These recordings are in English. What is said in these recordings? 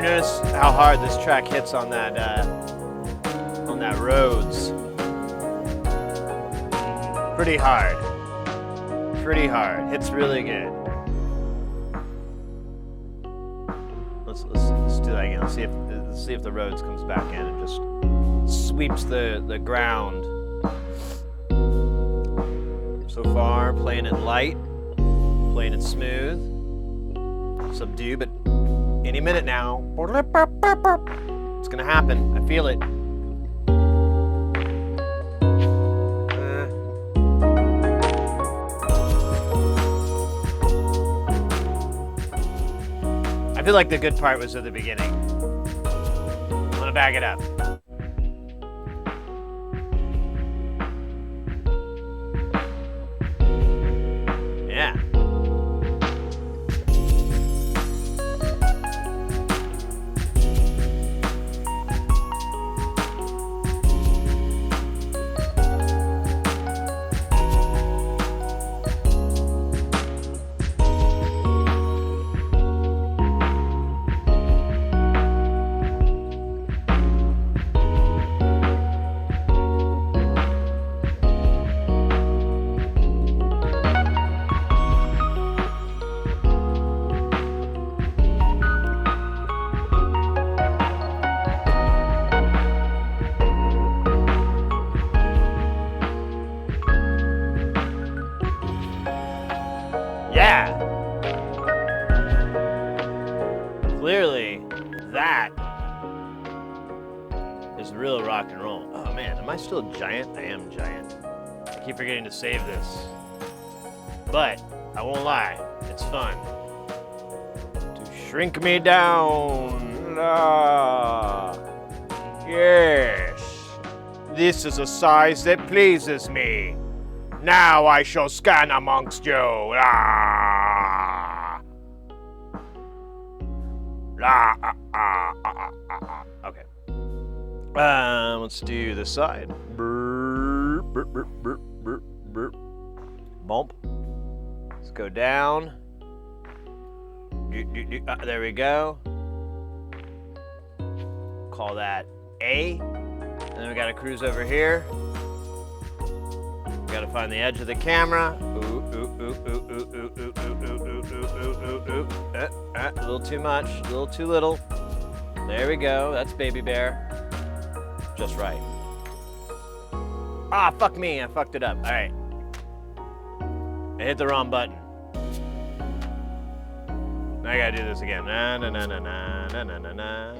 notice how hard this track hits on that roads? Pretty hard. Pretty hard. Hits really good. Let's do that again. Let's see if the roads comes back in and just sweeps the ground. So far, playing it light, playing it smooth, subdue, but any minute now, it's gonna happen. I feel it. I feel like the good part was at the beginning. I'm gonna back it up. Yeah. Yeah. Clearly, that is real rock and roll. Oh man, am I still giant? I am giant. I keep forgetting to save this. But, I won't lie, it's fun. To shrink me down. Ah. Yes. This is a size that pleases me. Now I shall scan amongst you. Ah. Okay. Let's do this side. Bump. Let's go down. There we go. Call that A. And then we gotta cruise over here. Gotta find the edge of the camera. A little too much, a little too little. There we go, that's Baby Bear. Just right. Ah, fuck me, I fucked it up. All right. I hit the wrong button. Now I gotta do this again. Na na na na na na na na na.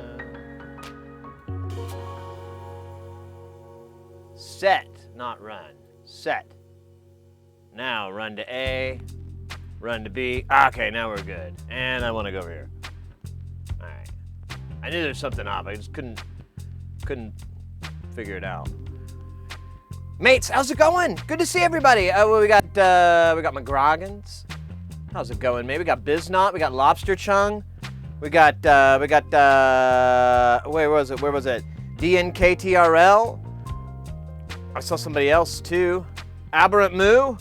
Set, not run. Set. Now run to A, run to B. Okay, now we're good. And I want to go over here. All right. I knew there's something off. I just couldn't figure it out. Mates, how's it going? Good to see everybody. We got McGroggins. How's it going, mate? We got Biznot. We got Lobster Chung. We got where was it? DNKTRL. I saw somebody else too. Aberrant Moo.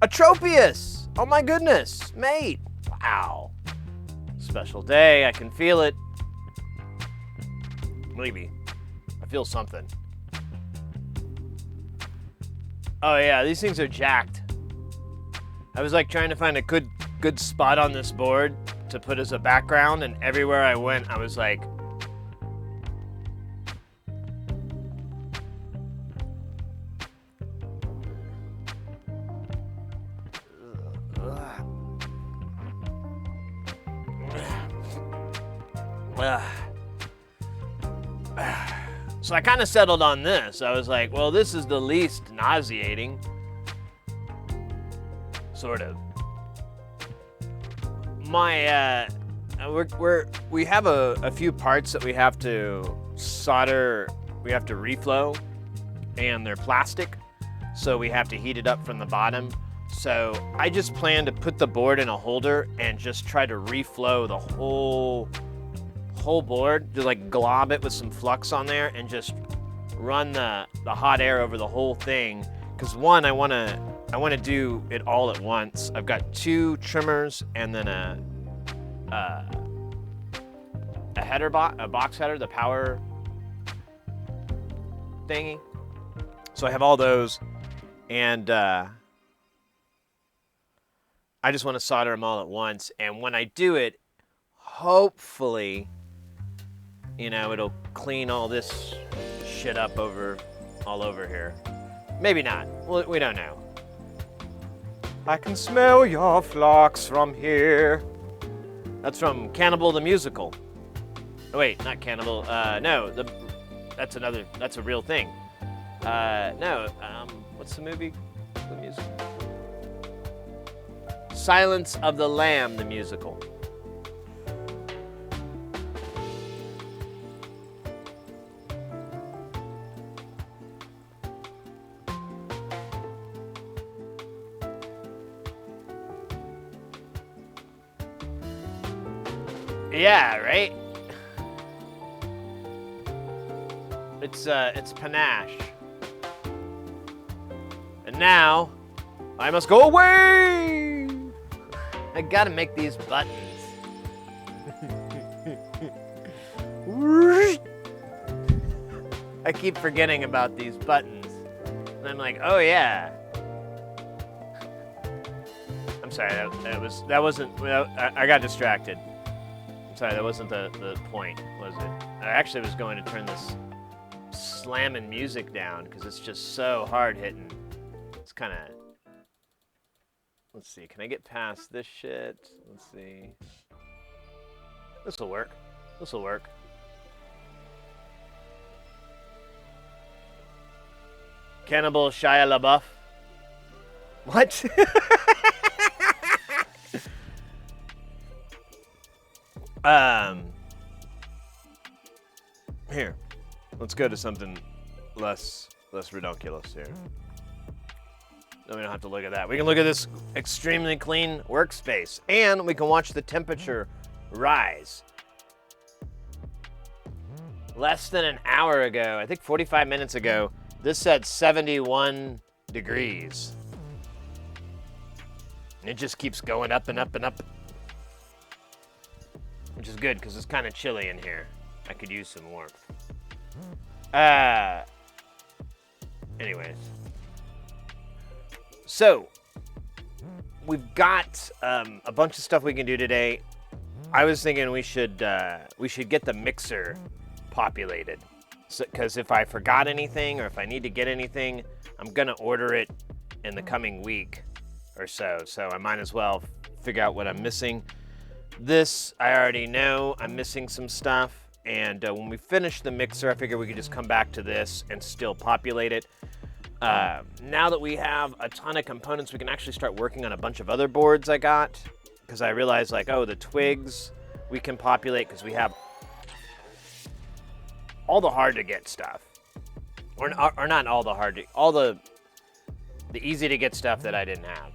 Atropius. Oh my goodness, mate. Wow. Special day. I can feel it. Maybe. I feel something. Oh yeah, these things are jacked. I was like trying to find a good spot on this board to put as a background, and everywhere I went, I was like, so I kind of settled on this. I was like, well, this is the least nauseating. Sort of. We have a few parts that we have to solder, we have to reflow, and they're plastic, so we have to heat it up from the bottom. So I just plan to put the board in a holder and just try to reflow the whole board, just like glob it with some flux on there and just run the hot air over the whole thing. Because one, I want to do it all at once. I've got 2 trimmers and then a header box, a box header, the power thingy. So I have all those, and I just want to solder them all at once. And when I do it, hopefully, you know, it'll clean all this shit up all over here. Maybe not. Well, we don't know. I can smell your flocks from here. That's from Cannibal the Musical. Oh, wait, not Cannibal. No, that's a real thing. No, what's the movie? The musical? Silence of the Lamb, the musical. Yeah, right? It's panache. And now, I must go away! I gotta make these buttons. I keep forgetting about these buttons. And I'm like, oh yeah. I'm sorry, that wasn't, I got distracted. I'm sorry, that wasn't the point, was it? I actually was going to turn this slamming music down because it's just so hard hitting. It's kind of, let's see, can I get past this shit? Let's see. This'll work. This'll work. Cannibal Shia LaBeouf. What? Here. Let's go to something less ridiculous here. Then we don't have to look at that. We can look at this extremely clean workspace, and we can watch the temperature rise. Less than an hour ago, I think 45 minutes ago, this said 71 degrees. And it just keeps going up and up and up. Which is good, because it's kind of chilly in here. I could use some warmth. Anyways. So, we've got a bunch of stuff we can do today. I was thinking we should get the mixer populated. Because if I forgot anything or if I need to get anything, I'm going to order it in the coming week or so. So I might as well figure out what I'm missing. This, I already know I'm missing some stuff. And when we finish the mixer, I figure we could just come back to this and still populate it. Now that we have a ton of components, we can actually start working on a bunch of other boards I got. Because I realized, like, oh, the twigs we can populate because we have all the hard-to-get stuff. Or not all the hard to... All the easy-to-get stuff that I didn't have.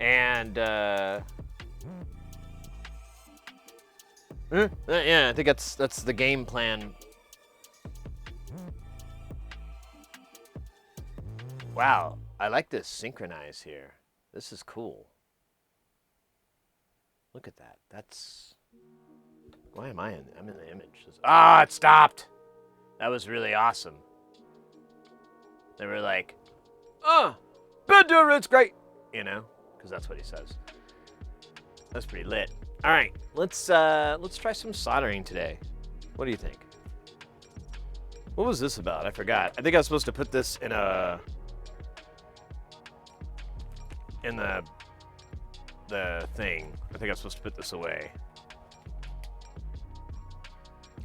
And, yeah, I think that's the game plan. Wow, I like this synchronize here. This is cool. Look at that. That's... Why am I in... I'm in the image. Ah, it stopped! That was really awesome. They were like, oh, Bender, it's great! You know? Because that's what he says. That's pretty lit. All right, let's try some soldering today. What do you think? What was this about? I forgot. I think I was supposed to put this in the thing. I think I was supposed to put this away.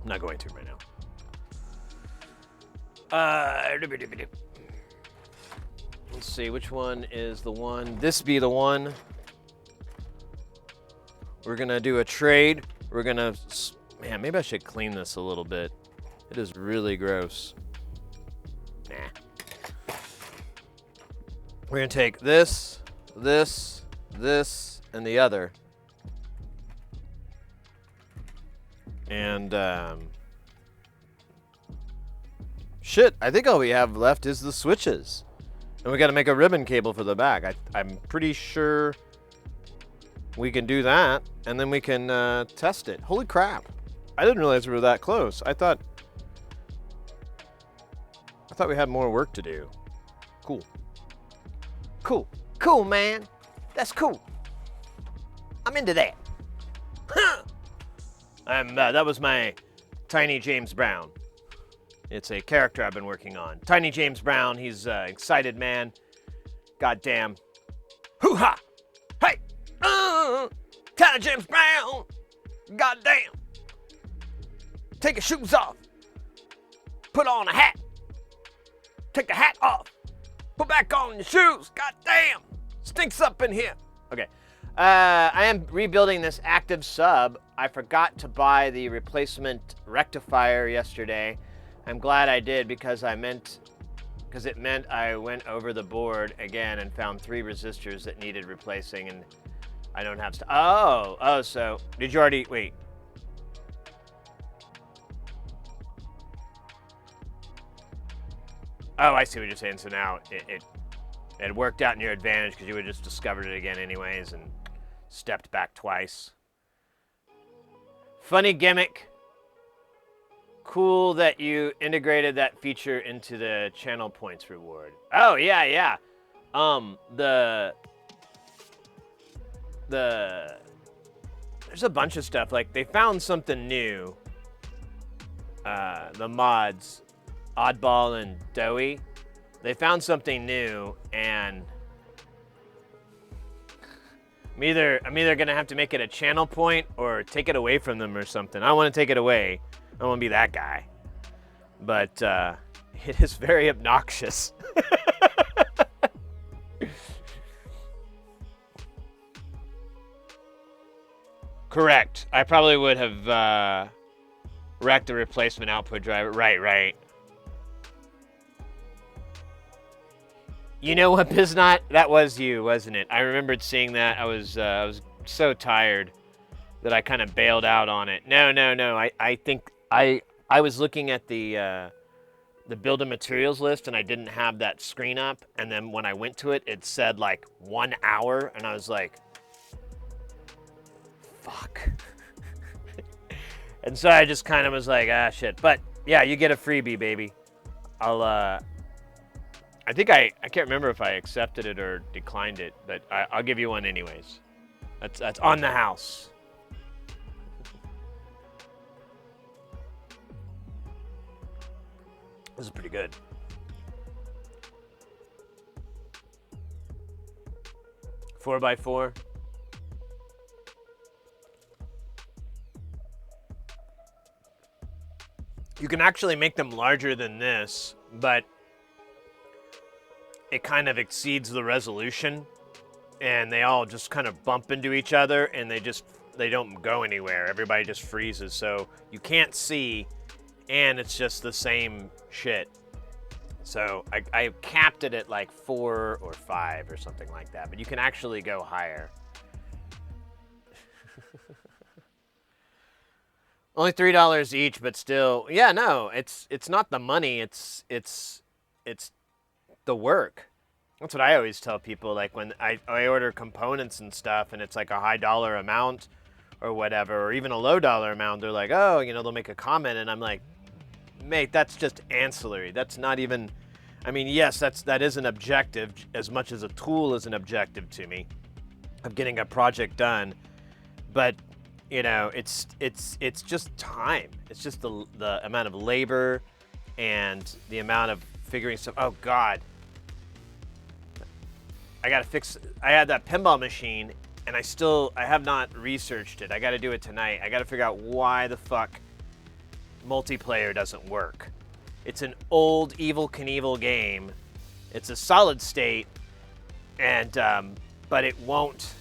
I'm not going to right now. Let's see, which one is the one? This be the one. We're gonna do a trade. We're gonna, man, maybe I should clean this a little bit. It is really gross. Nah. We're gonna take this, and the other. And, shit, I think all we have left is the switches. And we got to make a ribbon cable for the back. I'm pretty sure we can do that, and then we can test it. Holy crap. I didn't realize we were that close. I thought we had more work to do. Cool. Cool. Cool, man. That's cool. I'm into that. That was my Tiny James Brown. It's a character I've been working on. Tiny James Brown, he's excited man. Goddamn. Hoo-ha! Hey! Tiny James Brown! Goddamn! Take your shoes off. Put on a hat. Take the hat off. Put back on your shoes. Goddamn! Stinks up in here. Okay. I am rebuilding this active sub. I forgot to buy the replacement rectifier yesterday. I'm glad I did because it meant I went over the board again and found 3 resistors that needed replacing, and I don't have to. Oh, so did you already wait? Oh, I see what you're saying. So now it worked out in your advantage because you would have just discovered it again anyways and stepped back twice. Funny gimmick. Cool that you integrated that feature into the channel points reward. Oh, yeah. There's a bunch of stuff. Like, they found something new. The mods, Oddball and Doughy, they found something new, and I'm either gonna have to make it a channel point or take it away from them or something. I want to take it away. I don't want to be that guy. But it is very obnoxious. Correct. I probably would have wrecked the replacement output driver. Right. You know what, Biznot? That was you, wasn't it? I remembered seeing that. I was so tired that I kind of bailed out on it. No. I think I was looking at the build of materials list, and I didn't have that screen up. And then when I went to it, it said like 1 hour, and I was like, fuck. And so I just kind of was like, ah, shit. But yeah, you get a freebie, baby. I think I can't remember if I accepted it or declined it, but I'll give you one anyways. That's on the house. This is pretty good. Four by 4. You can actually make them larger than this, but it kind of exceeds the resolution, and they all just kind of bump into each other, and they don't go anywhere. Everybody just freezes, so you can't see, and it's just the same shit. So I capped it at like 4 or 5 or something like that, but you can actually go higher. Only $3 each, but still, yeah, no, it's not the money, it's the work. That's what I always tell people, like when I order components and stuff, and it's like a high dollar amount or whatever, or even a low dollar amount, they're like, oh, they'll make a comment, and I'm like, mate, that's just ancillary. That's not even, I mean, yes, that is an objective, as much as a tool is an objective to me of getting a project done, but it's just time. It's just the amount of labor and the amount of figuring stuff. Oh God, I gotta fix. I had that pinball machine, and I have not researched it. I gotta do it tonight. I gotta figure out why the fuck multiplayer doesn't work. It's an old Evel Knievel game. It's a solid state, and but it won't.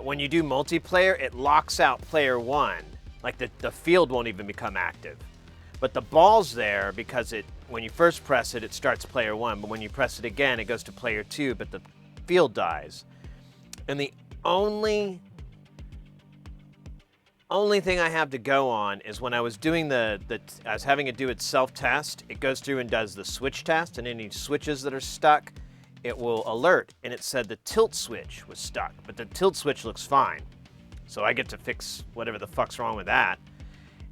When you do multiplayer, it locks out player 1. Like the field won't even become active. But the ball's there because when you first press it, it starts player 1. But when you press it again, it goes to player 2, but the field dies. And the only only thing I have to go on is when I was doing I was having it do its self-test, it goes through and does the switch test, and any switches that are stuck, it will alert. And it said the tilt switch was stuck, but the tilt switch looks fine. So I get to fix whatever the fuck's wrong with that.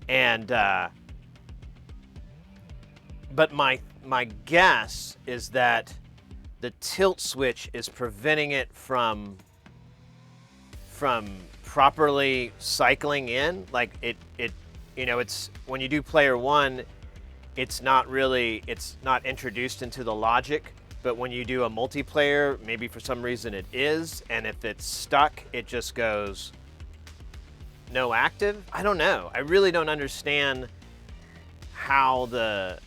And, but my guess is that the tilt switch is preventing it from properly cycling in. Like it, you know, it's when you do player one, it's not introduced into the logic, but when you do a multiplayer, maybe for some reason it is, and if it's stuck, it just goes no active. I don't know. I really don't understand how that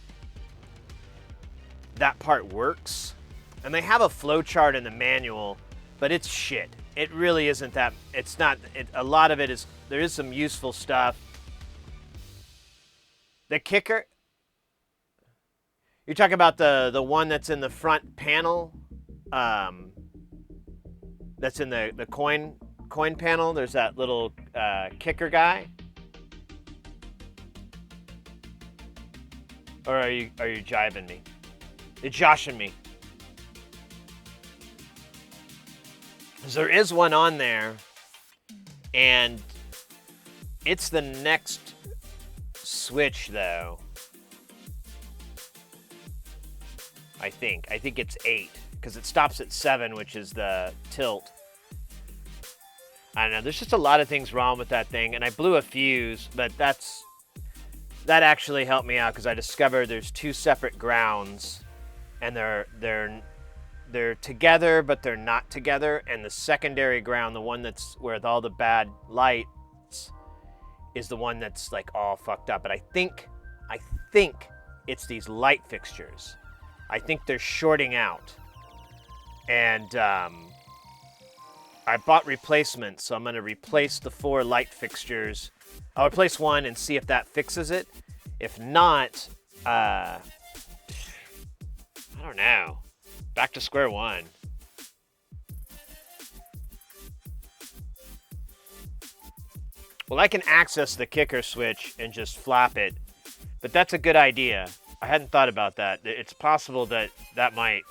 part works. And they have a flow chart in the manual, but it's shit. It really isn't that, it's not, a lot of it is, there is some useful stuff. The kicker, you're talking about the one that's in the front panel, that's in the coin panel. There's that little kicker guy. Or are you jiving me? You're joshing me. There is one on there, and it's the next switch, though. I think it's 8, because it stops at 7, which is the tilt. I don't know. There's just a lot of things wrong with that thing, and I blew a fuse, but that actually helped me out because I discovered there's 2 separate grounds, and they're together, but they're not together. And the secondary ground, the one that's where all the bad lights, is the one that's like all fucked up. But I think it's these light fixtures. I think they're shorting out. And I bought replacements, so I'm going to replace the 4 light fixtures. I'll replace one and see if that fixes it. If not, I don't know. Back to square one. Well, I can access the kicker switch and just flap it, but that's a good idea. I hadn't thought about that. It's possible that might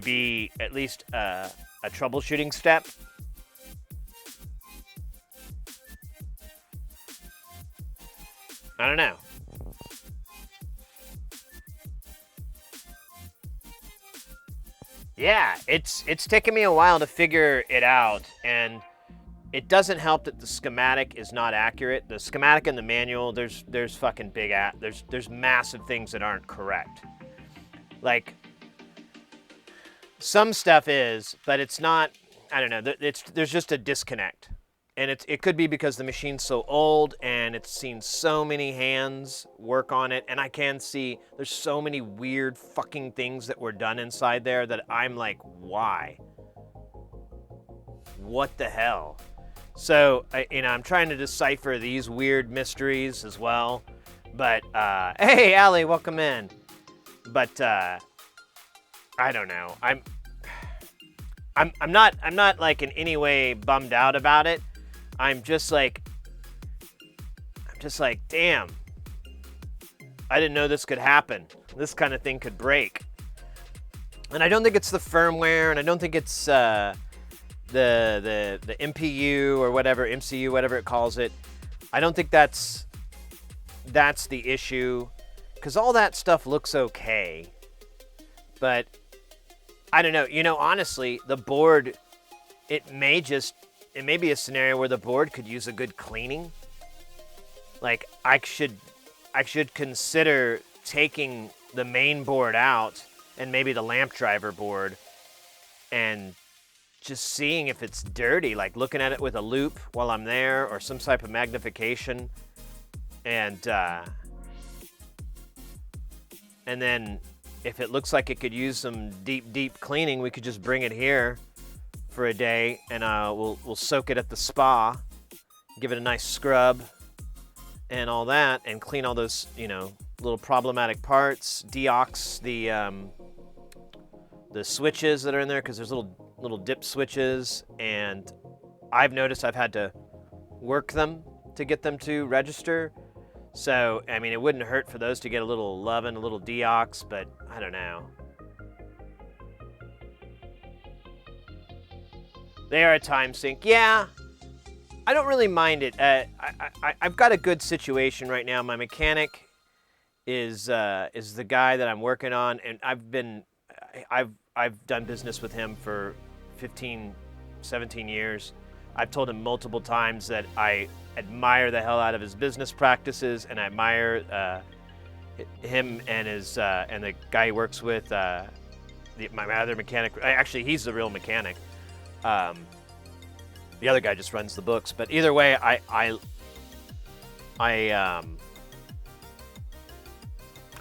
be at least a troubleshooting step. I don't know. Yeah, it's taken me a while to figure it out, and it doesn't help that the schematic is not accurate. The schematic in the manual, there's fucking there's massive things that aren't correct. Like, some stuff is, but it's not. I don't know. There's just a disconnect, and it could be because the machine's so old and it's seen so many hands work on it, and I can see there's so many weird fucking things that were done inside there that I'm like, why? What the hell? So I'm trying to decipher these weird mysteries as well. But hey, Allie, welcome in. But I don't know. I'm not like in any way bummed out about it. I'm just like, damn. I didn't know this could happen. This kind of thing could break. And I don't think it's the firmware, and I don't think it's the MPU or whatever, MCU, whatever it calls it. I don't think that's the issue, because all that stuff looks okay. But I don't know. Honestly, the board, it may be a scenario where the board could use a good cleaning. Like, I should consider taking the main board out and maybe the lamp driver board and just seeing if it's dirty, like looking at it with a loop while I'm there or some type of magnification. And then if it looks like it could use some deep cleaning, we could just bring it here for a day, and we'll soak it at the spa, give it a nice scrub and all that, and clean all those little problematic parts, deox the switches that are in there, because there's little dip switches, and I've noticed I've had to work them to get them to register. So, I mean, it wouldn't hurt for those to get a little love and a little deox, but I don't know. They are a time sink. Yeah, I don't really mind it. I've got a good situation right now. My mechanic is the guy that I'm working on, and I've done business with him for 15, 17 years. I've told him multiple times that I admire the hell out of his business practices, and I admire him and his and the guy he works with. My other mechanic. Actually, he's the real mechanic. The other guy just runs the books. But either way, I've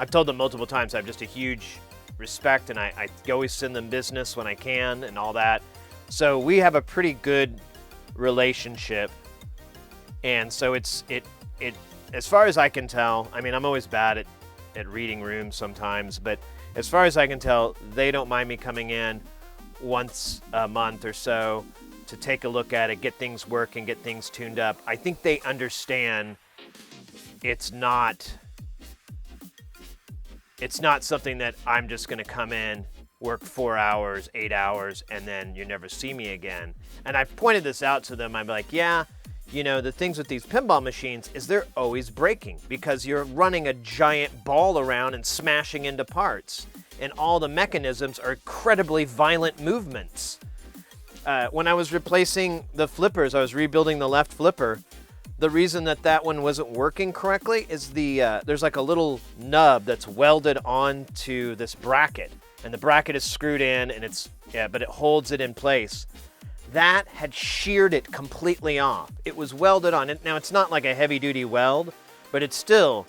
told them multiple times I have just a huge respect, and I always send them business when I can and all that. So we have a pretty good relationship, and so it as far as I can tell, I mean, I'm always bad at reading rooms sometimes, but as far as I can tell, they don't mind me coming in once a month or so to take a look at it, get things working, get things tuned up. I think they understand it's not something that I'm just going to come in, work 4 hours, 8 hours, and then you never see me again. And I've pointed this out to them. I'm like, yeah, you know, the things with these pinball machines is they're always breaking because you're running a giant ball around and smashing into parts. And all the mechanisms are incredibly violent movements. When I was replacing the flippers, I was rebuilding the left flipper. The reason that one wasn't working correctly is there's like a little nub that's welded onto this bracket, and the bracket is screwed in, and but it holds it in place. That had sheared it completely off. It was welded on. Now it's not like a heavy-duty weld, but it's still,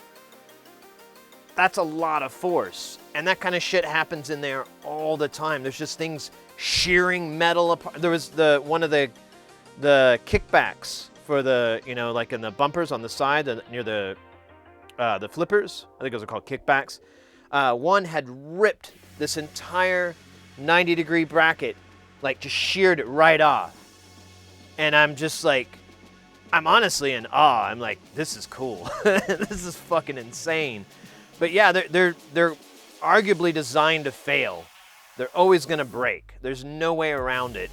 that's a lot of force, and that kind of shit happens in there all the time. There's just things shearing metal apart. There was one of the kickbacks for the, you know, like in the bumpers on the side near the flippers. I think those are called kickbacks. One had ripped this entire 90-degree bracket, like just sheared it right off. And I'm just like, I'm honestly in awe. I'm like, this is cool. This is fucking insane. But yeah, they're arguably designed to fail. They're always gonna break. There's no way around it.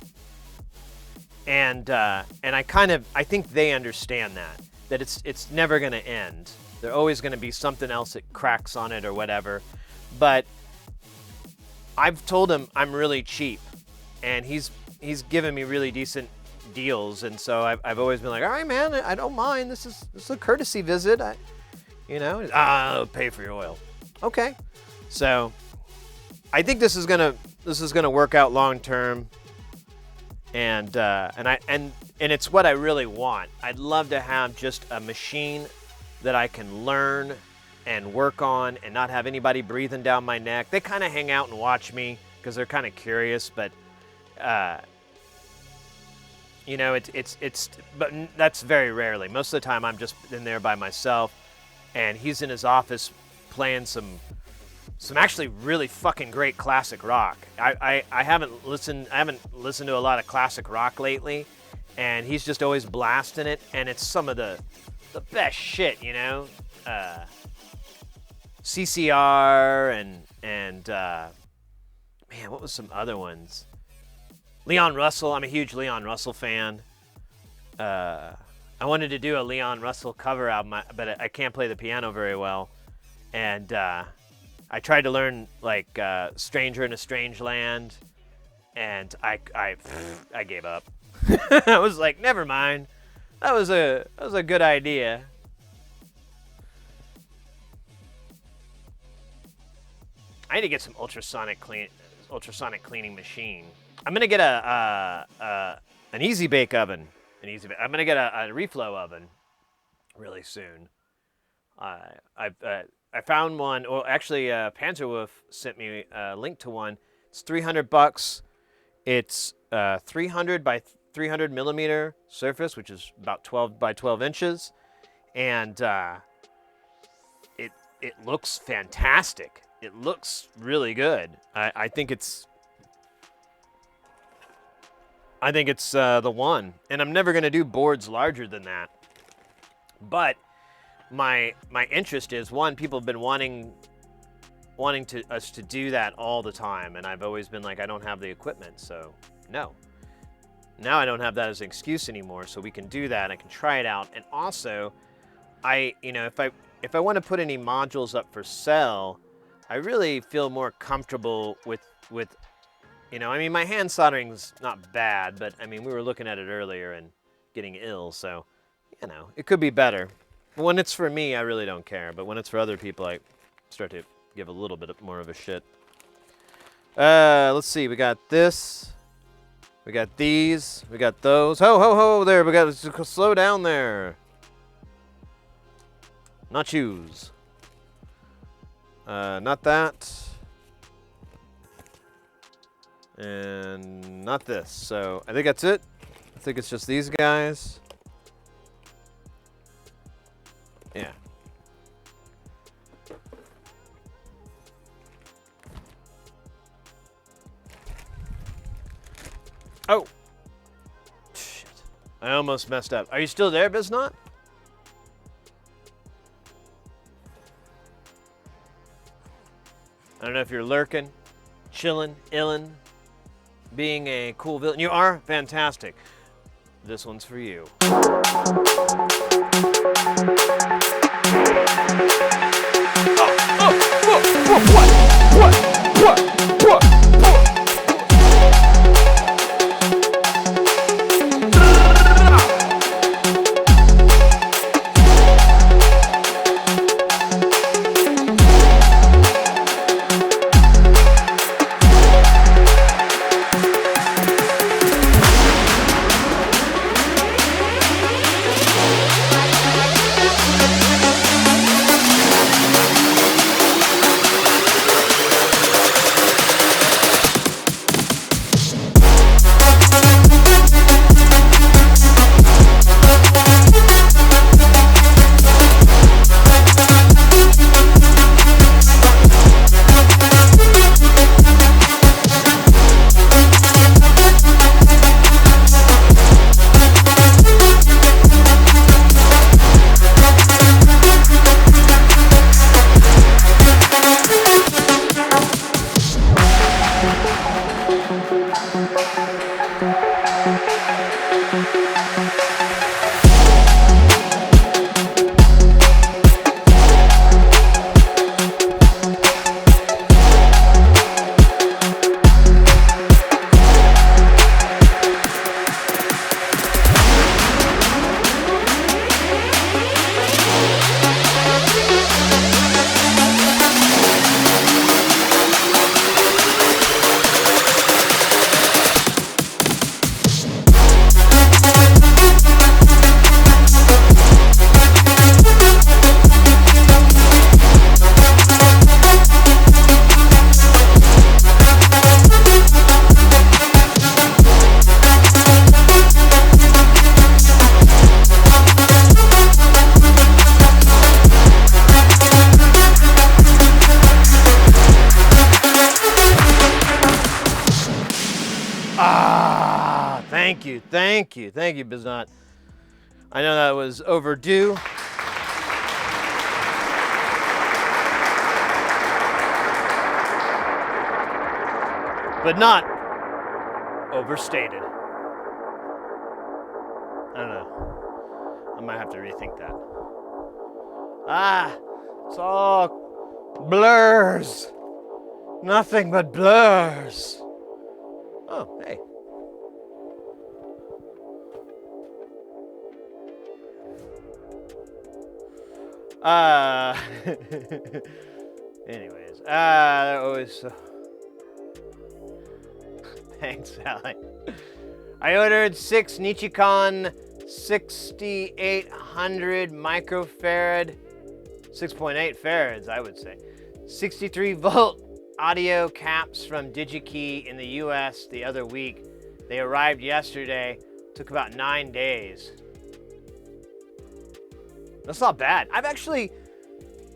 And I think they understand that it's never gonna end. There's always gonna be something else that cracks on it or whatever. But I've told him I'm really cheap, and he's given me really decent deals, and so I've always been like, all right, man, I don't mind. This is a courtesy visit. I'll pay for your oil. Okay, so I think this is gonna work out long term. And it's what I really want. I'd love to have just a machine that I can learn and work on and not have anybody breathing down my neck. They kind of hang out and watch me because they're kind of curious, but you know, but that's very rarely. Most of the time I'm just in there by myself, and he's in his office playing some actually really fucking great classic rock. I haven't listened to a lot of classic rock lately, and he's just always blasting it, and it's some of the best shit, you know. CCR and man, what was some other ones? Leon Russell. I'm a huge Leon Russell fan. I wanted to do a Leon Russell cover album, but I can't play the piano very well, and I tried to learn like "Stranger in a Strange Land," and I gave up. I was like, never mind. That was a good idea. I need to get some ultrasonic cleaning machine. I'm gonna get an easy bake oven. I'm gonna get a reflow oven really soon. I found one. Well, actually, Panzerwolf sent me a link to one. It's $300. It's 300 by 300 millimeter surface, which is about 12 by 12 inches, and it looks fantastic. It looks really good. I think it's I think it's the one. And I'm never going to do boards larger than that. But my interest is, one, people have been wanting us to do that all the time, and I've always been like, I don't have the equipment, so no. Now I don't have that as an excuse anymore, so we can do that. I can try it out. And also, if I want to put any modules up for sale, I really feel more comfortable with my hand soldering's not bad, but I mean, we were looking at it earlier and getting ill, so it could be better. When it's for me, I really don't care, but when it's for other people, I start to give a little bit more of a shit. Let's see, we got this. We got these. We got those. Ho, ho, ho, there. We got to slow down there. Not shoes. Not that. And not this. So I think that's it. I think it's just these guys. Yeah. Oh. Shit. I almost messed up. Are you still there, Biznot? I don't know if you're lurking, chilling, illin', being a cool villain. You are? Fantastic. This one's for you. What? Thank you, Biznot. I know that was overdue. But not overstated. I don't know. I might have to rethink that. It's all blurs. Nothing but blurs. Oh, hey. Anyways, always. Thanks, Sally. I ordered 6 Nichicon 6800 microfarad, 6.8 farads, I would say. 63 volt audio caps from DigiKey in the US the other week. They arrived yesterday. Took about 9 days. That's not bad.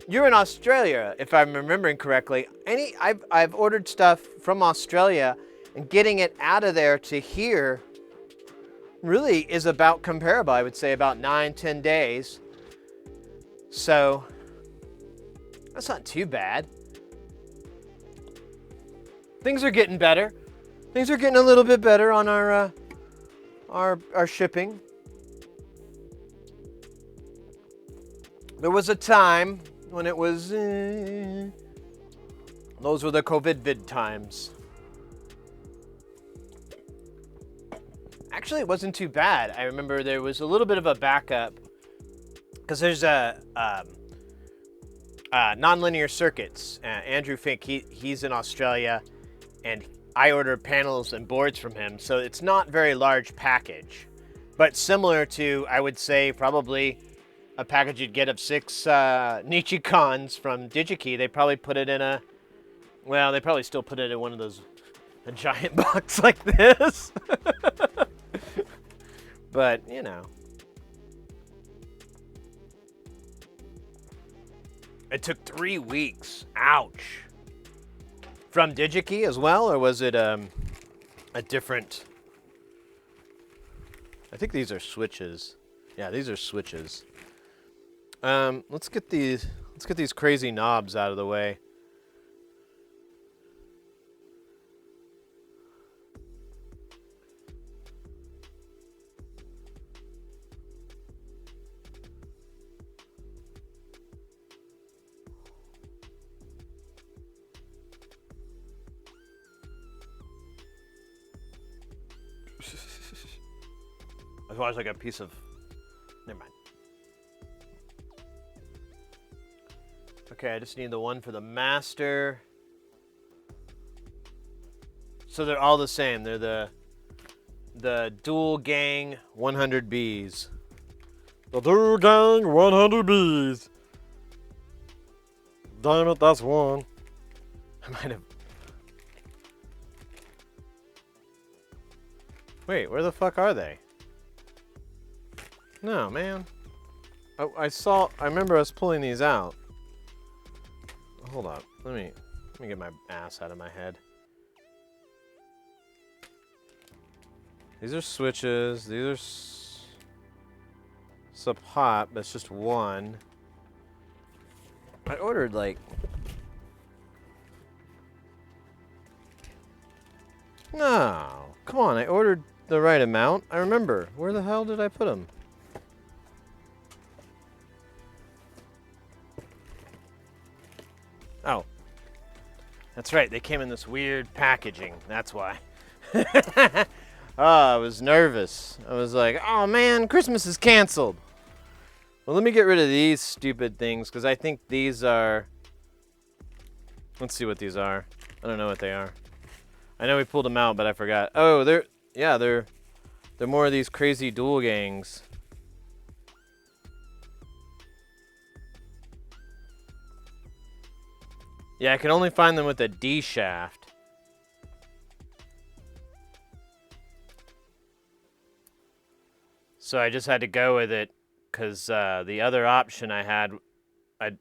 You're in Australia, if I'm remembering correctly. I've ordered stuff from Australia, and getting it out of there to here really is about comparable. I would say about 9-10 days. So that's not too bad. Things are getting better. Things are getting a little bit better on our shipping. There was a time when it was those were the COVID times. Actually, it wasn't too bad. I remember there was a little bit of a backup because there's a nonlinear circuits. Andrew Fink, he's in Australia, and I order panels and boards from him, so it's not very large package, but similar to, I would say, probably a package you'd get of 6 Nichicons from DigiKey. They probably put it in a, well, they probably still put it in one of those, a giant box like this. But, you know. It took 3 weeks. Ouch. From DigiKey as well, or was it a different? I think these are switches. Yeah, these are switches. Let's get these crazy knobs out of the way. It was like a piece of, never mind. Okay, I just need the one for the master. So they're all the same. They're the dual gang 100Bs. The dual gang 100Bs. Damn it, that's one. I might have. Wait, where the fuck are they? No, man. I remember us pulling these out. Hold up. Let me get my ass out of my head. These are switches. These are sub hot, but it's just one. I ordered like. No, come on. I ordered the right amount. I remember. Where the hell did I put them? Oh, that's right. They came in this weird packaging. That's why. Oh, I was nervous. I was like, oh man, Christmas is canceled. Well, let me get rid of these stupid things because I think these are. Let's see what these are. I don't know what they are. I know we pulled them out, but I forgot. Oh, they're more of these crazy dual gangs. Yeah, I can only find them with a D shaft. So I just had to go with it because the other option I had, I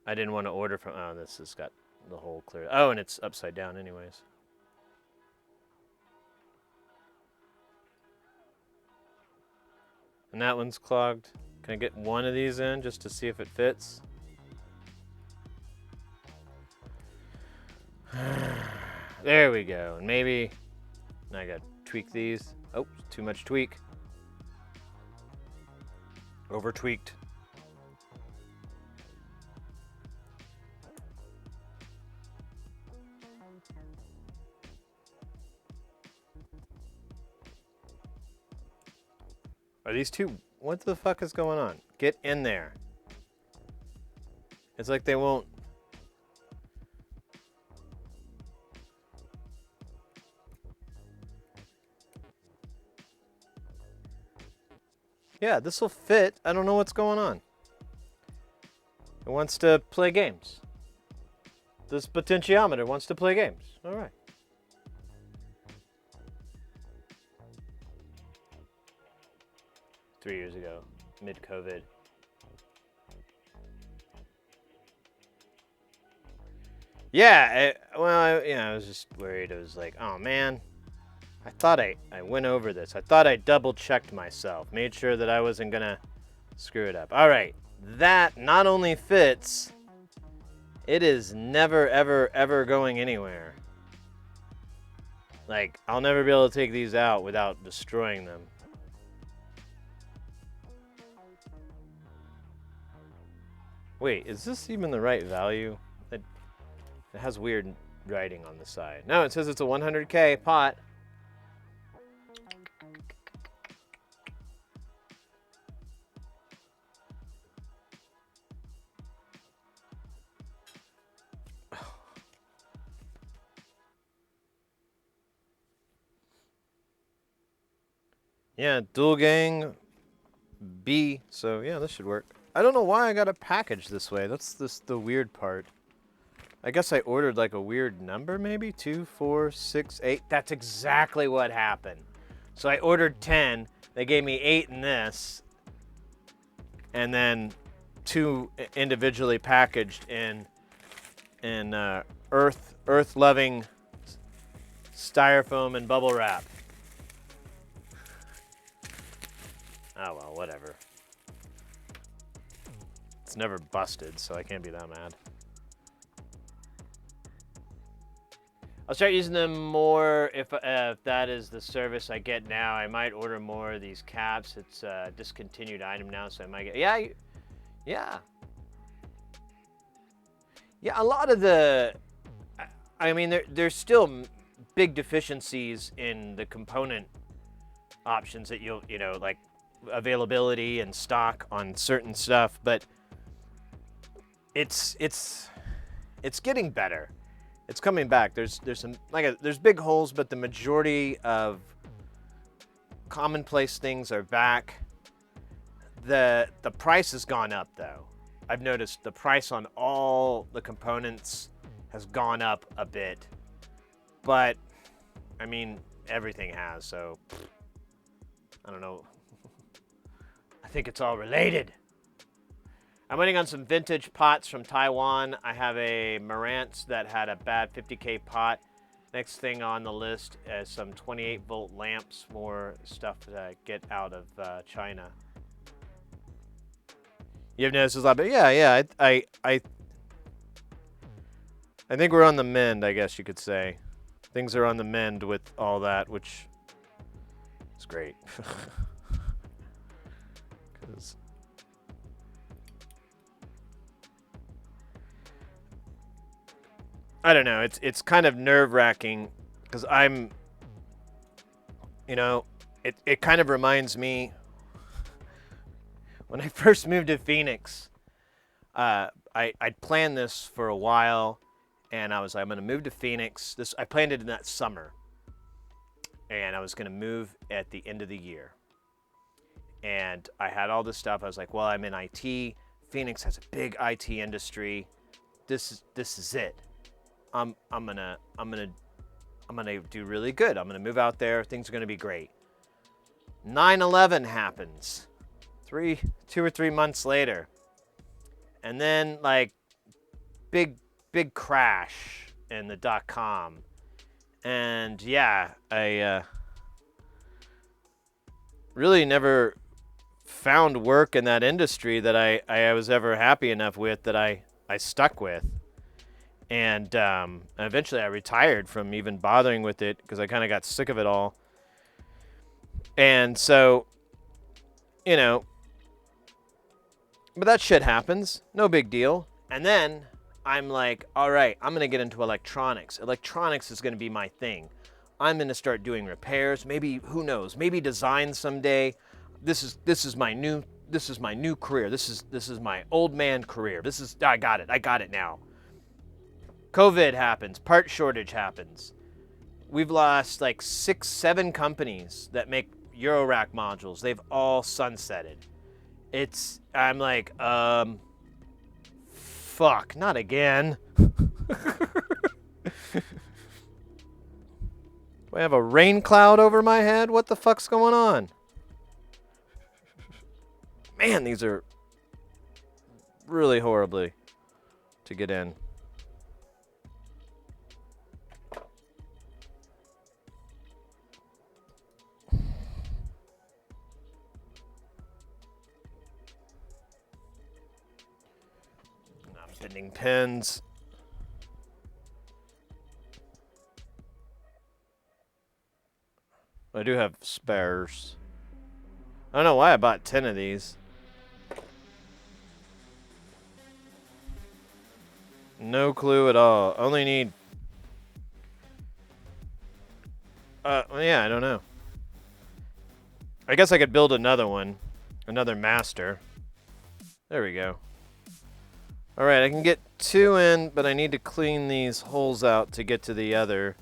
didn't want to order from. Oh, this has got the hole clear. Oh, and it's upside down anyways. And that one's clogged. Can I get one of these in just to see if it fits? There we go. And maybe I got to tweak these. Oh, too much tweak. Over tweaked. Are these two? What the fuck is going on? Get in there. It's like they won't. Yeah, this will fit. I don't know what's going on. It wants to play games. This potentiometer wants to play games. All right. Three years ago, mid-COVID. Yeah, I was just worried. I was like, oh man, I thought I went over this. I thought I double checked myself, made sure that I wasn't gonna screw it up. All right, that not only fits, it is never, ever, ever going anywhere. Like, I'll never be able to take these out without destroying them. Wait, is this even the right value? It has weird writing on the side. No, it says it's a 100K pot. Yeah, dual gang B. So yeah, this should work. I don't know why I got a package this way. That's the weird part. I guess I ordered like a weird number, maybe 2, 4, 6, 8. That's exactly what happened. So I ordered 10. They gave me 8 in this, and then 2 individually packaged in earth-loving styrofoam and bubble wrap. Oh well, whatever. It's never busted, so I can't be that mad. I'll start using them more if that is the service I get now. I might order more of these caps. It's a discontinued item now, so I might get... Yeah. A lot of the... I mean, there's still big deficiencies in the component options that you know, like availability and stock on certain stuff, but it's getting better. It's coming back. There's some there's big holes, but the majority of commonplace things are back. The price has gone up though. I've noticed the price on all the components has gone up a bit, but I mean everything has, so I don't know. I think it's all related. I'm waiting on some vintage pots from Taiwan. I have a Marantz that had a bad 50K pot. Next thing on the list is some 28-volt lamps, more stuff to get out of China. You've noticed a lot, but yeah. I think we're on the mend, I guess you could say. Things are on the mend with all that, which is great. 'Cause I don't know. It's kind of nerve-wracking because I'm, you know, it kind of reminds me when I first moved to Phoenix. I'd planned this for a while, and I'm going to move to Phoenix. I planned it in that summer, and I was going to move at the end of the year. And I had all this stuff. I was like, well, I'm in IT. Phoenix has a big IT industry. This is it. I'm gonna do really good. I'm gonna move out there. Things are gonna be great. 9/11 happens, 2 or 3 months later, and then like big crash in the .com, and yeah, I really never found work in that industry that I was ever happy enough with that I stuck with. And eventually I retired from even bothering with it because I kind of got sick of it all. And so, you know, but that shit happens. No big deal. And then I'm like, all right, I'm going to get into electronics. Electronics is going to be my thing. I'm going to start doing repairs. Maybe, who knows, maybe design someday. This is my new career. This is my old man career. I got it now. COVID happens, part shortage happens. We've lost like 6, 7 companies that make Eurorack modules. They've all sunsetted. I'm like, fuck, not again. Do I have a rain cloud over my head? What the fuck's going on? Man, these are really horribly to get in. pins. I do have spares. I don't know why I bought 10 of these. No clue at all. Only need... yeah, I don't know. I guess I could build another one. Another master. There we go. Alright, I can get 2 in, but I need to clean these holes out to get to the other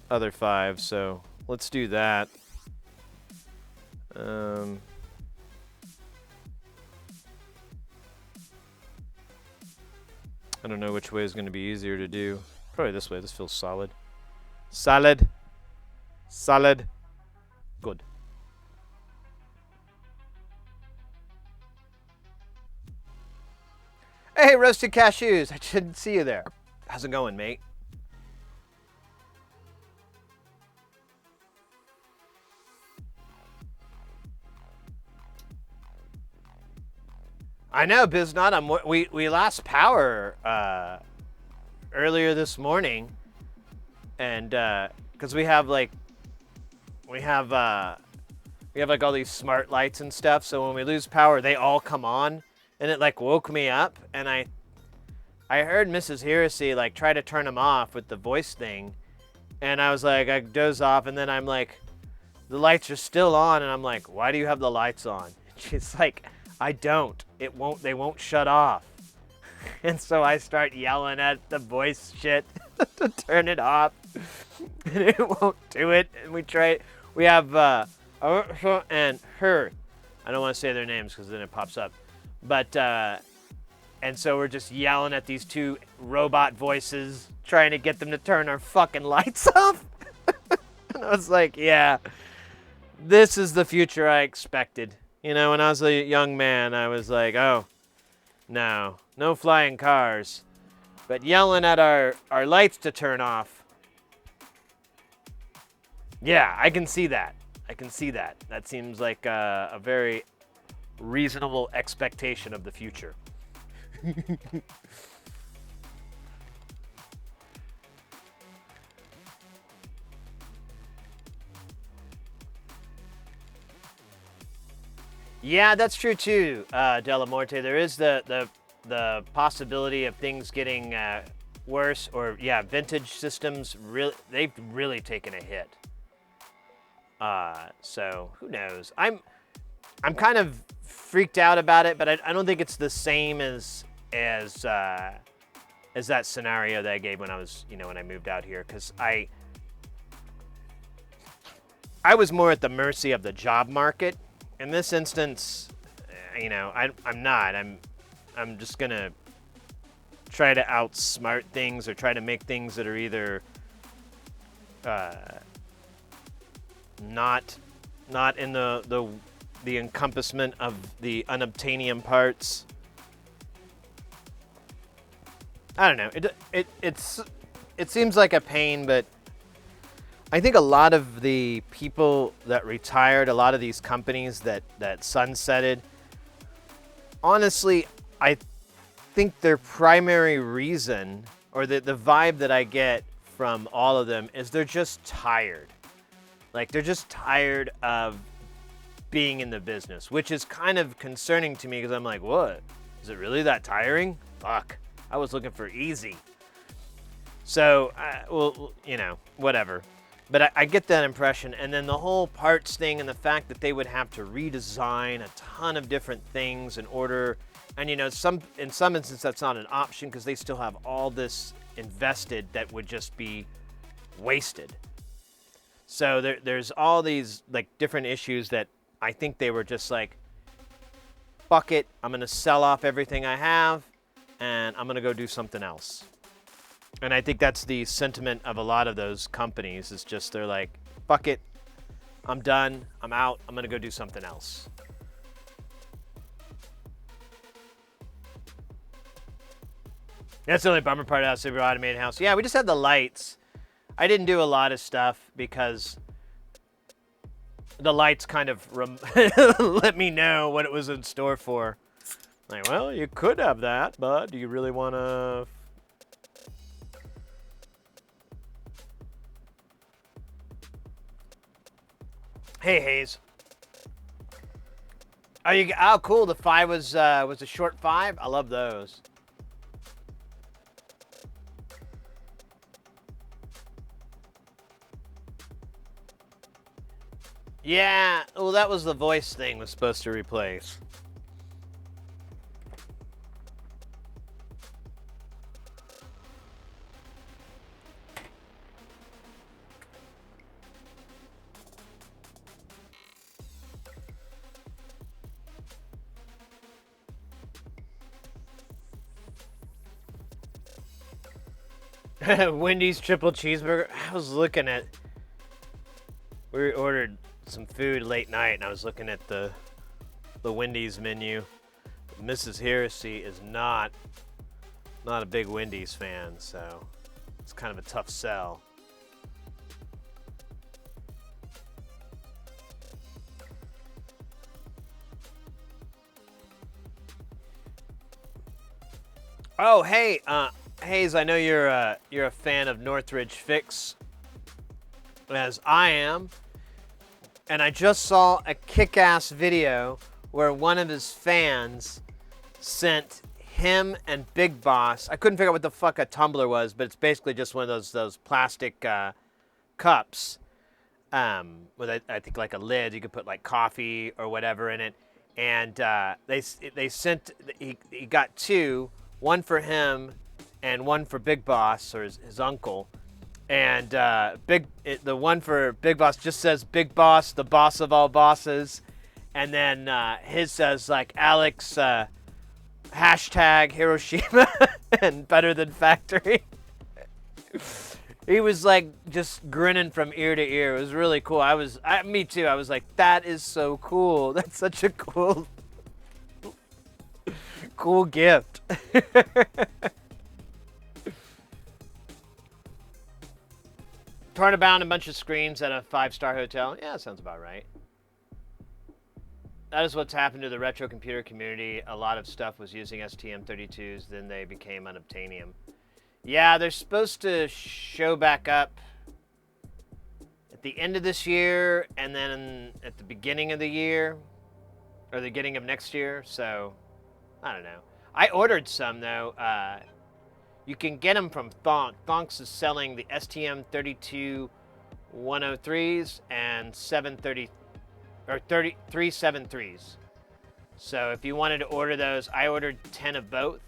5, so let's do that. I don't know which way is going to be easier to do. Probably this way. This feels solid. Solid. Solid. Good. Hey, Roasted Cashews. I didn't see you there. How's it going, mate? I know, Biznot. We lost power earlier this morning, and because we have like all these smart lights and stuff. So when we lose power, they all come on, and it like woke me up, and I heard Mrs. Heresy like try to turn them off with the voice thing, and I was like, I doze off, and then I'm like, the lights are still on, and I'm like, why do you have the lights on? She's like, I don't. They won't shut off. And so I start yelling at the voice shit to turn it off. And it won't do it. And we have and her. I don't want to say their names because then it pops up. But and so we're just yelling at these 2 robot voices, trying to get them to turn our fucking lights off. And I was like, yeah, this is the future I expected. You know, when I was a young man, I was like, oh, no flying cars. But yelling at our lights to turn off, yeah, I can see that. I can see that. That seems like a very reasonable expectation of the future. Yeah, that's true too, Delamorte. There is the possibility of things getting worse, or yeah, vintage systems they've really taken a hit. So who knows? I'm kind of freaked out about it, but I don't think it's the same as that scenario that I gave when I was, when I moved out here, because I was more at the mercy of the job market. In this instance, I'm not. I'm just gonna try to outsmart things, or try to make things that are either not in the encompassment of the unobtainium parts. I don't know. It seems like a pain, but I think a lot of the people that retired, a lot of these companies that sunsetted, honestly, I think their primary reason, or the vibe that I get from all of them, is they're just tired. Like, they're just tired of being in the business, which is kind of concerning to me, because I'm like, what? Is it really that tiring? Fuck. I was looking for easy. So, well, whatever. But I get that impression, and then the whole parts thing, and the fact that they would have to redesign a ton of different things in order, and in some instances that's not an option, because they still have all this invested that would just be wasted. So there's all these like different issues that I think they were just like, fuck it, I'm gonna sell off everything I have, and I'm gonna go do something else. And I think that's the sentiment of a lot of those companies, is just they're like, fuck it, I'm done, I'm out, I'm gonna go do something else. That's the only bummer part of that super automated house. Yeah, we just had the lights. I didn't do a lot of stuff because the lights kind of let me know what it was in store for. Like, well, you could have that, but do you really want to? Hey, Hayes. Oh, oh, cool. The 5 was a short 5. I love those. Yeah. Well, that was the voice thing was supposed to replace. Wendy's triple cheeseburger. I was looking at. We ordered some food late night, and I was looking at the Wendy's menu. Mrs. Heresy is not a big Wendy's fan, so it's kind of a tough sell. Oh, hey, Hayes, I know you're a fan of Northridge Fix, as I am, and I just saw a kick-ass video where one of his fans sent him and Big Boss. I couldn't figure out what the fuck a tumbler was, but it's basically just one of those plastic cups with I think like a lid. You could put like coffee or whatever in it, and they sent he got 2. One for him and one for Big Boss, or his uncle. And the one for Big Boss just says Big Boss, the boss of all bosses. And then his says like Alex, hashtag Hiroshima and better than factory. He was like just grinning from ear to ear. It was really cool. Me too. I was like, that is so cool. That's such a cool gift. Turnabout, a bunch of screens at a 5-star hotel. Yeah, that sounds about right. That is what's happened to the retro computer community. A lot of stuff was using STM32s, then they became unobtainium. Yeah, they're supposed to show back up at the end of this year and then at the beginning of the year, or the beginning of next year, so I don't know. I ordered some, though. You can get them from Thonk. Thonk's is selling the STM32 103s and 373s. So if you wanted to order those, I ordered 10 of both.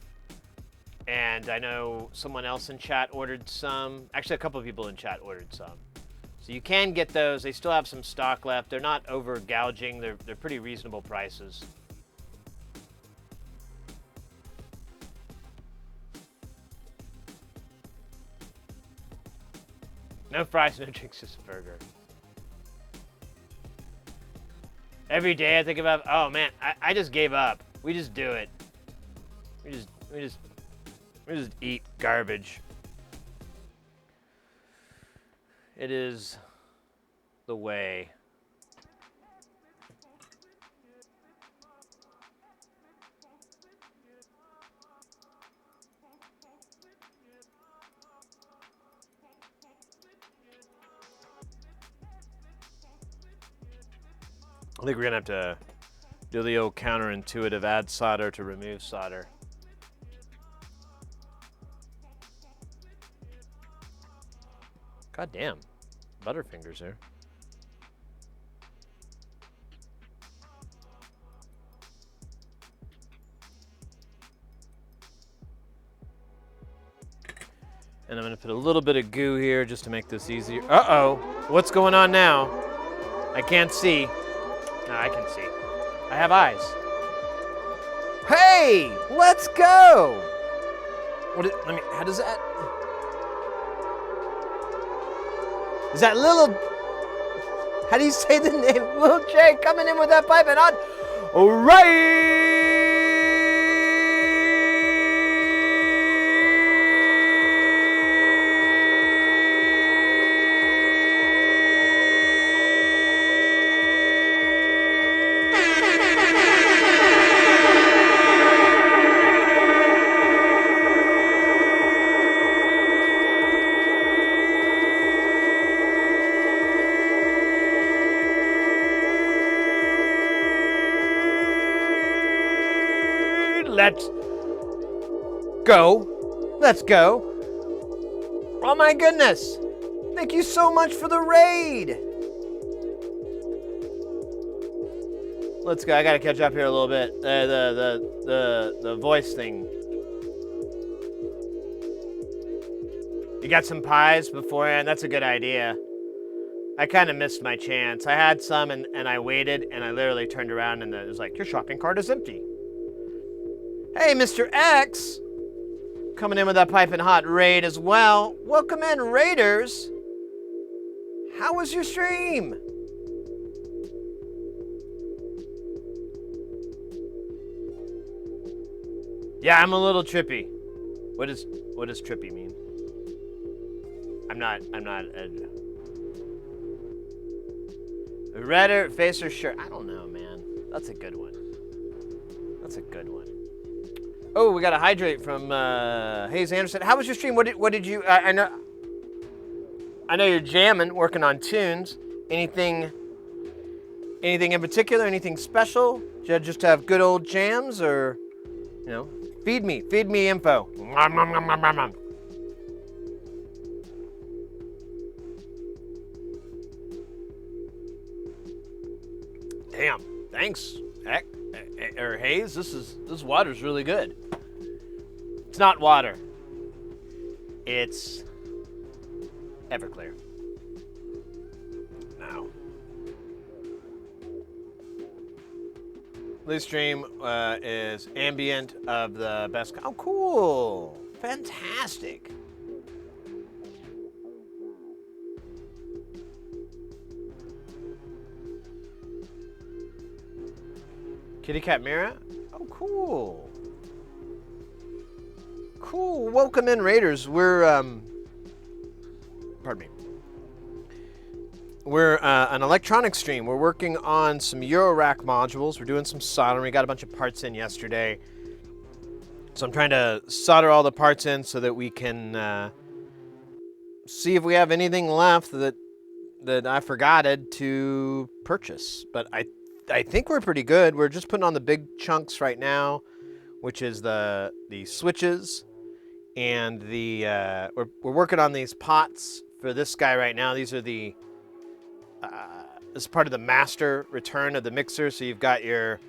And I know someone else in chat ordered some. Actually, a couple of people in chat ordered some. So you can get those. They still have some stock left. They're not over gouging. They're pretty reasonable prices. No fries, no drinks, just a burger. Every day I think about, oh man, I just gave up. We just do it. We just eat garbage. It is the way. I think we're gonna have to do the old counterintuitive add solder to remove solder. God damn, Butterfingers there. And I'm gonna put a little bit of goo here just to make this easier. Uh-oh, what's going on now? I can't see. No, I can see. I have eyes. Hey, let's go. How does that? Is that Lil? How do you say the name? Lil J coming in with that pipe and on. All right. Let's go. Let's go. Oh my goodness. Thank you so much for the raid. Let's go. I gotta catch up here a little bit. The voice thing. You got some pies beforehand? That's a good idea. I kind of missed my chance. I had some and I waited and I literally turned around and it was like, your shopping cart is empty. Hey, Mr. X. Coming in with that piping hot raid as well. Welcome in, Raiders. How was your stream? Yeah, I'm a little trippy. What does trippy mean? I'm not a redder face or shirt. I don't know, man. That's a good one. That's a good one. Oh, we got a hydrate from Hayes Anderson. How was your stream? What did you? I know you're jamming, working on tunes. Anything in particular? Anything special? Did you just have good old jams, or feed me info. Nom, nom, nom, nom, nom, nom. Damn, thanks, Hayes. This water's really good. It's not water. It's Everclear. Now, this stream is ambient of the best. Oh, cool! Fantastic. Kitty Cat Mira? Oh, cool. Cool. Welcome in, Raiders. We're, pardon me. We're an electronics stream. We're working on some Eurorack modules. We're doing some soldering. We got a bunch of parts in yesterday. So I'm trying to solder all the parts in so that we can see if we have anything left that I forgotted to purchase. But I think we're pretty good. We're just putting on the big chunks right now, which is the switches, and we're working on these pots for this guy right now. These are this is part of the master return of the mixer. So you've got your,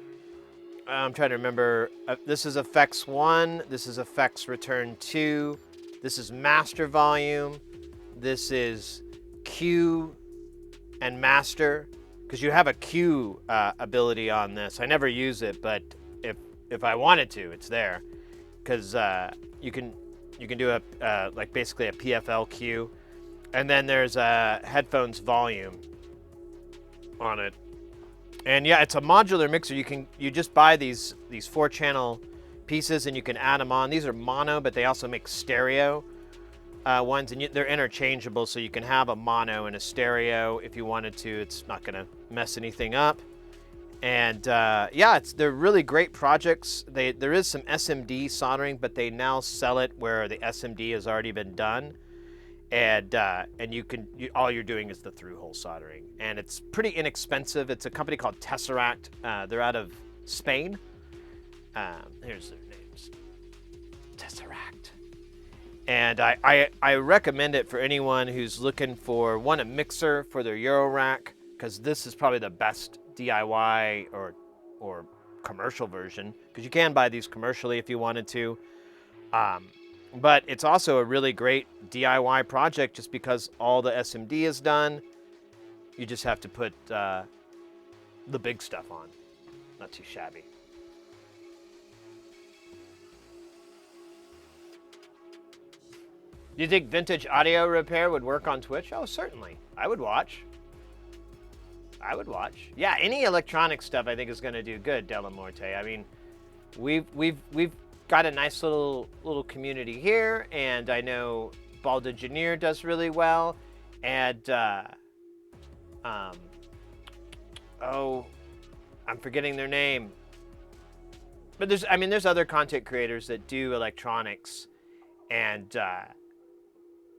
I'm trying to remember, this is effects 1, this is effects return 2, this is master volume, this is Q and master. Because you have a Q ability on this. I never use it, but if I wanted to, it's there. Because you can do a like basically a PFL Q, and then there's a headphones volume on it. And yeah, it's a modular mixer. You just buy these 4-channel pieces and you can add them on. These are mono, but they also make stereo ones, and they're interchangeable, so you can have a mono and a stereo if you wanted to. It's not gonna mess anything up. And yeah, they're really great projects. There is some SMD soldering, but they now sell it where the SMD has already been done, and all you're doing is the through-hole soldering, and it's pretty inexpensive. It's a company called Tesseract. They're out of Spain. Here's their names. Tesseract. And I recommend it for anyone who's looking for a mixer for their Eurorack, because this is probably the best DIY or commercial version, because you can buy these commercially if you wanted to. But it's also a really great DIY project just because all the SMD is done. You just have to put the big stuff on. Not too shabby. Do you think vintage audio repair would work on Twitch? Oh, certainly. I would watch. Yeah, any electronic stuff I think is going to do good, Delamorte. I mean, we've got a nice little community here, and I know Bald Engineer does really well, and oh, I'm forgetting their name. But there's other content creators that do electronics, and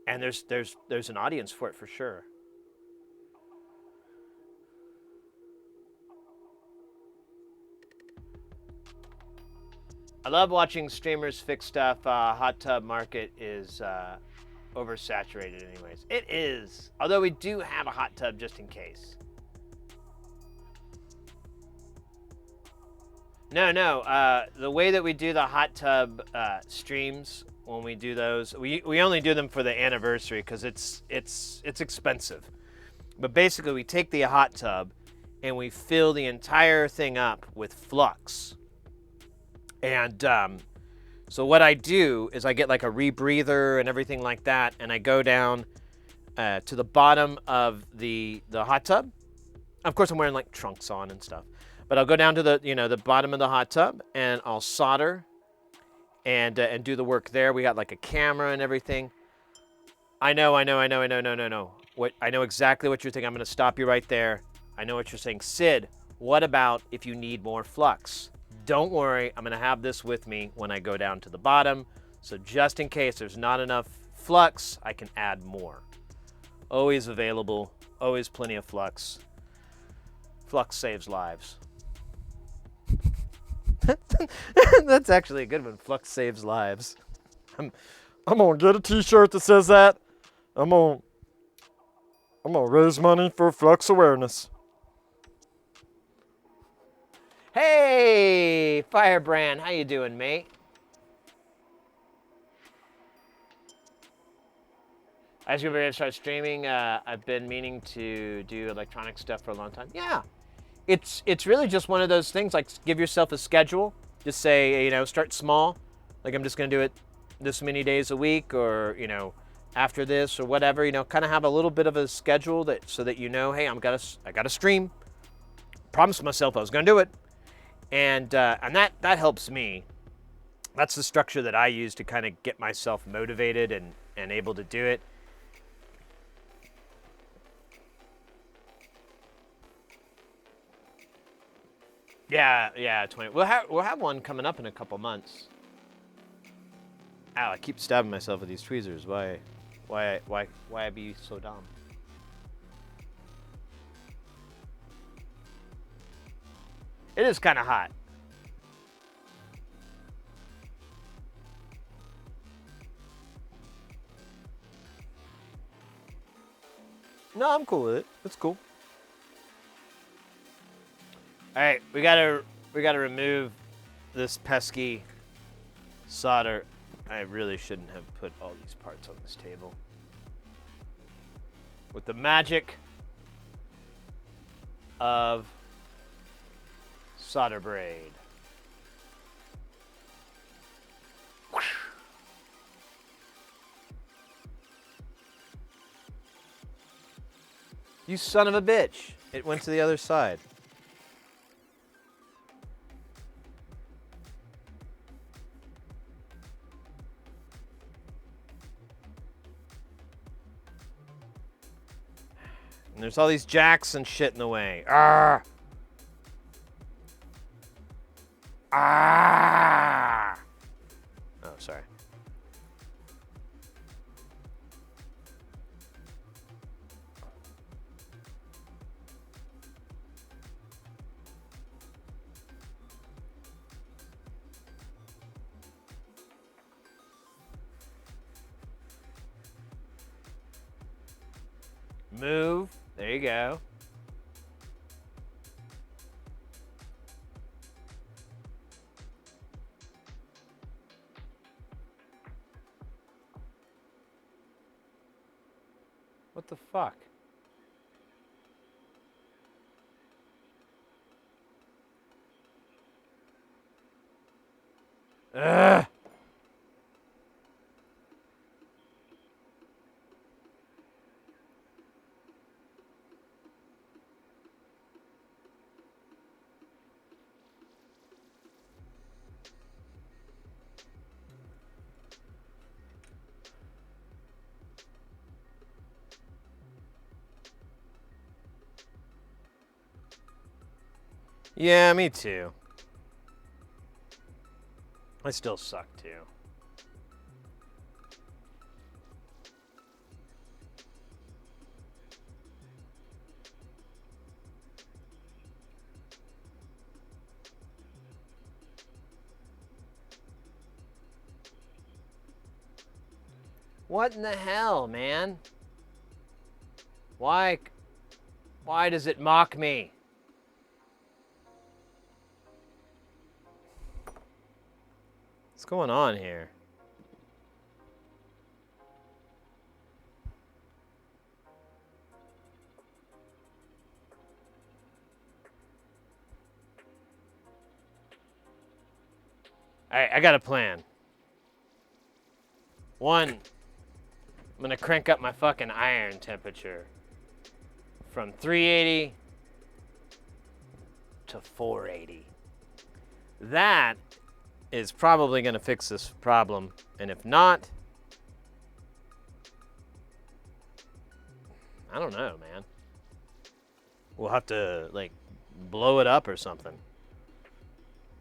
there's an audience for it for sure. I love watching streamers fix stuff. Hot tub market is oversaturated anyways. It is. Although we do have a hot tub just in case. No. The way that we do the hot tub streams, when we do those, we only do them for the anniversary because it's expensive. But basically, we take the hot tub and we fill the entire thing up with flux. And so what I do is I get like a rebreather and everything like that, and I go down to the bottom of the hot tub. Of course, I'm wearing like trunks on and stuff. But I'll go down to the bottom of the hot tub and I'll solder and do the work there. We got like a camera and everything. I know. What I know exactly what you're thinking. I'm going to stop you right there. I know what you're saying. Sid, what about if you need more flux? Don't worry. I'm going to have this with me when I go down to the bottom. So just in case there's not enough flux, I can add more. Always available. Always plenty of flux. Flux saves lives. That's actually a good one. Flux saves lives. I'm gonna get a T-shirt that says that. I'm gonna raise money for flux awareness. Hey, Firebrand, how you doing, mate? I was gonna start streaming. I've been meaning to do electronic stuff for a long time. Yeah. It's really just one of those things, like give yourself a schedule. Just say, start small. Like I'm just going to do it this many days a week or, after this or whatever, kind of have a little bit of a schedule so that hey, I got to stream. Promised myself I was going to do it. And that helps me. That's the structure that I use to kind of get myself motivated and able to do it. Yeah, 20. We'll have one coming up in a couple months. Ow, I keep stabbing myself with these tweezers. Why I be so dumb? It is kind of hot. No, I'm cool with it. It's cool. All right, we gotta remove this pesky solder. I really shouldn't have put all these parts on this table. With the magic of solder braid. You son of a bitch. It went to the other side. And there's all these jacks and shit in the way. Ah! Ah! Oh, sorry. Move. There you go. What the fuck? Ugh. Yeah, me too. I still suck too. What in the hell, man? Why does it mock me? What's going on here? All right, I got a plan. One, I'm gonna crank up my fucking iron temperature from 380 to 480. That is probably gonna fix this problem, and if not, I don't know, man. We'll have to, like, blow it up or something.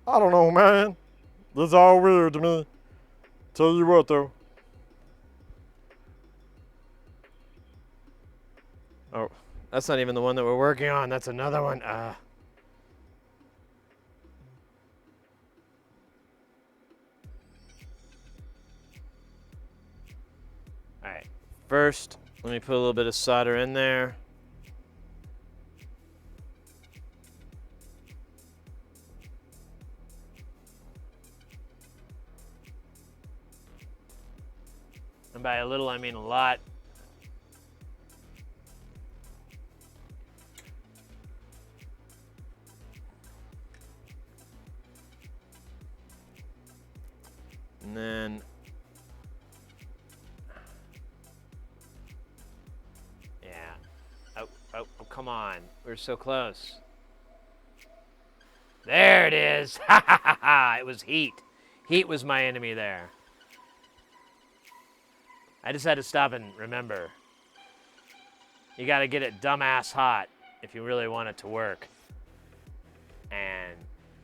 I don't know, man. This is all weird to me. Tell you what, though. Oh, that's not even the one that we're working on. That's another one. All right. First, let me put a little bit of solder in there. And by a little, I mean a lot. And then, yeah. Oh, come on. We're so close. There it is. Ha ha ha ha. It was heat. Heat was my enemy there. I just had to stop and remember. You got to get it dumbass hot if you really want it to work. And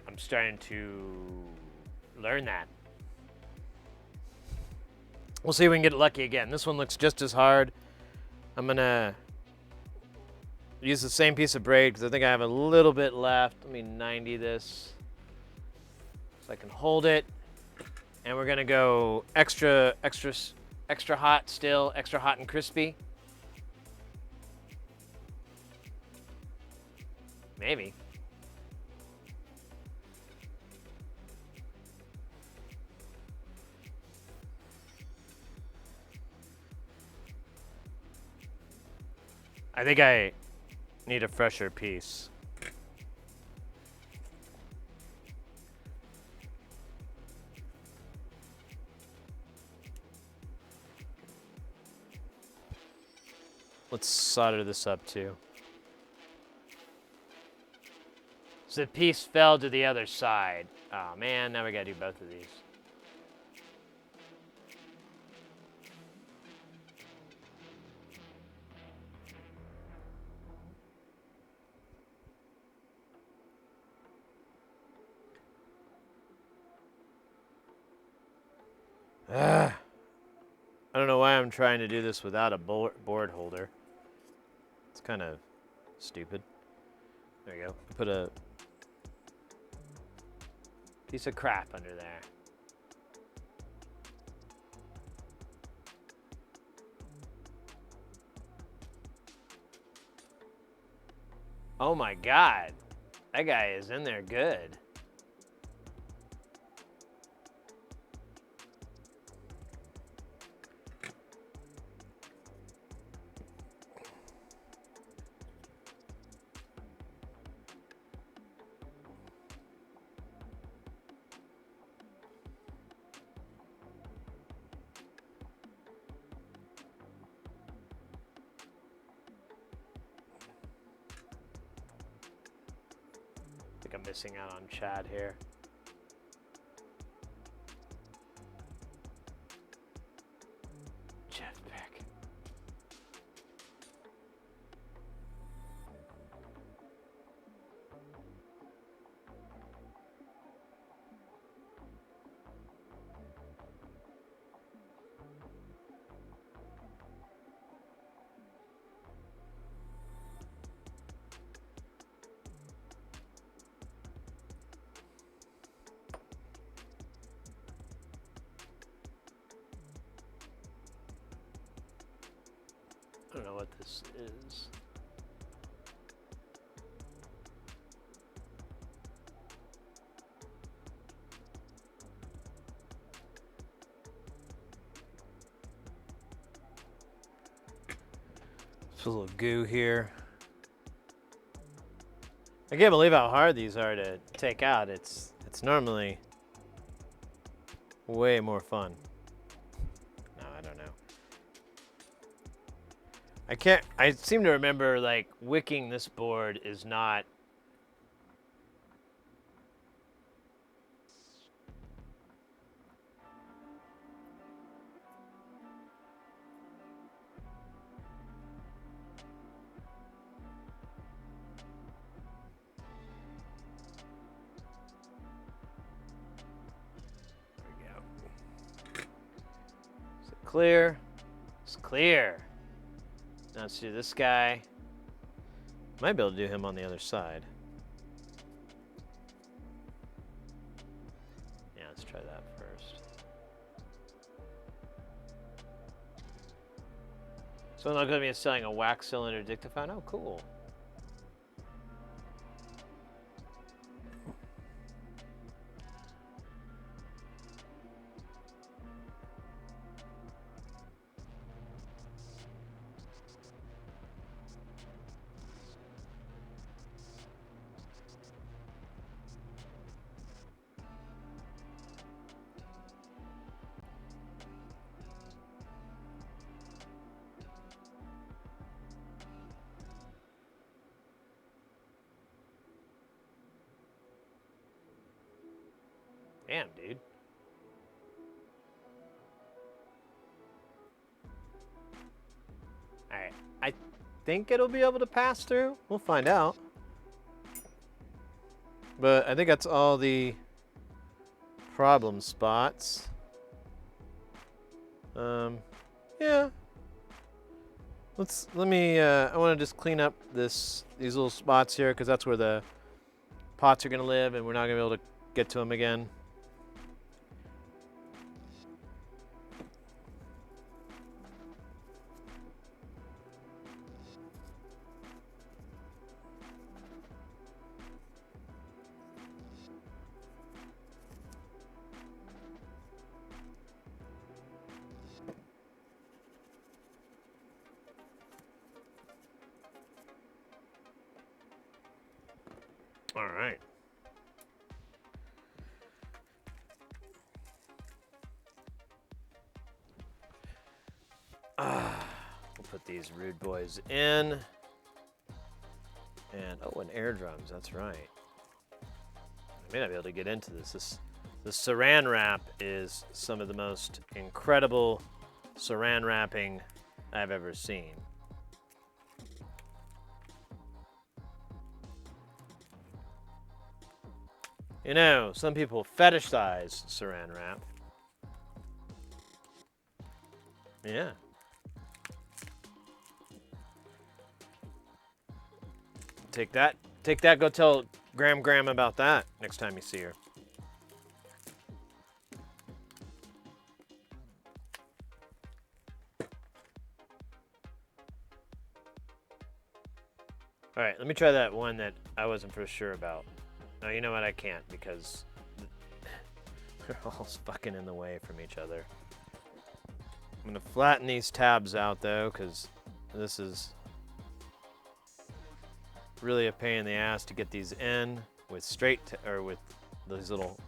I'm starting to learn that. We'll see if we can get lucky again. This one looks just as hard. I'm going to use the same piece of braid because I think I have a little bit left. Let me 90 this so I can hold it. And we're going to go extra hot still, extra hot and crispy. Maybe. I think I need a fresher piece. Let's solder this up too. So the piece fell to the other side. Oh man, now we gotta do both of these. I don't know why I'm trying to do this without a board holder. It's kind of stupid. There you go. Put a piece of crap under there. Oh my God. That guy is in there good. I think I'm missing out on Chad here. Jeff Beck. I don't know what this is. There's a little goo here. I can't believe how hard these are to take out. It's normally way more fun. No, I don't know. I seem to remember like wicking this board is not. There we go. Is it clear? It's clear. Now let's do this guy. Might be able to do him on the other side. Yeah, let's try that first. So I'm not going to be selling a wax cylinder dictaphone. Oh, cool. Damn, dude. Alright, I think it'll be able to pass through. We'll find out. But I think that's all the problem spots. Yeah. Let me, I want to just clean up these little spots here because that's where the pots are going to live and we're not going to be able to get to them again. All right. We'll put these rude boys in. And, oh, and air drums, that's right. I may not be able to get into this. The saran wrap is some of the most incredible saran wrapping I've ever seen. You know, some people fetishize saran wrap. Yeah. Take that, go tell Graham about that next time you see her. All right, let me try that one that I wasn't for sure about. No, you know what? I can't because they're all fucking in the way from each other. I'm gonna flatten these tabs out though, because this is really a pain in the ass to get these in with or with those little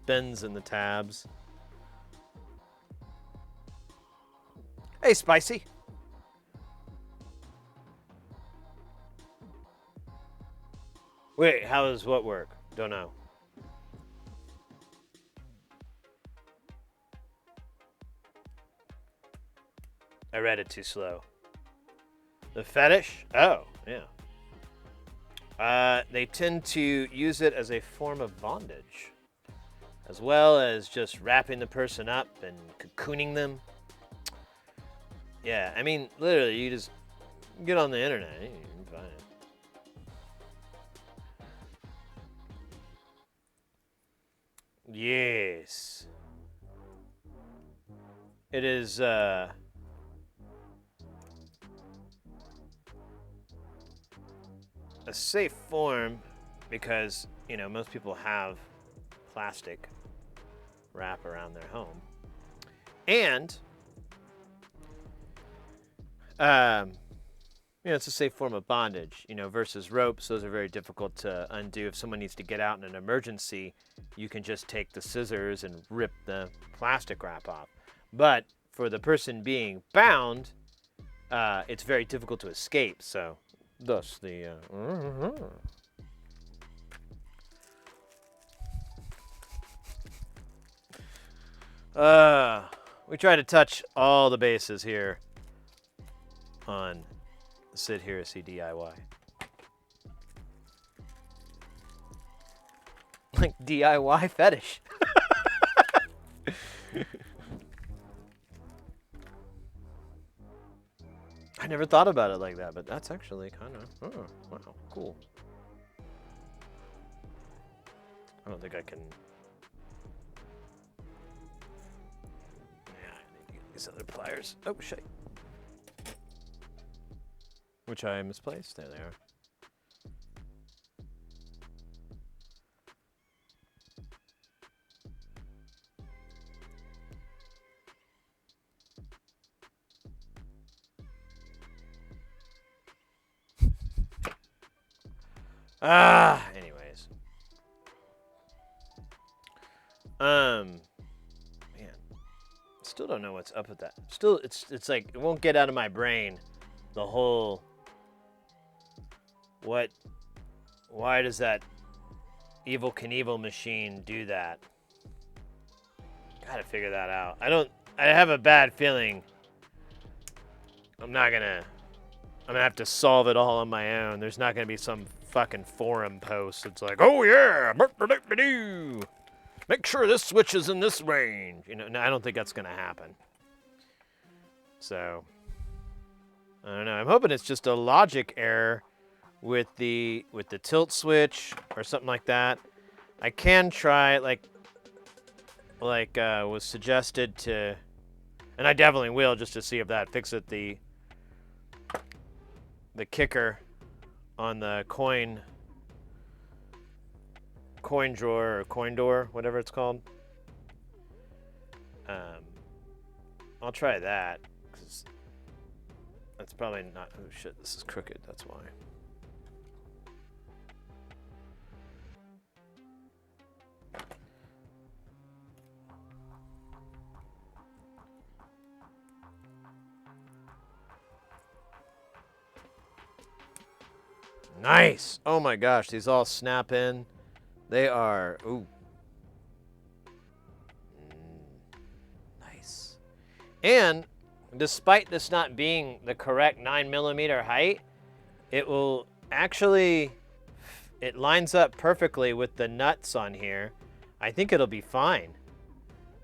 bends in the tabs. Hey, Spicy. Wait, how does what work? Don't know. I read it too slow. The fetish? Oh, yeah. They tend to use it as a form of bondage, as well as just wrapping the person up and cocooning them. Yeah, I mean, literally, you just get on the internet. You can find it. Yes. It is, a safe form because, you know, most people have plastic wrap around their home. And, you know, it's a safe form of bondage, you know, versus ropes. Those are very difficult to undo. If someone needs to get out in an emergency, you can just take the scissors and rip the plastic wrap off. But for the person being bound, it's very difficult to escape. So, thus the... we try to touch all the bases here on Sid Heresy DIY. Like DIY fetish. I never thought about it like that, but that's actually kind of, oh, wow, cool. I don't think I can. Yeah, I need to get these other pliers. Oh, shit. Which I misplaced. There they are. Anyways. Man. Still don't know what's up with that. Still, it's like, it won't get out of my brain. The whole, why does that Evel Knievel machine do that? Gotta figure that out. I have a bad feeling I'm gonna have to solve it all on my own. There's not gonna be some fucking forum post. It's like, oh yeah, make sure this switch is in this range. You know, no, I don't think that's gonna happen. So, I don't know. I'm hoping it's just a logic error with the tilt switch or something like that. I can try, like was suggested to, and I definitely will, just to see if that fixes the kicker on the coin drawer or coin door, whatever it's called. I'll try that, because that's probably not, oh shit, this is crooked, that's why. Nice! Oh my gosh, these all snap in. They are, ooh. Nice. And despite this not being the correct 9mm height, it will actually, it lines up perfectly with the nuts on here. I think it'll be fine.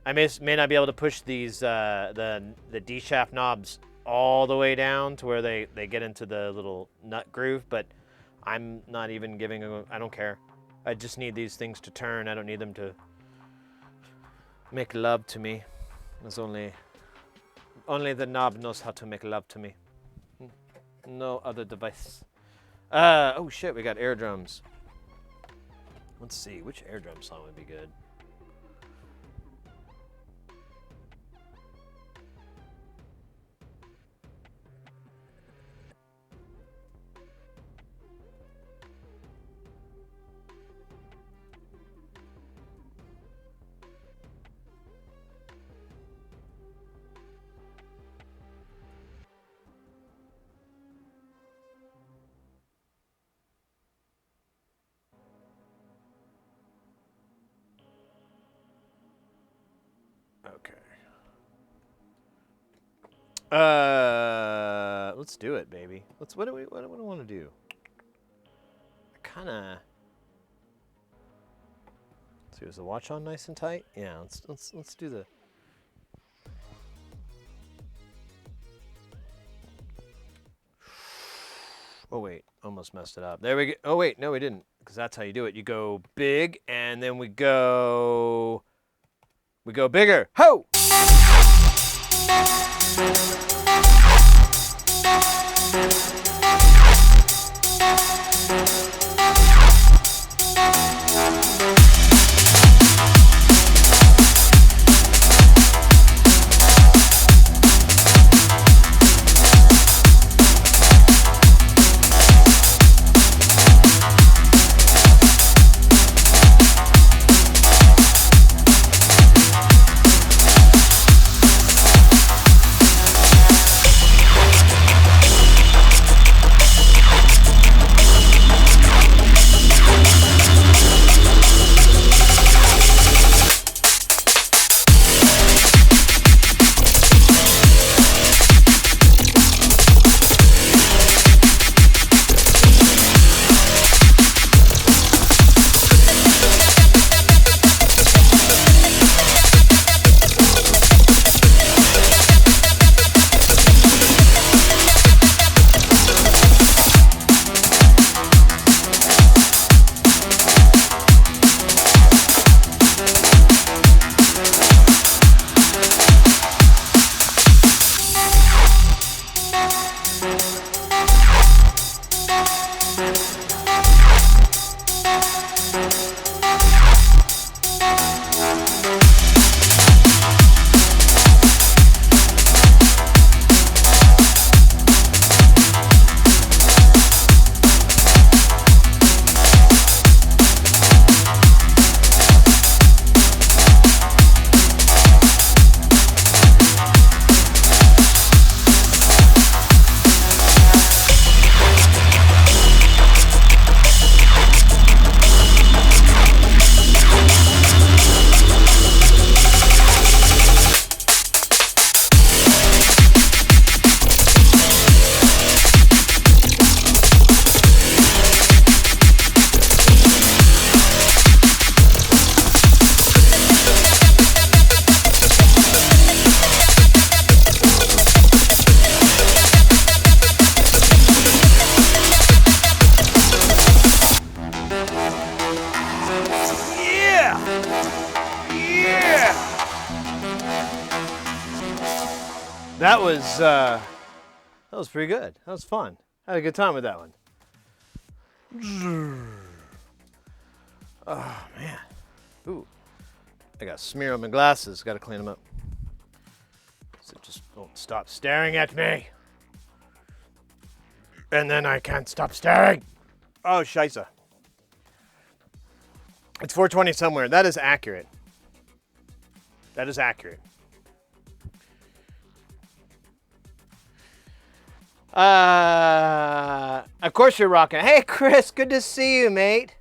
I may not be able to push these, the D-shaft knobs all the way down to where they get into the little nut groove, but I'm not even giving a, I don't care. I just need these things to turn. I don't need them to make love to me. There's only the knob knows how to make love to me. No other device. Oh shit, we got air drums. Let's see, which air drum song would be good? Okay. Let's do it, baby. What do I want to do? I kind of. See, is the watch on nice and tight? Yeah, let's do the. Oh wait, almost messed it up. There we go. Oh wait, no we didn't, because that's how you do it. You go big, and then we go bigger. Ho! That was pretty good. That was fun. I had a good time with that one. Oh man. Ooh. I got a smear on my glasses. Got to clean them up. So just don't stop staring at me. And then I can't stop staring. Oh, scheisse. It's 4:20 somewhere. That is accurate. That is accurate. Of course you're rocking. Hey, Chris, good to see you, mate.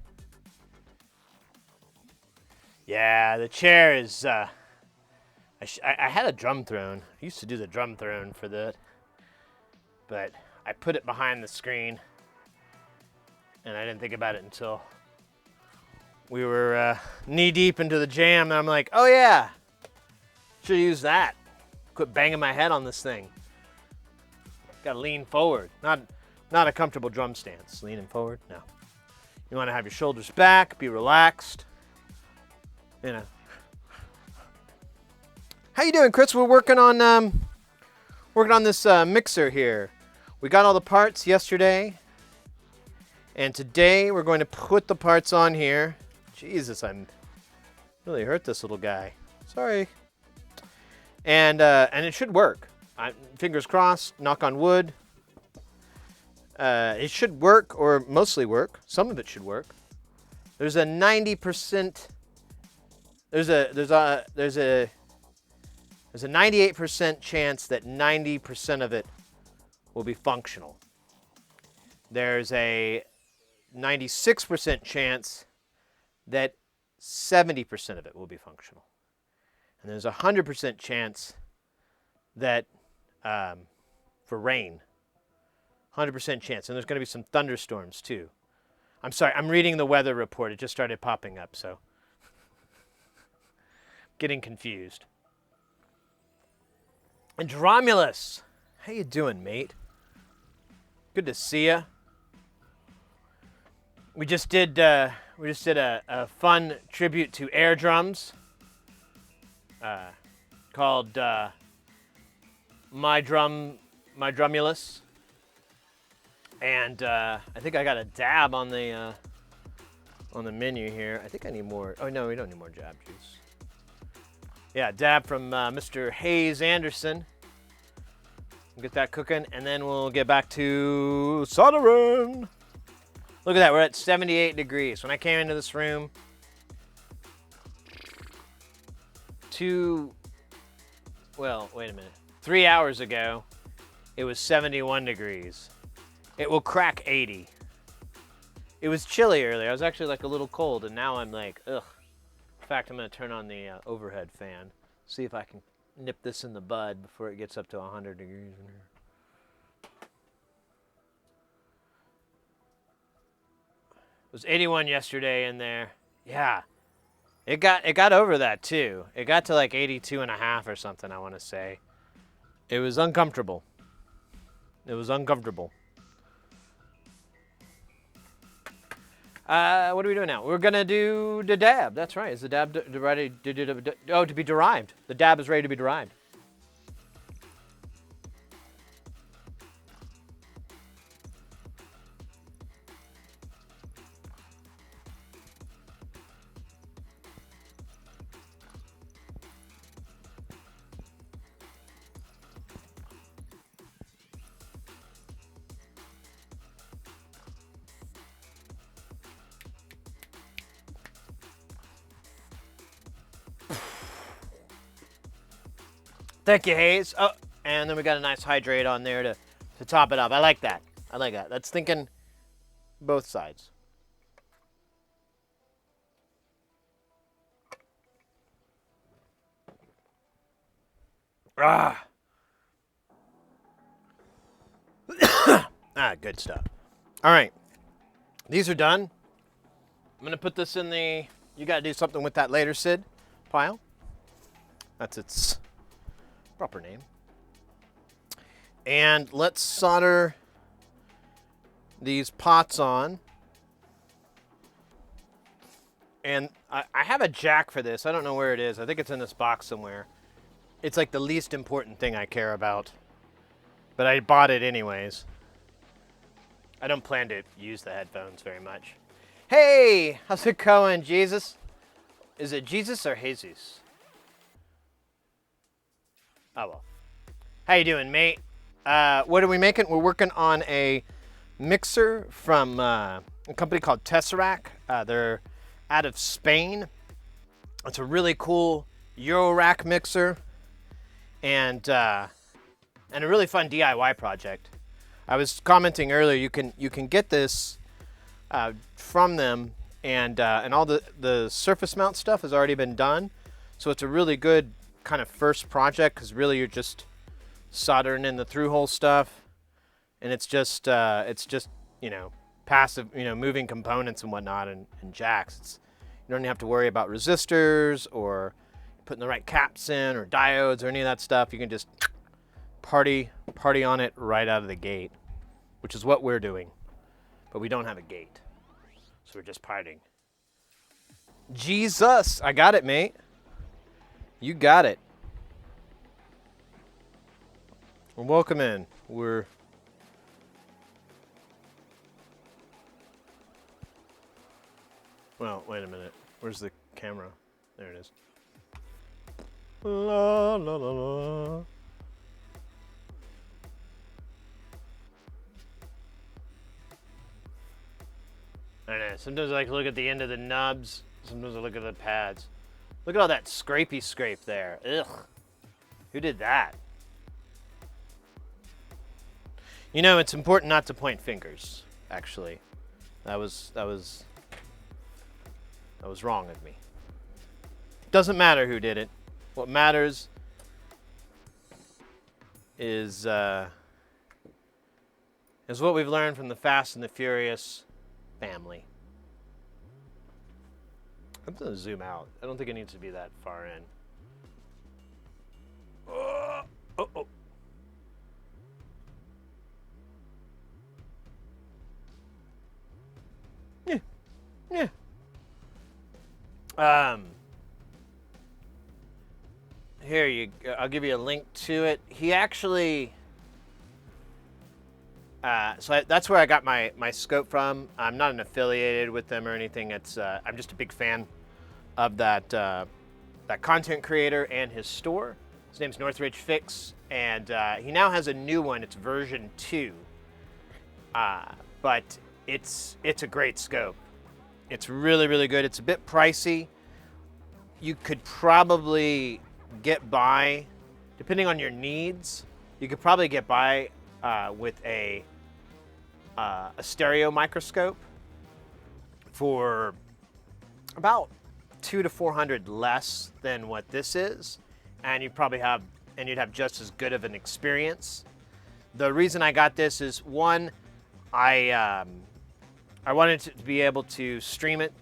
Yeah, the chair is, I had a drum throne. I used to do the drum throne for that. But I put it behind the screen. And I didn't think about it until we were knee deep into the jam. And I'm like, oh yeah, should use that. Quit banging my head on this thing. Gotta lean forward. Not a comfortable drum stance. Leaning forward, no. You wanna have your shoulders back, be relaxed. You know. How you doing, Chris? We're working on this mixer here. We got all the parts yesterday. And today we're going to put the parts on here. Jesus, I'm really hurt this little guy. Sorry. And it should work. Fingers crossed, knock on wood. It should work, or mostly work. Some of it should work. There's a 90%. There's a 98% chance that 90% of it will be functional. There's a 96% chance that 70% of it will be functional. And there's a 100% chance that for rain. 100% chance. And there's going to be some thunderstorms too. I'm sorry, I'm reading the weather report. It just started popping up, so getting confused. And Romulus, how you doing, mate? Good to see ya. We just did a fun tribute to air drums called My Drumulus, and I think I got a dab on the menu here. I think I need more. Oh no, we don't need more jab juice. Yeah, dab from Mr. Hayes Anderson. We'll get that cooking, and then we'll get back to soldering. Look at that, we're at 78 degrees. When I came into this room, 3 hours ago, it was 71 degrees. It will crack 80. It was chilly earlier. I was actually like a little cold, and now I'm like, ugh. In fact, I'm gonna turn on the overhead fan, see if I can nip this in the bud before it gets up to 100 degrees in here. It was 81 yesterday in there. Yeah. It got over that too. It got to like 82 and a half or something, I want to say. It was uncomfortable. It was uncomfortable. What are we doing now? We're going to do the dab. That's right. Is the dab ready to be derived? The dab is ready to be derived. Thank you, Hayes. Oh, and then we got a nice hydrate on there to top it up. I like that. I like that. That's thinking both sides. Ah, good stuff. All right. These are done. I'm going to put this in the, you got to do something with that later, Sid, pile. That's its proper name. And let's solder these pots on. And I have a jack for this. I don't know where it is. I think it's in this box somewhere. It's like the least important thing I care about but I bought it anyways. I don't plan to use the headphones very much. Hey, how's it going, Jesus? Is it Jesus or Jesus? Oh well. How you doing, mate? What are we making? We're working on a mixer from a company called Tesseract. They're out of Spain. It's a really cool Euro-rack mixer and a really fun DIY project. I was commenting earlier, you can get this from them, and all the surface mount stuff has already been done. So it's a really good kind of first project, because really you're just soldering in the through-hole stuff, and it's just you know, passive, you know, moving components and whatnot, and jacks. You don't have to worry about resistors or putting the right caps in or diodes or any of that stuff. You can just party on it right out of the gate, which is what we're doing, but we don't have a gate, so we're just partying. Jesus, I got it, mate. You got it. Well, welcome in. Well, wait a minute. Where's the camera? There it is. La la la la. I don't know. Sometimes I like to look at the end of the nubs. Sometimes I look at the pads. Look at all that scrapey scrape there. Ugh. Who did that? You know, it's important not to point fingers, actually. That was wrong of me. Doesn't matter who did it. What matters is what we've learned from the Fast and the Furious family. I'm gonna zoom out. I don't think it needs to be that far in. Oh. Yeah. Here I'll give you a link to it. He actually, that's where I got my scope from. I'm not affiliated with them or anything. It's I'm just a big fan of that content creator and his store. His name's Northridge Fix, and he now has a new one. It's version 2, but it's a great scope. It's really, really good. It's a bit pricey. You could probably get by, depending on your needs, you could probably get by with a stereo microscope for about $200 to $400 less than what this is, and you'd have just as good of an experience. The reason I got this is, one, I wanted to be able to stream it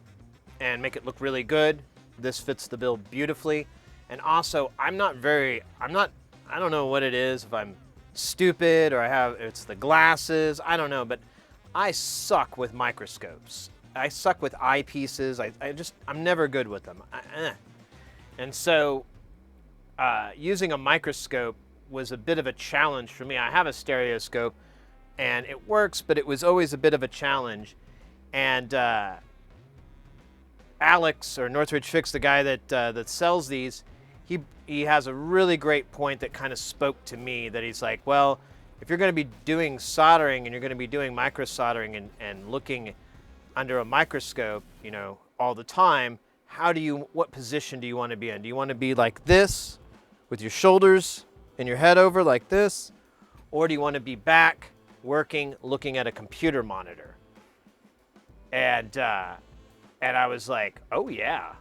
and make it look really good. This fits the bill beautifully. And also, I don't know what it is, if I'm stupid or it's the glasses, I don't know, but I suck with microscopes. I suck with eyepieces. I'm never good with them. And so, using a microscope was a bit of a challenge for me. I have a stereoscope, and it works, but it was always a bit of a challenge. And Alex, or Northridge Fix, the guy that sells these, he has a really great point that kind of spoke to me, that he's like, well, if you're going to be doing soldering and you're going to be doing micro soldering and looking under a microscope, you know, all the time, what position do you want to be in? Do you want to be like this with your shoulders and your head over like this? Or do you want to be back working, looking at a computer monitor? And I was like, oh yeah,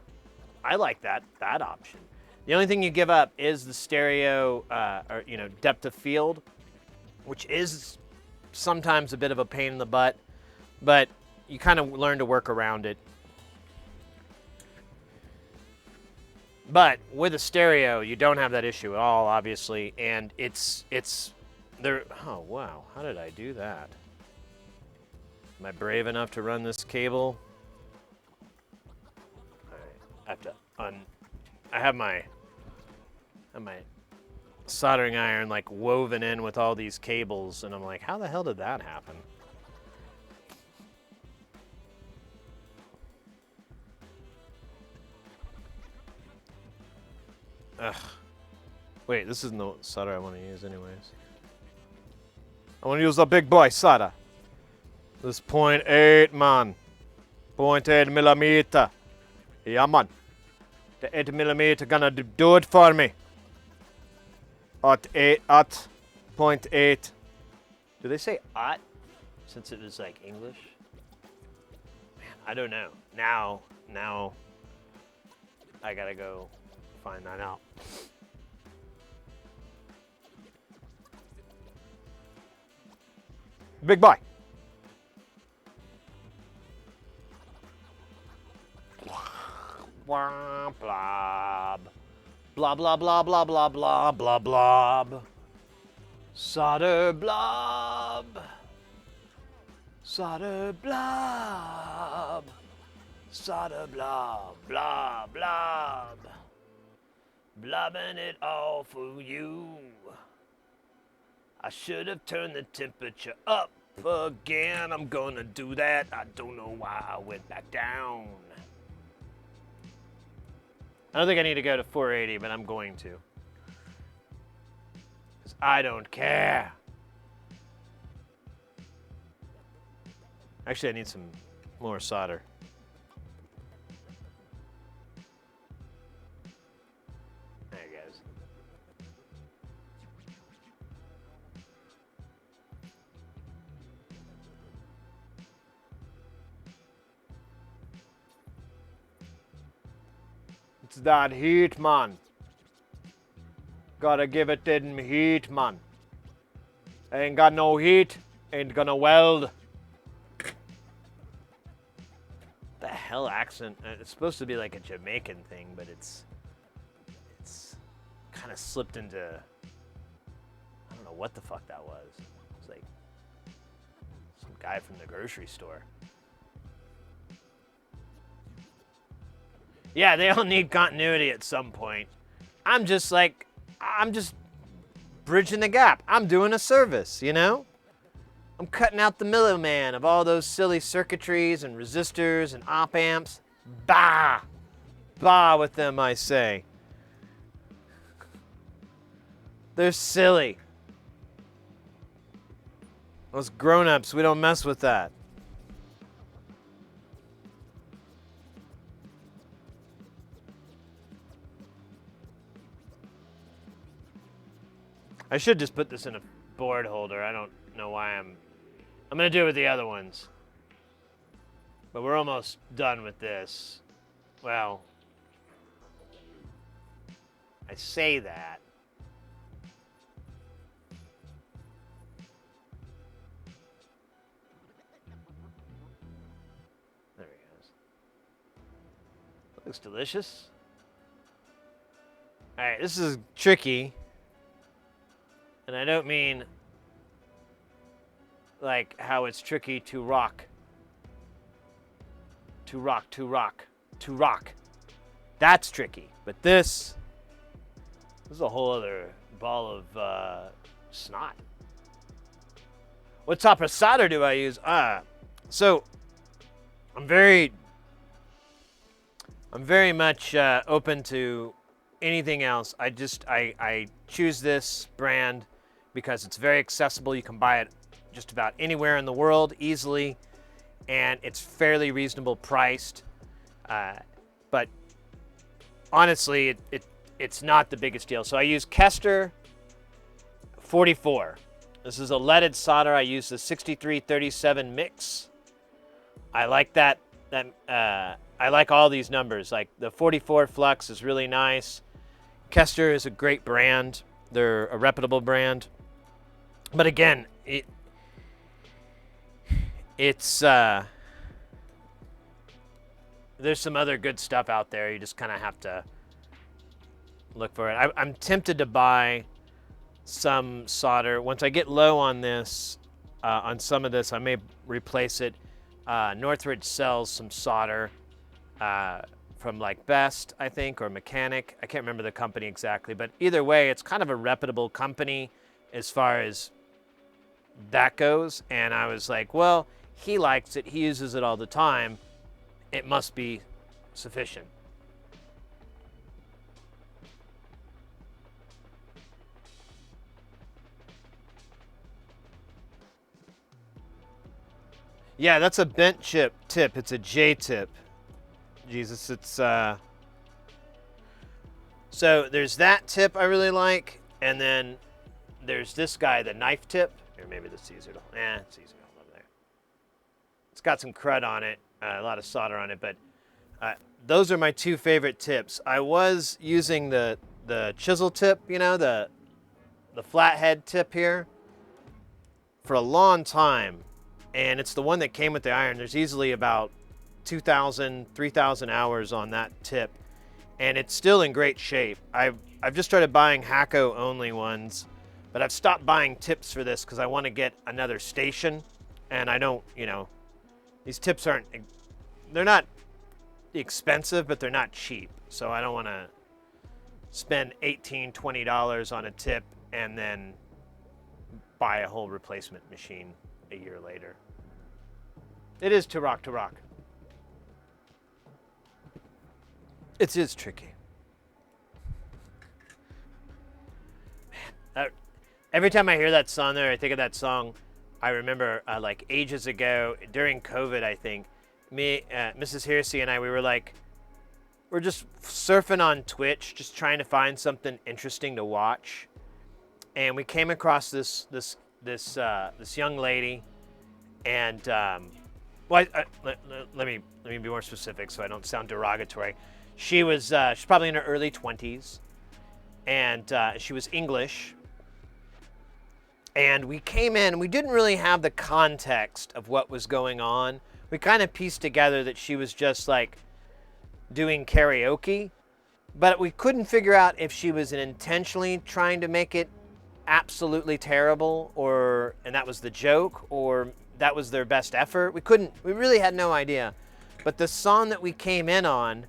I like that option. The only thing you give up is the stereo, or depth of field, which is sometimes a bit of a pain in the butt, but you kind of learn to work around it. But with a stereo, you don't have that issue at all, obviously, and it's there. Oh wow, how did I do that? Am I brave enough to run this cable? All right, I have to I have my soldering iron like woven in with all these cables, and I'm like, how the hell did that happen? Ugh. Wait, this isn't the solder I want to use anyways. I want to use the big boy solder. This 0.8, man. 0.8 millimeter. Yeah, man. The 8 millimeter gonna do it for me. At 0.8. Do they say at? Since it is like English? Man, I don't know. Now, I gotta go find that out. Big boy. Blah, blob. Blah, blah, blah, blah, blah, blah, blah, blob. Solder blob. Solder blob. Solder blob. Blob, blob. Blobbing it all for you. I should have turned the temperature up again. I'm gonna do that. I don't know why I went back down. I don't think I need to go to 480, but I'm going to. Because I don't care. Actually, I need some more solder. There it goes. It's that heat, man. Gotta give it them heat, man. Ain't got no heat, ain't gonna weld. The hell accent? It's supposed to be like a Jamaican thing, but it's kind of slipped into, I don't know what the fuck that was. It's like some guy from the grocery store. Yeah, they all need continuity at some point. I'm just bridging the gap. I'm doing a service, you know? I'm cutting out the middleman of all those silly circuitries and resistors and op amps. Bah! Bah with them, I say. They're silly. Those grown-ups, we don't mess with that. I should just put this in a board holder. I don't know why I'm going to do it with the other ones. But we're almost done with this. Well, I say that. There he goes. Looks delicious. All right, this is tricky. And I don't mean like how it's tricky to rock. To rock, to rock, to rock. That's tricky. But this is a whole other ball of snot. What type of solder do I use? So I'm very much open to anything else. I choose this brand because it's very accessible. You can buy it just about anywhere in the world easily, and it's fairly reasonable priced. But honestly, it's not the biggest deal. So I use Kester 44. This is a leaded solder. I use the 6337 mix. I like that. I like all these numbers. Like the 44 flux is really nice. Kester is a great brand. They're a reputable brand. But again, it's there's some other good stuff out there. You just kind of have to look for it. I'm tempted to buy some solder. Once I get low on this, on some of this, I may replace it. Northridge sells some solder from like Best, I think, or Mechanic. I can't remember the company exactly, but either way, it's kind of a reputable company as far as that goes. And I was like, well, he likes it. He uses it all the time. It must be sufficient. Yeah, that's a bent chip tip. It's a J tip. Jesus, it's so there's that tip I really like, and then there's this guy, the knife tip. Or maybe this is easier to it's easier to hold over there. It's got some crud on it, a lot of solder on it, but those are my two favorite tips. I was using the chisel tip, you know, the flathead tip here for a long time, and it's the one that came with the iron. There's easily about 2,000, 3,000 hours on that tip, and it's still in great shape. I've just started buying Hakko only ones, but I've stopped buying tips for this because I want to get another station, and I don't, you know, these tips they're not expensive, but they're not cheap, so I don't want to spend $18, $20 on a tip and then buy a whole replacement machine a year later. It is to rock. It is tricky. Man, every time I hear that song there, I think of that song. I remember like ages ago during COVID, I think, me, Mrs. Hersey and I, we're just surfing on Twitch, just trying to find something interesting to watch. And we came across this young lady, and let me be more specific so I don't sound derogatory. She's probably in her early 20s, and she was English. And we came in, and we didn't really have the context of what was going on. We kind of pieced together that she was just like doing karaoke, but we couldn't figure out if she was intentionally trying to make it absolutely terrible, and that was the joke, or that was their best effort. We really had no idea. But the song that we came in on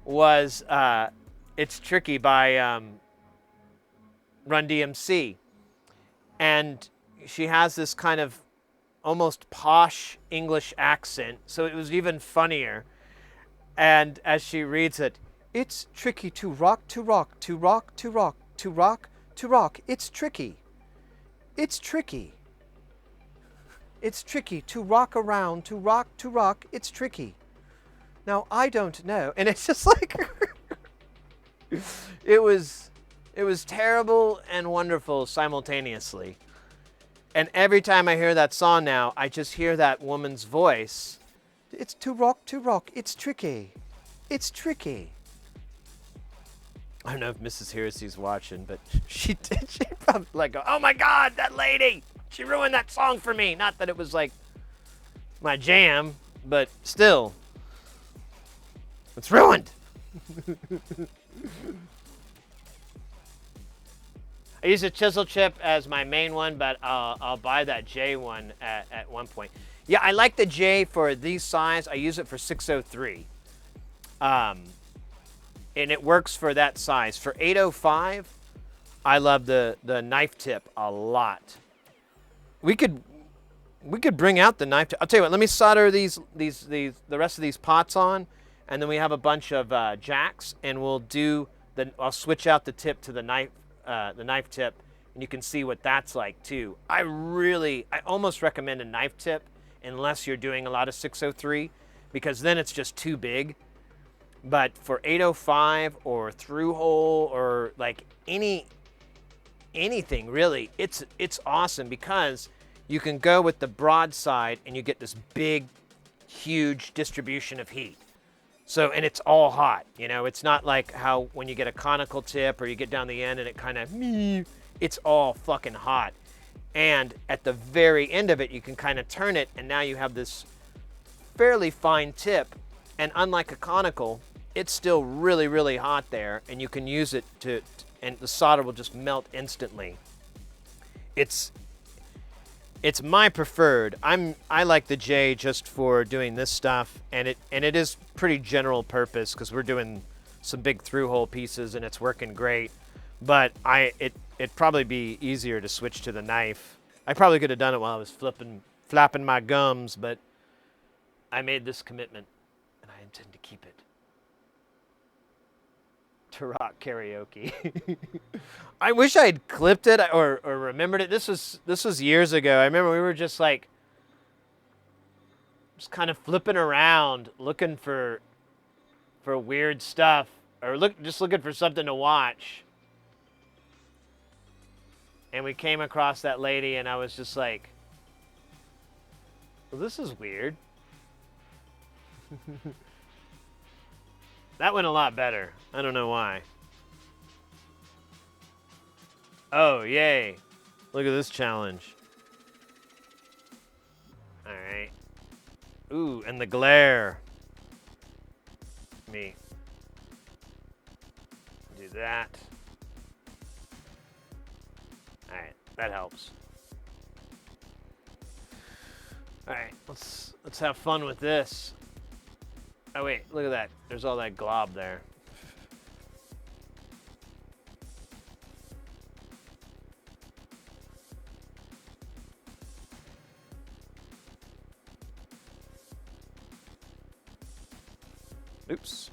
was It's Tricky by Run DMC. And she has this kind of almost posh English accent, so it was even funnier. And as she reads it, it's tricky to rock, to rock, to rock, to rock, to rock, to rock. It's tricky. It's tricky. It's tricky to rock around, to rock, to rock. It's tricky. Now, I don't know. And it's just like, it was terrible and wonderful simultaneously. And every time I hear that song now, I just hear that woman's voice. It's to rock, it's tricky. It's tricky. I don't know if Mrs. Hersey's watching, but she probably like, oh my God, that lady! She ruined that song for me. Not that it was like my jam, but still, it's ruined. I use a chisel chip as my main one, but I'll buy that J one at one point. Yeah, I like the J for these size. I use it for 603. And it works for that size. For 805, I love the knife tip a lot. We could bring out the knife tip. I'll tell you what, let me solder the rest of these pots on, and then we have a bunch of jacks, and I'll switch out the tip to the knife tip, and you can see what that's like too. I almost recommend a knife tip unless you're doing a lot of 603, because then it's just too big. But for 805 or through hole or like anything really, it's awesome because you can go with the broadside and you get this big, huge distribution of heat. So, and it's all hot, you know, it's not like how when you get a conical tip or you get down the end and it kind of, it's all fucking hot. And at the very end of it, you can kind of turn it and now you have this fairly fine tip. And unlike a conical, it's still really, really hot there, and you can use it and the solder will just melt instantly. it's my preferred. I like the J just for doing this stuff, and it is pretty general purpose because we're doing some big through hole pieces and it's working great. But it'd probably be easier to switch to the knife. I probably could have done it while I was flapping my gums, but I made this commitment and I intend to keep it. To rock karaoke. I wish I'd clipped it or remembered it. This was years ago. I remember we were just like kind of flipping around looking for weird stuff or just looking for something to watch. And we came across that lady and I was just like, well, this is weird. That went a lot better. I don't know why. Oh, yay. Look at this challenge. All right. Ooh, and the glare. Me. Do that. All right, that helps. All right, let's have fun with this. Oh wait, look at that. There's all that glob there. Oops.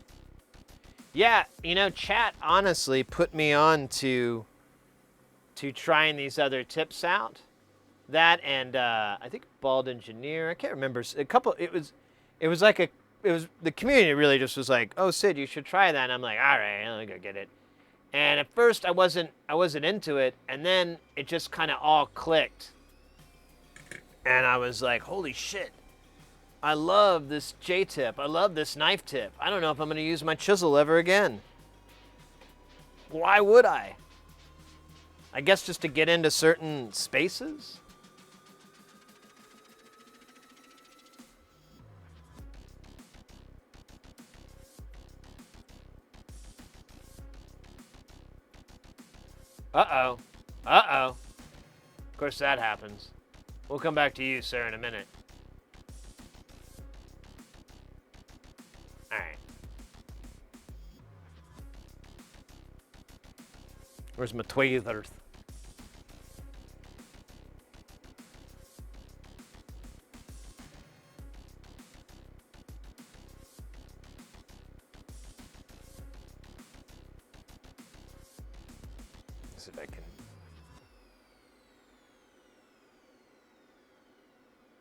Yeah, you know, chat honestly put me on to trying these other tips out. That and I think Bald Engineer. I can't remember a couple. It was the community really just was like, oh Sid, you should try that. And I'm like, all right, I'll go get it. And at first I wasn't into it, and then it just kind of all clicked. And I was like, holy shit. I love this J-tip. I love this knife tip. I don't know if I'm going to use my chisel ever again. Why would I? I guess just to get into certain spaces? Uh-oh. Uh-oh. Of course that happens. We'll come back to you, sir, in a minute. All right. Where's my tweezers? See if I can.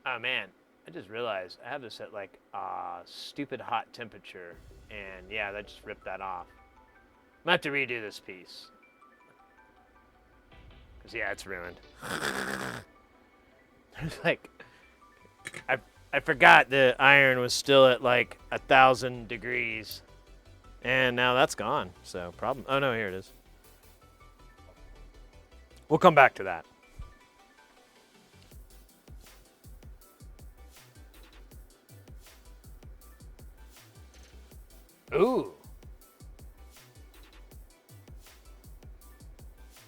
Oh man, I just realized I have this at like a stupid hot temperature, and yeah, that just ripped that off. I'm gonna have to redo this piece. Cause yeah, it's ruined. Like, I forgot the iron was still at like 1,000 degrees, and now that's gone. So problem. Oh no, here it is. We'll come back to that. Ooh.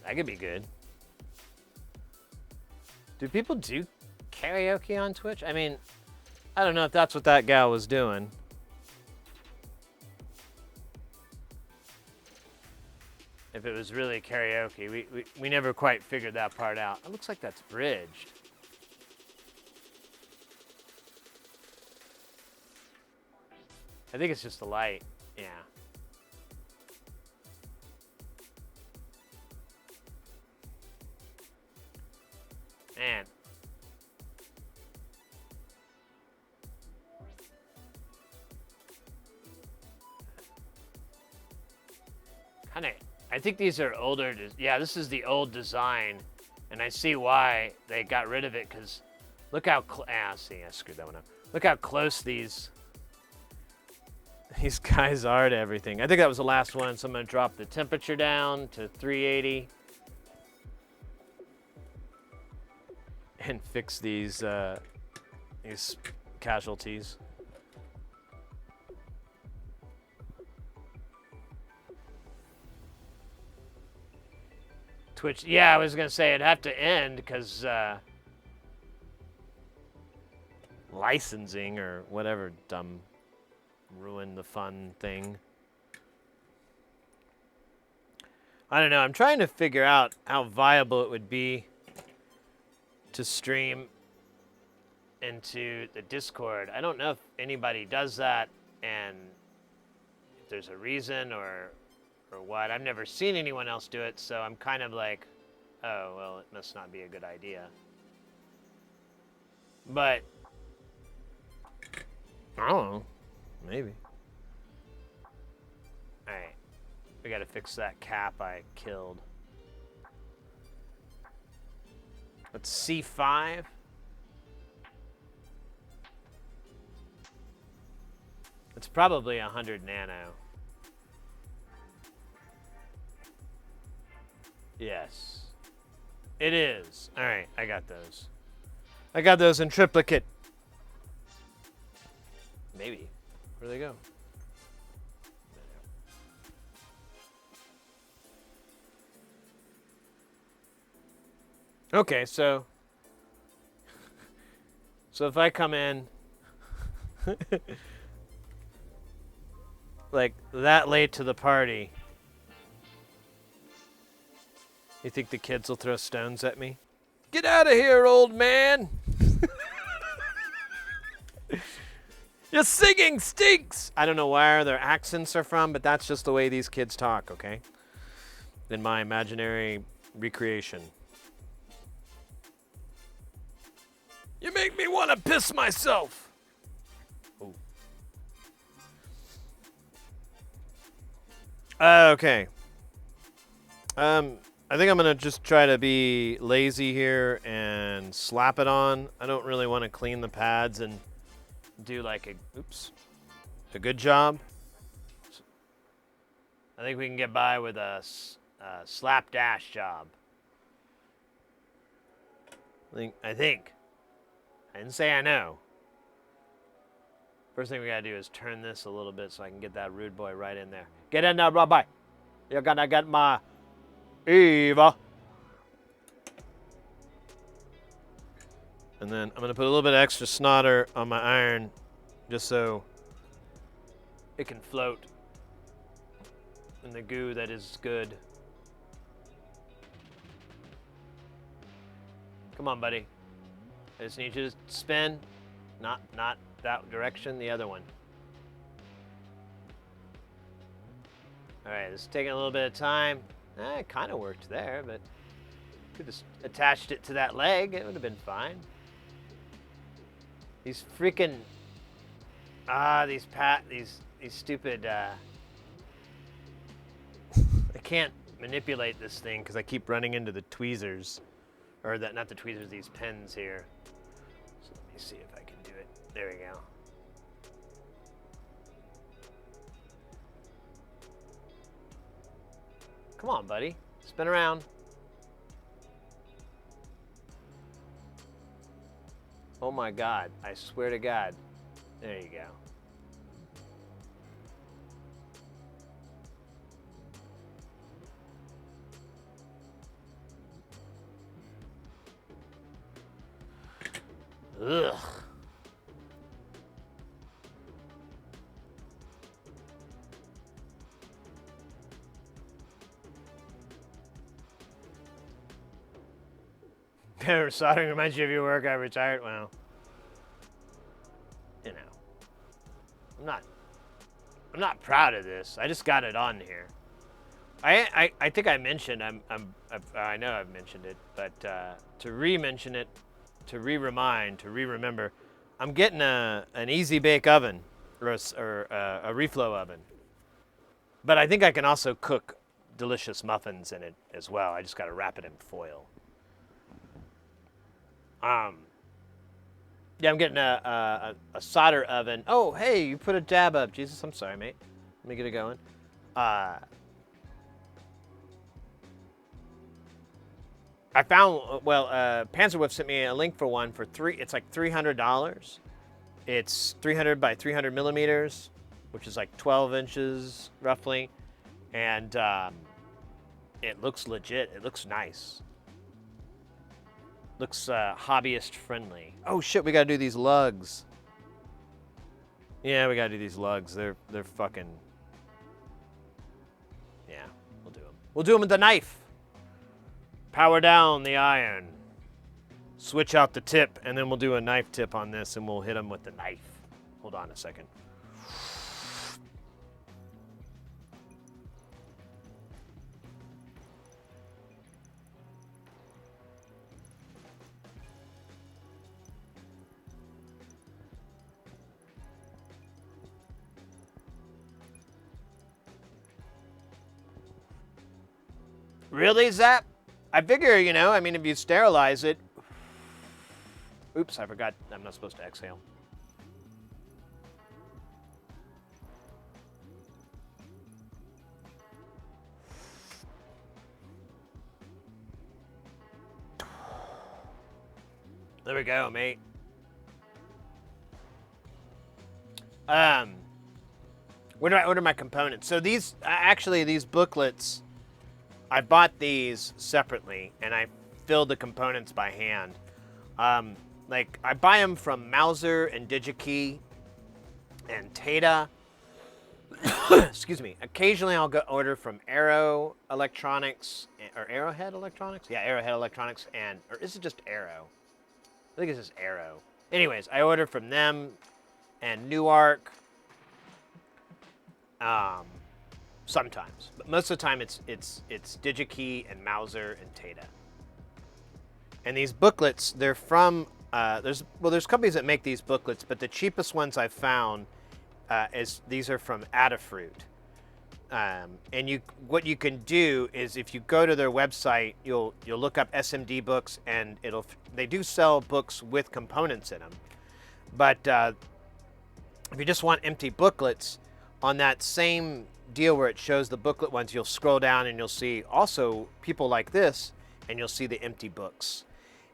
That could be good. Do people do karaoke on Twitch? I mean, I don't know if that's what that gal was doing. If it was really karaoke. We never quite figured that part out. It looks like that's bridged. I think it's just the light. Yeah. Man. Kind of, I think these are older. Yeah, this is the old design, and I see why they got rid of it. Cause look how see, I screwed that one up. Look how close these guys are to everything. I think that was the last one, so I'm gonna drop the temperature down to 380 and fix these casualties. Twitch, yeah, I was gonna say it'd have to end because licensing or whatever dumb ruin the fun thing. I don't know. I'm trying to figure out how viable it would be to stream into the Discord. I don't know if anybody does that and if there's a reason or what. I've never seen anyone else do it, so I'm kind of like, oh, well, it must not be a good idea. But I don't know. Maybe. All right. We got to fix that cap I killed. Let's C5. It's probably 100 nano. Yes. It is. All right, I got those. I got those in triplicate. Maybe. Where'd they go? Okay, so if I come in like that late to the party, you think the kids will throw stones at me? Get out of here, old man! Your singing stinks! I don't know where their accents are from, but that's just the way these kids talk, okay? In my imaginary recreation. You make me want to piss myself! Ooh. Okay. I think I'm gonna just try to be lazy here and slap it on. I don't really want to clean the pads and do like a good job. I think we can get by with a slap dash job. I think. I didn't say I know. First thing we gotta do is turn this a little bit so I can get that rude boy right in there. Get in there, Rabbi. You're gonna get my Eva. And then I'm gonna put a little bit of extra snodder on my iron just so it can float in the goo that is good. Come on, buddy. I just need you to spin. Not that direction, the other one. All right, this is taking a little bit of time. It kind of worked there, but could have attached it to that leg. It would have been fine. These freaking these stupid. I can't manipulate this thing because I keep running into the tweezers, or not the tweezers. These pins here. So let me see if I can do it. There we go. Come on, buddy. Spin around. Oh my God. I swear to God. There you go. Ugh. Soldering reminds you of your work. I retired. Well, you know, I'm not proud of this. I just got it on here. I think I mentioned. I know I've mentioned it, but to re-mention it, to re-remind, to re-remember, I'm getting an easy bake oven or a reflow oven. But I think I can also cook delicious muffins in it as well. I just got to wrap it in foil. Yeah, I'm getting a solder oven. Oh, hey, you put a dab up. Jesus, I'm sorry, mate. Let me get it going. I found, Panzerwolf sent me a link for one for it's like $300. It's 300 by 300 millimeters, which is like 12 inches roughly. And it looks legit. It looks nice. Looks hobbyist friendly. Oh shit, we gotta do these lugs. Yeah, we gotta do these lugs. They're fucking. Yeah, we'll do them. We'll do them with the knife. Power down the iron. Switch out the tip, and then we'll do a knife tip on this, and we'll hit them with the knife. Hold on a second. Really, Zap? I figure, you know, I mean, if you sterilize it. Oops, I forgot. I'm not supposed to exhale. There we go, mate. Where do I order my components? So these, actually, these booklets, I bought these separately, and I filled the components by hand. Like, I buy them from Mauser and DigiKey and Tata. Excuse me. Occasionally, I'll go order from Arrow Electronics, or Arrowhead Electronics? Yeah, Arrowhead Electronics, or is it just Arrow? I think it's just Arrow. Anyways, I order from them and Newark. Sometimes, but most of the time it's DigiKey and Mauser and Tata. And these booklets, they're from there's companies that make these booklets, but the cheapest ones I've found is these are from Adafruit. And what you can do is if you go to their website, you'll look up SMD books, and they do sell books with components in them. But if you just want empty booklets, on that same deal where it shows the booklet ones, you'll scroll down and you'll see also people like this, and you'll see the empty books.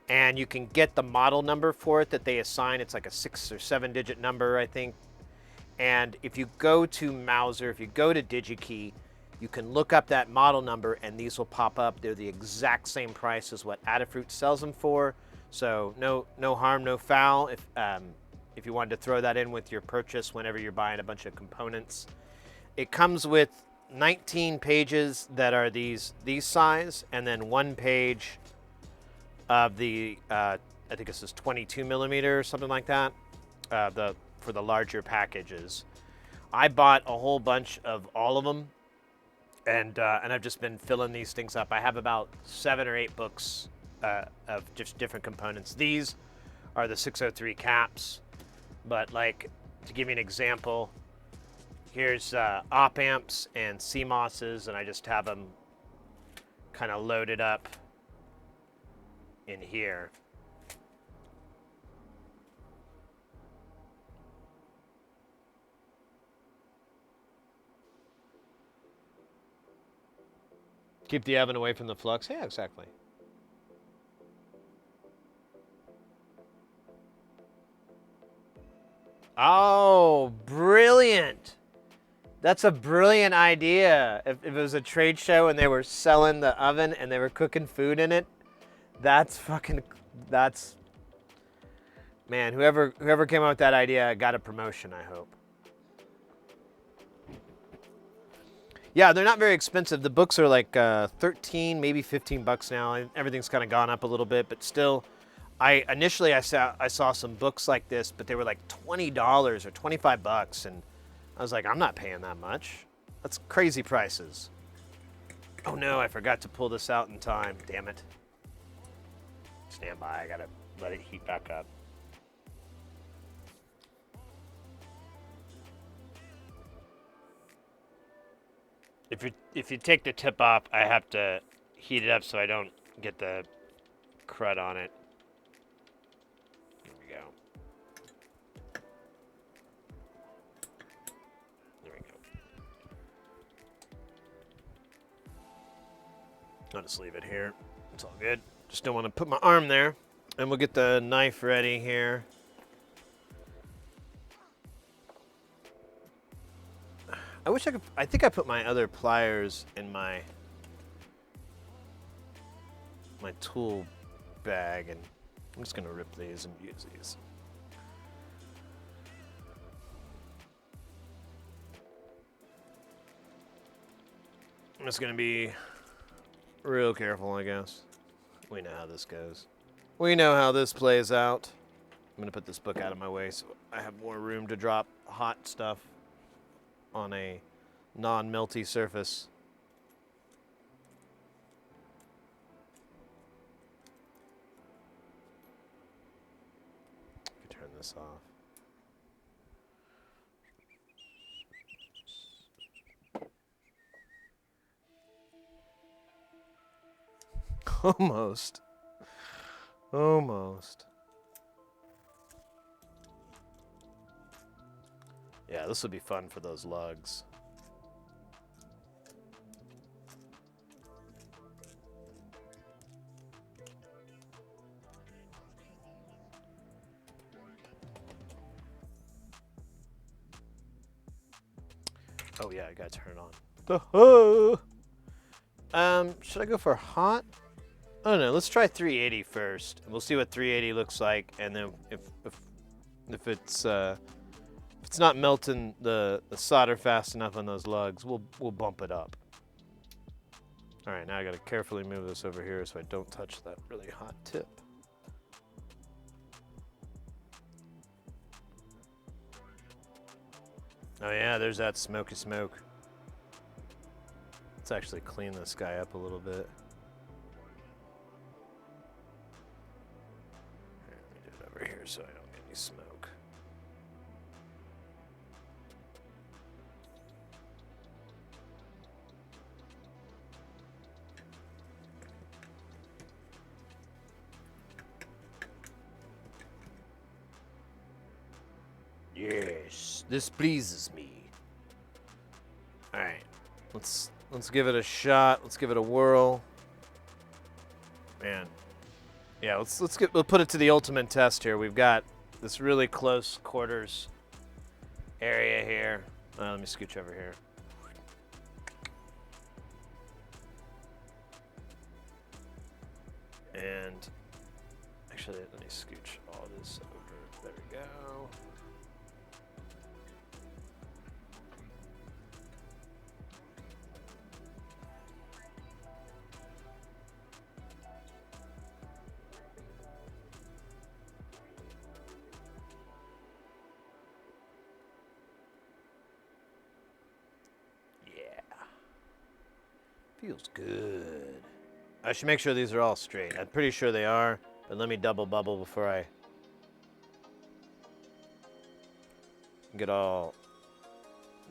And you can get the model number for it that they assign. It's like a 6 or 7 digit number, I think. And if you go to Mauser, if you go to DigiKey, you can look up that model number, and these will pop up. They're the exact same price as what Adafruit sells them for. So no harm, no foul. If you wanted to throw that in with your purchase whenever you're buying a bunch of components. It comes with 19 pages that are these size, and then 1 page of the, I think this is 22 millimeter or something like that, for the larger packages. I bought a whole bunch of all of them, and I've just been filling these things up. I have about 7 or 8 books of just different components. These are the 603 caps. But like, to give you an example, here's op amps and CMOSs, and I just have them kind of loaded up in here. Keep the oven away from the flux. Yeah, exactly. Oh, brilliant. That's a brilliant idea. If it was a trade show and they were selling the oven and they were cooking food in it, that's man, whoever came up with that idea got a promotion, I hope. Yeah, they're not very expensive. The books are like 13, maybe 15 bucks now. Everything's kind of gone up a little bit, but still, initially I saw some books like this, but they were like $20 or 25 bucks, and I was like, I'm not paying that much. That's crazy prices. Oh no, I forgot to pull this out in time. Damn it. Stand by, I gotta let it heat back up. If you take the tip off, I have to heat it up so I don't get the crud on it. There we go. There we go. I'll just leave it here. It's all good. Just don't want to put my arm there. And we'll get the knife ready here. I wish I could. I think I put my other pliers in my tool bag, and I'm just going to rip these and use these. I'm just going to be real careful, I guess. We know how this goes. We know how this plays out. I'm going to put this book out of my way so I have more room to drop hot stuff on a non-melty surface. Turn this off. Almost. Almost. Yeah, this would be fun for those lugs. Oh yeah, I gotta turn it on. Should I go for hot? I don't know. Let's try 380 first. We'll see what 380 looks like, and then if it's not melting the solder fast enough on those lugs, we'll bump it up. All right, now I gotta carefully move this over here so I don't touch that really hot tip. Oh yeah, there's that smoky smoke. Let's actually clean this guy up a little bit. Let me do it over here so I don't get any smoke. Yes, this pleases me. All right, let's give it a shot. Let's give it a whirl. Man, yeah, we'll put it to the ultimate test here. We've got this really close quarters area here. Let me scooch over here. And actually, let me scooch all this over. There we go. Feels good. I should make sure these are all straight. I'm pretty sure they are, but let me double bubble before I get all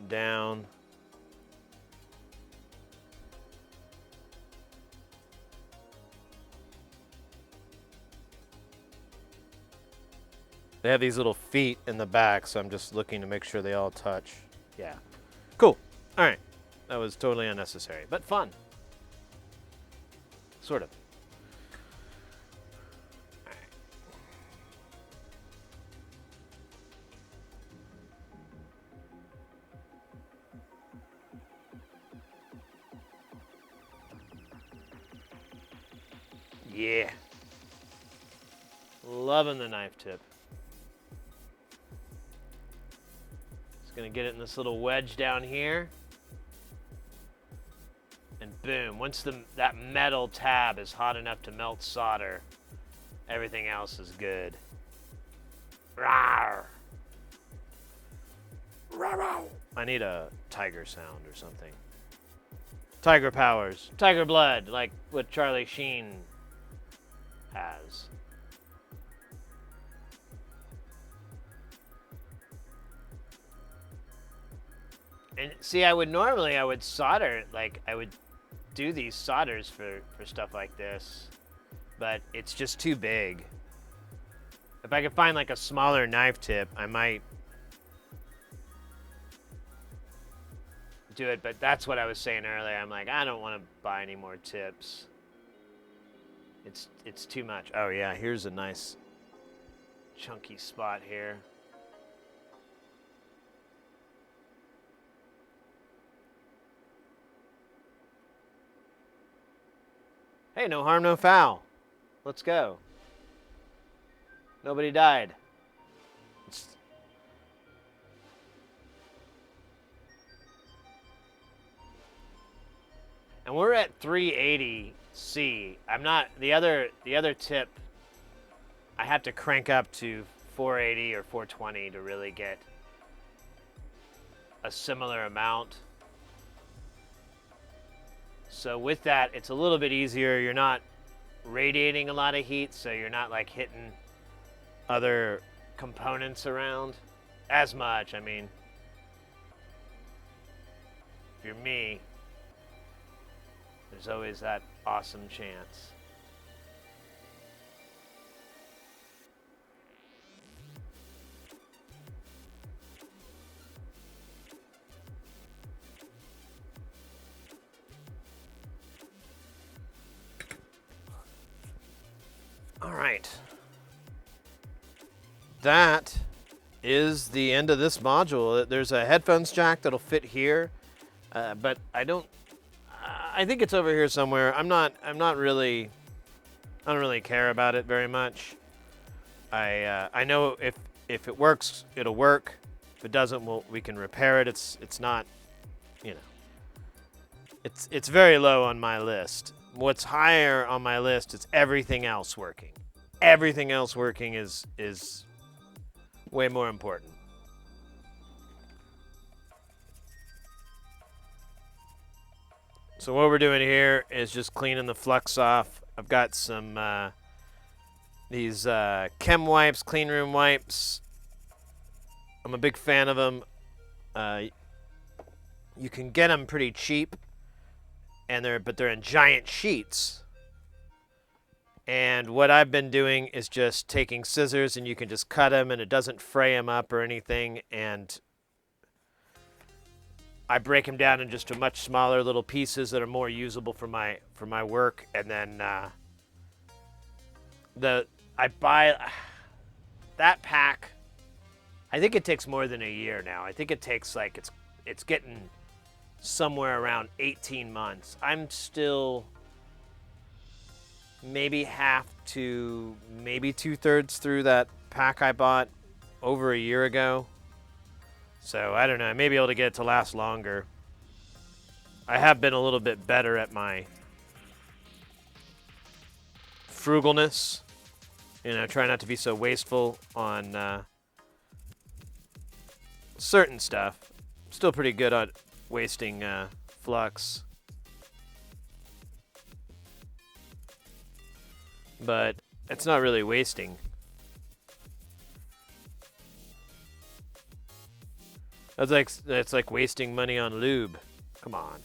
down. They have these little feet in the back, so I'm just looking to make sure they all touch. Yeah. Cool. All right. That was totally unnecessary, but fun. Sort of. All right. Yeah. Loving the knife tip. Just gonna get it in this little wedge down here. And boom, once that metal tab is hot enough to melt solder, everything else is good. Rawr. Rawr. I need a tiger sound or something. Tiger powers. Tiger blood, like what Charlie Sheen has. And see, I would solder, like I would do these solders for stuff like this, but it's just too big. If I could find like a smaller knife tip, I might do it, but that's what I was saying earlier. I'm like, I don't want to buy any more tips. It's too much. Oh yeah, here's a nice chunky spot here. Hey, no harm, no foul. Let's go. Nobody died. And we're at 380 C. I'm not the other tip. I have to crank up to 480 or 420 to really get a similar amount. So with that, it's a little bit easier. You're not radiating a lot of heat, so you're not like hitting other components around as much. I mean, if you're me, there's always that awesome chance. All right. That is the end of this module. There's a headphones jack that'll fit here, but I don't. I think it's over here somewhere. I don't really care about it very much. I know if it works, it'll work. If it doesn't, we can repair it. It's not, you know. It's very low on my list. What's higher on my list is everything else working. Everything else working is way more important. So what we're doing here is just cleaning the flux off. I've got some these chem wipes, clean room wipes. I'm a big fan of them. You can get them pretty cheap, but they're in giant sheets. And what I've been doing is just taking scissors, and you can just cut them, and it doesn't fray them up or anything. And I break them down in just a much smaller little pieces that are more usable for my work. And then I buy that pack. I think it takes more than a year now. I think it takes like it's getting somewhere around 18 months. I'm still maybe half to maybe 2/3 through that pack I bought over a year ago. So I don't know, I may be able to get it to last longer. I have been a little bit better at my frugalness. You know, try not to be so wasteful on certain stuff. Still pretty good at wasting flux. But it's not really wasting. That's like wasting money on lube. Come on.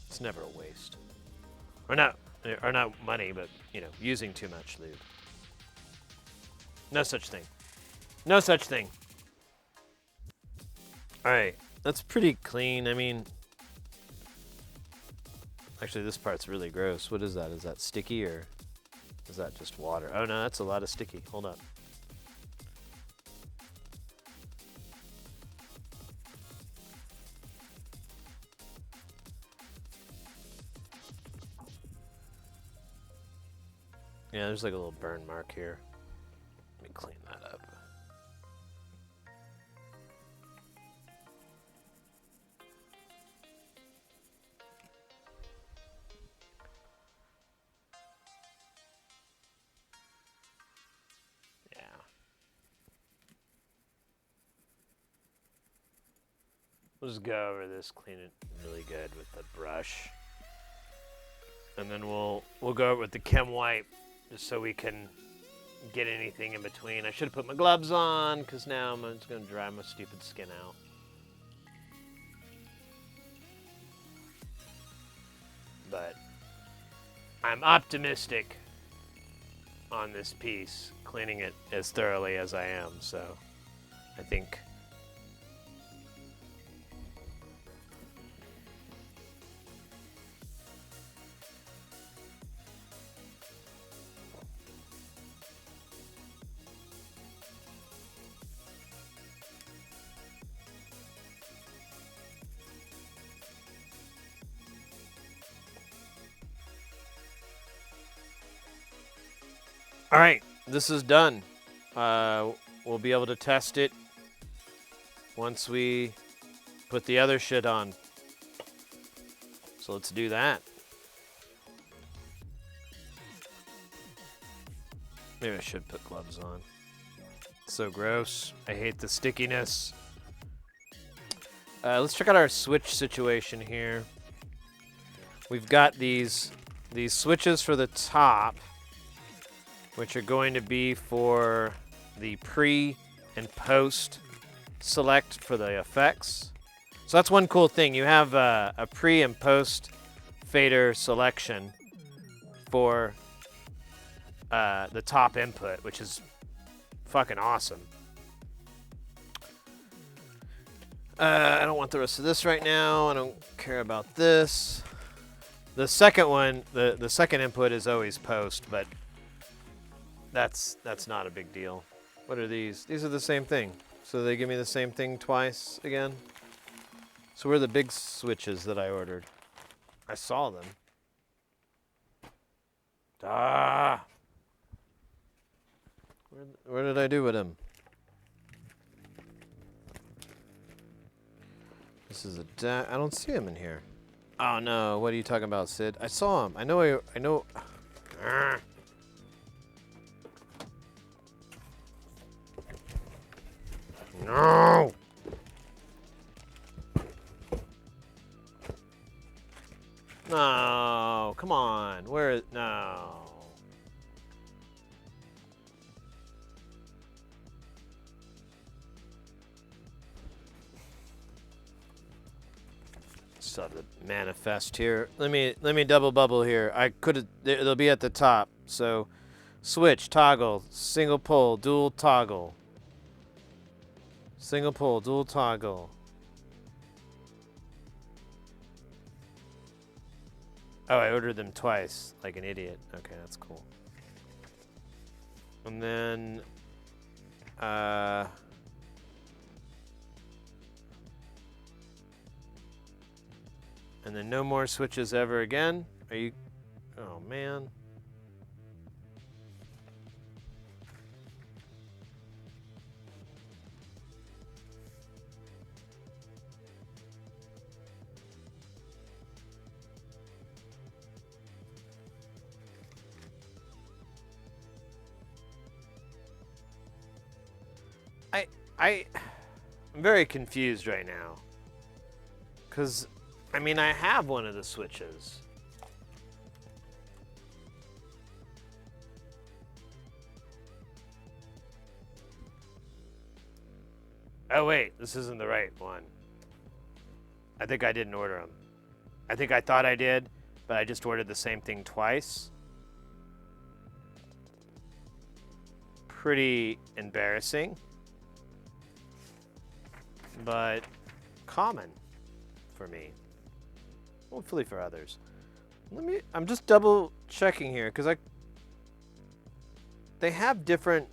It's never a waste. Or not money, but you know, using too much lube. No such thing. No such thing. All right, that's pretty clean. I mean, actually, this part's really gross. What is that? Is that sticky or is that just water? Oh no, that's a lot of sticky. Hold up. Yeah, there's like a little burn mark here. Let me clean that up. Yeah. We'll just go over this, clean it really good with the brush. And then we'll go over with the chem wipe just so we can get anything in between. I should have put my gloves on because now I'm just going to dry my stupid skin out. But I'm optimistic on this piece, cleaning it as thoroughly as I am, so I think all right, this is done. We'll be able to test it once we put the other shit on. So let's do that. Maybe I should put gloves on. So gross. I hate the stickiness. Let's check out our switch situation here. We've got these switches for the top, which are going to be for the pre and post select for the effects. So that's one cool thing. You have a pre and post fader selection for the top input, which is fucking awesome. I don't want the rest of this right now. I don't care about this. The second one, the second input is always post, but that's not a big deal. What are these? These are the same thing. So they give me the same thing twice again. So where are the big switches that I ordered? I saw them. Ah! Where did I do with them? This is I don't see him in here. Oh no, what are you talking about, Sid? I saw him. I know. No! No, come on. Where is... No. Still have the manifest here. Let me double bubble here. I could have... They'll be at the top. So, switch, toggle, single pull, dual toggle. Single pull, dual toggle. Oh, I ordered them twice, like an idiot. Okay, that's cool. And then, and then no more switches ever again. Are you? Oh man. I'm very confused right now. Because, I mean, I have one of the switches. Oh, wait. This isn't the right one. I think I didn't order them. I think I thought I did, but I just ordered the same thing twice. Pretty embarrassing. But common for me. Hopefully for others. I'm just double checking here because they have different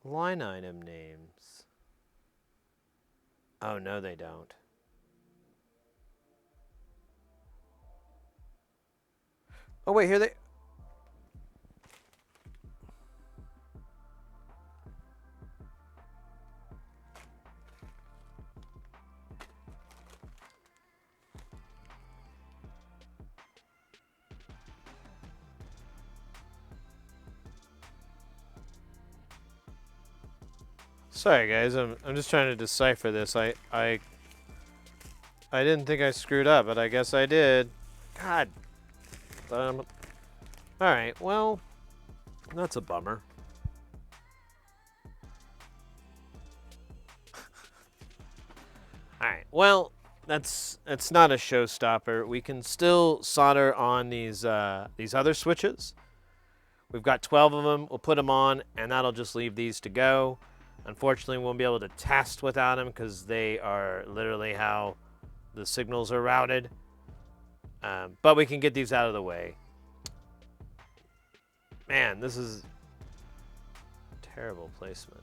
line item names. Oh no, they don't. Oh wait, here they... Sorry guys, I'm just trying to decipher this. I didn't think I screwed up, but I guess I did. God. Alright, well, that's a bummer. Alright, well, that's not a showstopper. We can still solder on these other switches. We've got 12 of them. We'll put them on, and that'll just leave these to go. Unfortunately, we won't be able to test without them because they are literally how the signals are routed. But we can get these out of the way. Man, this is terrible placement.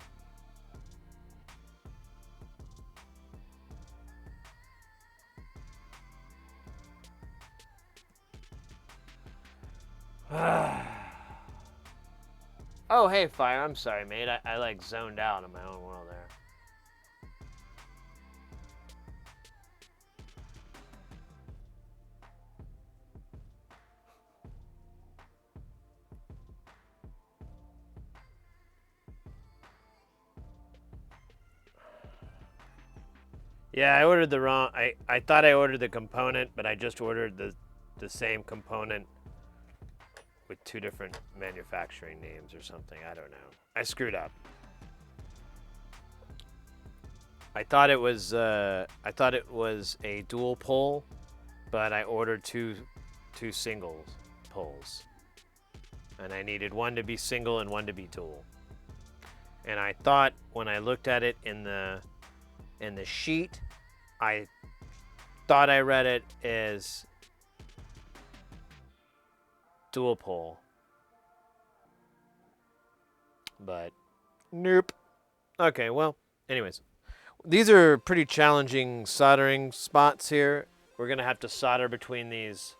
Oh, hey, Fire. I'm sorry, mate. I like zoned out in my own world there. Yeah, I ordered the wrong. I thought I ordered the component, but I just ordered the same component with 2 different manufacturing names or something. I don't know. I screwed up. I thought it was a dual pull, but I ordered two single pulls, and I needed one to be single and one to be dual. And I thought when I looked at it in the sheet, I thought I read it as dual pull, but nope. Okay, well, anyways, these are pretty challenging soldering spots here. We're gonna have to solder between these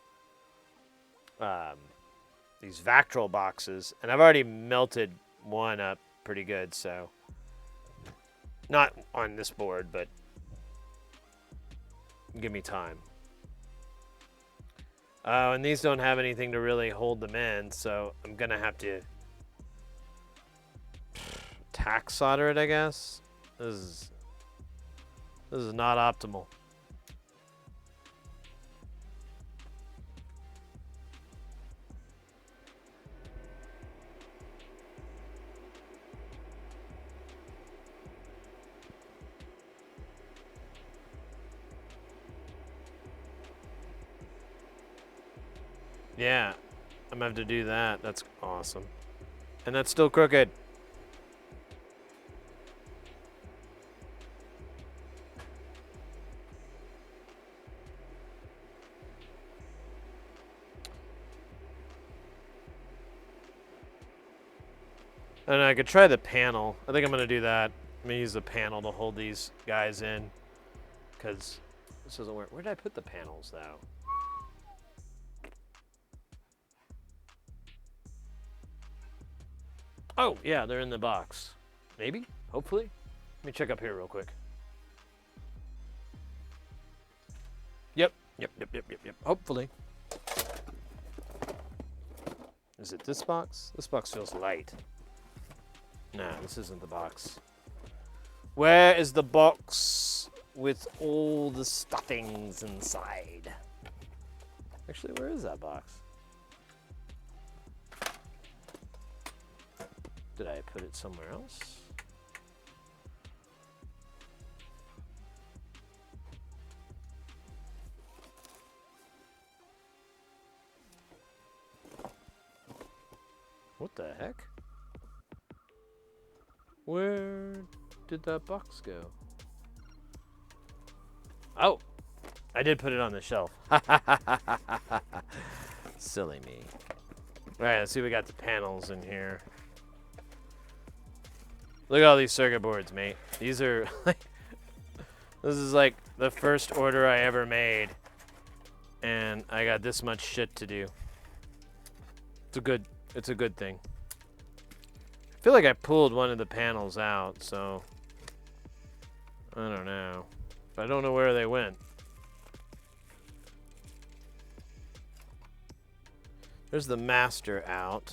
Vactrol boxes, and I've already melted one up pretty good, so not on this board, but give me time. And these don't have anything to really hold them in, so I'm gonna have to tack solder it, I guess. This is not optimal. Yeah, I'm gonna have to do that. That's awesome. And that's still crooked. And I could try the panel. I think I'm gonna do that. I'm gonna use the panel to hold these guys in, because this doesn't work. Where did I put the panels, though? Oh, yeah, they're in the box. Maybe? Hopefully? Let me check up here real quick. Yep. Hopefully. Is it this box? This box feels light. No, this isn't the box. Where is the box with all the stuffings inside? Actually, where is that box? Did I put it somewhere else? What the heck? Where did that box go? Oh, I did put it on the shelf. Silly me. All right, let's see. We got the panels in here. Look at all these circuit boards, mate. These are like, this is like the first order I ever made, and I got this much shit to do. It's a good thing. I feel like I pulled one of the panels out, so I don't know. I don't know where they went. There's the master out.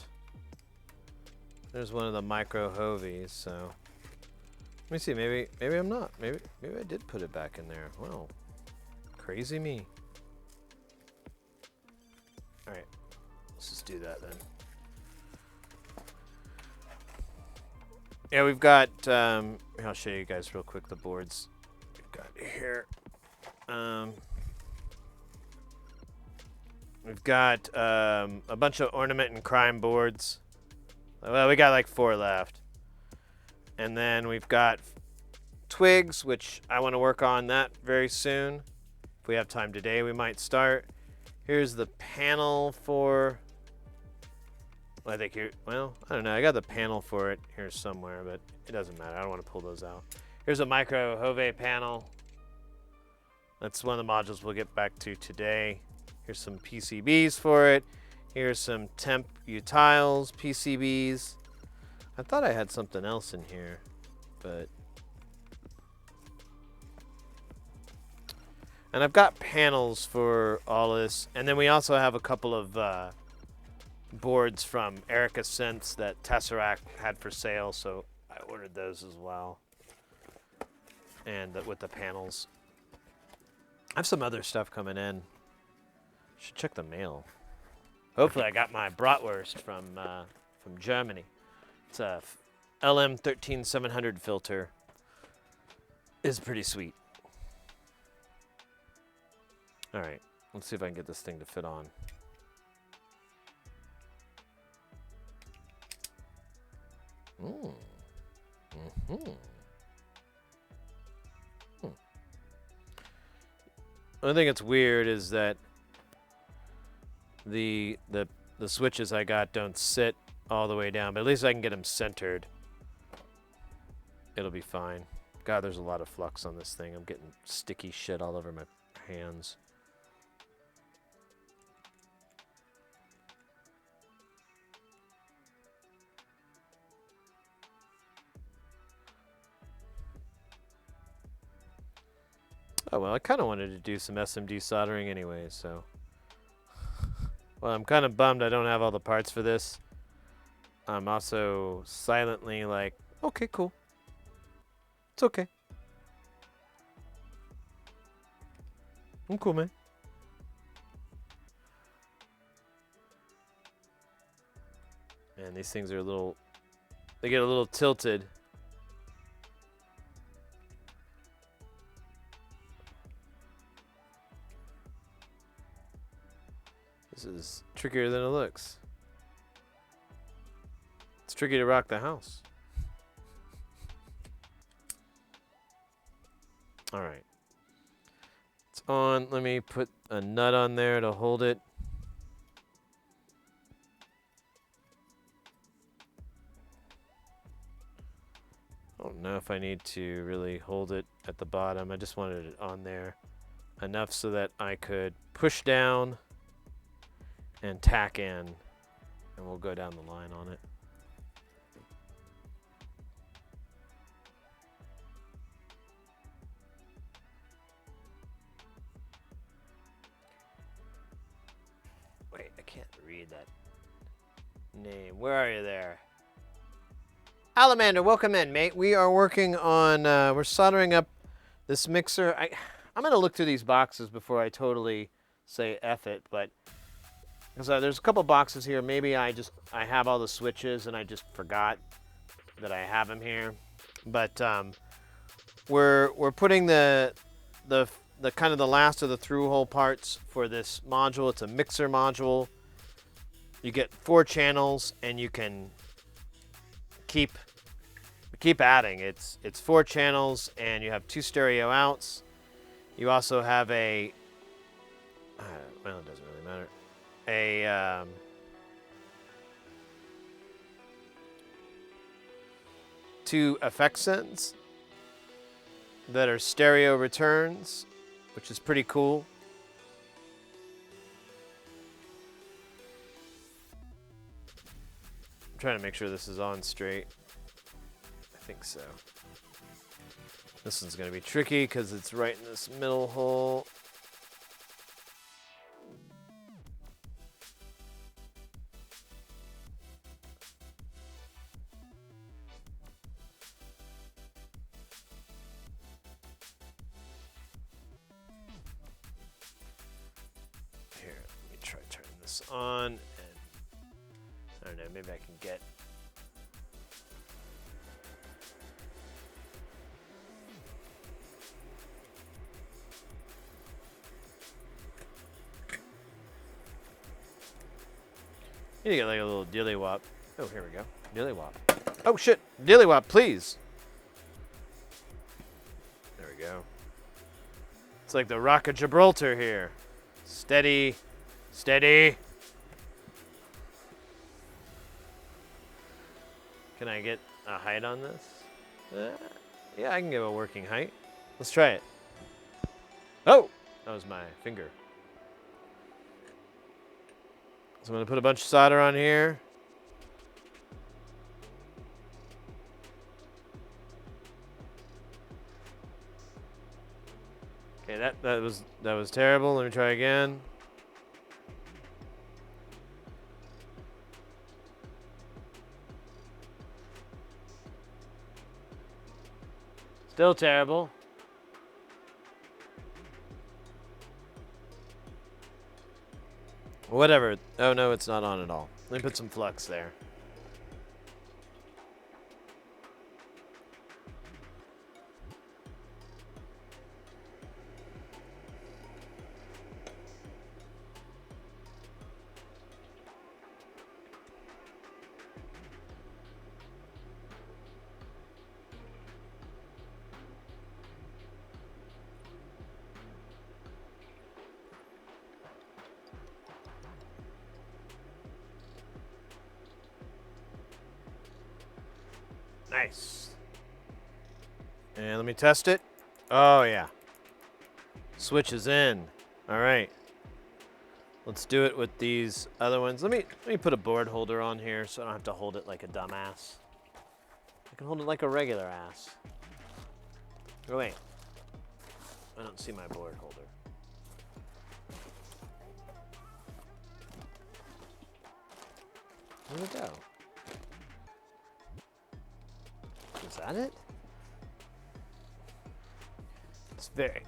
There's one of the micro hovies, so let me see. Maybe I'm not. Maybe I did put it back in there. Wow, crazy me. All right, let's just do that then. Yeah, we've got. I'll show you guys real quick the boards we've got here. We've got a bunch of ornament and crime boards. Well, we got like 4 left. And then we've got twigs, which I want to work on that very soon. If we have time today, we might start. Here's the panel for... I think here... Well, I don't know. I got the panel for it here somewhere, but it doesn't matter. I don't want to pull those out. Here's a micro Jove panel. That's one of the modules we'll get back to today. Here's some PCBs for it. Here's some temp utiles PCBs. I thought I had something else in here, but... And I've got panels for all this. And then we also have a couple of boards from Erica Sense that Tesseract had for sale, so I ordered those as well. And with the panels. I have some other stuff coming in. Should check the mail. Hopefully I got my bratwurst from Germany. It's a LM13700 filter. It's pretty sweet. All right, let's see if I can get this thing to fit on. One thing that's weird is that the switches I got don't sit all the way down, but at least I can get them centered. It'll be fine. God, there's a lot of flux on this thing. I'm getting sticky shit all over my hands. Oh, well, I kind of wanted to do some SMD soldering anyway, so. Well, I'm kind of bummed I don't have all the parts for this. I'm also silently like, okay, cool. It's okay. I'm cool, man. And these things are a little, they get a little tilted. This is trickier than it looks. It's tricky to rock the house. All right. It's on. Let me put a nut on there to hold it. I don't know if I need to really hold it at the bottom. I just wanted it on there enough so that I could push down and tack in, and we'll go down the line on it. Wait, I can't read that name. Where are you there? Alamander, welcome in, mate. We are working on, we're soldering up this mixer. I'm going to look through these boxes before I totally say F it, but so there's a couple boxes here. Maybe I have all the switches and I just forgot that I have them here. But we're putting the kind of the last of the through hole parts for this module. It's a mixer module. You get 4 channels and you can keep adding. It's 4 channels and you have 2 stereo outs. You also have a well, it doesn't really matter. Two effect sends that are stereo returns, which is pretty cool. I'm trying to make sure this is on straight. I think so. This one's going to be tricky because it's right in this middle hole. Here, let me try turning this on, and I don't know, maybe I can get you need to get like a little dilly-wop. Oh, here we go. Dilly-wop. Oh, shit. Dilly-wop, please. There we go. It's like the Rock of Gibraltar here. Steady. Steady. Can I get a height on this? Yeah, I can give a working height. Let's try it. Oh! That was my finger. So I'm going to put a bunch of solder on here. Okay, that was terrible. Let me try again. Still terrible. Whatever. Oh no, it's not on at all. Let me put some flux there. Nice. And let me test it. Oh yeah. Switch is in. All right. Let's do it with these other ones. Let me put a board holder on here so I don't have to hold it like a dumbass. I can hold it like a regular ass. Oh wait. I don't see my board holder. Where'd it go? Is that it? It's very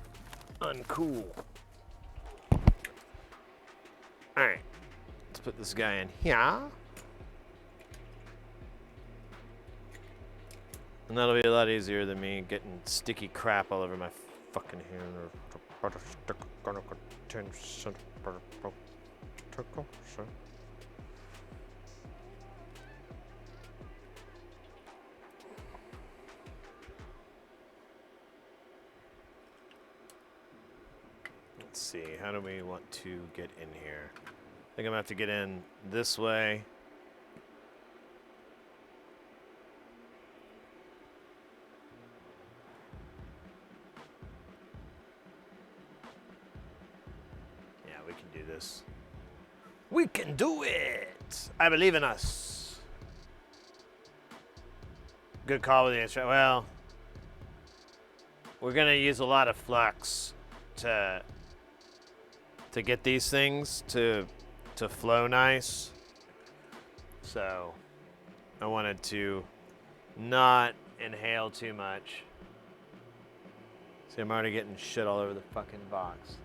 uncool. Alright. Let's put this guy in here. And that'll be a lot easier than me getting sticky crap all over my fucking hand. Let's see, how do we want to get in here? I think I'm gonna have to get in this way. Yeah, we can do this. We can do it! I believe in us. Good call with the instrument. Well, we're gonna use a lot of flux to get these things to flow nice. So I wanted to not inhale too much. See, I'm already getting shit all over the fucking box.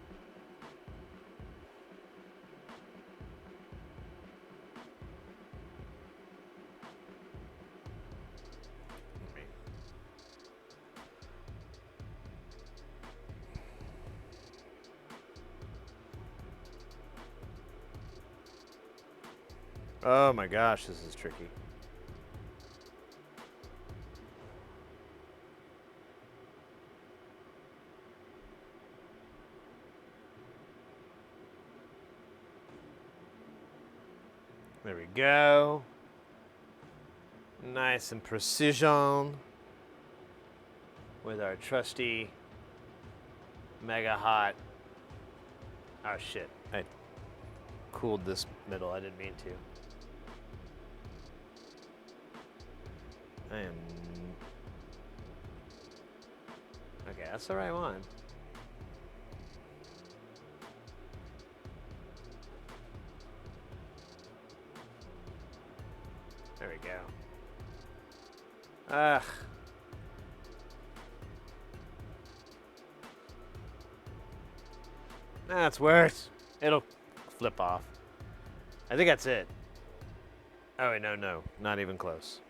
Oh my gosh, this is tricky. There we go. Nice and precision with our trusty mega hot. Oh shit, I cooled this middle, I didn't mean to. I am... Okay, that's the right one. There we go. Ugh. That's worse. It'll flip off. I think that's it. Oh wait, no, not even close.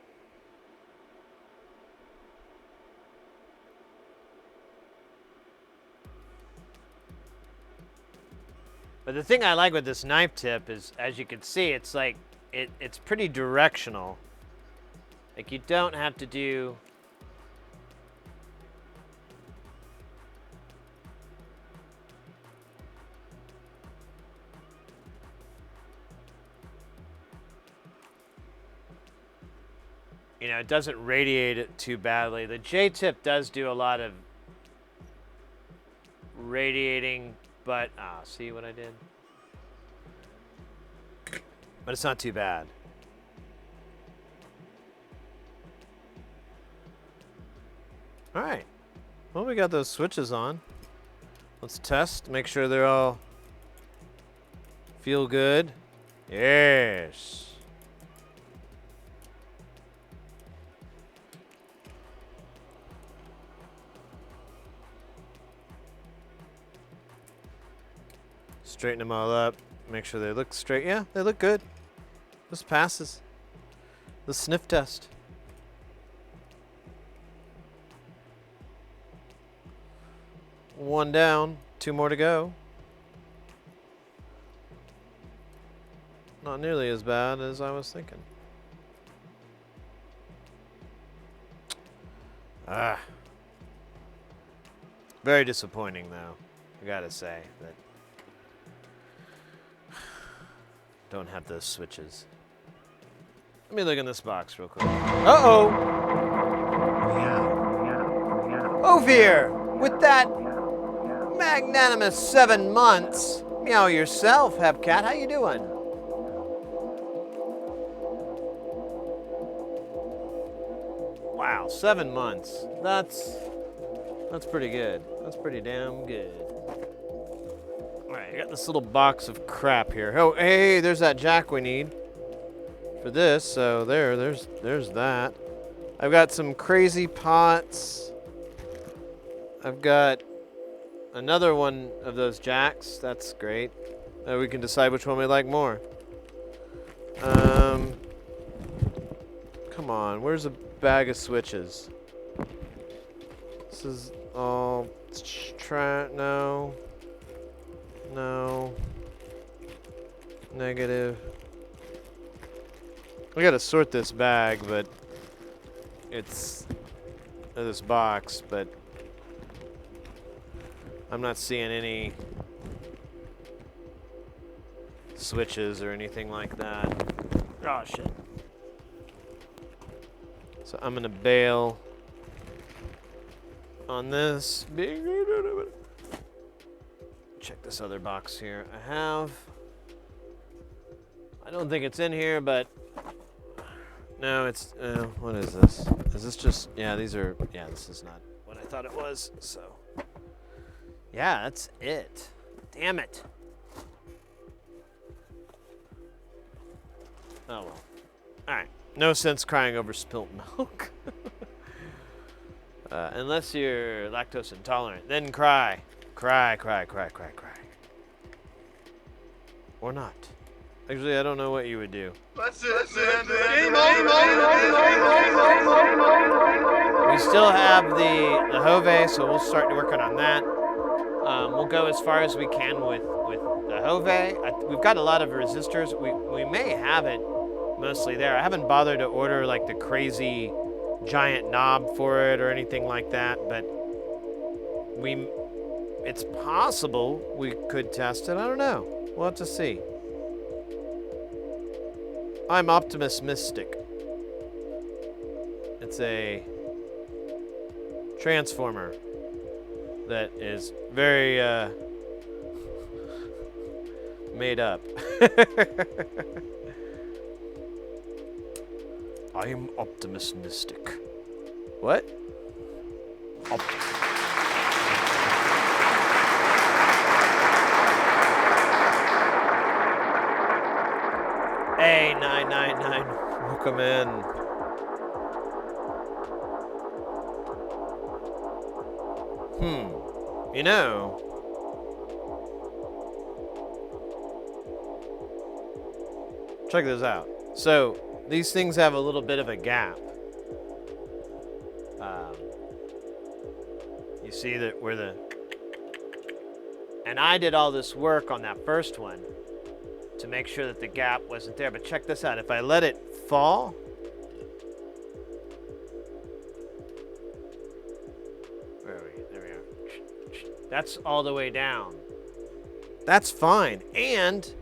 But the thing I like with this knife tip is, as you can see, it's like, it's pretty directional. Like, you don't have to do... You know, it doesn't radiate it too badly. The J-tip does do a lot of radiating, but... Ah, see what I did? But it's not too bad. All right. Well, we got those switches on. Let's test, make sure they're all feel good. Yes. Straighten them all up, make sure they look straight. Yeah, they look good. This passes the sniff test. One down, 2 more to go. Not nearly as bad as I was thinking. Ah. Very disappointing, though. I gotta say that. Don't have those switches. Let me look in this box real quick. Uh-oh! Ovir! With that magnanimous 7 months. Meow yourself, Hepcat. How you doing? Wow, 7 months. That's pretty good. That's pretty damn good. All right, I got this little box of crap here. Oh, hey, there's that jack we need for this. So there's that. I've got some crazy pots. I've got another one of those jacks. That's great. We can decide which one we like more. Come on, where's a bag of switches? This is all no. No. Negative. We gotta sort this bag, but it's this box, but I'm not seeing any switches or anything like that. Oh shit. So I'm gonna bail on this. Check this other box here. I don't think it's in here, but no, it's, what is this? Is this just, yeah, this is not what I thought it was, so. Yeah, that's it. Damn it. Oh well. Alright. No sense crying over spilt milk. Unless you're lactose intolerant, then cry. Cry. Or not. Actually, I don't know what you would do. We still have the uJove, so we'll start working on that. We'll go as far as we can with the uJove. We've got a lot of resistors. We may have it mostly there. I haven't bothered to order like the crazy giant knob for it or anything like that, but it's possible we could test it. I don't know. We'll have to see. I'm optimistic. It's a transformer that is very made up. I am optimistic. What? Hey, 999, welcome in. You know, check this out. So these things have a little bit of a gap. You see that where and I did all this work on that first one to make sure that the gap wasn't there. But check this out. If I let it fall, where are we? There we are. That's all the way down. That's fine. And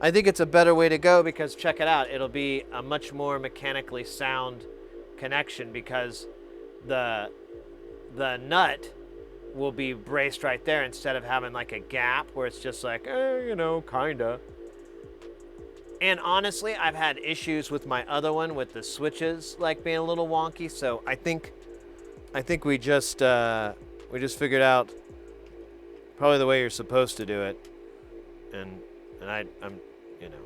I think it's a better way to go because check it out. It'll be a much more mechanically sound connection because the nut will be braced right there instead of having like a gap where it's just like, you know, kinda. And honestly, I've had issues with my other one with the switches like being a little wonky. So I think we just figured out probably the way you're supposed to do it. And I'm, you know,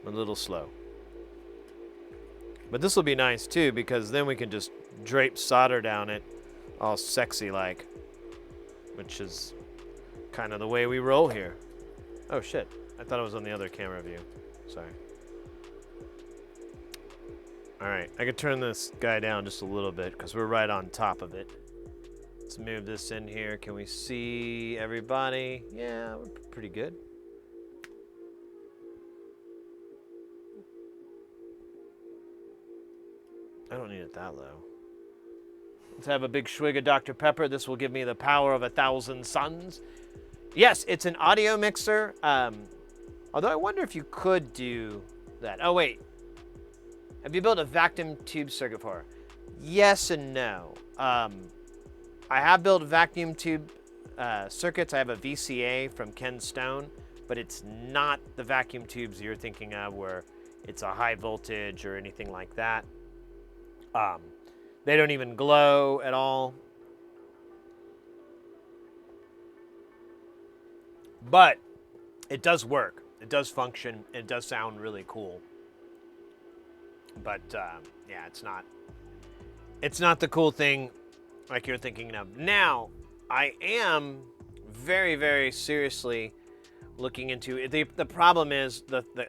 a little slow. But this will be nice too, because then we can just drape solder down it all sexy like, which is kind of the way we roll here. Oh shit, I thought it was on the other camera view. Sorry. All right, I could turn this guy down just a little bit because we're right on top of it. Let's move this in here. Can we see everybody? Yeah, we're pretty good. I don't need it that low. Let's have a big swig of Dr. Pepper. This will give me the power of 1,000 suns. Yes, it's an audio mixer. Although I wonder if you could do that. Oh, wait. Have you built a vacuum tube circuit for? Yes and no. I have built vacuum tube circuits. I have a VCA from Ken Stone, but it's not the vacuum tubes you're thinking of where it's a high voltage or anything like that. They don't even glow at all. But it does work. It does function. It does sound really cool. But yeah, it's not the cool thing like you're thinking of. Now, I am very, very seriously looking into it. The problem is the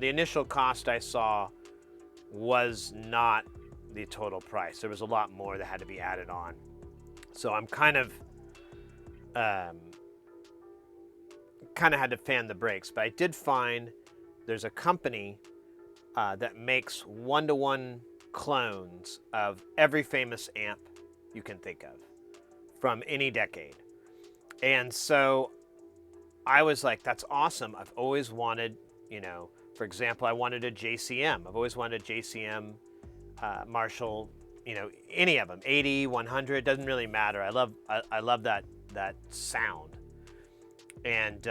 initial cost I saw was not the total price. There was a lot more that had to be added on. So I'm kind of had to fan the brakes. But I did find there's a company that makes one-to-one clones of every famous amp you can think of from any decade. And so I was like, that's awesome. I've always wanted, you know, for example, I wanted a JCM. I've always wanted a JCM Marshall, you know, any of them, 80, 100, doesn't really matter. I love that sound. And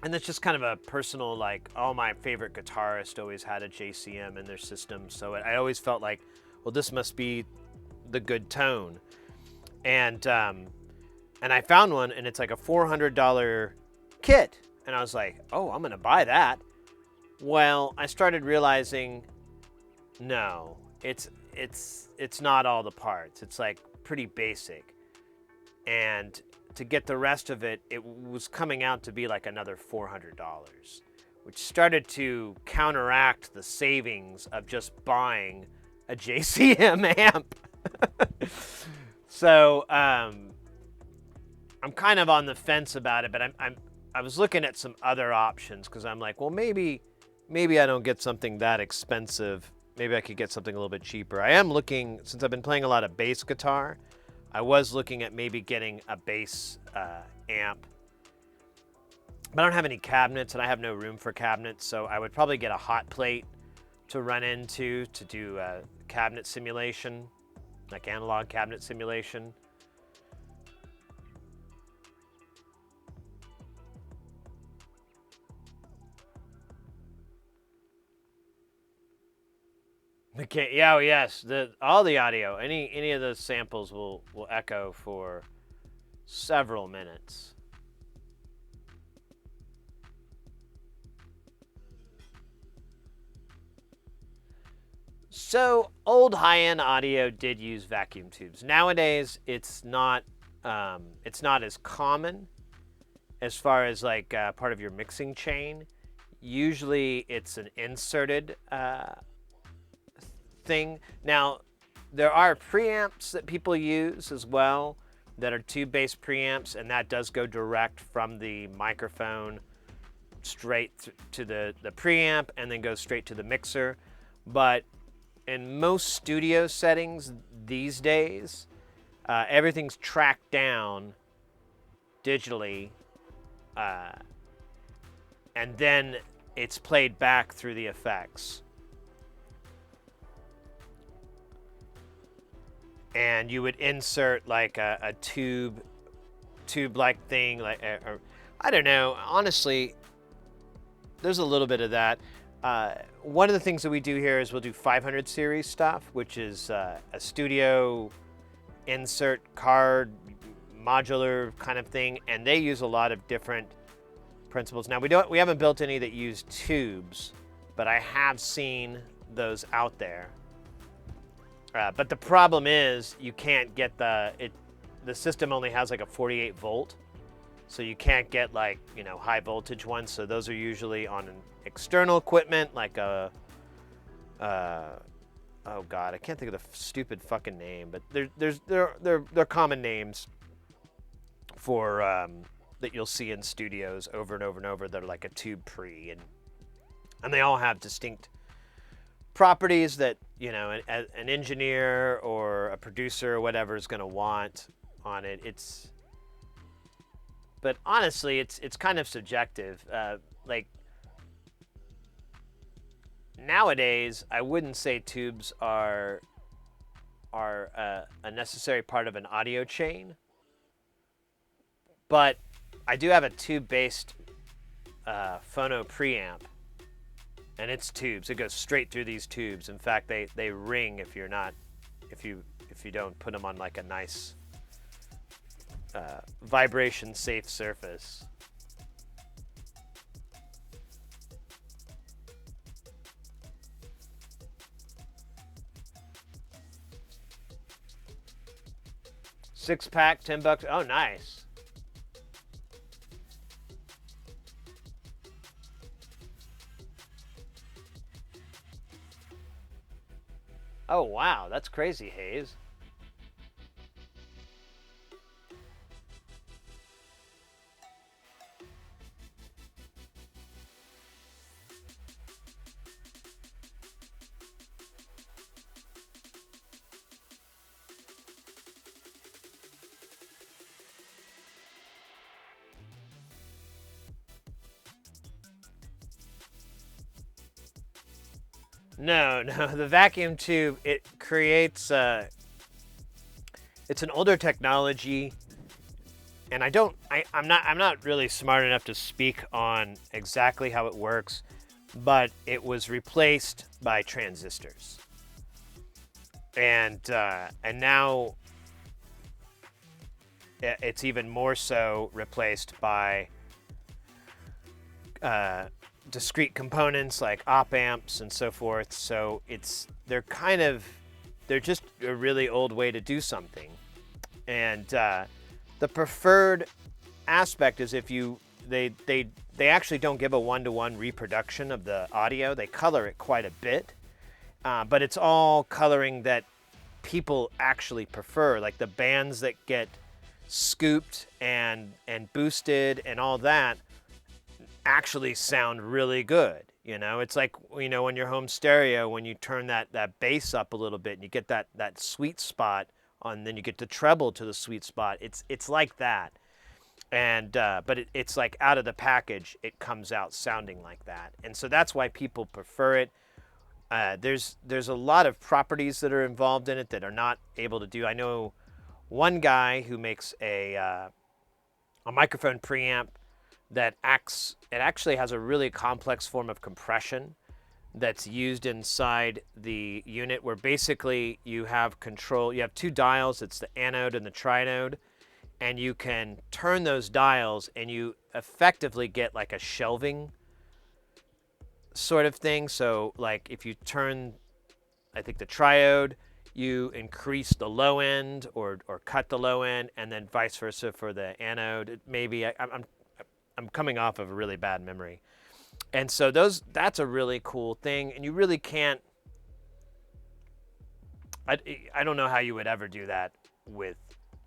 that's just kind of a personal, like, all my favorite guitarists always had a JCM in their system. So I always felt like, well, this must be the good tone. And I found one, and it's like a $400 kit. And I was like, oh, I'm going to buy that. Well, I started realizing, no, it's not all the parts. It's like pretty basic. And to get the rest of it, it was coming out to be like another $400, which started to counteract the savings of just buying a JCM amp. So I'm kind of on the fence about it, but I was looking at some other options because I'm like, well, maybe I don't get something that expensive. Maybe I could get something a little bit cheaper. I am looking, since I've been playing a lot of bass guitar, I was looking at maybe getting a bass amp. But I don't have any cabinets, and I have no room for cabinets, so I would probably get a hot plate to run into to do cabinet simulation, like analog cabinet simulation. Okay, yeah, oh yes, all the audio, any of those samples will echo for several minutes. So old high-end audio did use vacuum tubes. Nowadays, it's not as common as far as like part of your mixing chain. Usually, it's an inserted thing. Now, there are preamps that people use as well that are tube-based preamps, and that does go direct from the microphone straight to the preamp and then goes straight to the mixer. But in most studio settings these days, everything's tracked down digitally, and then it's played back through the effects. And you would insert like a tube-like thing, like or, I don't know. Honestly, there's a little bit of that. One of the things that we do here is we'll do 500 series stuff, which is a studio insert card modular kind of thing, and they use a lot of different principles. Now we haven't built any that use tubes, but I have seen those out there. But the problem is you can't get the system only has like a 48 volt, so you can't get like, you know, high voltage ones. So those are usually on an external equipment like a oh god, I can't think of the stupid fucking name, but they're common names for that you'll see in studios over and over and over. They're like a tube pre, and they all have distinct properties that, you know, an engineer or a producer or whatever is going to want on it. But honestly, it's kind of subjective. Like nowadays, I wouldn't say tubes are a necessary part of an audio chain, but I do have a tube-based phono preamp, and it's tubes. It goes straight through these tubes. In fact, they ring if you don't put them on like a nice vibration-safe surface. Six-pack, $10. Oh, nice. Oh, wow, that's crazy, Hayes. No, the vacuum tube, it creates it's an older technology, and I'm not really smart enough to speak on exactly how it works, but it was replaced by transistors. And now it's even more so replaced by discrete components like op amps and so forth. So they're just a really old way to do something. And the preferred aspect is if they actually don't give a one-to-one reproduction of the audio. They color it quite a bit, but it's all coloring that people actually prefer, like the bands that get scooped and boosted and all that actually sound really good. You know, it's like, you know, in your home stereo, when you turn that bass up a little bit and you get that sweet spot on, then you get the treble to the sweet spot. It's like that. And but it's like out of the package, it comes out sounding like that. And so that's why people prefer it. There's a lot of properties that are involved in it that are not able to do. I know one guy who makes a microphone preamp that actually has a really complex form of compression that's used inside the unit, where basically you have control. You have two dials. It's the anode and the trinode, and you can turn those dials and you effectively get like a shelving sort of thing. So like if you turn, I think, the triode, you increase the low end or cut the low end, and then vice versa for the anode. Maybe I'm coming off of a really bad memory. And so that's a really cool thing, and you really can't, I don't know how you would ever do that with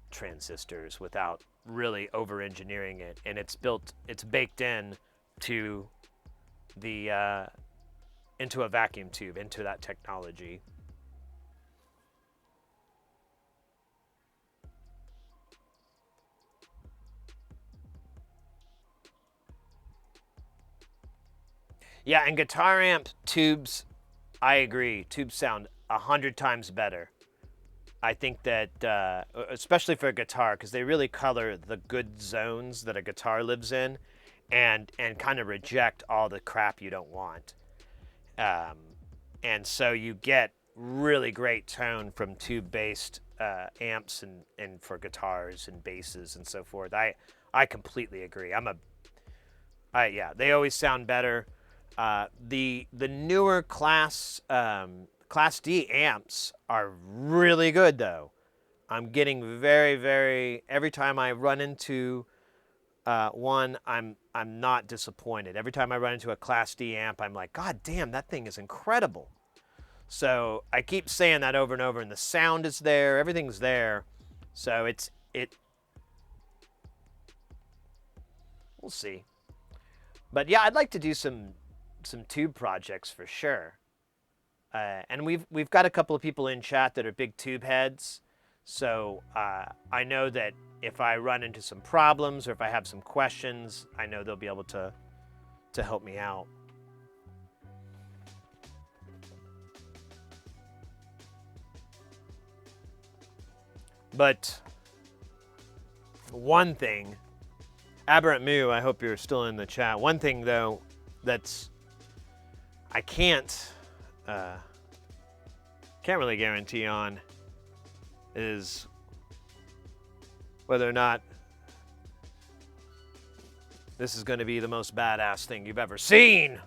transistors without really over-engineering it. And it's baked in to the into a vacuum tube, into that technology. Yeah, and guitar amp tubes, I agree. Tubes sound 100 times better. I think that, especially for a guitar, because they really color the good zones that a guitar lives in, and kind of reject all the crap you don't want. And so you get really great tone from tube-based amps and for guitars and basses and so forth. I completely agree. Yeah, they always sound better. The newer class D amps are really good though. I'm getting every time I run into one, I'm not disappointed. Every time I run into a Class D amp, I'm like, God damn, that thing is incredible. So I keep saying that over and over, and the sound is there, everything's there. So we'll see. But yeah, I'd like to do some tube projects for sure. And we've got a couple of people in chat that are big tube heads. So I know that if I run into some problems or if I have some questions, I know they'll be able to help me out. But one thing, Aberrant Moo, I hope you're still in the chat. One thing though, that's I can't really guarantee on is whether or not this is going to be the most badass thing you've ever seen.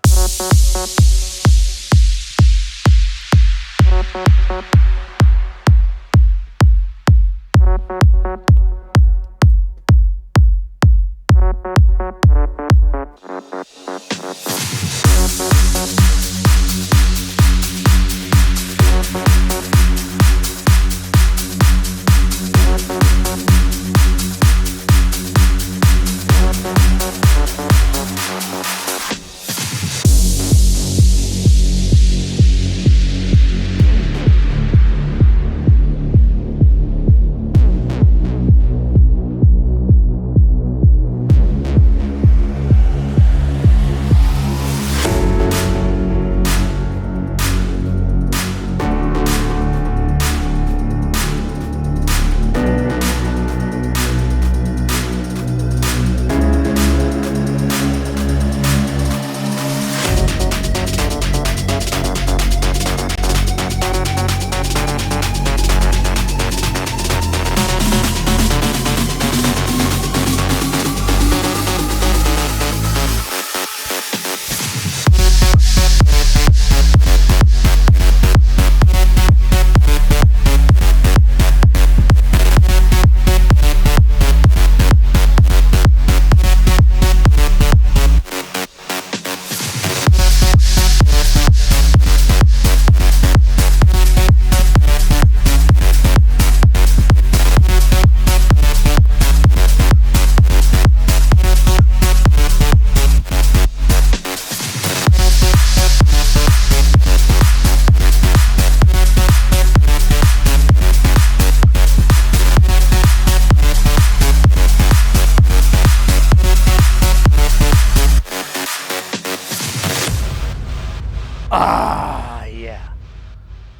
Yeah.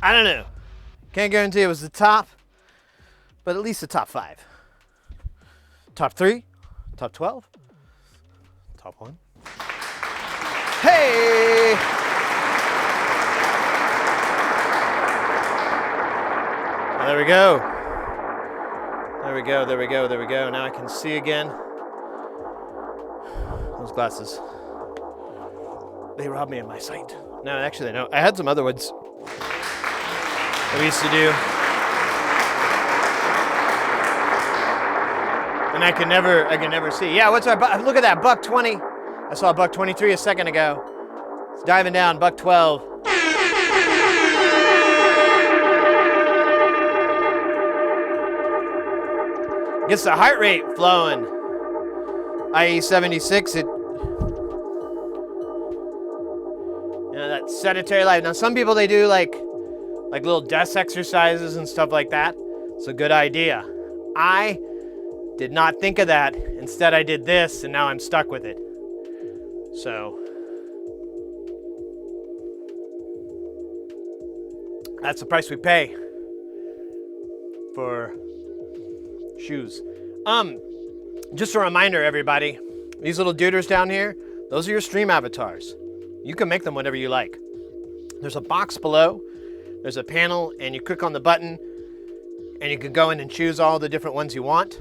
I don't know. Can't guarantee it was the top, but at least the top 5. Top 3? Top 12? Top 1? Hey! Oh, there we go. There we go, there we go, there we go. Now I can see again. Those glasses. They robbed me of my sight. No, actually they don't. I had some other ones that we used to do. And I can never see. Yeah, what's our look at that, $1.20. I saw $1.23 a second ago. It's diving down, $1.12. Gets the heart rate flowing. IE 76, that sedentary life. Now some people, they do like little desk exercises and stuff like that. It's a good idea. I did not think of that. Instead I did this and now I'm stuck with it. So that's the price we pay for shoes. Just a reminder, everybody, these little duders down here, those are your stream avatars. You can make them whatever you like. There's a box below, there's a panel, and you click on the button, And you can go in and choose all the different ones you want.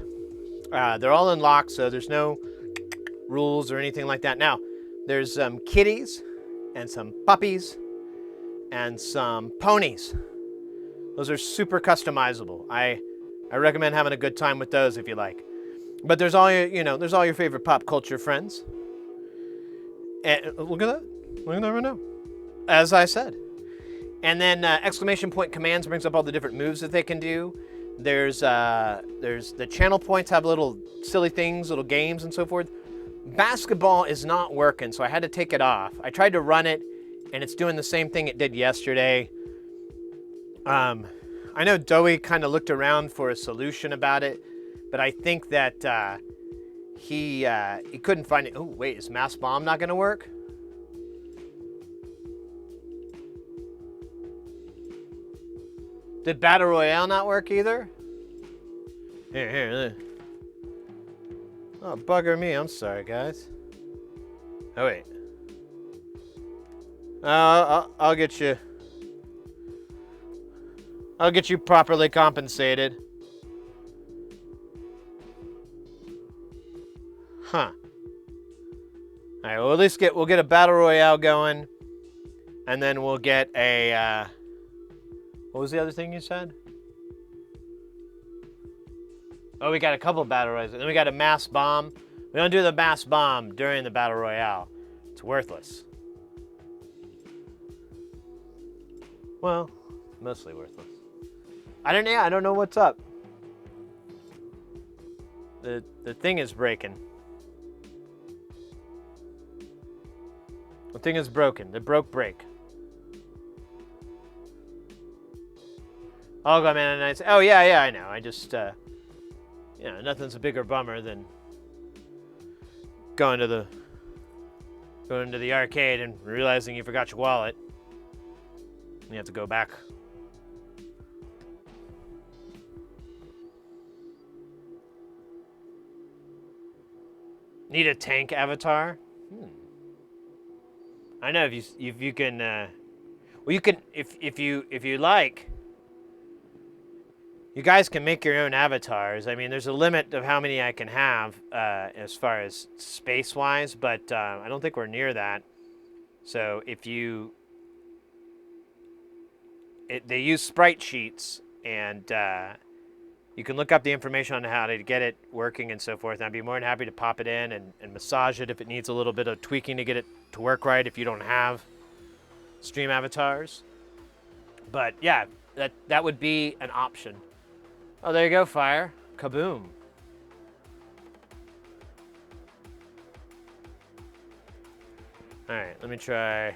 They're all unlocked, so there's no rules or anything like that. Now, there's some kitties and some puppies and some ponies. Those are super customizable. I recommend having a good time with those if you like. But there's all your, there's all your favorite pop culture friends. And look at that. Look at that right now. As I said. And then exclamation point commands brings up all the different moves that they can do. There's the channel points have little silly things, little games and so forth. Basketball is not working, so I had to take it off. I tried to run it, and it's doing the same thing it did yesterday. I know Doey kind of looked around for a solution about it, but I think that he couldn't find it. Oh, wait, is Mass Bomb not going to work? Did Battle Royale not work either? Here. Oh, bugger me. I'm sorry, guys. Oh, wait. I'll get you. I'll get you properly compensated. Huh. All right, well, at least we'll get a Battle Royale going, and then we'll get a, what was the other thing you said? Oh, we got a couple Battle Royales. Then we got a Mass Bomb. We don't do the Mass Bomb during the Battle Royale. It's worthless. Well, mostly worthless. I don't know what's up. The thing is breaking. The thing is broken. The break. Oh, God, man, and oh, yeah, I know. I just, nothing's a bigger bummer than going to the arcade and realizing you forgot your wallet. And you have to go back. Need a tank avatar? I know if you can. Well, you can if you like. You guys can make your own avatars. I mean, there's a limit of how many I can have as far as space-wise, but I don't think we're near that. So if they use sprite sheets, and you can look up the information on how to get it working and so forth. And I'd be more than happy to pop it in and massage it if it needs a little bit of tweaking to get it to work right if you don't have stream avatars. But yeah, that would be an option. Oh, there you go, fire. Kaboom. All right, let me try.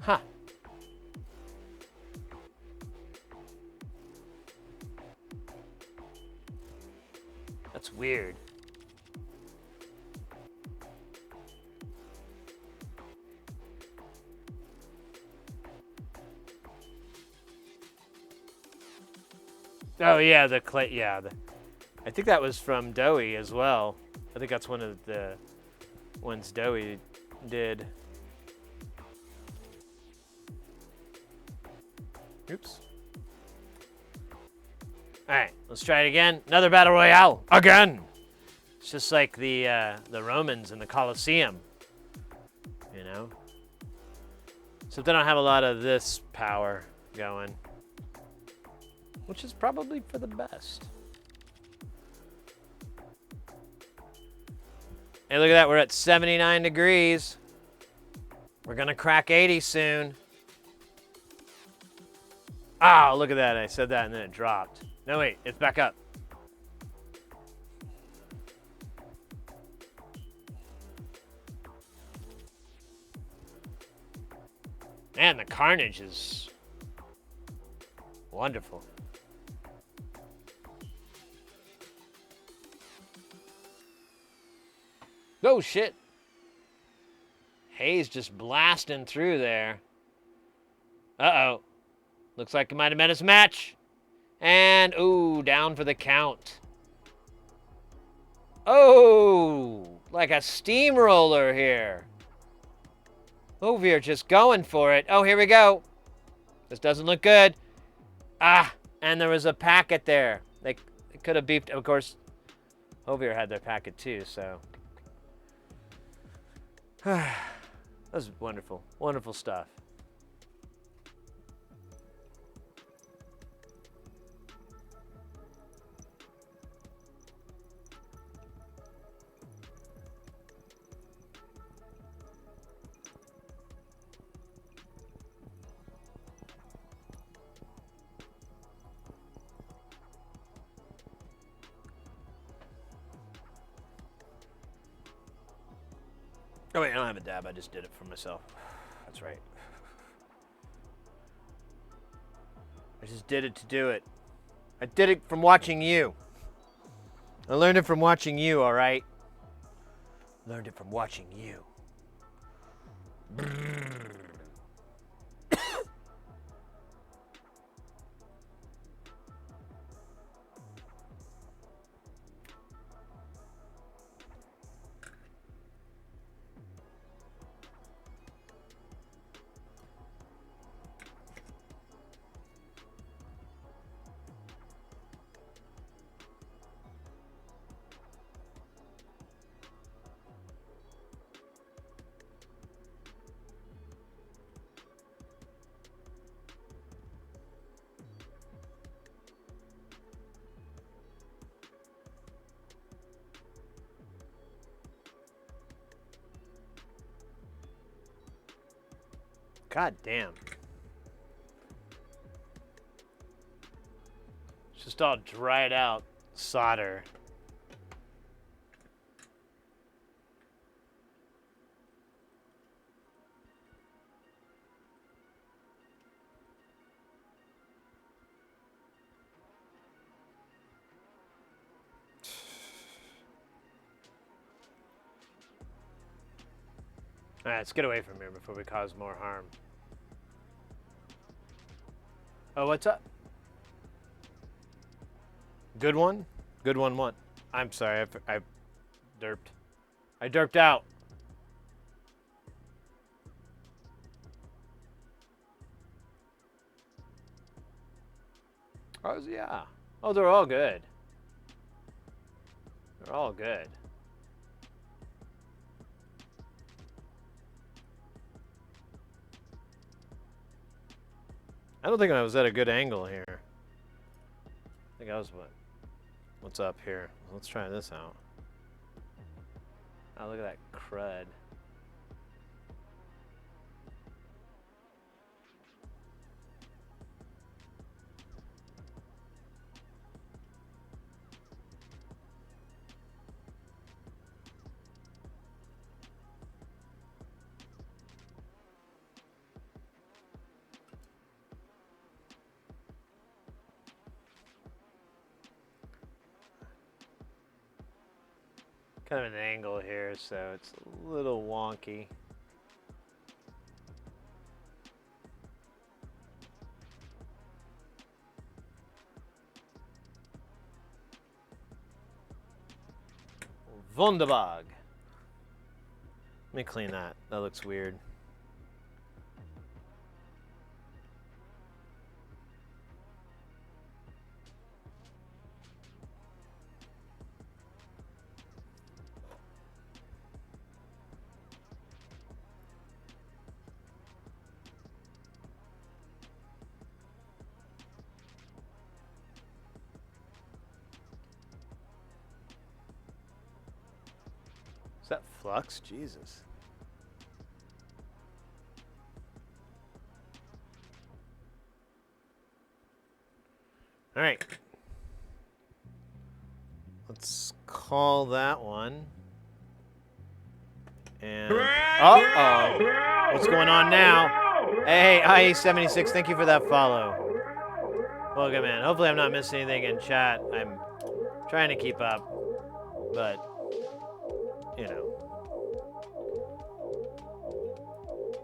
Huh. That's weird. Oh yeah, the clay. Yeah, I think that was from Doey as well. I think that's one of the ones Doey did. Oops. All right, let's try it again. Another battle royale again. It's just like the Romans in the Colosseum, you know. Except they don't have a lot of this power going, which is probably for the best. Hey, look at that. We're at 79 degrees. We're going to crack 80 soon. Oh, look at that. I said that and then it dropped. No, wait. It's back up. Man, the carnage is wonderful. Oh, shit. Haze just blasting through there. Uh-oh. Looks like it might have met his match. And, ooh, down for the count. Oh, like a steamroller here. We're just going for it. Oh, here we go. This doesn't look good. Ah, and there was a packet there. They could have beeped. Of course, Hovier had their packet too, so. That was wonderful. Wonderful stuff. Oh wait, I don't have a dab. I just did it for myself. That's right. I just did it to do it. I did it from watching you. I learned it from watching you, all right? Learned it from watching you. God damn. It's just all dried out solder. All right, let's get away from here before we cause more harm. Oh, what's up? Good one? Good one what? I'm sorry, I derped. I derped out. Oh, yeah. Oh, they're all good. They're all good. I don't think I was at a good angle here. I think I was what? What's up here? Let's try this out. Oh, look at that crud. Kind of an angle here, so it's a little wonky. Wunderbar. Let me clean that. That looks weird. Is that flux? Jesus. All right. Let's call that one. And uh-oh. What's going on now? Hey, IE76, thank you for that follow. Welcome, man. Hopefully I'm not missing anything in chat. I'm trying to keep up, but, you know.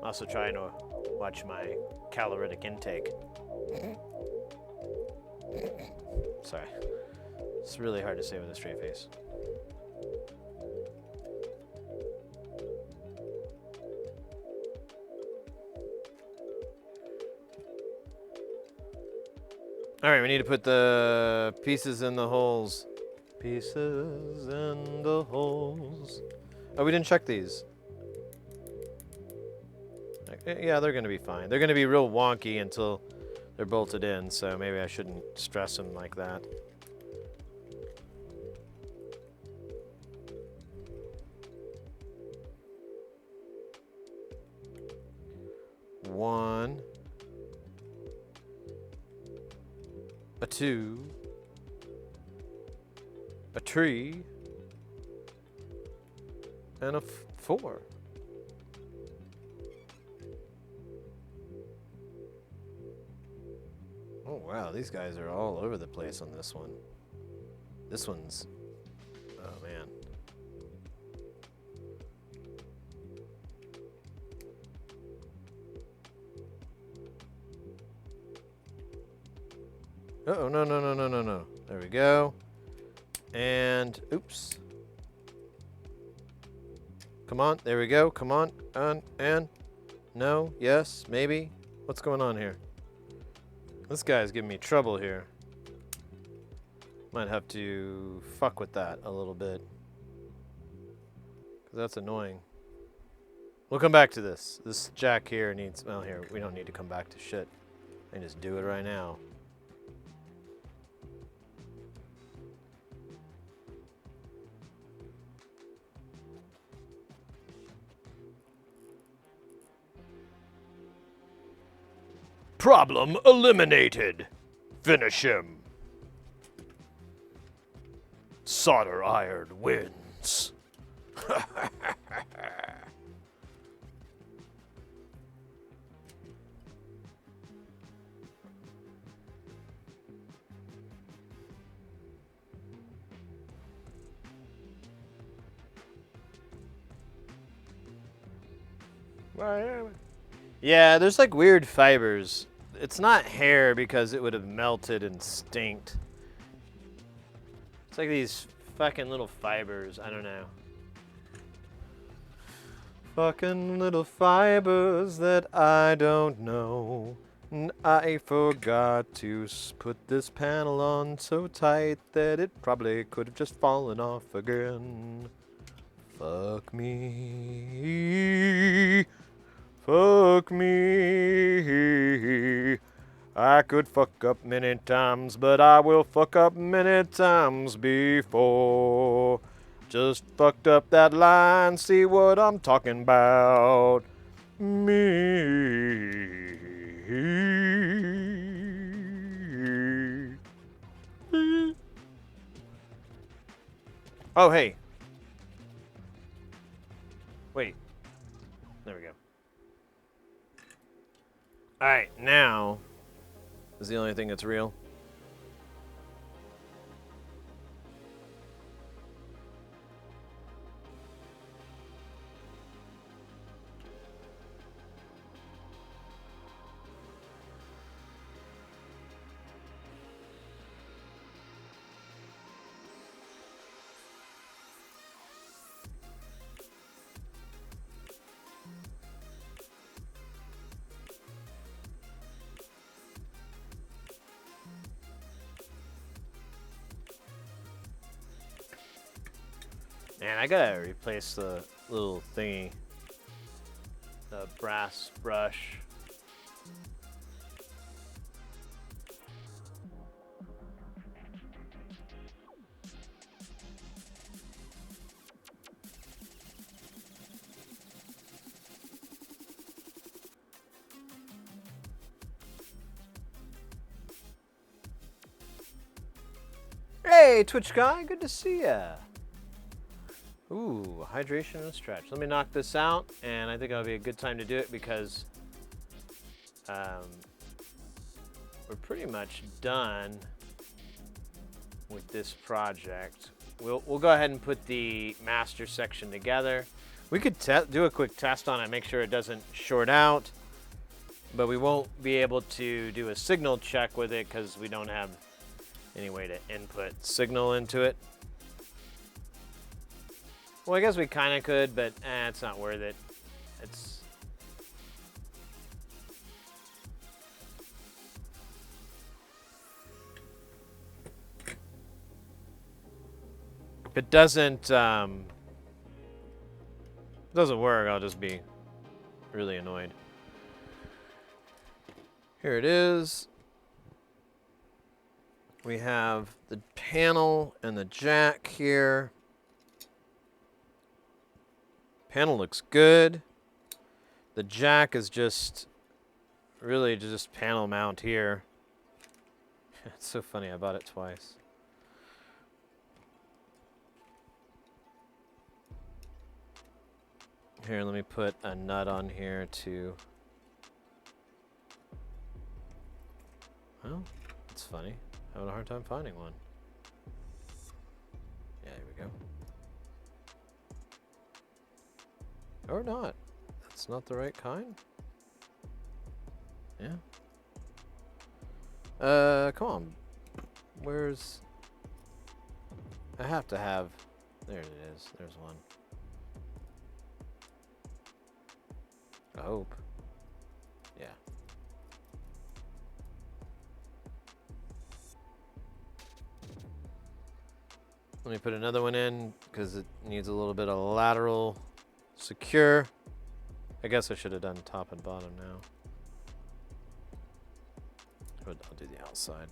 Also trying to watch my caloric intake. Sorry. It's really hard to say with a straight face. All right, we need to put the pieces in the holes. Pieces in the holes. Oh, we didn't check these. Yeah, they're gonna be fine. They're gonna be real wonky until they're bolted in, so maybe I shouldn't stress them like that. One. A two. A tree. And a four. Oh wow, these guys are all over the place on this one. This one's... oh man. Uh-oh, no, no, no, no, no, no. There we go. And, oops. Come on, there we go, come on. And, no, yes, maybe. What's going on here? This guy's giving me trouble here. Might have to fuck with that a little bit. Because that's annoying. We'll come back to this. This jack here needs, well here, we don't need to come back to shit. I can just do it right now. Problem eliminated. Finish him. Solder iron wins. Yeah, there's like weird fibers. It's not hair because it would have melted and stinked. It's like these fucking little fibers. I don't know. Fucking little fibers that I don't know. And I forgot to put this panel on so tight that it probably could have just fallen off again. Fuck me. Fuck me. I could fuck up many times, but I will fuck up many times before. Just fucked up that line, see what I'm talking about. Me. Oh, hey. Wait. There we go. Alright, now is the only thing that's real. Man, I gotta replace the little thingy. The brass brush. Hey, Twitch guy, good to see ya. Ooh, hydration and stretch. Let me knock this out, and I think it'll be a good time to do it because we're pretty much done with this project. We'll go ahead and put the master section together. We could do a quick test on it, make sure it doesn't short out, but we won't be able to do a signal check with it because we don't have any way to input signal into it. Well, I guess we kind of could, but it's not worth it. It's... If it doesn't work, I'll just be really annoyed. Here it is. We have the panel and the jack here. Panel looks good. The jack is just really just panel mount here. It's so funny, I bought it twice. Here, let me put a nut on here to... Well, it's funny. Having a hard time finding one. Yeah, here we go. Or not. That's not the right kind? Yeah. Come on. Where's... I have to have... There it is. There's one. I hope. Yeah. Let me put another one in because it needs a little bit of lateral secure. I guess I should have done top and bottom now. But I'll do the outside.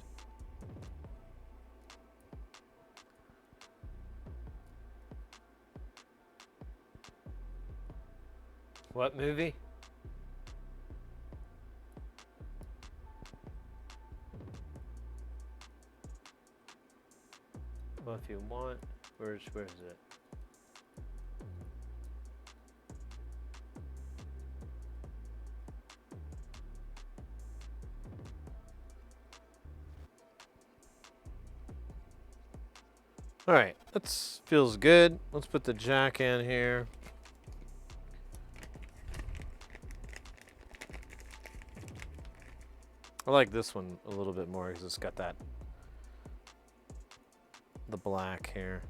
What movie? Well, if you want, where's it? All right, that feels good. Let's put the jack in here. I like this one a little bit more because it's got the black here.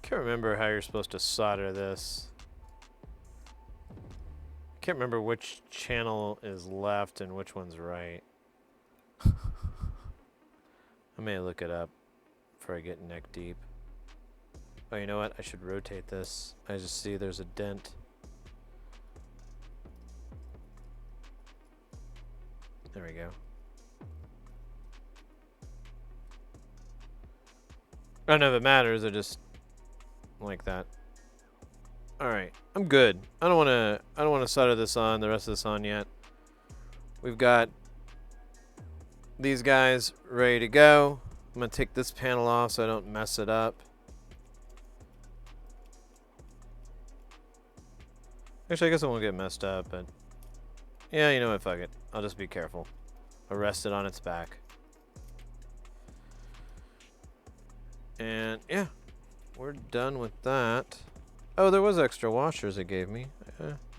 Can't remember how you're supposed to solder this. Can't remember which channel is left and which one's right. I may look it up before I get neck deep. Oh, you know what? I should rotate this. I just see there's a dent. There we go. I don't know if it matters. I just like that. All right, I'm good. I don't want to solder this on, the rest of this on yet. We've got these guys ready to go. I'm gonna take this panel off so I don't mess it up. Actually, I guess it won't get messed up, but yeah, you know what? Fuck it. I'll just be careful. I'll rest it on its back. And yeah, we're done with that. Oh, there was extra washers it gave me.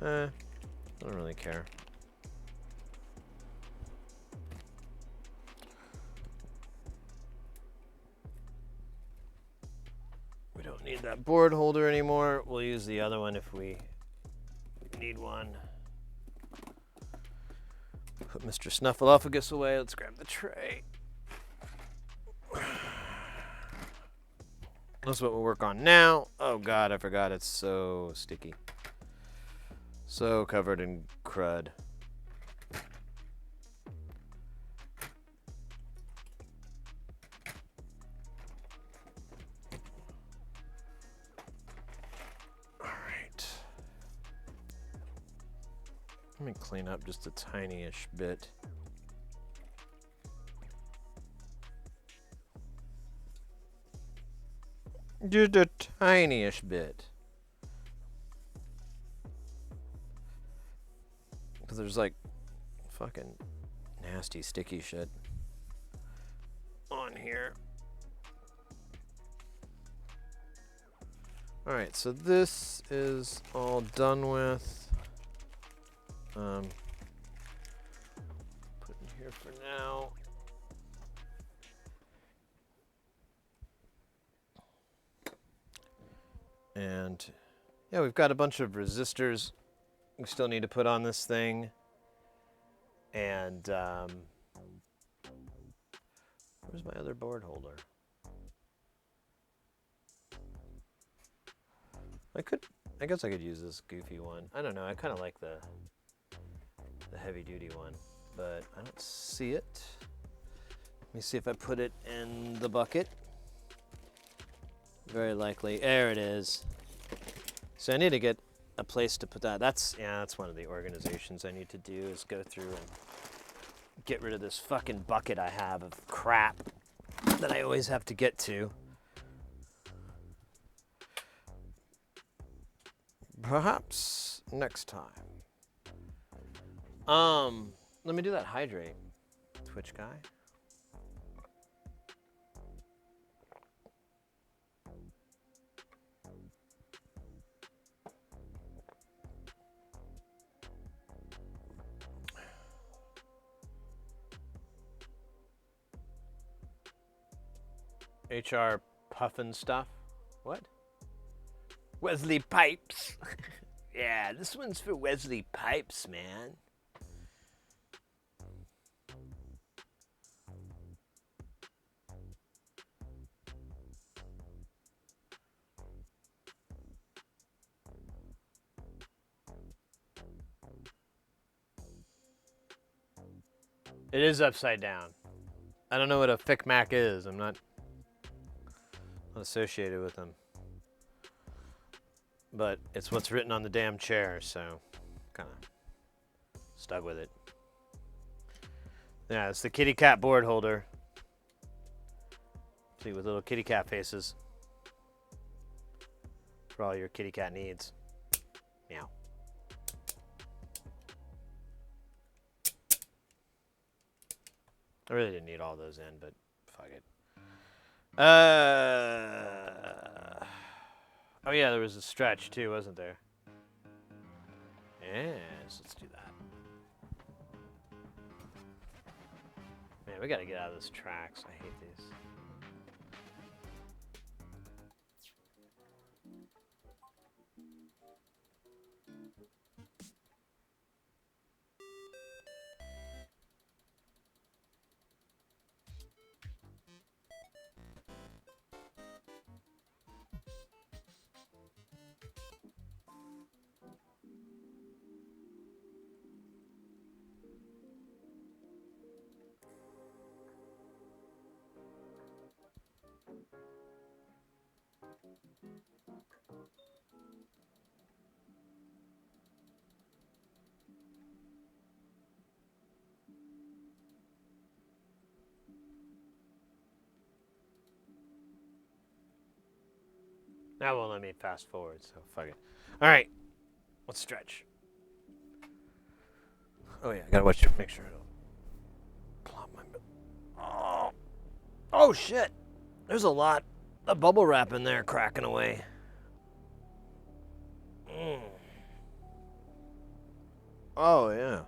I don't really care. We don't need that board holder anymore. We'll use the other one if we need one. Put Mr. Snuffleupagus away. Let's grab the tray. That's what we'll work on now. Oh God, I forgot it's so sticky. So covered in crud. All right. Let me clean up just a tiny-ish bit. Just a tiny-ish bit. Because there's like fucking nasty sticky shit on here. Alright, so this is all done with. Put in here for now. And yeah, we've got a bunch of resistors we still need to put on this thing. And where's my other board holder? I guess I could use this goofy one. I don't know, I kind of like the heavy duty one, but I don't see it. Let me see if I put it in the bucket. Very likely, there it is. So I need to get a place to put that. That's one of the organizations I need to do, is go through and get rid of this fucking bucket I have of crap that I always have to get to. Perhaps next time. Let me do that hydrate, Twitch guy. HR puffin stuff. What? Wesley Pipes. Yeah, this one's for Wesley Pipes, man. It is upside down. I don't know what a FICMAC is. I'm not associated with them. But it's what's written on the damn chair, so kind of stuck with it. Yeah, it's the kitty cat board holder. See, with little kitty cat faces. For all your kitty cat needs. Meow. I really didn't need all those in, but fuck it. Oh yeah, there was a stretch too, wasn't there? Yes, let's do that. Man, we gotta get out of those tracks. I hate these. That won't let me fast forward, so fuck it. All right, let's stretch. Oh yeah, I gotta watch make sure it'll plop my. Oh shit! There's a lot of bubble wrap in there cracking away. Oh yeah.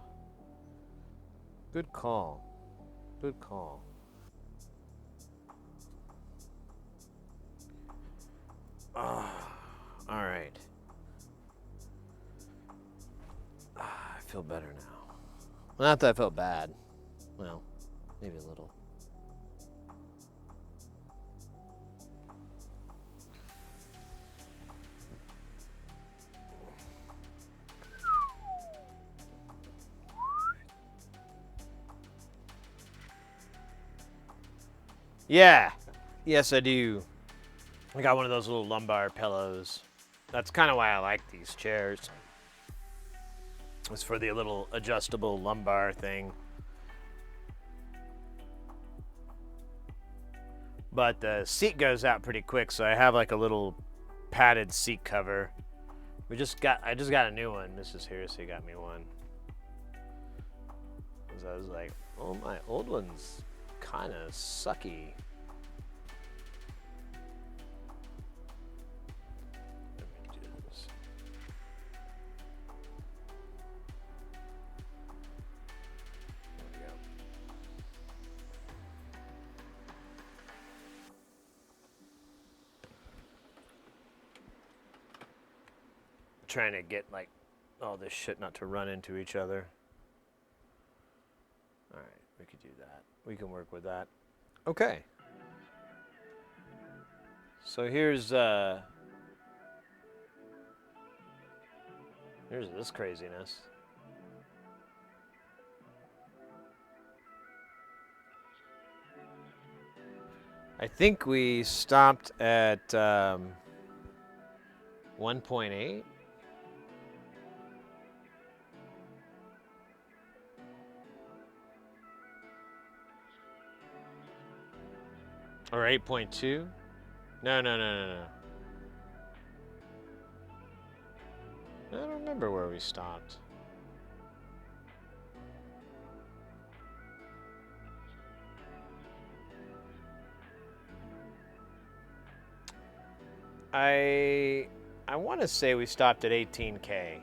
Good call. Good call. All right. I feel better now. Well, not that I felt bad. Well, maybe a little. Yeah. Yes, I do. I got one of those little lumbar pillows. That's kind of why I like these chairs. It's for the little adjustable lumbar thing. But the seat goes out pretty quick, so I have like a little padded seat cover. I just got a new one. Mrs. Heresy got me one. Because I was like, oh, my old one's kind of sucky. Let me do this. There we go. trying to get like all this shit not to run into each other. All right, we could do that. We can work with that. Okay. So here's this craziness. I think we stopped at 1.8. Or 8.2? No. I don't remember where we stopped. I want to say we stopped at 18K.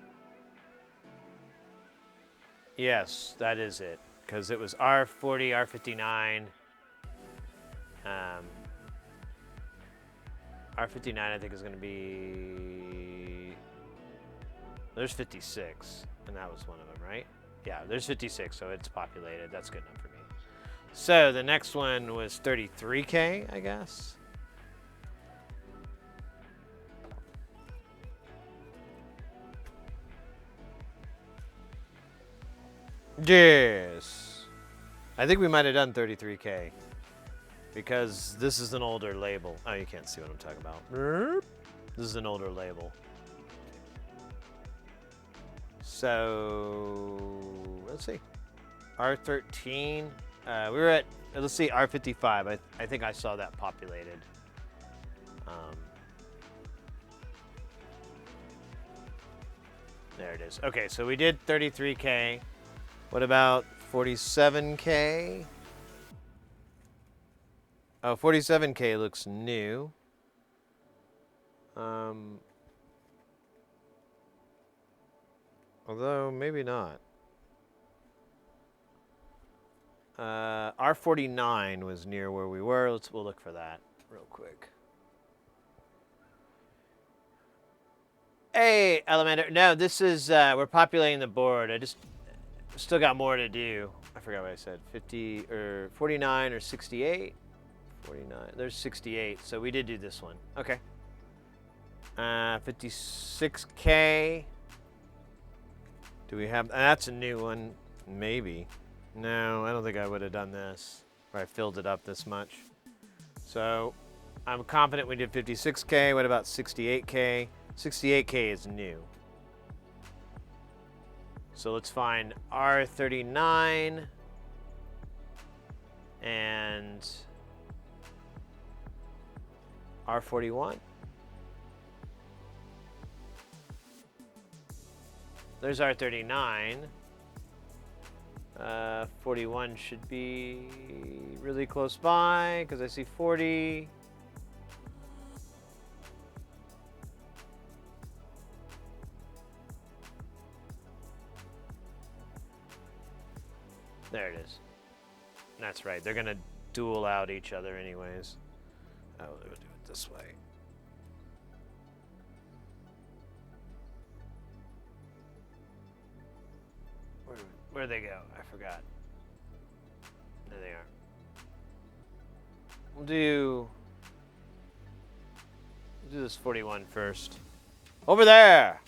Yes, that is it. Because it was R40, R59. R59 I think is going to be... There's 56, and that was one of them, right? Yeah, there's 56, so it's populated. That's good enough for me. So the next one was 33K, I guess. Yes. I think we might have done 33K. Because this is an older label. Oh, you can't see what I'm talking about. This is an older label. So, let's see. R13. We were at, let's see, R55. I think I saw that populated. There it is. Okay, so we did 33K. What about 47K? Oh, 47K looks new. Although, maybe not. R49 was near where we were. We'll look for that real quick. Hey, Elementor. No, this is, we're populating the board. I just still got more to do. I forgot what I said. 50 or 49 or 68. 49. There's 68. So we did do this one. Okay. 56K. Do we have... That's a new one. Maybe. No, I don't think I would have done this. Or I filled it up this much. So, I'm confident we did 56K. What about 68K? 68K is new. So let's find R39 and R41. There's R39. 41 should be really close by because I see 40. There it is. That's right. They're going to duel out each other anyways. Oh, they'll do it this way. Where'd they go? I forgot. There they are. We'll do this 41 first. Over there!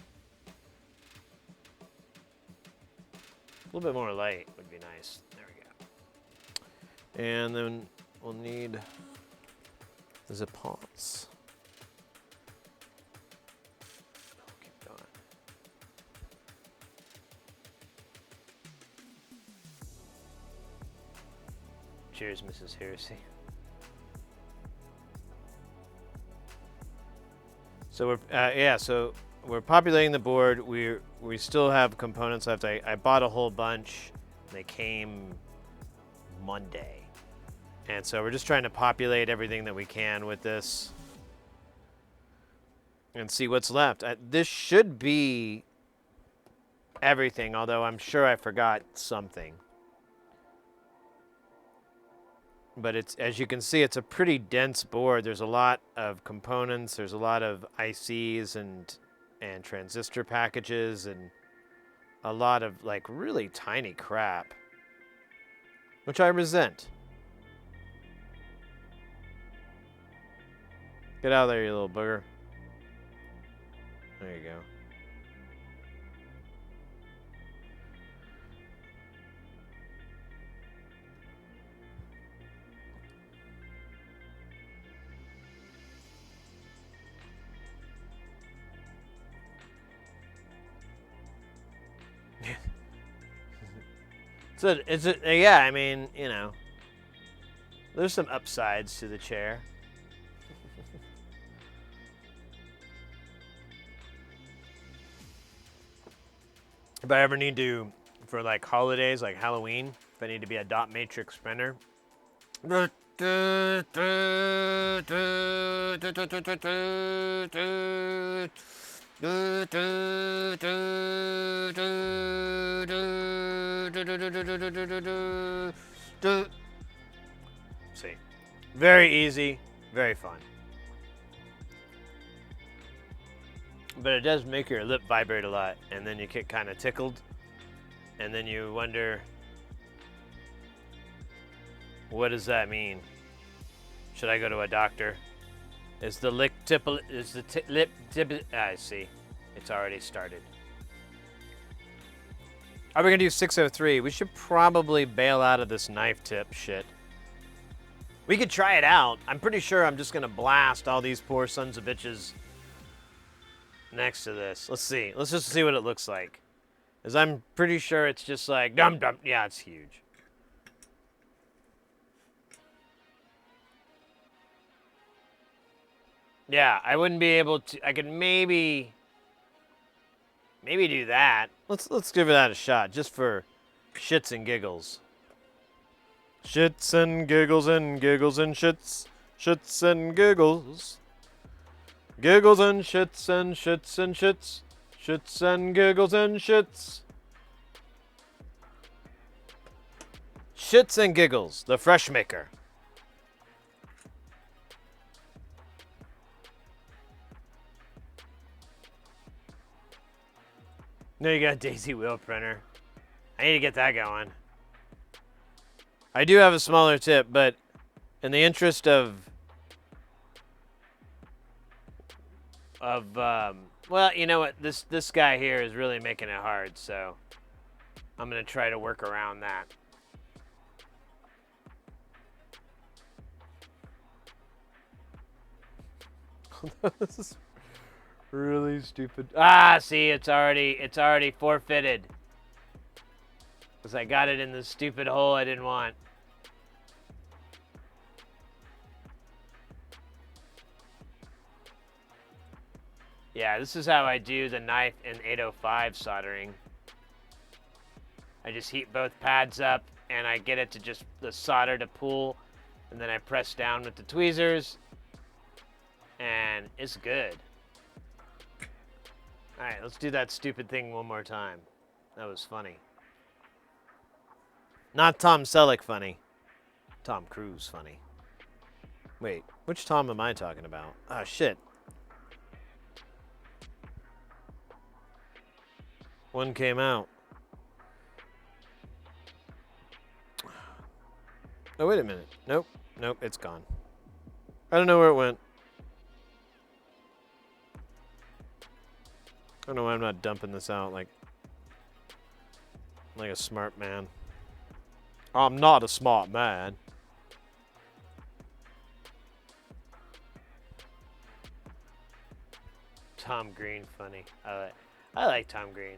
A little bit more light would be nice. There we go. And then we'll need the pots. Keep going. Cheers, Mrs. Heresy. So we're populating the board. We still have components left. I bought a whole bunch. They came Monday. And so we're just trying to populate everything that we can with this and see what's left. This should be everything, although I'm sure I forgot something. But it's, as you can see, it's a pretty dense board. There's a lot of components. There's a lot of ICs and and transistor packages and a lot of like really tiny crap, which I resent. Get out of there, you little booger. There you go. So yeah, I mean, you know, there's some upsides to the chair. If I ever need to, for like holidays, like Halloween, if I need to be a dot matrix printer. See, very easy, very fun. But it does make your lip vibrate a lot, and then you get kind of tickled, and then you wonder, what does that mean? Should I go to a doctor? Is the lip tip? I see. It's already started. Are we gonna do 603? We should probably bail out of this knife tip shit. We could try it out. I'm pretty sure I'm just gonna blast all these poor sons of bitches next to this. Let's see. Let's just see what it looks like. As I'm pretty sure it's just like dum dum. Yeah, it's huge. Yeah, I wouldn't be able to. I could maybe do that. Let's give that a shot just for shits and giggles. Shits and giggles and giggles and shits. Shits and giggles. Giggles and shits and shits and shits. Shits and giggles and shits. Shits and giggles, the fresh maker. No, you got a daisy wheel printer. I need to get that going. I do have a smaller tip, but in the interest of well, you know what? This guy here is really making it hard, so I'm gonna try to work around that. This is really stupid. Ah, see, it's already forfeited. Because I got it in the stupid hole I didn't want. Yeah, this is how I do the knife in 805 soldering. I just heat both pads up and I get it to just the solder to pool, and then I press down with the tweezers and it's good. Alright, let's do that stupid thing one more time. That was funny. Not Tom Selleck funny. Tom Cruise funny. Wait, which Tom am I talking about? Oh, shit. One came out. Oh, wait a minute. Nope. Nope, it's gone. I don't know where it went. I don't know why I'm not dumping this out like a smart man. I'm not a smart man. Tom Green funny. I like Tom Green.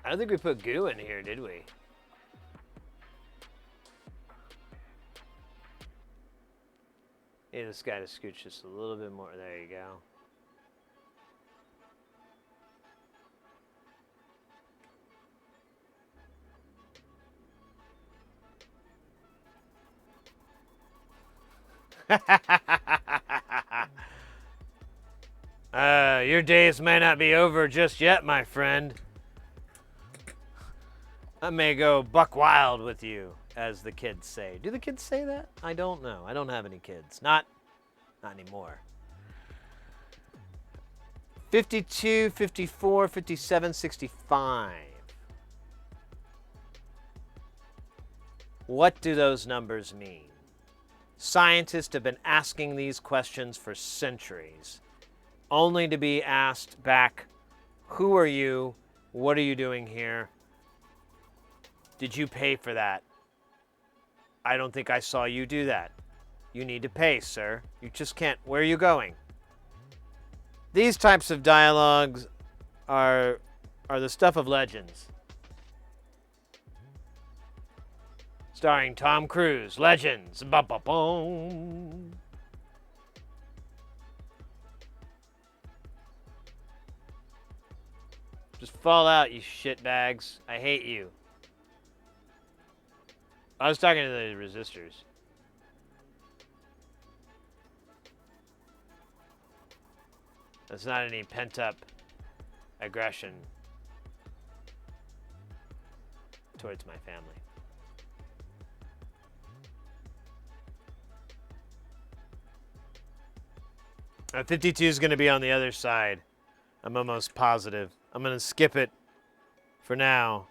I don't think we put goo in here, did we? Yeah, this guy to scooch just a little bit more. There you go. Your days may not be over just yet, my friend. I may go buck wild with you, as the kids say. Do the kids say that? I don't know. I don't have any kids. Not anymore. 52, 54, 57, 65. What do those numbers mean? Scientists have been asking these questions for centuries, only to be asked back, who are you? What are you doing here? Did you pay for that? I don't think I saw you do that. You need to pay, sir. You just can't. Where are you going? These types of dialogues are the stuff of legends. Starring Tom Cruise, Legends. Ba-ba-boom. Just fall out, you shitbags. I hate you. I was talking to the resistors. That's not any pent-up aggression towards my family. 52 is going to be on the other side. I'm almost positive. I'm going to skip it for now.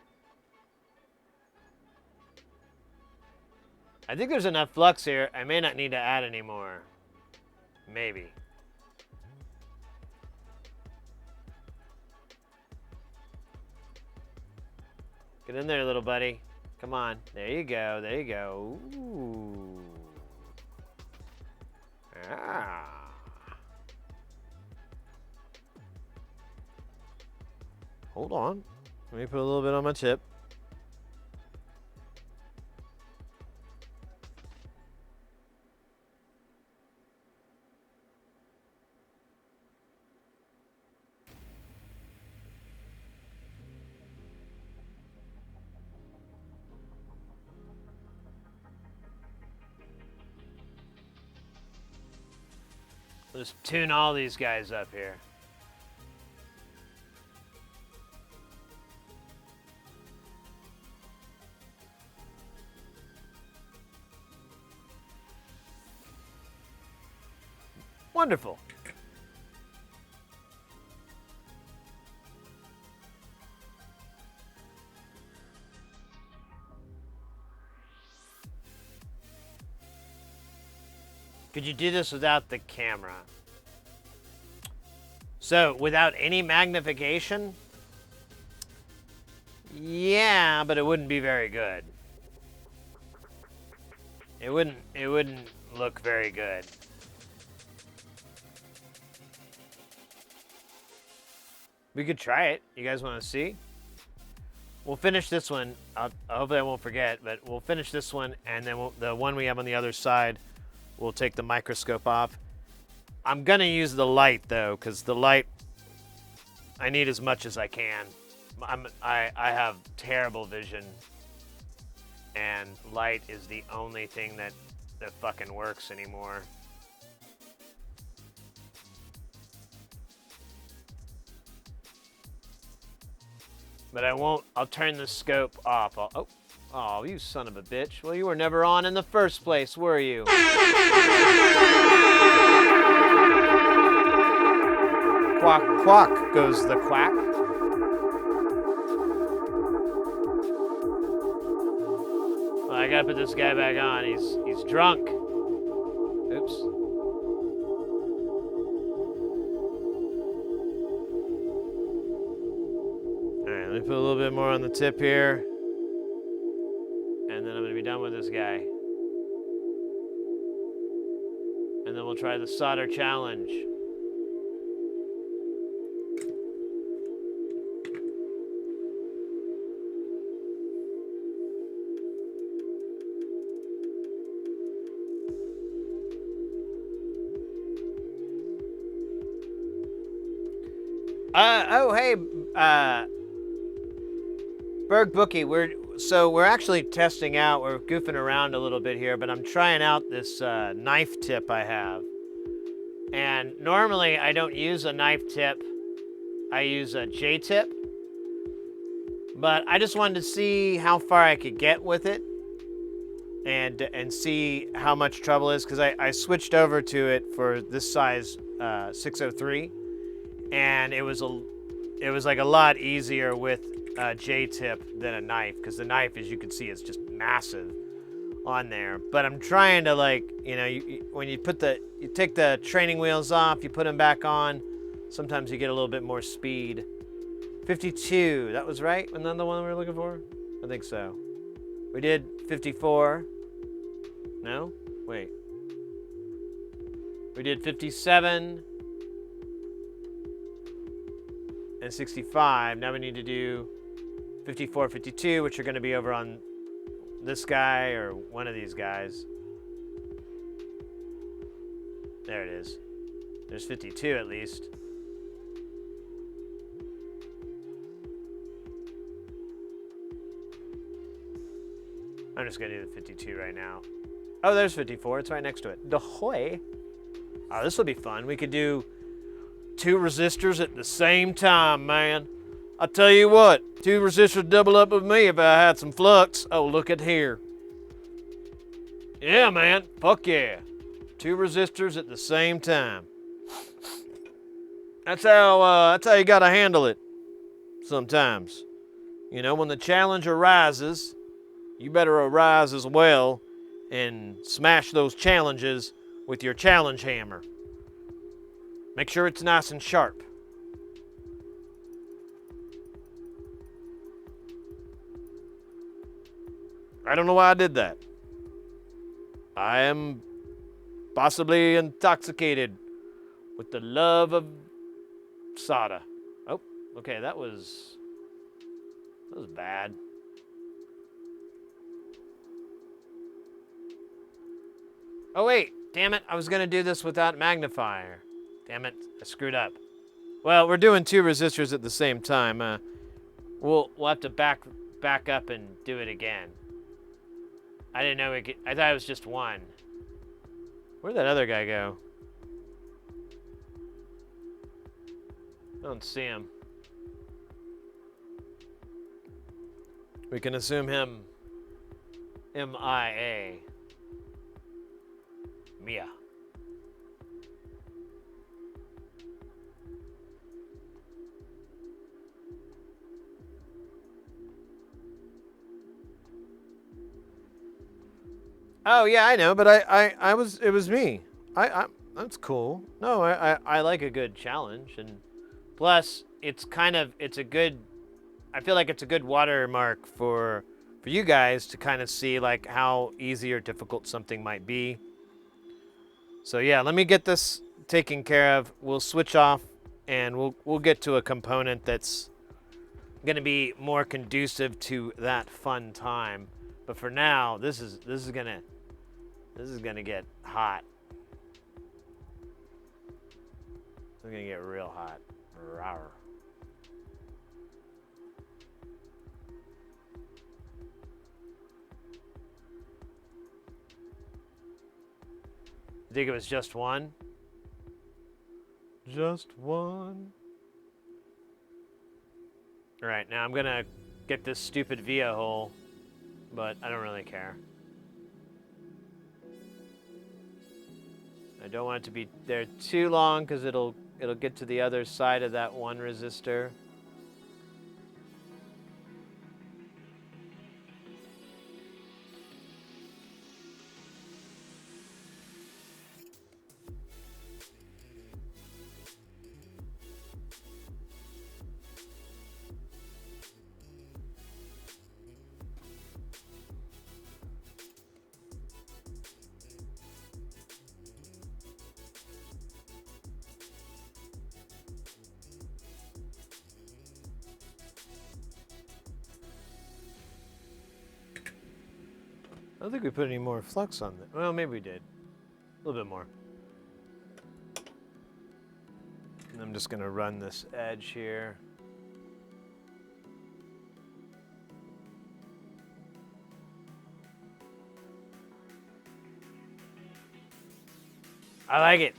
I think there's enough flux here. I may not need to add any more. Maybe. Get in there, little buddy. Come on. There you go. There you go. Ooh. Ah. Hold on. Let me put a little bit on my tip. Let's tune all these guys up here. Wonderful. Could you do this without the camera? So, without any magnification? Yeah, but it wouldn't be very good. It wouldn't look very good. We could try it. You guys want to see? We'll finish this one. Hopefully I won't forget, but we'll finish this one, and then the one we have on the other side, we'll take the microscope off. I'm going to use the light, though, because the light, I need as much as I can. I have terrible vision, and light is the only thing that fucking works anymore. But I won't, I'll turn the scope off. Oh, you son of a bitch. Well, you were never on in the first place, were you? Quack, quack goes the quack. Well, I gotta put this guy back on. He's drunk. Oops. Let me put a little bit more on the tip here. And then I'm going to be done with this guy. And then we'll try the solder challenge. Oh, hey, Berg Bookie, we're actually testing out, we're goofing around a little bit here, but I'm trying out this knife tip I have. And normally I don't use a knife tip. I use a J tip. But I just wanted to see how far I could get with it and see how much trouble is, because I switched over to it for this size 603, and it was like a lot easier with a J tip than a knife, because the knife, as you can see, is just massive on there. But I'm trying to, like, when you take the training wheels off, you put them back on, sometimes you get a little bit more speed. 52, that was right? Wasn't that the one we were looking for? I think so. We did 54. No? Wait. We did 57 and 65. Now we need to do 54, 52, which are going to be over on this guy or one of these guys. There it is. There's 52 at least. I'm just going to do the 52 right now. Oh, there's 54. It's right next to it. Dahoy. Oh, this will be fun. We could do 2 resistors at the same time, man. I'll tell you what, 2 resistors double up with me if I had some flux. Oh, look at here. Yeah, man. Fuck yeah. 2 resistors at the same time. That's how you got to handle it sometimes. When the challenge arises, you better arise as well and smash those challenges with your challenge hammer. Make sure it's nice and sharp. I don't know why I did that. I am possibly intoxicated with the love of soda. Oh, okay, that was bad. Oh wait, damn it, I was gonna do this without magnifier. Damn it, I screwed up. Well, we're doing 2 resistors at the same time. We'll have to back up and do it again. I didn't know I thought it was just 1. Where'd that other guy go? I don't see him. We can assume him MIA. Mia. Oh yeah, I know, but it was me. That's cool. No, I like a good challenge, and plus it's a good, I feel like it's a good watermark for you guys to kind of see like how easy or difficult something might be. So yeah, let me get this taken care of. We'll switch off and we'll get to a component that's going to be more conducive to that fun time. But for now, this is going to get hot. It's going to get real hot. Rawr. You think it was just 1? Just 1. All right, now I'm gonna get this stupid via hole, but I don't really care. I don't want it to be there too long because it'll get to the other side of that 1 resistor. I don't think we put any more flux on that. Well, maybe we did. A little bit more. And I'm just going to run this edge here. I like it.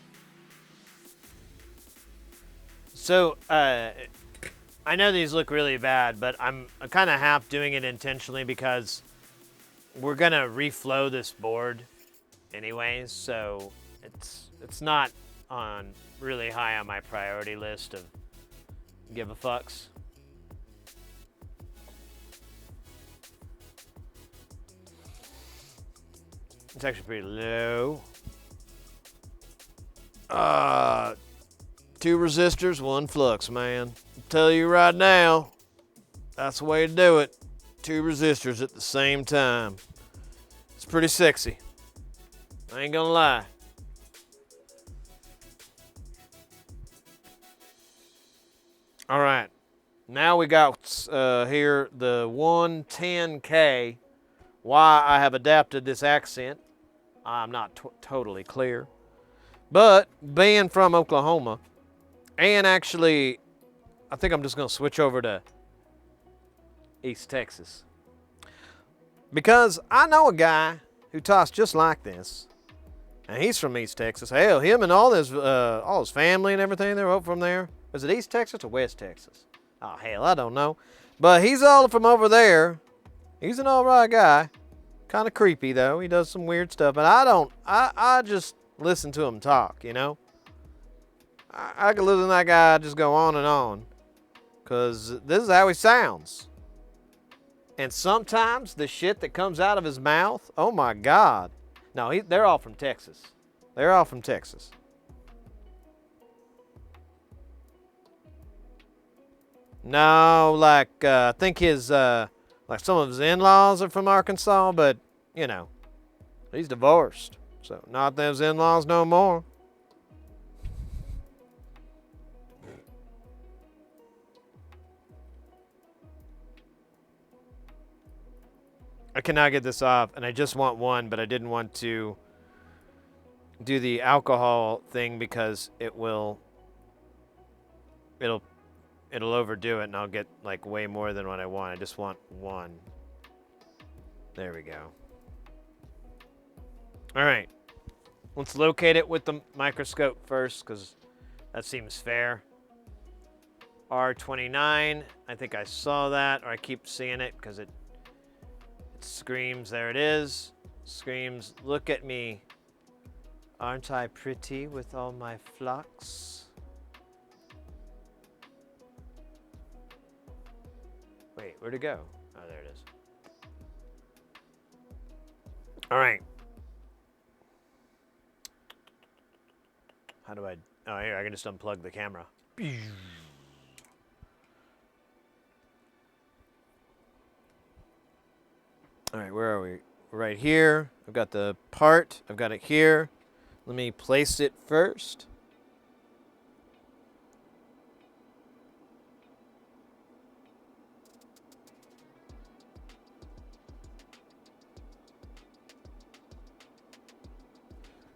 So, I know these look really bad, but I'm kind of half doing it intentionally because we're gonna reflow this board anyways, so it's not on really high on my priority list of give a fucks. It's actually pretty low. 2 resistors, 1 flux, man. I'll tell you right now, that's the way to do it. 2 resistors at the same time. It's pretty sexy. I ain't gonna lie. All right, now we got here the 110K. Why I have adapted this accent, I'm not totally clear. But being from Oklahoma, and actually, I think I'm just gonna switch over to East Texas. Because I know a guy who talks just like this. And he's from East Texas. Hell, him and all his family and everything, they're up from there. Is it East Texas or West Texas? Oh, hell, I don't know. But he's all from over there. He's an all right guy. Kind of creepy, though. He does some weird stuff. But I just listen to him talk, you know? I could listen to that guy just go on and on. Because this is how he sounds. And sometimes the shit that comes out of his mouth, oh my God. No, they're all from Texas. They're all from Texas. No, like, I think like some of his in-laws are from Arkansas, but, you know, he's divorced. So, not those in-laws no more. I cannot get this off, and I just want one, but I didn't want to do the alcohol thing because it'll overdo it, and I'll get like way more than what I want. I just want one. There we go. All right, let's locate it with the microscope first because that seems fair. R29, I think I saw that, or I keep seeing it because it screams, there it is. Screams, look at me. Aren't I pretty with all my flux? Wait, where'd it go? Oh, there it is. All right. How do I, oh, here, I can just unplug the camera. All right, where are we? Right here. I've got the part. I've got it here. Let me place it first.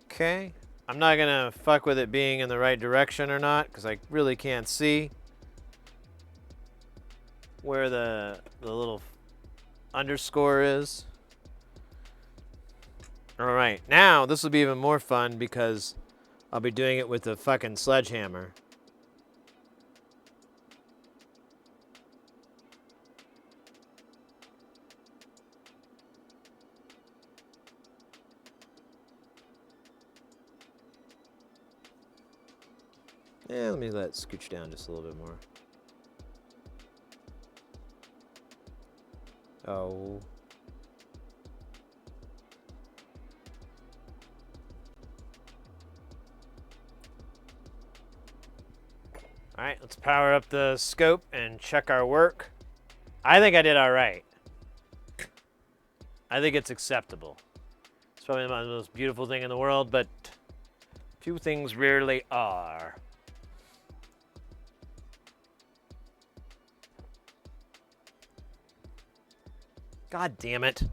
Okay. I'm not gonna fuck with it being in the right direction or not, because I really can't see where the little underscore is. All right, now this will be even more fun because I'll be doing it with a fucking sledgehammer. Yeah, let me let it scooch down just a little bit more. Oh. All right, let's power up the scope and check our work. I think I did all right. I think it's acceptable. It's probably not the most beautiful thing in the world, but few things rarely are. God damn it.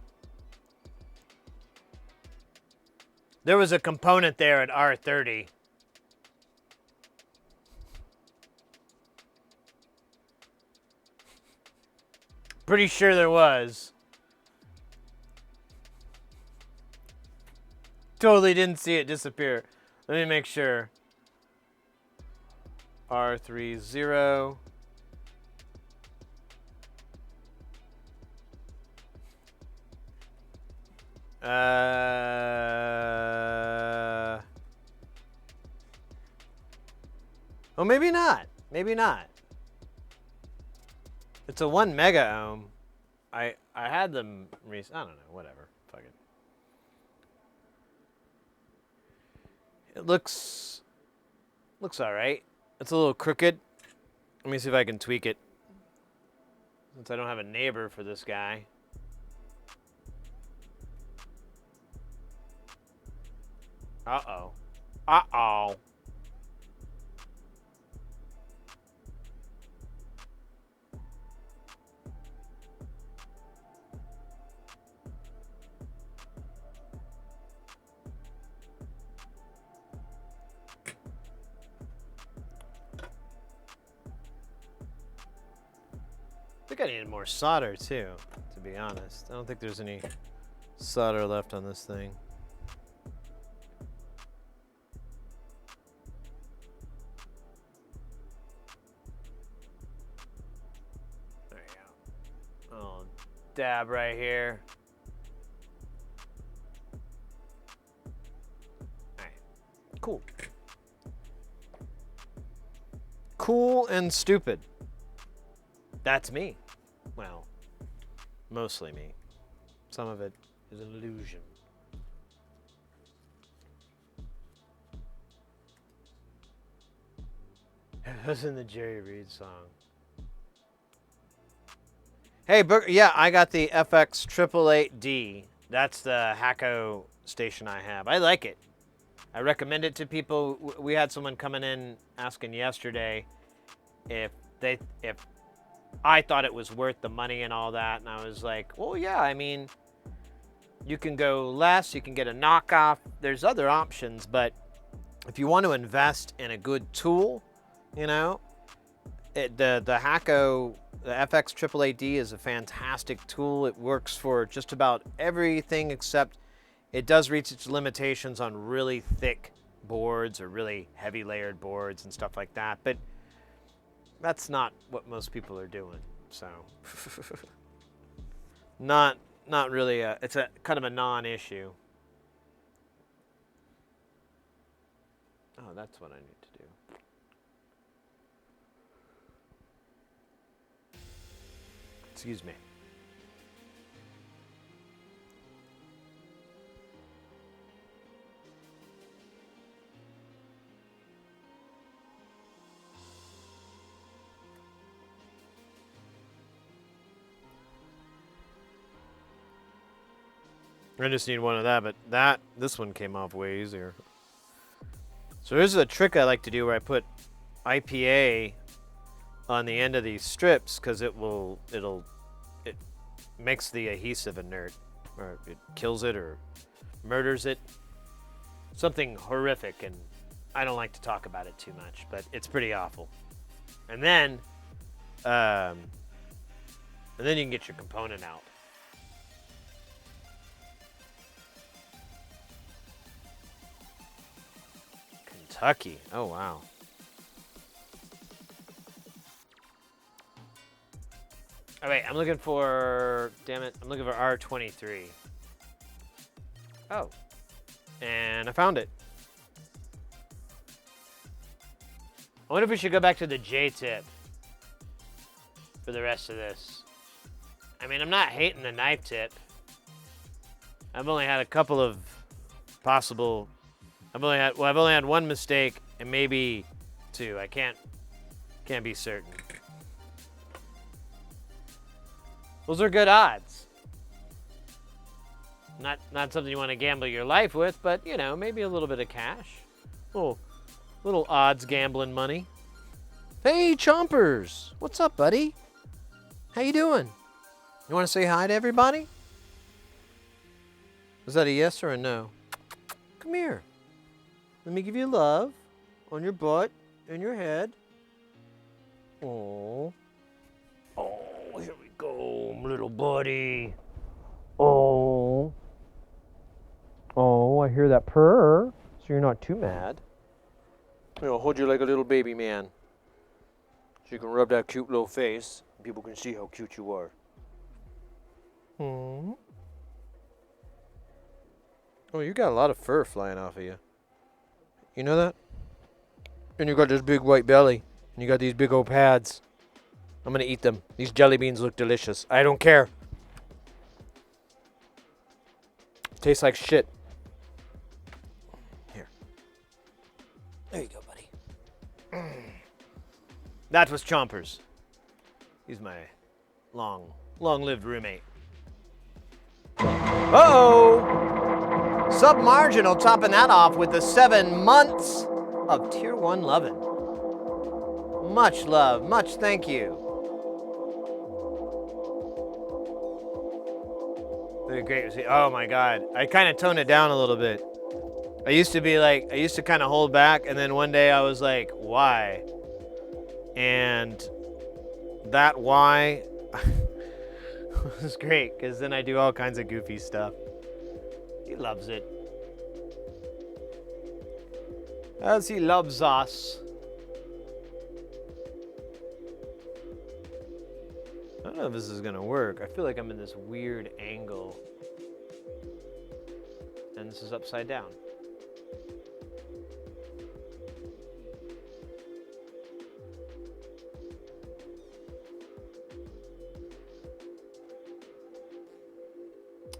There was a component there at R30. Pretty sure there was. Totally didn't see it disappear. Let me make sure. R30. Oh, maybe not. Maybe not. It's a 1 mega ohm. I had them I don't know, whatever. Fuck it. It looks all right. It's a little crooked. Let me see if I can tweak it. Since I don't have a neighbor for this guy. Uh-oh. Uh-oh. I think I needed more solder too, to be honest. I don't think there's any solder left on this thing. There you go. Oh, dab right here. All right, cool. Cool and stupid. That's me. Well, mostly me. Some of it is an illusion. It was in the Jerry Reed song. Hey, yeah, I got the FX 888D. That's the Hacko station I have. I like it. I recommend it to people. We had someone coming in asking yesterday if I thought it was worth the money and all that, and I was like, well, yeah, I mean, you can go less, you can get a knockoff, there's other options, but if you want to invest in a good tool, you know, the Hacko, the FX 888D is a fantastic tool. It works for just about everything except it does reach its limitations on really thick boards or really heavy layered boards and stuff like that, but that's not what most people are doing, so not really it's a kind of a non-issue. Oh, that's what I need to do. Excuse me. I just need one of that, but this one came off way easier. So this is a trick I like to do where I put IPA on the end of these strips because it makes the adhesive inert, or it kills it or murders it. Something horrific, and I don't like to talk about it too much, but it's pretty awful. And then you can get your component out. Kentucky. Oh, wow. All right, I'm looking for, damn it, I'm looking for R23. Oh, and I found it. I wonder if we should go back to the J-tip for the rest of this. I mean, I'm not hating the knife tip. I've only had a couple of possible, I've only had one mistake and maybe two. I can't be certain. Those are good odds. Not something you want to gamble your life with, but you know, maybe a little bit of cash. Little odds gambling money. Hey, Chompers! What's up, buddy? How you doing? You want to say hi to everybody? Is that a yes or a no? Come here. Let me give you love on your butt and your head. Oh, here we go, little buddy. Oh, I hear that purr, so you're not too mad. I'll hold you like a little baby man. So you can rub that cute little face, and people can see how cute you are. Hmm. Oh, you got a lot of fur flying off of you. You know that? And you got this big white belly. And you got these big old pads. I'm gonna eat them. These jelly beans look delicious. I don't care. Tastes like shit. Here. There you go, buddy. That was Chompers. He's my long-lived roommate. Uh-oh! Submarginal topping that off with the 7 months of Tier 1 lovin'. Much love, much thank you. Very great. Oh my God. I kind of toned it down a little bit. I used to kind of hold back, and then one day I was like, why? And that why was great, because then I do all kinds of goofy stuff. He loves it. As he loves us. I don't know if this is gonna work. I feel like I'm in this weird angle. And this is upside down.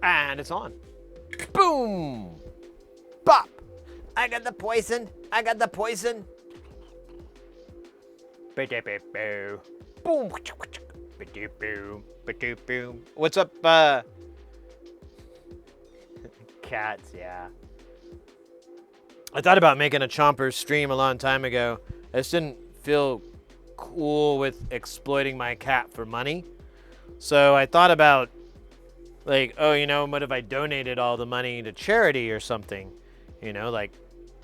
And it's on. Boom! Bop! I got the poison. I got the poison. Boom! What's up, cats, yeah. I thought about making a Chomper stream a long time ago. I just didn't feel cool with exploiting my cat for money. So I thought about, like, oh, you know, what if I donated all the money to charity or something? You know, like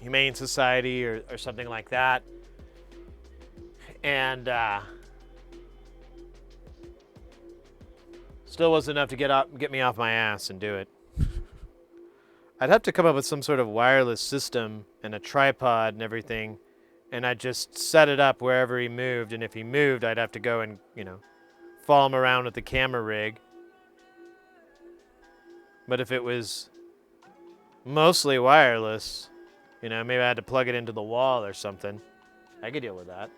Humane Society or something like that. And still wasn't enough to get me off my ass and do it. I'd have to come up with some sort of wireless system and a tripod and everything, and I'd just set it up wherever he moved, and if he moved, I'd have to go and, you know, follow him around with the camera rig. But if it was mostly wireless, you know, maybe I had to plug it into the wall or something. I could deal with that.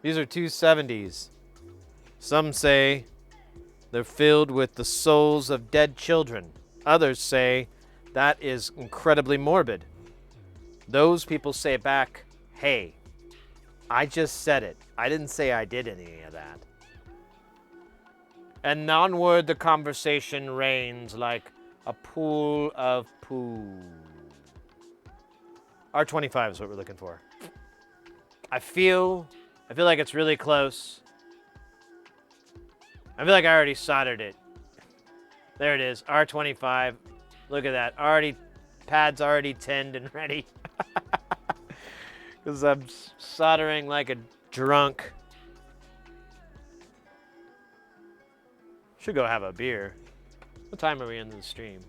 These are 270s. Some say they're filled with the souls of dead children. Others say that is incredibly morbid. Those people say back, hey, I just said it. I didn't say I did any of that. And onward the conversation reigns like a pool of poo. R25 is what we're looking for. I feel like it's really close. I feel like I already soldered it. There it is, R25. Look at that, pad's already tinned and ready. Because I'm soldering like a drunk. Should go have a beer. What time are we in the stream?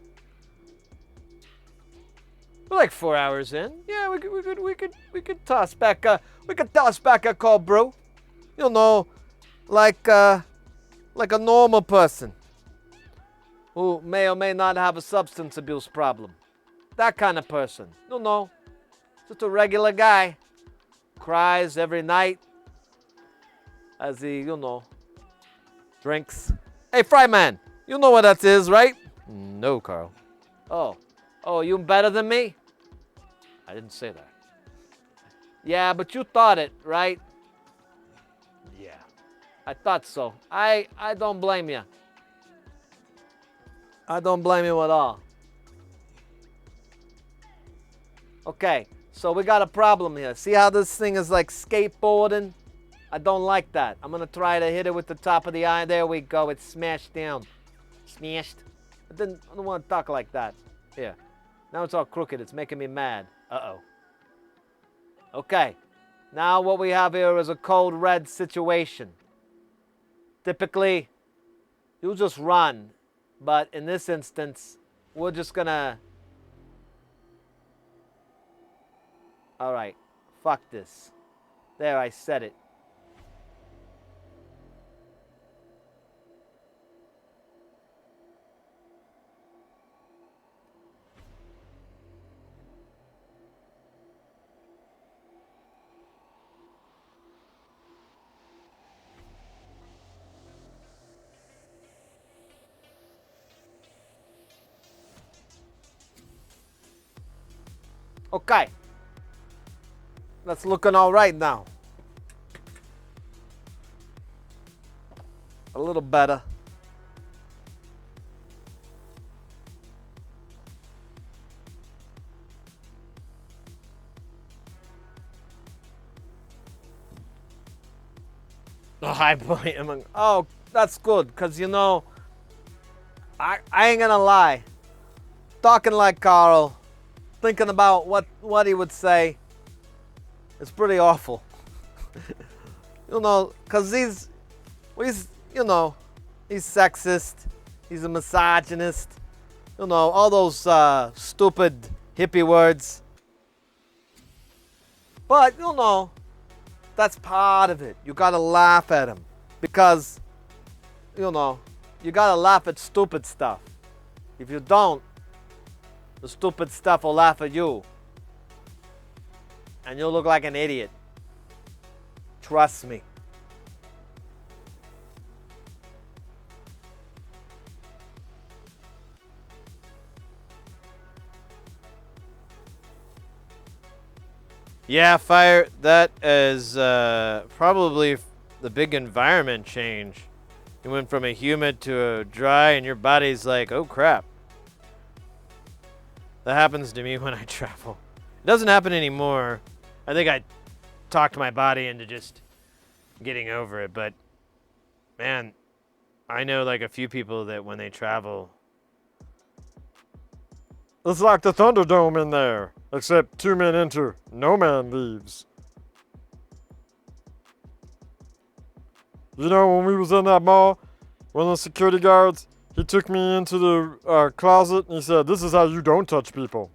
We're like 4 hours in. Yeah, we could toss back a call, bro. You know, like a normal person who may or may not have a substance abuse problem. That kind of person. You know, just a regular guy. Cries every night as he, you know, drinks. Hey, Fryman, you know what that is, right? No, Carl. Oh, you better than me? I didn't say that. Yeah, but you thought it, right? Yeah, I thought so. I don't blame you. I don't blame you at all. Okay, so we got a problem here. See how this thing is like skateboarding? I don't like that. I'm gonna try to hit it with the top of the eye. There we go. It's smashed down. Smashed. I don't want to talk like that. Here. Now it's all crooked. It's making me mad. Uh-oh. Okay. Now what we have here is a code red situation. Typically, you'll just run. But in this instance, we're just gonna... All right. Fuck this. There, I said it. Okay. That's looking all right now. A little better. The high point. Oh, that's good, because, you know, I ain't gonna lie. Talking like Carl, thinking about what he would say, it's pretty awful. You know, because he's, you know, he's sexist, he's a misogynist, you know, all those stupid hippie words. But, you know, that's part of it. You gotta laugh at him because, you know, you gotta laugh at stupid stuff. If you don't, the stupid stuff will laugh at you. And you'll look like an idiot. Trust me. Yeah, fire. That is probably the big environment change. You went from a humid to a dry, and your body's like, oh crap. That happens to me when I travel. It doesn't happen anymore. I think I talked my body into just getting over it, but man, I know like a few people that when they travel, it's like the Thunderdome in there, except 2 men enter, no man leaves. You know, when we was in that mall, one of the security guards, he took me into the closet and he said, "This is how you don't touch people."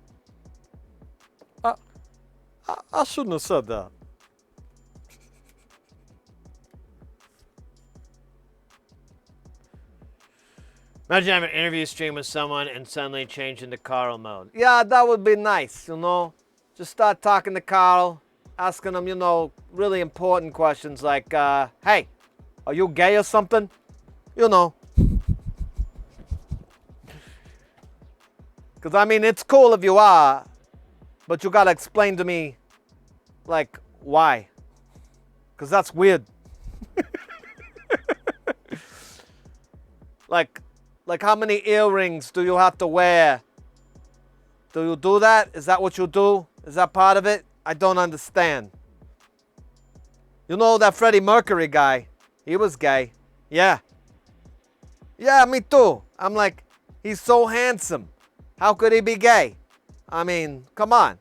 I shouldn't have said that. Imagine having an interview stream with someone and suddenly change into Carl mode. Yeah, that would be nice, you know. Just start talking to Carl, asking him, you know, really important questions like, hey, are you gay or something? You know. Because, I mean, it's cool if you are, but you got to explain to me, like, why. Because that's weird. Like how many earrings do you have to wear? Do you do that? Is that what you do? Is that part of it? I don't understand. You know that Freddie Mercury guy? He was gay. Yeah. Yeah, me too. I'm like, he's so handsome. How could he be gay? I mean, come on.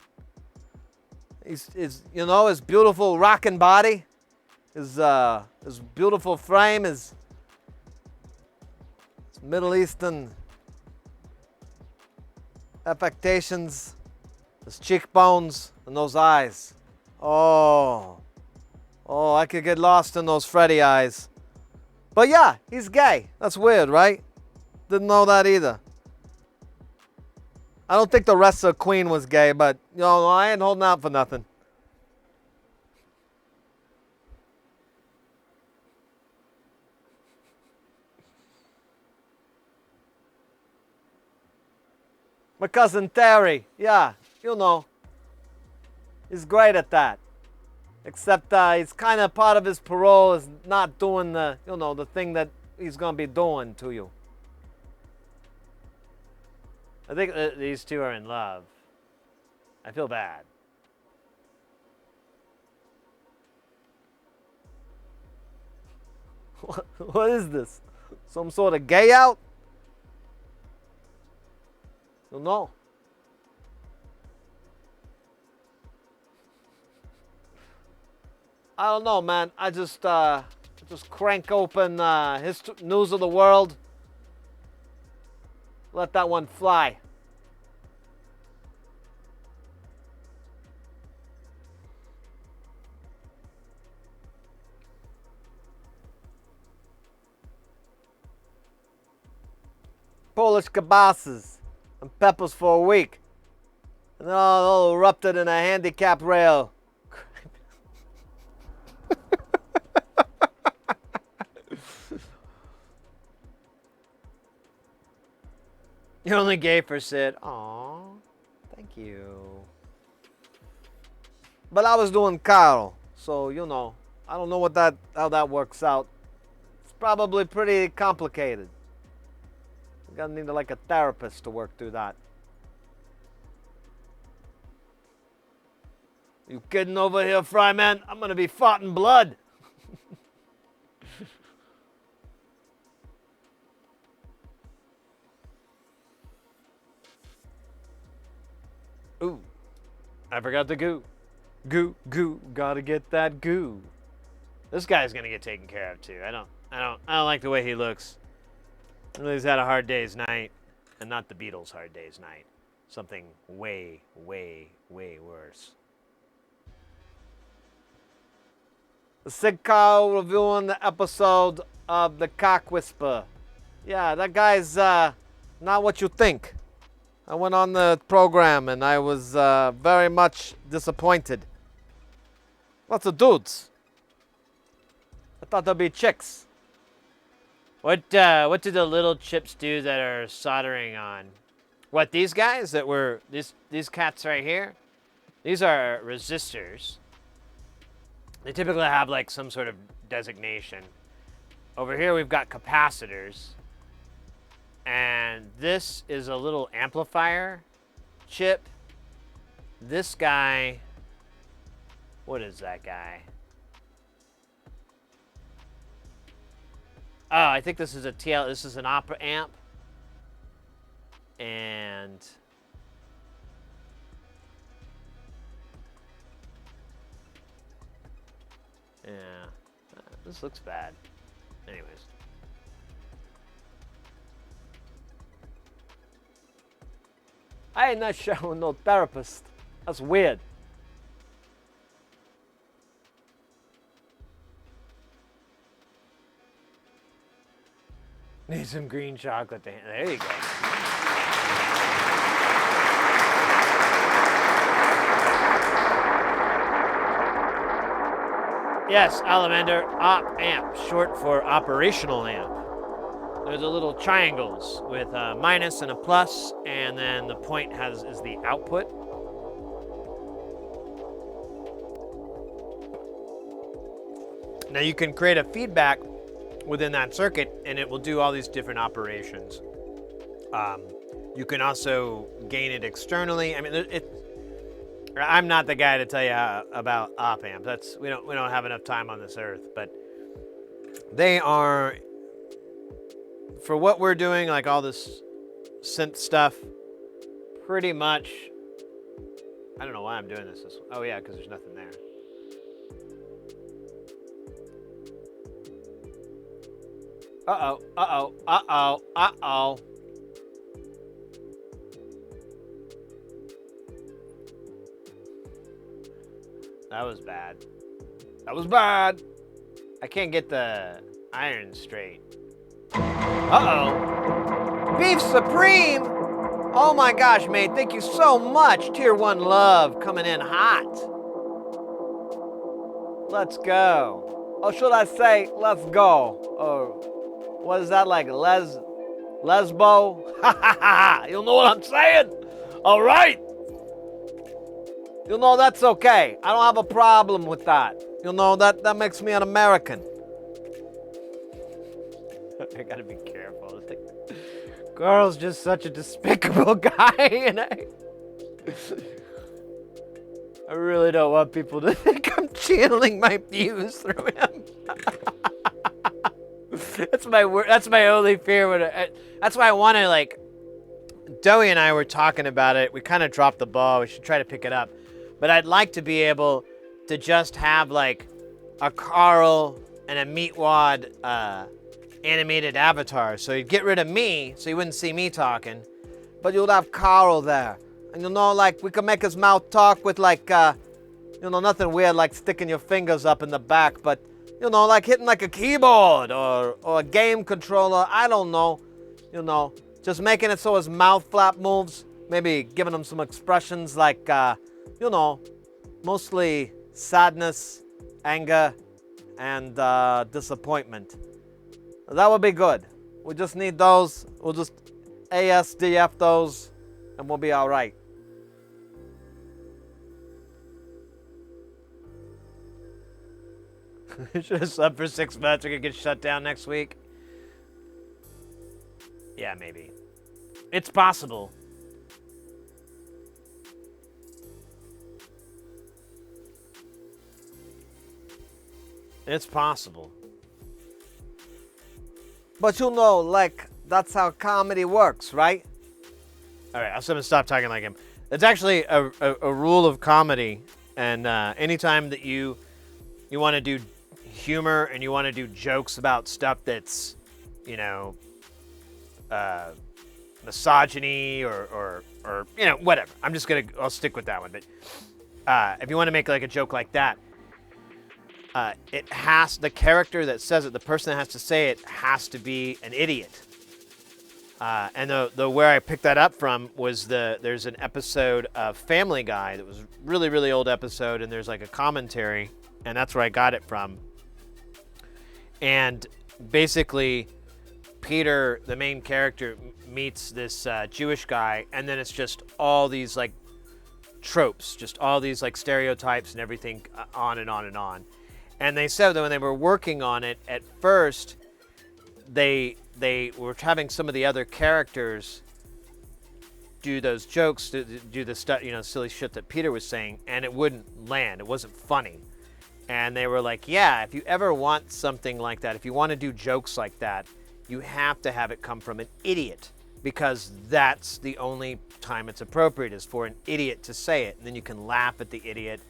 His you know, his beautiful rocking body, his beautiful frame, his Middle Eastern affectations, his cheekbones, and those eyes. Oh, I could get lost in those Freddy eyes. But yeah, he's gay. That's weird, right? Didn't know that either. I don't think the rest of Queen was gay, but you know, I ain't holding out for nothing. My cousin Terry, yeah, you know, he's great at that. Except he's kind of part of his parole is not doing the, you know, the thing that he's going to be doing to you. I think these two are in love. I feel bad. What is this? Some sort of gay out? No. I don't know, man. I just crank open News of the World. Let that one fly. Polish kibasas and peppers for a week. And they're all erupted in a handicap rail. You're only gay for Sid. Aw, thank you. But I was doing Carl, so you know, I don't know how that works out. It's probably pretty complicated. You're gonna need like a therapist to work through that. You kidding over here, Fryman? I'm gonna be farting blood. Ooh, I forgot the goo. Goo, gotta get that goo. This guy's gonna get taken care of too. I don't like the way he looks. He's had a hard day's night, and not the Beatles' hard day's night. Something way, way, way worse. The Sig Cow reviewing the episode of The Cock Whisper. Yeah, that guy's not what you think. I went on the program and I was very much disappointed. Lots of dudes. I thought there'd be chicks. What do the little chips do that are soldering on? What, these guys that were these cats right here? These are resistors. They typically have like some sort of designation. Over here we've got capacitors. And this is a little amplifier chip. This guy, what is that guy? Oh, I think this is this is an opera amp. And yeah, this looks bad. Anyways. I ain't not showing no therapist. That's weird. Need some green chocolate to there you go. Yes, Alamander, op amp, short for operational amp. There's the little triangles with a minus and a plus, and then the point is the output. Now you can create a feedback within that circuit, and it will do all these different operations. You can also gain it externally. I mean, I'm not the guy to tell you about op amps. We don't have enough time on this earth, but they are, for what we're doing, like all this synth stuff, pretty much. I don't know why I'm doing this. Oh yeah, because there's nothing there. Uh-oh, uh-oh, uh-oh, uh-oh. That was bad. That was bad. I can't get the iron straight. Uh-oh. Beef Supreme! Oh my gosh, mate, thank you so much. Tier 1 love coming in hot. Let's go. Or should I say, let's go. Or what is that, like lesbo? Ha ha ha! You know what I'm saying? All right. You know, that's okay. I don't have a problem with that. You know, that makes me an American. I gotta be careful. Carl's just such a despicable guy, and I really don't want people to think I'm channeling my views through him. That's my only fear. That's why I want to, like, Dowie and I were talking about it. We kind of dropped the ball. We should try to pick it up. But I'd like to be able to just have, like, a Carl and a Meatwad animated avatar. So you'd get rid of me, so you wouldn't see me talking. But you'd have Carl there. And you know, like, we could make his mouth talk with, like, you know, nothing weird like sticking your fingers up in the back, but, you know, like hitting like a keyboard or a game controller. I don't know. You know, just making it so his mouth flap moves. Maybe giving him some expressions like, you know, mostly sadness, anger, and disappointment. That would be good. We just need those. We'll just ASDF those, and we'll be all right. Should have subbed for 6 months. We're gonna get shut down next week. Yeah, maybe. It's possible. It's possible. But you know, like, that's how comedy works, right? All right, I'm gonna stop talking like him. It's actually a rule of comedy, and anytime that you want to do humor and you want to do jokes about stuff that's, you know, misogyny or you know, whatever. I'll stick with that one. But if you want to make like a joke like that, the character that says it, the person that has to say it, has to be an idiot. And the where I picked that up from was there's an episode of Family Guy that was really, really old episode, and there's like a commentary, and that's where I got it from. And basically, Peter, the main character, meets this Jewish guy, and then it's just all these like tropes, just all these like stereotypes and everything, on and on and on. And they said that when they were working on it, at first, they were having some of the other characters do those jokes, do the stuff, you know, silly shit that Peter was saying, and it wouldn't land. It wasn't funny. And they were like, yeah, if you ever want something like that, if you want to do jokes like that, you have to have it come from an idiot, because that's the only time it's appropriate, is for an idiot to say it, and then you can laugh at the idiot.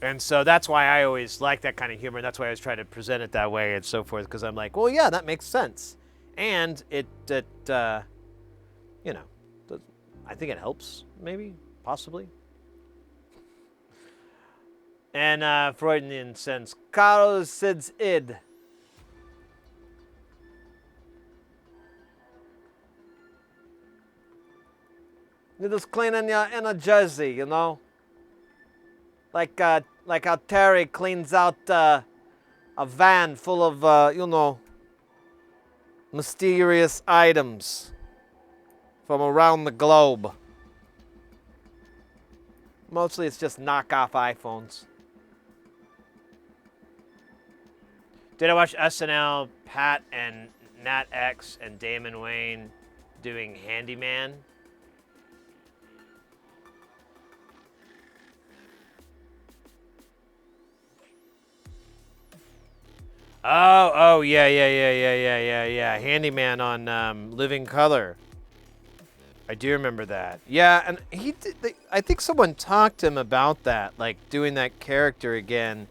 And so that's why I always like that kind of humor, and that's why I always try to present it that way and so forth, because I'm like, well, yeah, that makes sense. And it you know, I think it helps, maybe, possibly. And Freudian sense, Carl sits id. You're just cleaning your inner jersey, you know? Like how Terry cleans out a van full of, you know, mysterious items from around the globe. Mostly it's just knockoff iPhones. Did I watch SNL, Pat and Nat X and Damon Wayne doing Handyman? Oh, yeah. Handyman on Living Color. I do remember that. Yeah, and he did. I think someone talked to him about that, like doing that character again.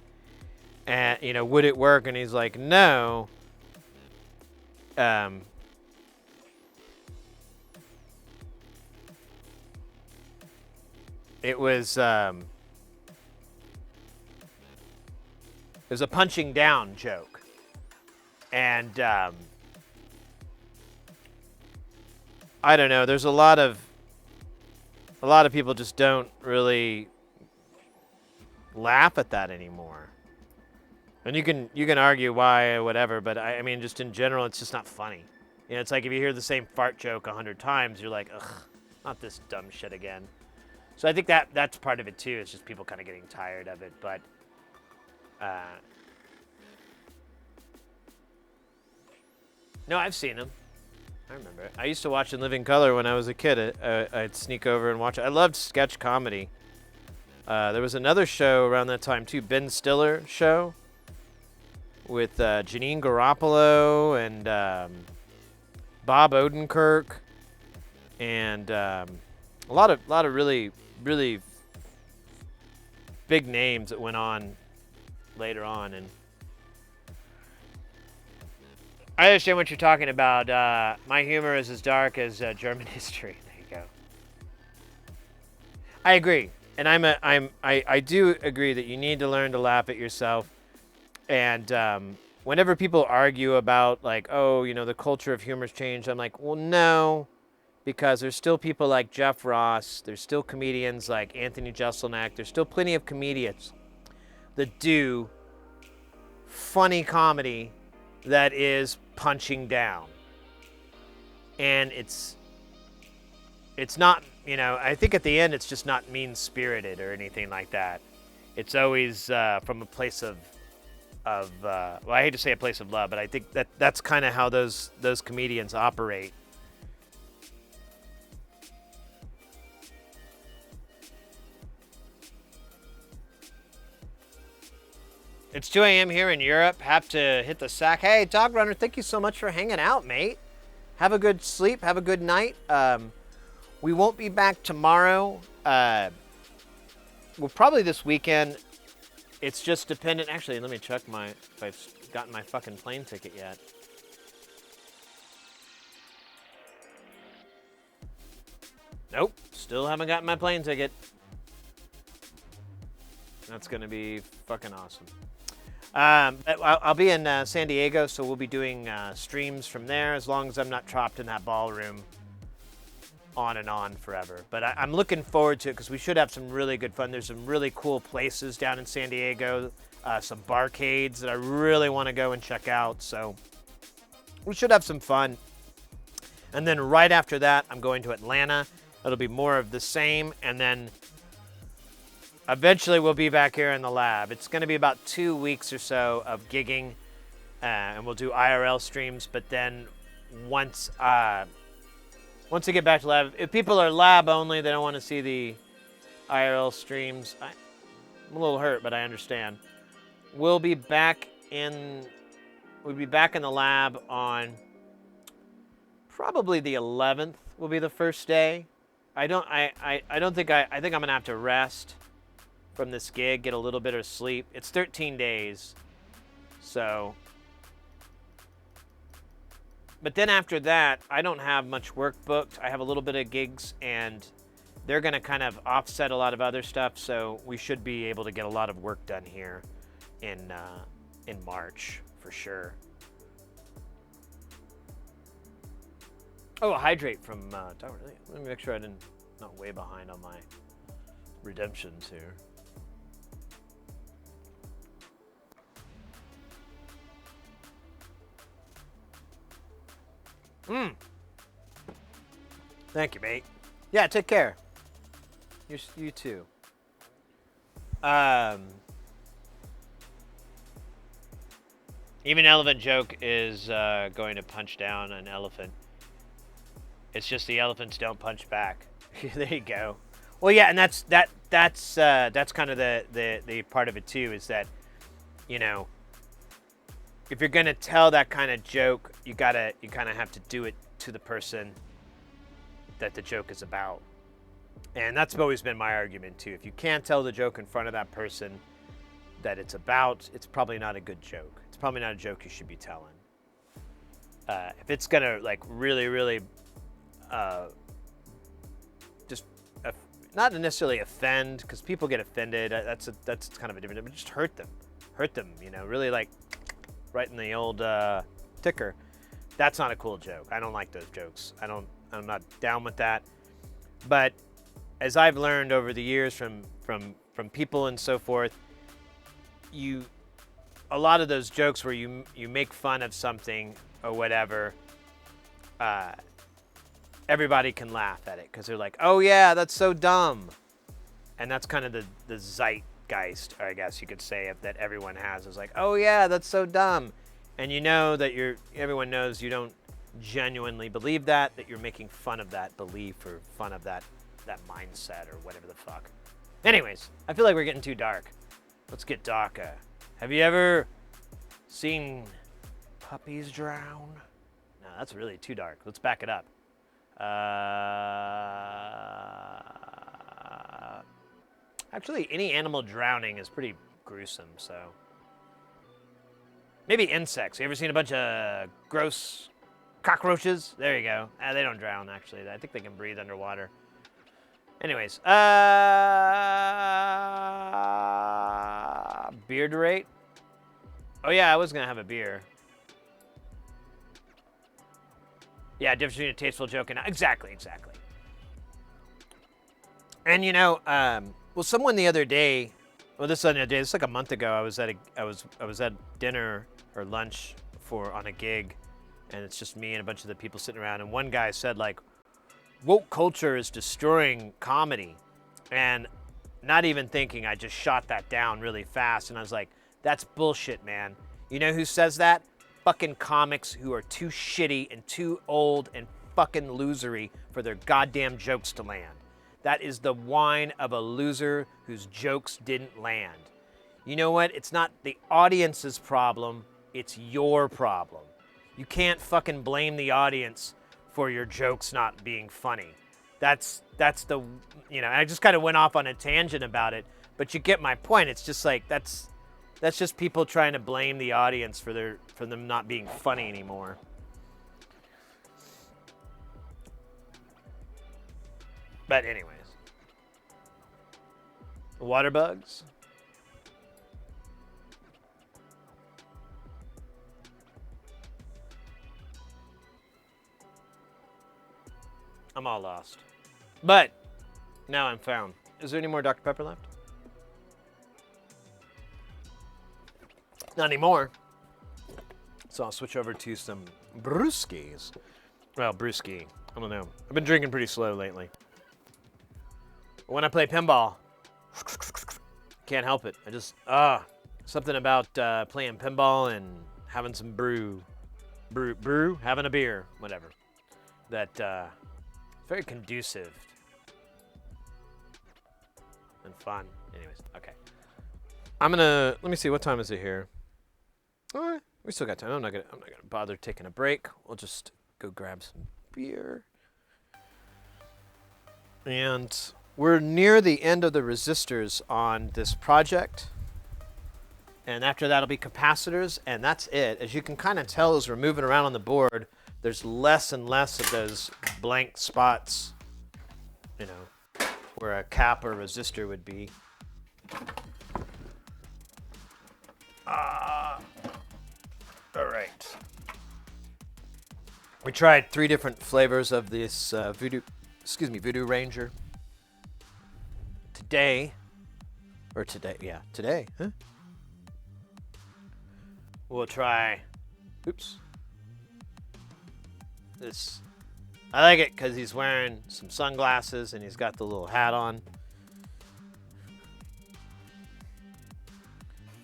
And you know, would it work? And he's like, no. It was a punching down joke. And I don't know, there's a lot of people just don't really laugh at that anymore. And you can argue why or whatever, but I mean, just in general, it's just not funny. You know, it's like if you hear the same fart joke 100 times, you're like, ugh, not this dumb shit again. So I think that's part of it too. It's just people kind of getting tired of it. But no, I've seen them. I remember it. I used to watch In Living Color when I was a kid. I'd sneak over and watch it. I loved sketch comedy. There was another show around that time too, Ben Stiller show, with Janine Garoppolo and Bob Odenkirk, and a lot of really big names that went on later on. And I understand what you're talking about. My humor is as dark as German history. There you go. I agree, and I do agree that you need to learn to laugh at yourself. And whenever people argue about like, oh, you know, the culture of humor's changed, I'm like, well, no, because there's still people like Jeff Ross. There's still comedians like Anthony Jeselnik. There's still plenty of comedians that do funny comedy that is punching down. And it's not, you know, I think at the end it's just not mean-spirited or anything like that. It's always from a place of well, I hate to say a place of love, but I think that's kind of how those comedians operate. It's 2 a.m. here in Europe. Have to hit the sack. Hey, Dog Runner, thank you so much for hanging out, mate. Have a good sleep. Have a good night. We won't be back tomorrow. Well, probably this weekend. It's just dependent. Actually, let me check if I've gotten my fucking plane ticket yet. Nope, still haven't gotten my plane ticket. That's gonna be fucking awesome. I'll be in San Diego, so we'll be doing streams from there as long as I'm not trapped in that ballroom on and on forever. But I'm looking forward to it because we should have some really good fun. There's some really cool places down in San Diego, some barcades that I really want to go and check out. So we should have some fun. And then right after that, I'm going to Atlanta. It'll be more of the same, and then eventually we'll be back here in the lab. It's going to be about 2 weeks or so of gigging, and we'll do IRL streams. But then once I get back to lab, if people are lab only, they don't want to see the IRL streams. I'm a little hurt, but I understand. We'll be back in the lab on probably the 11th. Will be the first day. I think I'm gonna have to rest from this gig, get a little bit of sleep. It's 13 days, so. But then after that, I don't have much work booked. I have a little bit of gigs, and they're gonna kind of offset a lot of other stuff. So we should be able to get a lot of work done here in March for sure. Oh, hydrate from Let me make sure I'm not way behind on my redemptions here. Thank you, mate. Yeah, take care. You too. Even Elephant Joke is going to punch down an elephant. It's just the elephants don't punch back. There you go. Well, yeah, and that's kind of the part of it too, is that, you know, if you're gonna tell that kind of joke, you kind of have to do it to the person that the joke is about. And that's always been my argument too. If you can't tell the joke in front of that person that it's about, it's probably not a good joke. It's probably not a joke you should be telling. If it's gonna like really just not necessarily offend, because people get offended. That's kind of a different. But just hurt them. You know, really like right in the old ticker. That's not a cool joke. I don't like those jokes. I'm not down with that. But as I've learned over the years from people and so forth, a lot of those jokes where you make fun of something or whatever, everybody can laugh at it because they're like, oh yeah, that's so dumb. And that's kind of the zeitgeist, I guess you could say, that everyone has. Is like, oh yeah, that's so dumb. And you know that everyone knows you don't genuinely believe that you're making fun of that belief or fun of that mindset or whatever the fuck. Anyways, I feel like we're getting too dark. Let's get darker. Have you ever seen puppies drown? No, that's really too dark. Let's back it up. Actually, any animal drowning is pretty gruesome, so. Maybe insects. You ever seen a bunch of gross cockroaches? There you go. They don't drown, actually. I think they can breathe underwater. Anyways, beer to rate? Oh yeah, I was gonna have a beer. Yeah, difference between a tasteful joke and exactly. And you know, well, someone the other day, this is like a month ago. I was at dinner or lunch on a gig, and it's just me and a bunch of the people sitting around. And one guy said like, woke culture is destroying comedy, and not even thinking, I just shot that down really fast, and I was like, That's bullshit, man. You know who says that? Fucking comics who are too shitty and too old and fucking losery for their goddamn jokes to land. That is the whine of a loser whose jokes didn't land. You know what? It's not the audience's problem, it's your problem. You can't fucking blame the audience for your jokes not being funny. That's the, you know, I just kind of went off on a tangent about it, but you get my point. It's just like, that's just people trying to blame the audience for them not being funny anymore. But anyways. Water bugs. I'm all lost. But now I'm found. Is there any more Dr. Pepper left? Not anymore. So I'll switch over to some brewskis. Well, brewski. I don't know. I've been drinking pretty slow lately. When I play pinball, can't help it. I just, something about playing pinball and having some brew, having a beer, whatever. That, very conducive and fun. Anyways, okay. Let me see, what time is it here? We still got time. I'm not gonna bother taking a break. We'll just go grab some beer. And we're near the end of the resistors on this project. And after that'll be capacitors, and that's it. As you can kind of tell as we're moving around on the board, there's less and less of those blank spots, you know, where a cap or resistor would be. All right. We tried 3 different flavors of this Voodoo Ranger. Today, huh? We'll try, this. I like it because he's wearing some sunglasses and he's got the little hat on.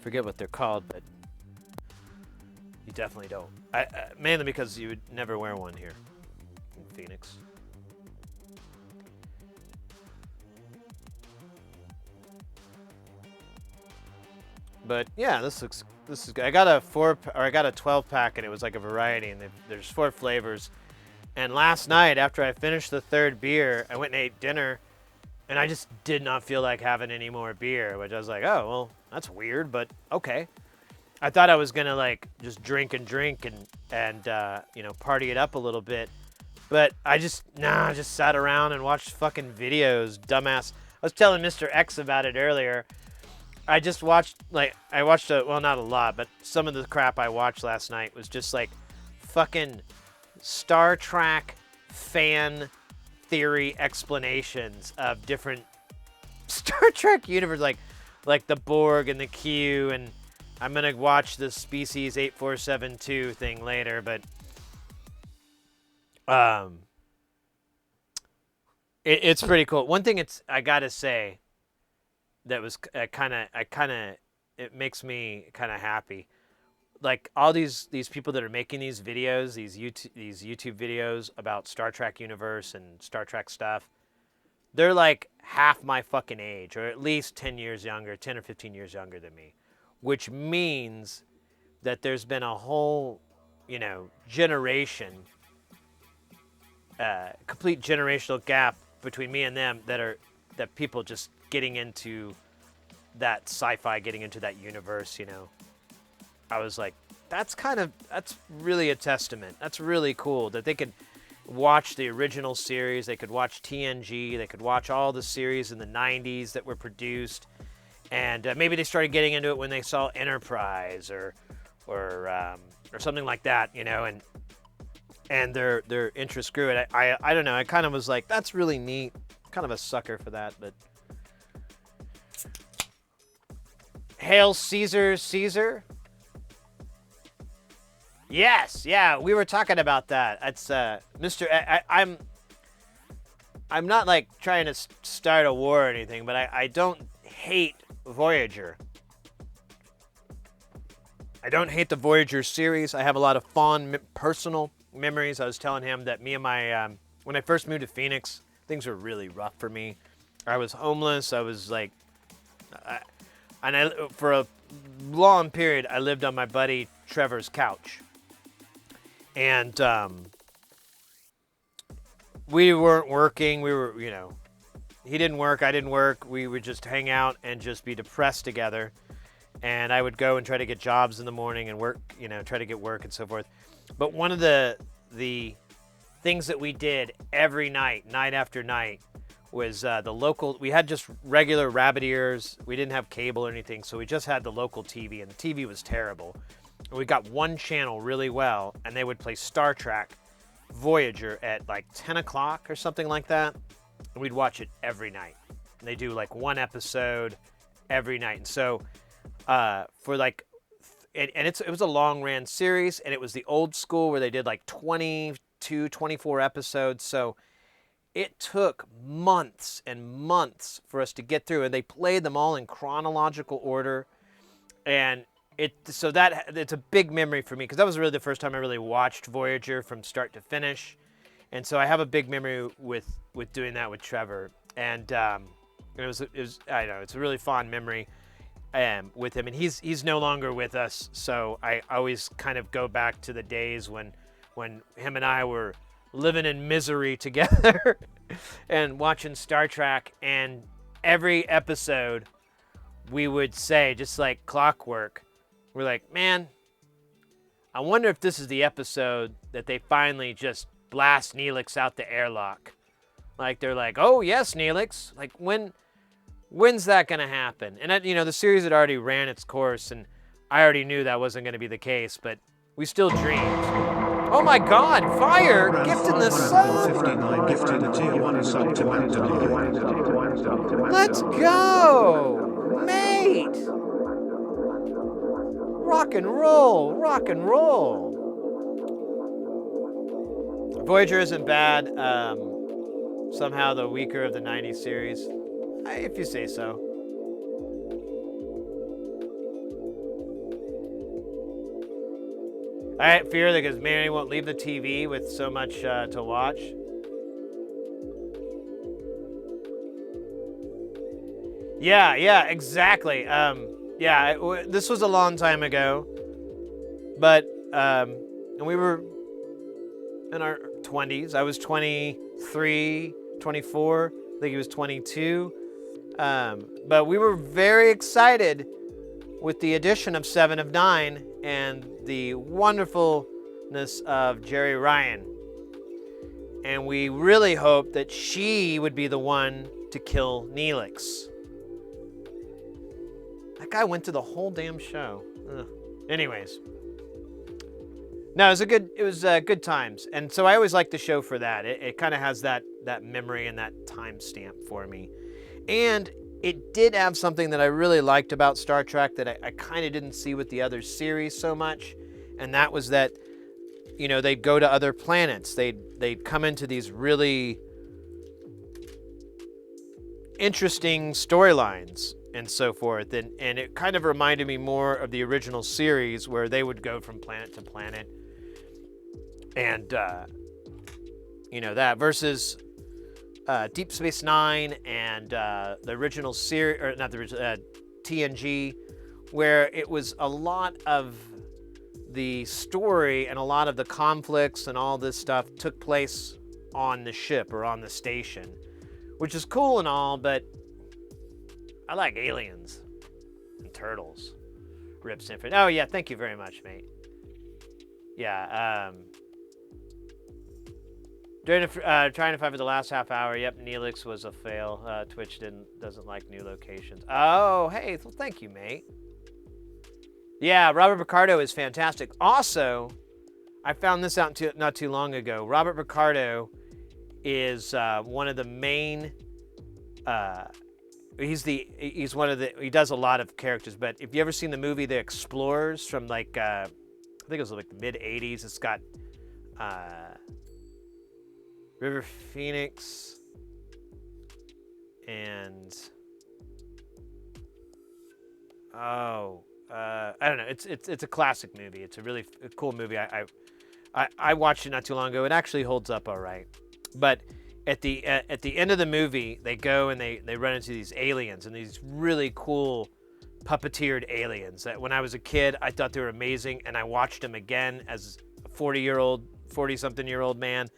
Forget what they're called, but you definitely don't. Mainly because you would never wear one here in Phoenix. But yeah, this is good. I got a 12 pack and it was like a variety, and there's 4 flavors. And last night, after I finished the 3rd beer, I went and ate dinner, and I just did not feel like having any more beer, which I was like, oh, well, that's weird, but okay. I thought I was gonna like just drink and you know, party it up a little bit, but I just sat around and watched fucking videos, dumbass. I was telling Mr. X about it earlier. I just watched, well, not a lot, but some of the crap I watched last night was just like fucking Star Trek fan theory explanations of different Star Trek universe, like the Borg and the Q, and I'm gonna watch the Species 8472 thing later, but it's pretty cool. One thing I gotta say that was it makes me kind of happy. Like all these people that are making these videos, these YouTube videos about Star Trek universe and Star Trek stuff, they're like half my fucking age, or at least 10 years younger, 10 or 15 years younger than me, which means that there's been a whole, you know, generation, complete generational gap between me and them that people just getting into that sci-fi, getting into that universe, you know. I was like, that's really a testament. That's really cool that they could watch the original series, they could watch TNG, they could watch all the series in the 90s that were produced, and maybe they started getting into it when they saw Enterprise or something like that, you know, and their interest grew. And I don't know, I kind of was like, that's really neat. Kind of a sucker for that, but Hail Caesar, Caesar. Yes, yeah, we were talking about that. It's Mr. I'm not like trying to start a war or anything, but I don't hate Voyager. I don't hate the Voyager series. I have a lot of fond personal memories. I was telling him that me and my, when I first moved to Phoenix, things were really rough for me. I was homeless. I was like, for a long period, I lived on my buddy Trevor's couch. And we weren't working. We were, he didn't work, I didn't work. We would just hang out and just be depressed together. And I would go and try to get jobs in the morning and work, try to get work and so forth. But one of the things that we did every night, night after night, was the local. We had just regular rabbit ears. We didn't have cable or anything, so we just had the local TV, and the TV was terrible. And we got one channel really well, and they would play Star Trek Voyager at like 10 o'clock or something like that. And we'd watch it every night. And they do like one episode every night. And so for like, it was a long ran series, and it was the old school where they did like 22, 24 episodes. So it took months and months for us to get through, and they played them all in chronological order. And it's a big memory for me, because that was really the first time I really watched Voyager from start to finish. And so I have a big memory with doing that with Trevor. And it was I don't know, it's a really fond memory with him. And he's no longer with us, so I always kind of go back to the days when him and I were living in misery together and watching Star Trek. And every episode we would say, just like clockwork, we're like, man, I wonder if this is the episode that they finally just blast Neelix out the airlock. Like, they're like, oh yes, Neelix, like when's that gonna happen? And the series had already ran its course, and I already knew that wasn't gonna be the case, but we still dreamed. Oh my God, fire! Gifted the sub! 59 gifted a tier 1 sub to Magdalene. Let's go! Mate! Rock and roll! Rock and roll! Voyager isn't bad. Somehow the weaker of the 90s series. If you say so. I fear that because Mary won't leave the TV with so much to watch. Yeah, exactly. This was a long time ago, but and we were in our 20s. I was 23, 24. I think he was 22. But we were very excited with the addition of 7 of 9 and the wonderfulness of Jerry Ryan. And we really hoped that she would be the one to kill Neelix. That guy went to the whole damn show. Ugh. Anyways. No, it was good times. And so I always liked the show for that. It kind of has that memory and that timestamp for me. And it did have something that I really liked about Star Trek that I kind of didn't see with the other series so much. And that was that, they'd go to other planets. They'd come into these really interesting storylines and so forth. And it kind of reminded me more of the original series, where they would go from planet to planet. And, that versus Deep Space Nine and the original series, or not the original, TNG, where it was a lot of the story and a lot of the conflicts and all this stuff took place on the ship or on the station, which is cool and all, but I like aliens and turtles. Rip Symphony. Oh yeah, thank you very much, mate. Yeah, during trying to find for the last half hour. Yep, Neelix was a fail. Twitch doesn't like new locations. Oh, hey, well, thank you, mate. Yeah, Robert Picardo is fantastic. Also, I found this out not too long ago. Robert Picardo is one of the main. He's one of the. He does a lot of characters, but if you ever seen the movie The Explorers from like I think it was like the mid '80s, it's got River Phoenix and I don't know. It's a classic movie. It's a really cool movie. I watched it not too long ago. It actually holds up all right. But at the end of the movie, they go and they run into these aliens, and these really cool puppeteered aliens that when I was a kid, I thought they were amazing, and I watched them again as a 40-something-year-old man,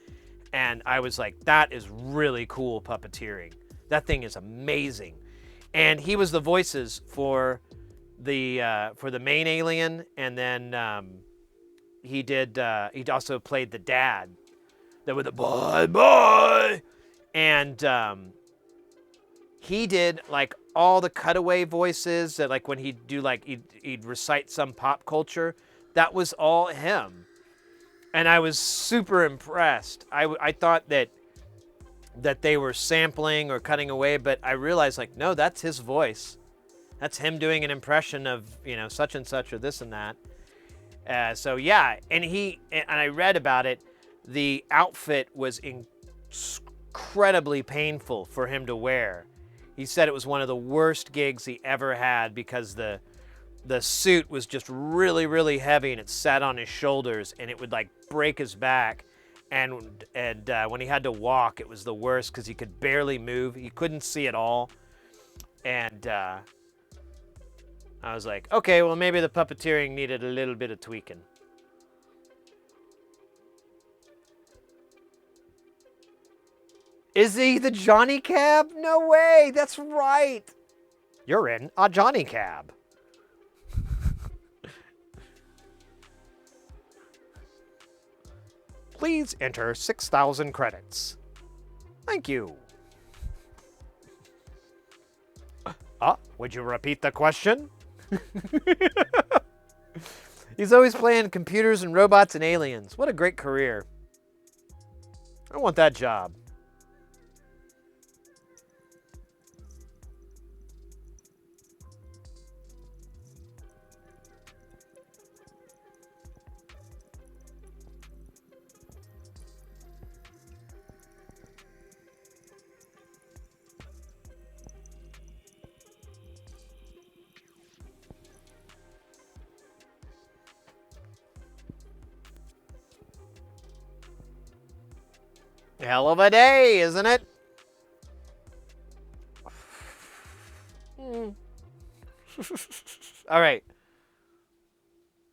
and I was like, that is really cool puppeteering. That thing is amazing. And he was the voices for the main alien, and then he also played the dad that with the boy, and he did like all the cutaway voices that like when he'd do like he'd recite some pop culture, that was all him, and I was super impressed. I thought that they were sampling or cutting away, but I realized like no, that's his voice. That's him doing an impression of, such and such or this and that. So yeah, and I read about it. The outfit was incredibly painful for him to wear. He said it was one of the worst gigs he ever had because the suit was just really, really heavy and it sat on his shoulders and it would like break his back. And when he had to walk, it was the worst because he could barely move. He couldn't see at all. And I was like, okay, well, maybe the puppeteering needed a little bit of tweaking. Is he the Johnny Cab? No way, that's right. You're in a Johnny Cab. Please enter 6,000 credits. Thank you. Would you repeat the question? He's always playing computers and robots and aliens. What a great career. I want that job. Hell of a day, isn't it? All right.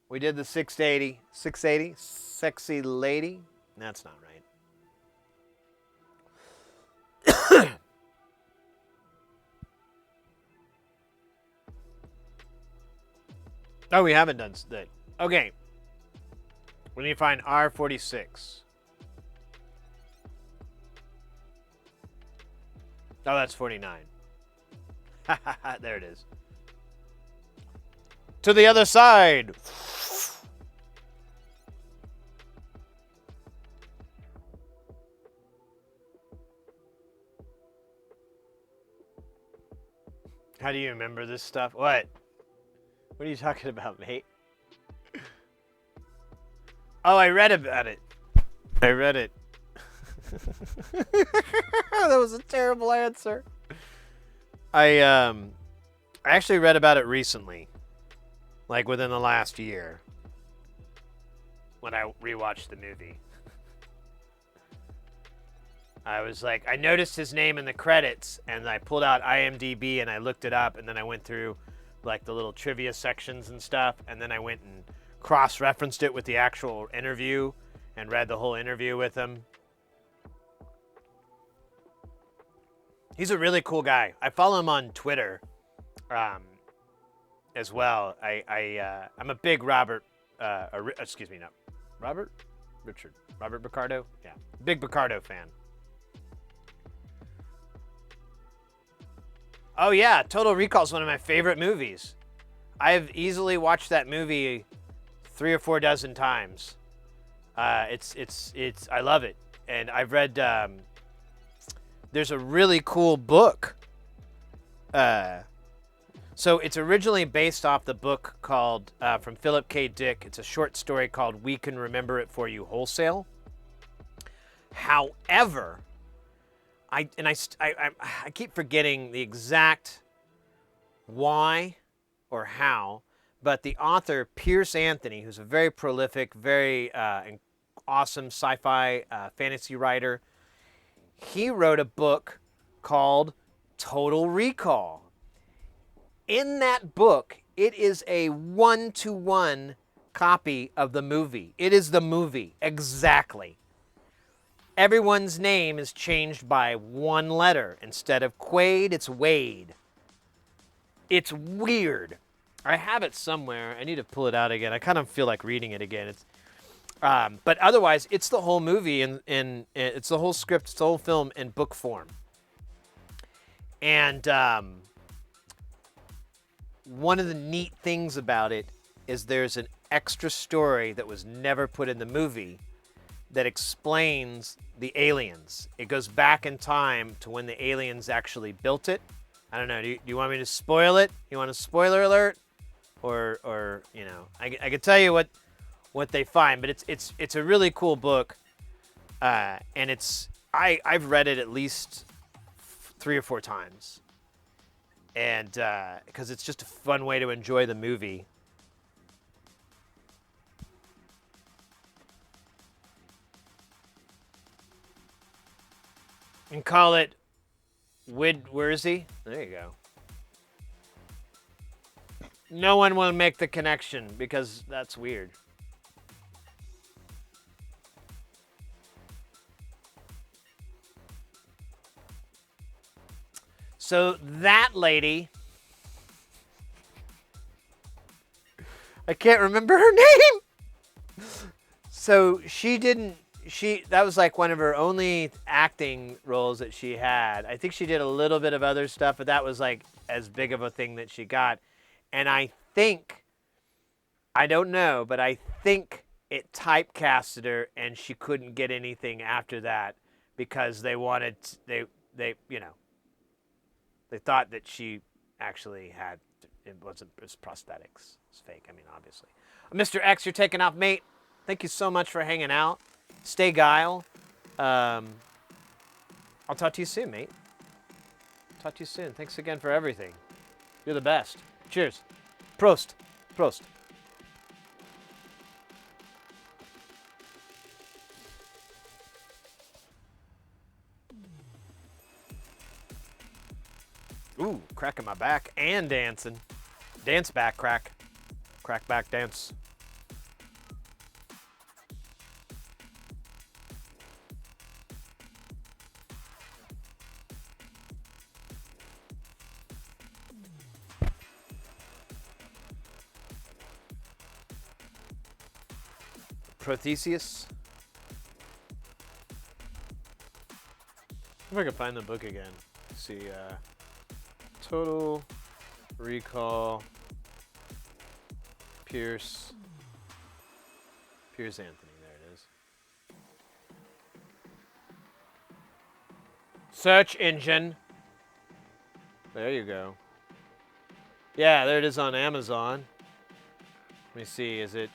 We did the 680. 680? Sexy lady? That's not right. Oh, we haven't done that. Okay. We need to find R46. Oh, that's 49. There it is. To the other side. How do you remember this stuff? What? What are you talking about, mate? Oh, I read about it. I read it. That was a terrible answer. I actually read about it recently, like within the last year, when I rewatched the movie. I was like, I noticed his name in the credits, and I pulled out IMDb and I looked it up, and then I went through like the little trivia sections and stuff, and then I went and cross-referenced it with the actual interview and read the whole interview with him. He's a really cool guy. I follow him on Twitter as well. I'm a big Robert Picardo? Yeah, big Picardo fan. Oh yeah, Total Recall is one of my favorite movies. I've easily watched that movie 3 or 4 dozen times. I love it. And I've read, there's a really cool book. So it's originally based off the book called, from Philip K. Dick. It's a short story called We Can Remember It For You Wholesale. However, I keep forgetting the exact why or how, but the author, Pierce Anthony, who's a very prolific, very awesome sci-fi fantasy writer, he wrote a book called Total Recall. In that book, it is a 1-to-1 copy of the movie. It is the movie, exactly. Everyone's name is changed by one letter. Instead of Quaid, it's Wade. It's weird. I have it somewhere. I need to pull it out again. I kind of feel like reading it again. It's, but otherwise, it's the whole movie in it's the whole script, it's the whole film in book form. And one of the neat things about it is there's an extra story that was never put in the movie that explains the aliens. It goes back in time to when the aliens actually built it. I don't know. Do you want me to spoil it? You want a spoiler alert, or you know, I can tell you what they find, but it's a really cool book, and I've read it at least 3 or 4 times, and because it's just a fun way to enjoy the movie. And call it where is he? There you go. No one will make the connection because that's weird. So that lady, I can't remember her name. So that was like one of her only acting roles that she had. I think she did a little bit of other stuff, but that was like as big of a thing that she got. And I don't know, but I think it typecasted her and she couldn't get anything after that because they thought that she actually had, it was prosthetics. It's fake, I mean, obviously. Mr. X, you're taking off, mate. Thank you so much for hanging out. Stay guile. I'll talk to you soon, mate. Talk to you soon. Thanks again for everything. You're the best. Cheers. Prost. Prost. Ooh, cracking my back and dancing. Dance back, crack. Crack back dance. Protheseus. If I can find the book again. Let's see, Total Recall Pierce Anthony, there it is. Search engine. There you go. Yeah, there it is on Amazon. Let me see, is it?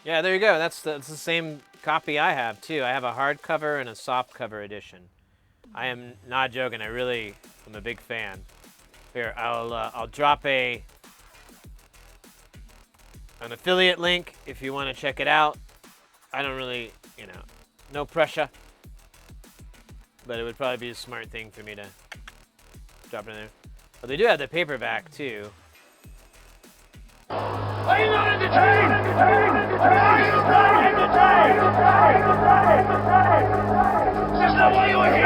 Yeah, there you go. That's the same copy I have too. I have a hardcover and a softcover edition. I am not joking. I really am a big fan. Here, I'll drop an affiliate link if you want to check it out. I don't really, no pressure. But it would probably be a smart thing for me to drop it in there. But they do have the paperback too. Are you not entertained? Are you not entertained? Is this not why you are here?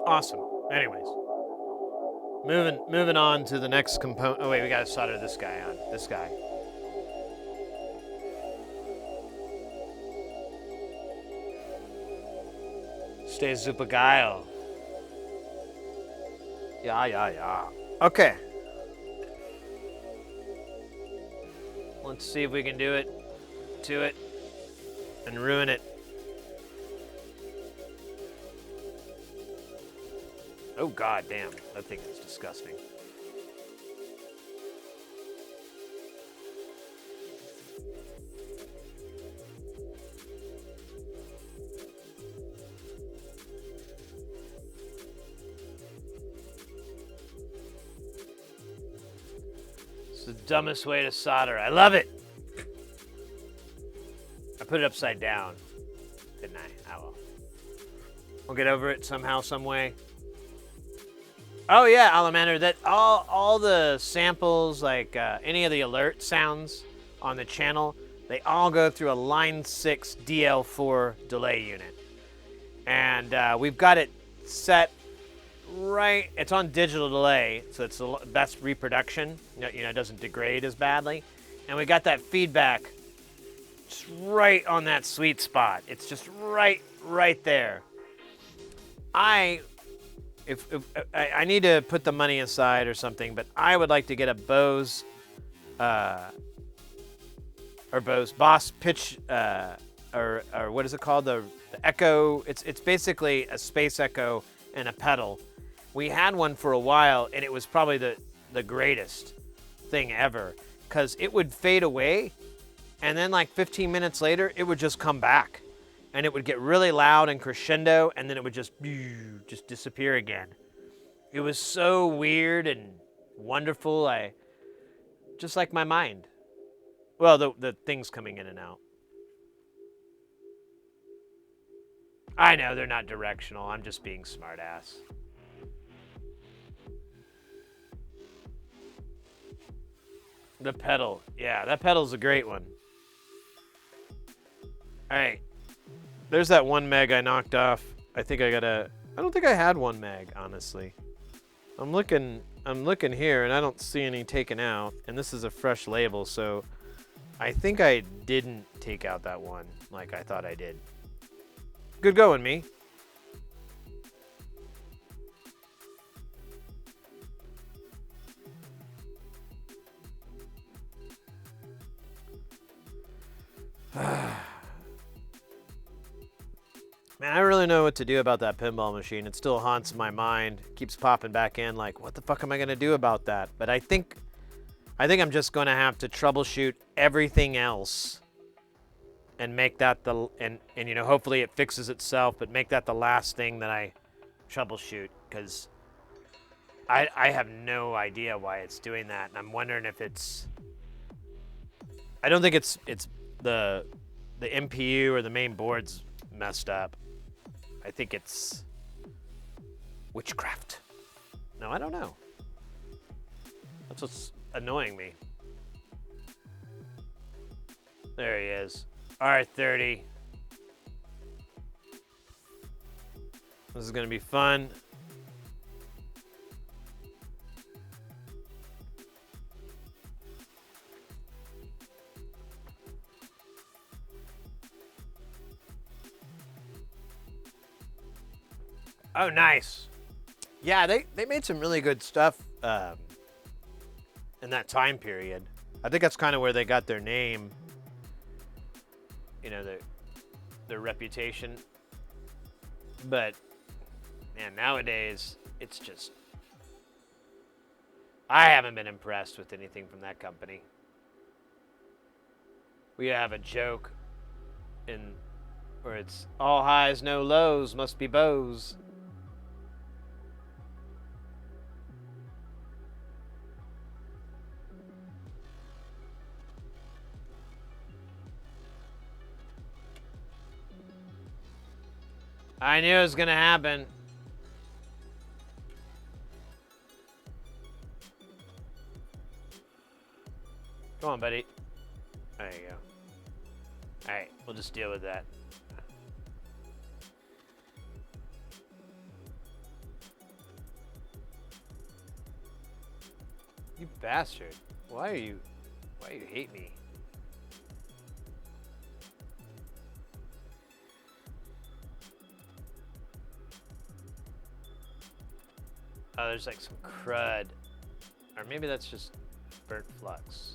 Awesome. Anyways. Moving on to the next component. Oh wait, we gotta solder this guy on. This guy. Stay super geil. Yeah. Okay. Let's see if we can do it to it and ruin it. Oh god damn, that thing is disgusting. dumbest way to solder. I love it. I put it upside down, didn't I? Oh well. We'll get over it somehow, some way. Oh yeah, Alamander, that all the samples, like any of the alert sounds on the channel, they all go through a Line 6 DL4 delay unit. And we've got it set right, it's on digital delay, so it's the best reproduction. It doesn't degrade as badly. And we got that feedback just right on that sweet spot. It's just right there. I need to put the money aside or something, but I would like to get a Bose Boss pitch or what is it called? The Echo. It's basically a Space Echo and a pedal. We had one for a while, and it was probably the greatest thing ever, because it would fade away, and then like 15 minutes later, it would just come back, and it would get really loud and crescendo, and then it would just disappear again. It was so weird and wonderful. Just like my mind. Well, the things coming in and out. I know they're not directional. I'm just being smartass. The pedal. Yeah, that pedal's a great one. All right. There's that 1 meg I knocked off. I don't think I had 1 meg, honestly. I'm looking here, and I don't see any taken out. And this is a fresh label, so I think I didn't take out that one like I thought I did. Good going, me. Man, I don't really know what to do about that pinball machine. It still haunts my mind. Keeps popping back in like, what the fuck am I gonna do about that? But I think I'm just gonna have to troubleshoot everything else and make that and hopefully it fixes itself, but make that the last thing that I troubleshoot, because I have no idea why it's doing that. And I'm wondering if I don't think it's the MPU or the main board's messed up. I think it's witchcraft. No, I don't know. That's what's annoying me. There he is. R30. This is gonna be fun. Oh, nice. Yeah, they made some really good stuff in that time period. I think that's kind of where they got their name, their reputation. But, man, nowadays, it's just... I haven't been impressed with anything from that company. We have a joke where it's all highs, no lows, must be bows. I knew it was gonna happen. Come on, buddy. There you go. Alright, we'll just deal with that. You bastard. Why do you hate me? Oh, there's like some crud. Or maybe that's just burnt flux.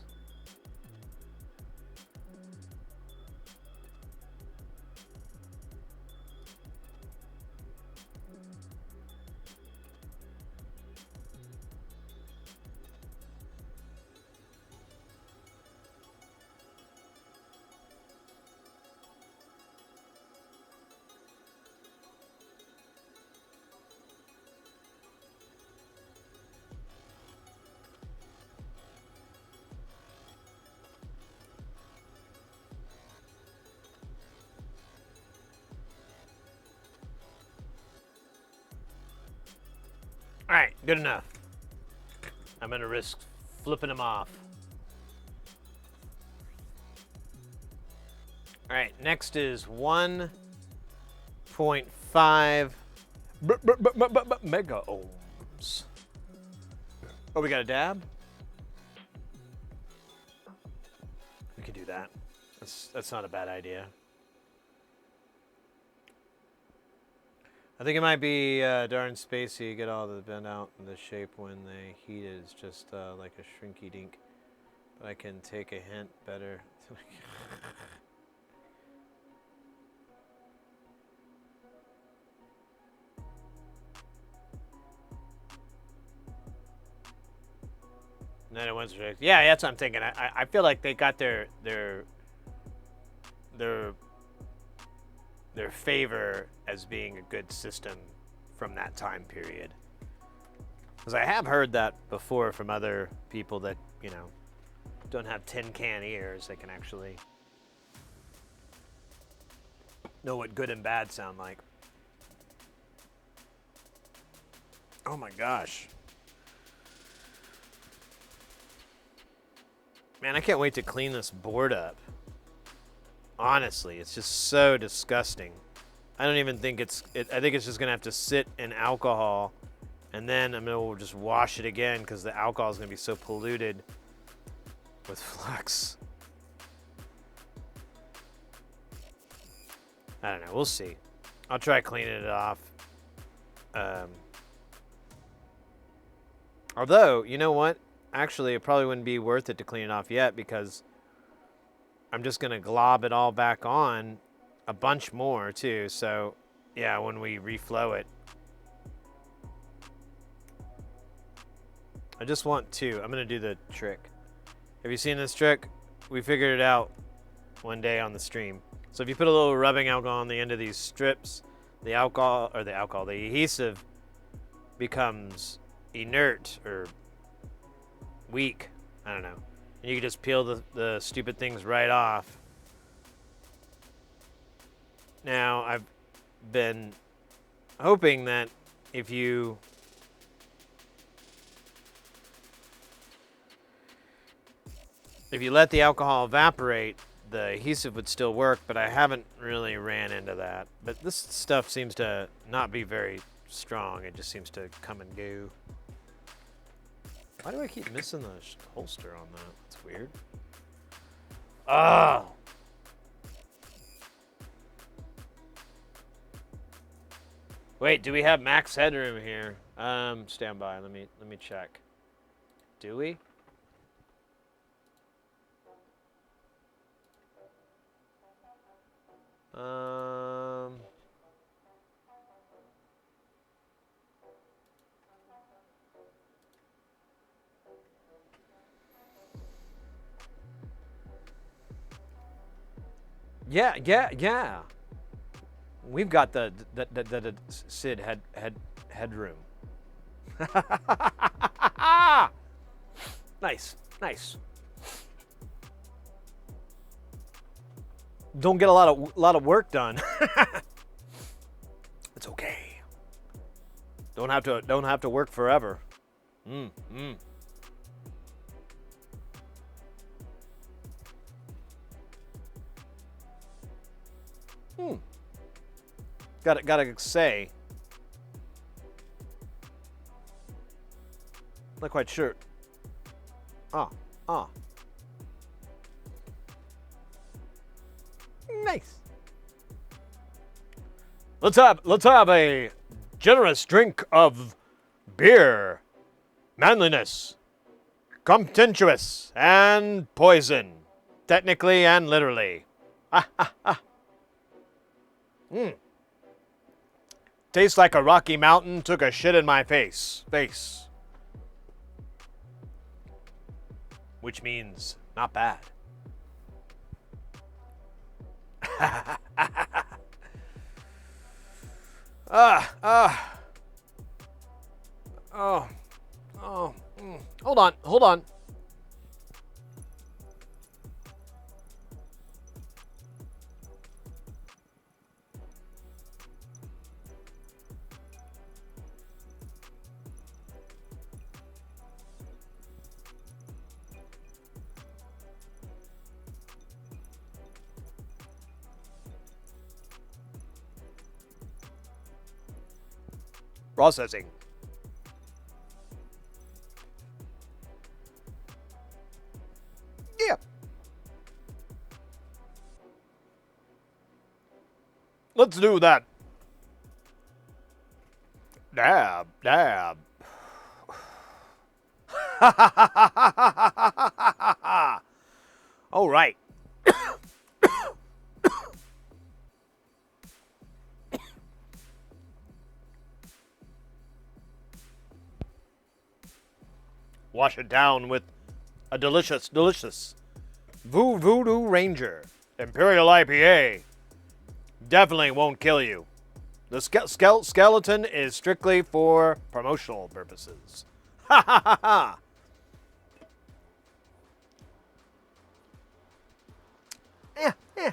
All right, good enough. I'm gonna risk flipping them off. All right, next is 1.5 mega ohms. Oh, we got a dab? We could do that. That's not a bad idea. I think it might be darn spacey. Get all the bend out in the shape when they heat it. It's just like a shrinky dink. But I can take a hint better. No, yeah, that's what I'm thinking. I feel like they got their favor as being a good system from that time period. Because I have heard that before from other people that, you know, don't have tin can ears. They can actually know what good and bad sound like. Oh my gosh. Man, I can't wait to clean this board up. Honestly, it's just so disgusting. I don't even think I think it's just gonna have to sit in alcohol, and then I'm gonna just wash it again because the alcohol is gonna be so polluted with flux. I don't know. We'll see. I'll try cleaning it off. Although, you know what? Actually, it probably wouldn't be worth it to clean it off yet because I'm just going to glob it all back on a bunch more too. So, yeah, when we reflow it. I just want to. I'm going to do the trick. Have you seen this trick? We figured it out one day on the stream. So if you put a little rubbing alcohol on the end of these strips, the adhesive becomes inert or weak. I don't know. And you can just peel the stupid things right off. Now, I've been hoping that if you let the alcohol evaporate, the adhesive would still work, but I haven't really ran into that. But this stuff seems to not be very strong. It just seems to come and go. Why do I keep missing the holster on that? That's weird. Oh. Wait, do we have max headroom here? Stand by. Let me check. Do we? Yeah. We've got the Sid headroom. Nice. Don't get a lot of work done. It's okay. Don't have to work forever. Gotta say, not quite sure. Nice. Let's have a generous drink of beer, manliness, contemptuous, and poison, technically and literally. Tastes like a Rocky Mountain took a shit in my face. Which means not bad. Hold on. Processing. Yeah. Let's do that. Dab, dab. All right. Wash it down with a delicious Voodoo Ranger Imperial IPA. Definitely won't kill you. The skeleton is strictly for promotional purposes. Ha ha ha ha. Yeah, yeah.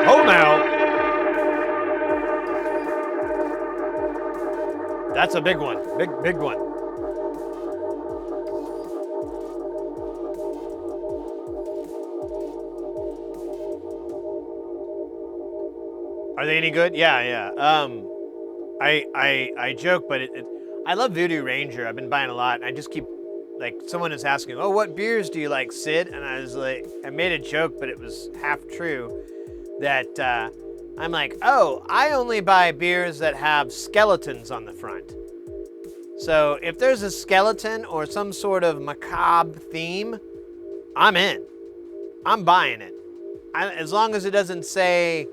Ho now. That's a big one. Big one. Are they any good? Yeah. I joke, but I love Voodoo Ranger. I've been buying a lot, and I just keep, like, someone is asking, oh, what beers do you like, Sid? And I was like, I made a joke, but it was half true, that I'm like, oh, I only buy beers that have skeletons on the front. So if there's a skeleton or some sort of macabre theme, I'm in. I'm buying it. As long as it doesn't say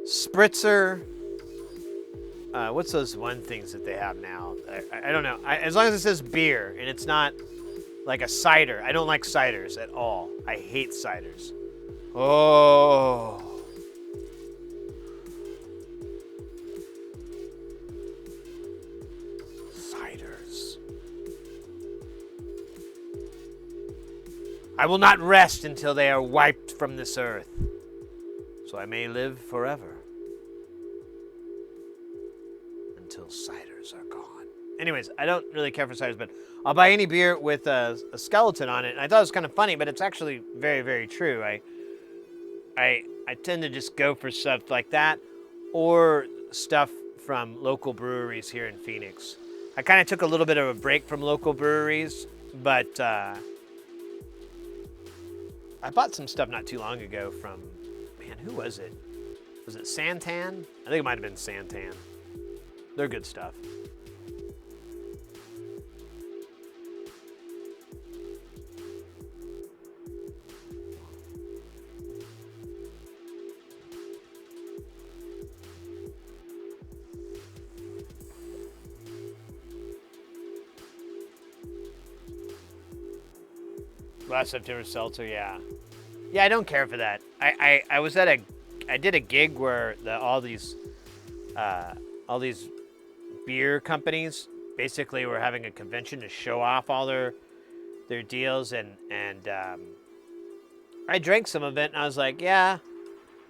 spritzer. What's those one things that they have now? I don't know. As long as it says beer and it's not like a cider. I don't like ciders at all. I hate ciders. Oh. Ciders. I will not rest until they are wiped from this earth, so I may live forever. Until ciders are gone. Anyways, I don't really care for ciders, but I'll buy any beer with a skeleton on it. And I thought it was kind of funny, but it's actually very, very true. I tend to just go for stuff like that or stuff from local breweries here in Phoenix. I kind of took a little bit of a break from local breweries, but I bought some stuff not too long ago from, man, who was it? Was it Santan? I think it might have been Santan. They're good stuff. Last September seltzer, yeah. Yeah, I don't care for that. I was at I did a gig where all these beer companies basically were having a convention to show off all their deals, and I drank some of it and I was like, yeah,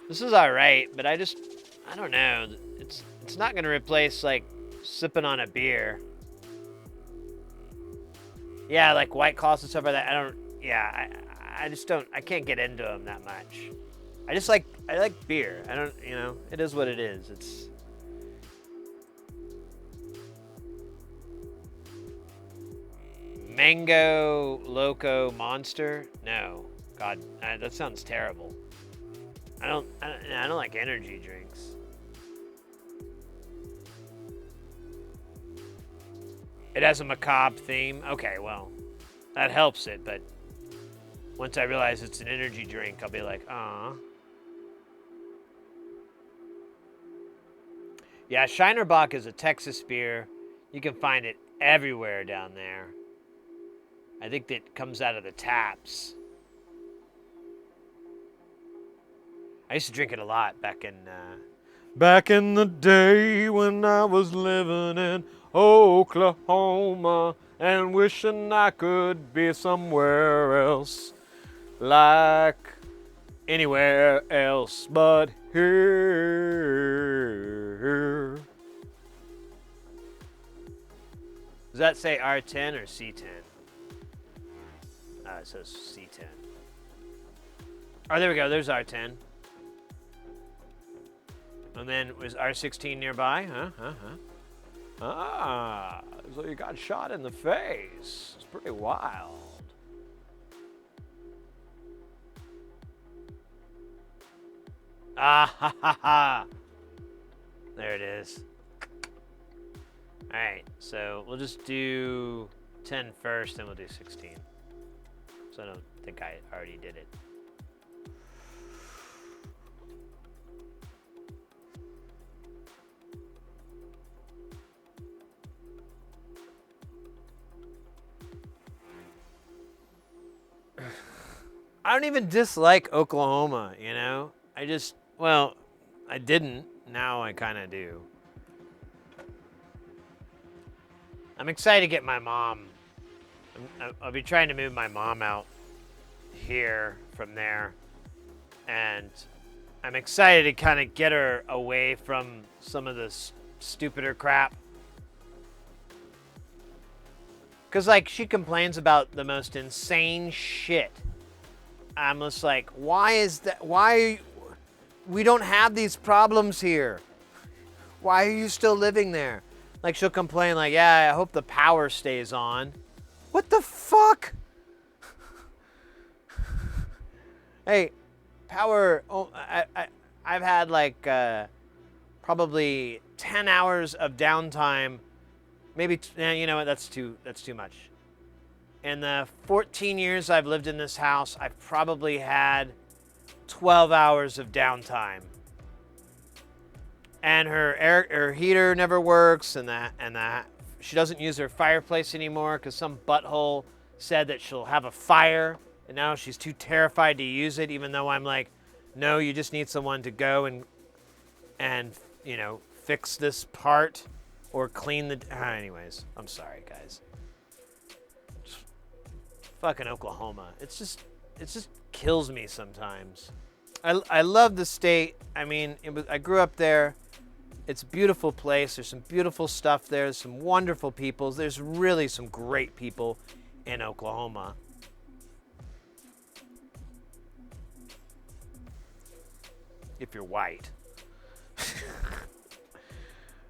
this is all right, but I don't know. It's not gonna replace like sipping on a beer. Yeah, like White Claws and stuff like that. I just don't. I can't get into them that much. I like beer. I don't. It is what it is. It's. Mango Loco Monster? No. God, that sounds terrible. I don't like energy drinks. It has a macabre theme. Okay, well, that helps it, but once I realize it's an energy drink, I'll be like, ah. Yeah, Shinerbach is a Texas beer. You can find it everywhere down there. I think that comes out of the taps. I used to drink it a lot back in the day when I was living in Oklahoma and wishing I could be somewhere else, like anywhere else but here. Does that say R10 or C10? It says C10. Oh, there we go. There's R10. And then was R16 nearby? Huh? Ah, so you got shot in the face. It's pretty wild. Ah, ha, ha, ha. There it is. All right, so we'll just do 10 first, then we'll do 16. So I don't think I already did it. I don't even dislike Oklahoma, you know? I didn't. Now I kind of do. I'm excited to get my mom. I'll be trying to move my mom out here from there. And I'm excited to kind of get her away from some of this stupider crap. Because, like, she complains about the most insane shit. I'm just like, why is that? We don't have these problems here. Why are you still living there? Like, she'll complain, like, yeah, I hope the power stays on. What the fuck? Hey, power, I've had, like, probably 10 hours of downtime. Maybe, you know what, that's too much. In the 14 years I've lived in this house, I've probably had 12 hours of downtime. And her heater never works, and she doesn't use her fireplace anymore because some butthole said that she'll have a fire, and now she's too terrified to use it, even though I'm like, no, you just need someone to go and you know, fix this part or clean the... anyways, I'm sorry, guys. Fucking Oklahoma. It just kills me sometimes. I love the state. I mean, I grew up there. It's a beautiful place. There's some beautiful stuff there. There's some wonderful people. There's really some great people in Oklahoma. If you're white.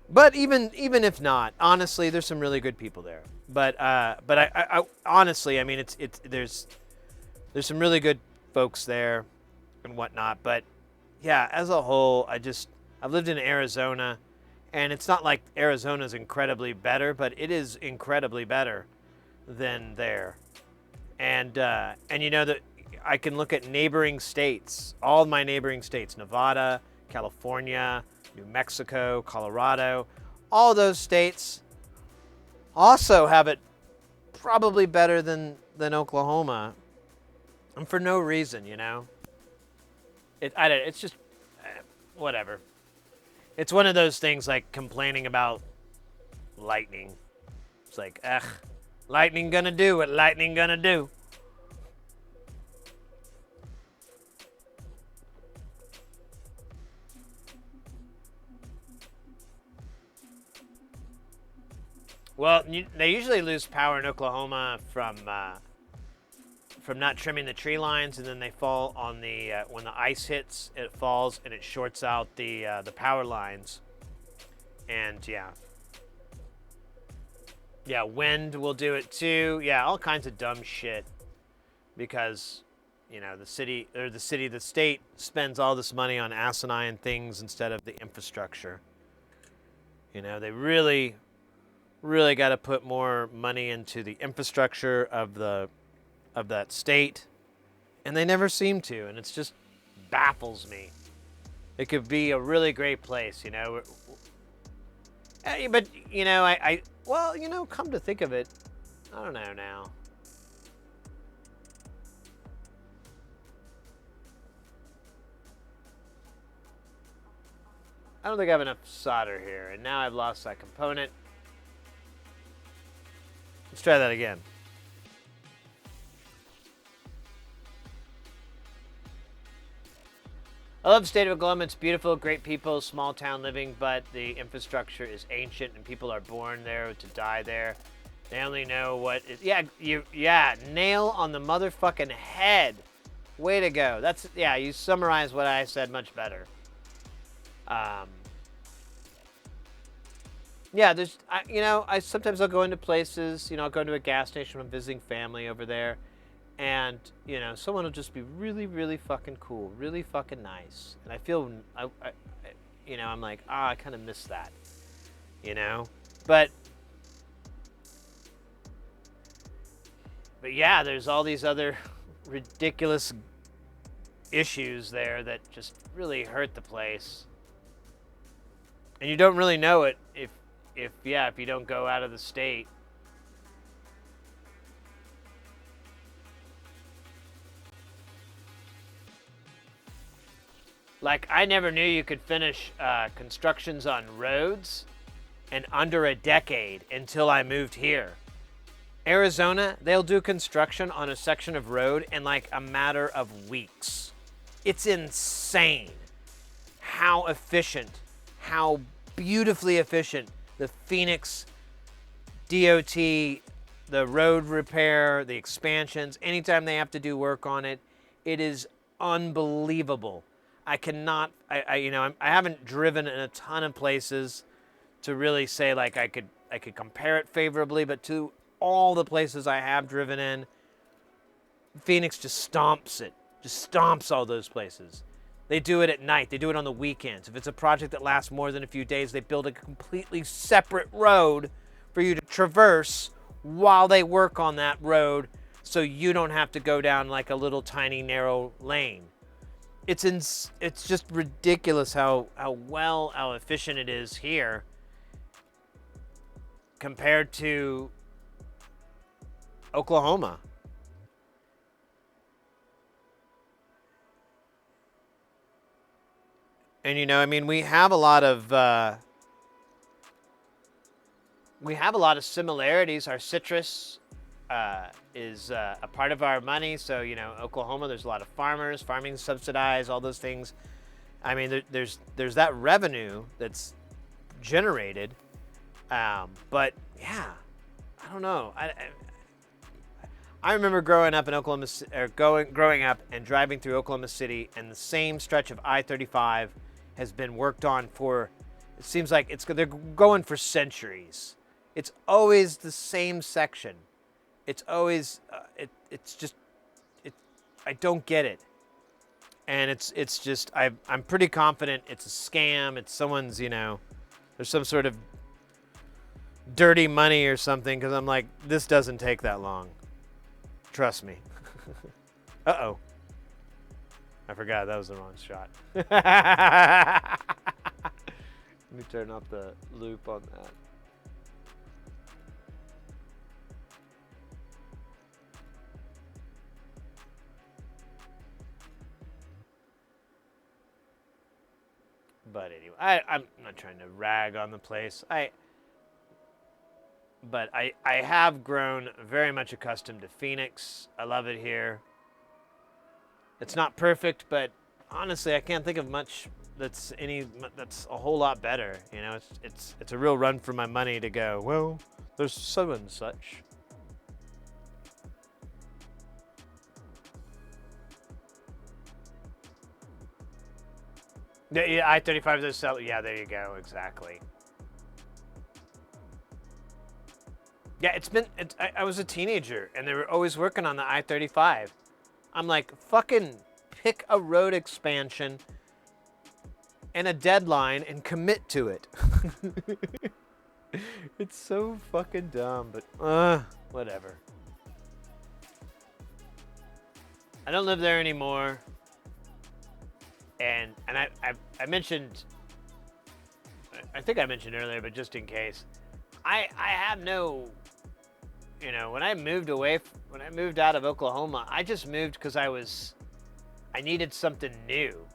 But even if not, honestly, there's some really good people there. But I honestly, I mean, there's some really good folks there and whatnot. But yeah, as a whole, I've lived in Arizona, and it's not like Arizona's incredibly better, but it is incredibly better than there. And you know that I can look at neighboring states, all my neighboring states, Nevada, California, New Mexico, Colorado, all those states also have it probably better than Oklahoma, and for no reason, you know. It's just whatever. It's one of those things like complaining about lightning. It's like, lightning gonna do what lightning gonna do. Well, they usually lose power in Oklahoma from not trimming the tree lines, and then they fall on the when the ice hits, it falls and it shorts out the power lines. And yeah, wind will do it too. Yeah, all kinds of dumb shit, because you know the state spends all this money on asinine things instead of the infrastructure. You know, they really got to put more money into the infrastructure of that state, and they never seem to, and it just baffles me. It could be a really great place, you know. But you know, well, you know, come to think of it, I don't know now. I don't think I have enough solder here, and now I've lost that component. Let's try that again. I love the state of Oklahoma. It's beautiful, great people, small town living, but the infrastructure is ancient and people are born there to die there. They only know what is, nail on the motherfucking head. Way to go. That's, you summarized what I said much better. I sometimes I'll go into places, I'll go into a gas station when I'm visiting family over there, and, someone will just be really, really fucking cool, really fucking nice. And I feel, I'm like, I kind of miss that, But yeah, there's all these other ridiculous issues there that just really hurt the place. And you don't really know it if you don't go out of the state. Like, I never knew you could finish constructions on roads in under a decade until I moved here. Arizona, they'll do construction on a section of road in like a matter of weeks. It's insane how efficient, how beautifully efficient the Phoenix DOT, the road repair, the expansions, anytime they have to do work on it, it is unbelievable. I haven't driven in a ton of places to really say like I could compare it favorably, but to all the places I have driven in, Phoenix just stomps it. Just stomps all those places. They do it at night. They do it on the weekends. If it's a project that lasts more than a few days, they build a completely separate road for you to traverse while they work on that road so you don't have to go down like a little tiny narrow lane. It's just ridiculous how efficient it is here compared to Oklahoma. And we have a lot of similarities. Our citrus is a part of our money. So, Oklahoma, there's a lot of farmers, farming subsidized, all those things. I mean, there's that revenue that's generated. But yeah, I don't know. I remember growing up in Oklahoma, growing up and driving through Oklahoma City, and the same stretch of I-35 has been worked on for, it seems like they're going for centuries. It's always the same section. It's always, I don't get it. And it's just, I'm pretty confident it's a scam. It's someone's, there's some sort of dirty money or something, because I'm like, this doesn't take that long. Trust me. Uh-oh. I forgot that was the wrong shot. Let me turn off the loop on that. But anyway, I'm not trying to rag on the place. But I have grown very much accustomed to Phoenix. I love it here. It's not perfect, but honestly, I can't think of much that's a whole lot better. It's a real run for my money to go, well, there's so and such. Yeah, I-35 does sell. Yeah, there you go. Exactly. Yeah, I was a teenager, and they were always working on the I-35. I'm like, fucking pick a road expansion and a deadline and commit to it. It's so fucking dumb, but whatever. I don't live there anymore. And I mentioned, I think I mentioned earlier, but just in case, I have no, when I moved out of Oklahoma, I just moved because I needed something new.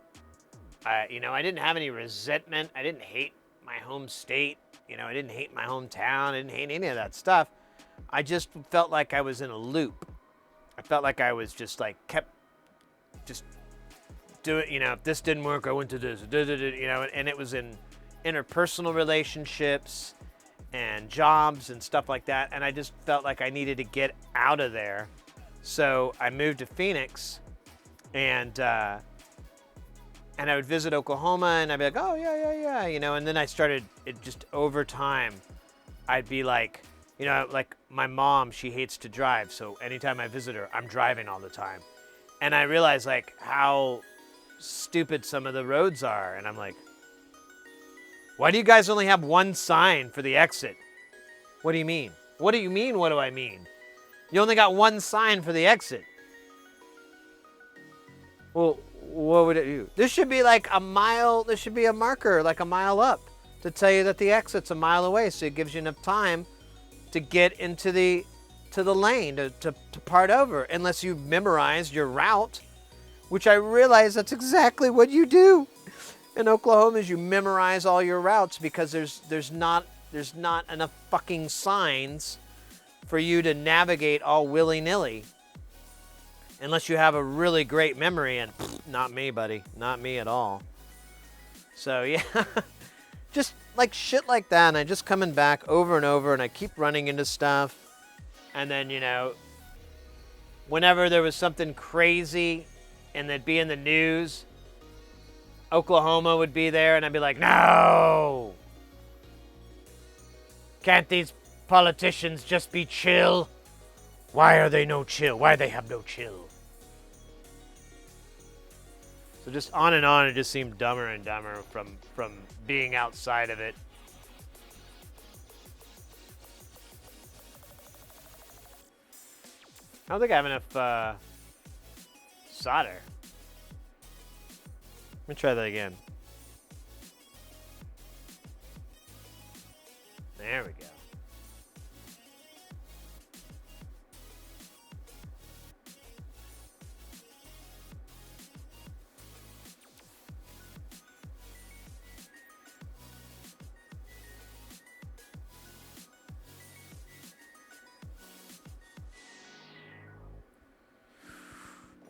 I didn't have any resentment. I didn't hate my home state. I didn't hate my hometown. I didn't hate any of that stuff. I just felt like I was in a loop. I felt like I was just like kept just doing, if this didn't work, I went to this, and it was in interpersonal relationships and jobs and stuff like that. And I just felt like I needed to get out of there. So I moved to Phoenix, and I would visit Oklahoma, and I'd be like, oh, yeah, you know, and then I started, it just over time, I'd be like, you know, like my mom, she hates to drive, so anytime I visit her, I'm driving all the time. And I realized, like, how stupid some of the roads are, and I'm like, why do you guys only have one sign for the exit? What do you mean? What do you mean, what do I mean? You only got one sign for the exit. Well, what would it do? This should be like a mile, there should be a marker like a mile up to tell you that the exit's a mile away, so it gives you enough time to get into the lane, to part over, unless you memorize your route, which I realize that's exactly what you do in Oklahoma, is you memorize all your routes because there's not enough fucking signs for you to navigate all willy-nilly. Unless you have a really great memory, and not me, buddy. Not me at all. So, yeah. Just like shit like that, and I just coming back over and over, and I keep running into stuff. And then, you know, whenever there was something crazy and they'd be in the news, Oklahoma would be there, and I'd be like, no! Can't these politicians just be chill? Why are they no chill? Why they have no chill? So just on and on, it just seemed dumber and dumber from being outside of it. I don't think I have enough solder. Let me try that again. There we go.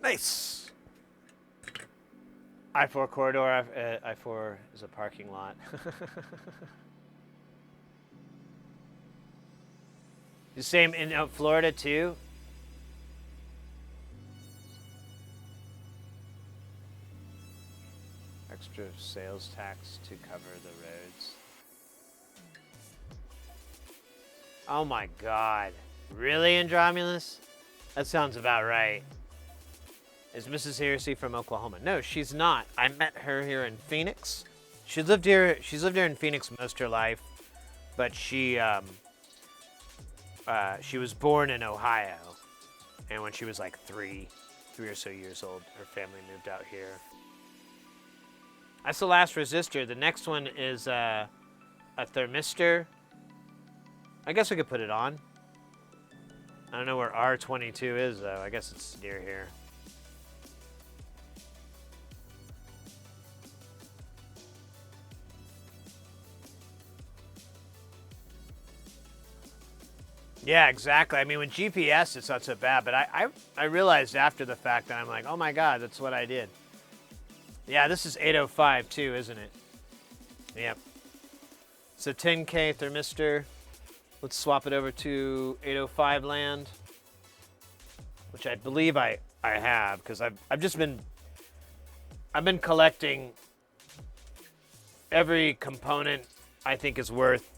Nice. I-4 corridor. I-4 is a parking lot. The same in Florida too. Extra sales tax to cover the roads. Oh my God! Really, Andromulus? That sounds about right. Is Mrs. Heresy from Oklahoma? No, she's not. I met her here in Phoenix. She's lived here in Phoenix most of her life, but she was born in Ohio, and when she was like three or so years old, her family moved out here. That's the last resistor. The next one is a thermistor. I guess we could put it on. I don't know where R22 is though. I guess it's near here. Yeah, exactly. I mean, with GPS, it's not so bad, but I realized after the fact that I'm like, oh my God, that's what I did. Yeah, this is 805 too, isn't it? Yep. So 10K thermistor. Let's swap it over to 805 land, which I believe I have, because I've been collecting every component I think is worth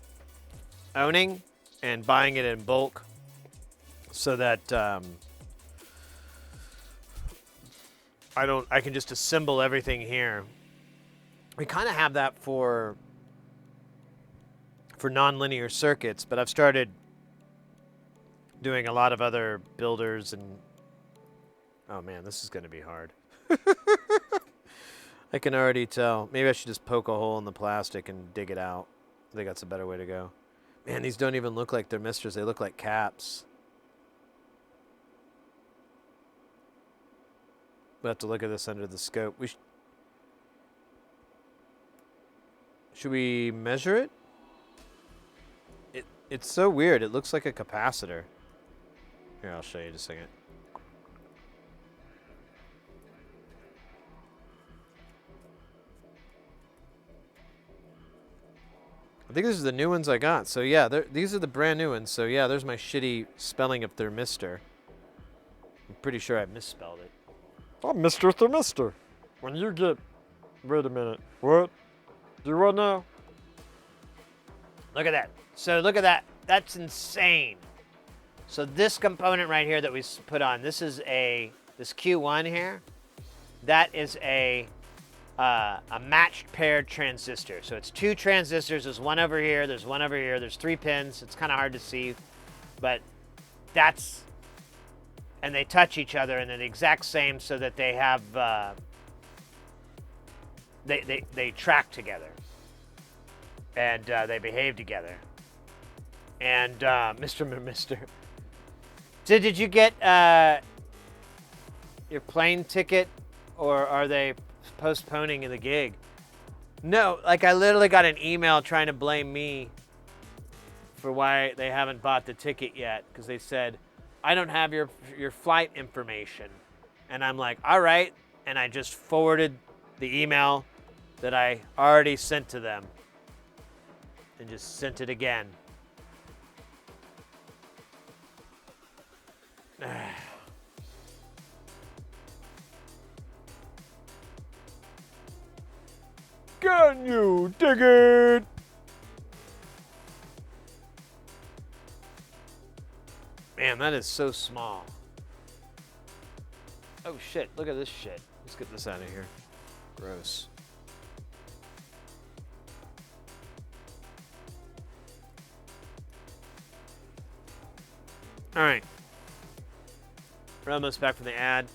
owning and buying it in bulk, so that I can just assemble everything here. We kind of have that for nonlinear circuits, but I've started doing a lot of other builders, and oh man, this is going to be hard. I can already tell. Maybe I should just poke a hole in the plastic and dig it out. I think that's a better way to go. Man, these don't even look like thermistors. They look like caps. We'll have to look at this under the scope. Should we measure it? It's so weird. It looks like a capacitor. Here, I'll show you in just a second. I think this is the new ones I got. So yeah, these are the brand new ones. So yeah, there's my shitty spelling of thermistor. I'm pretty sure I misspelled it. I'm Mr. Thermistor. When you get... Wait a minute. What? Do what now? Look at that. So look at that. That's insane. So this component right here that we put on, this Q1 here, that is a matched paired transistor. So it's 2 transistors. There's one over here. There's one over here. There's 3 pins. It's kind of hard to see, but that's, and they touch each other and they're the exact same so that they have, they track together and they behave together. And Mr. So did you get your plane ticket, or are they postponing the gig? No, like I literally got an email trying to blame me for why they haven't bought the ticket yet, because they said, I don't have your flight information. And I'm like, all right. And I just forwarded the email that I already sent to them and just sent it again. Can you dig it? Man, that is so small. Oh shit, look at this shit. Let's get this out of here. Gross. All right. We're almost back from the ad.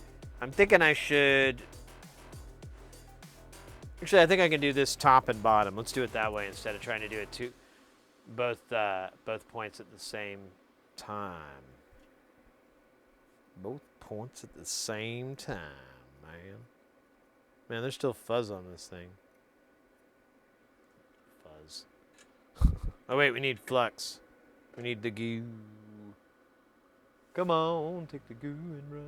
I'm thinking I should... Actually, I think I can do this top and bottom. Let's do it that way instead of trying to do it both points at the same time. Both points at the same time, man. Man, there's still fuzz on this thing. Fuzz. Oh wait, we need flux. We need the goo. Come on, take the goo and run.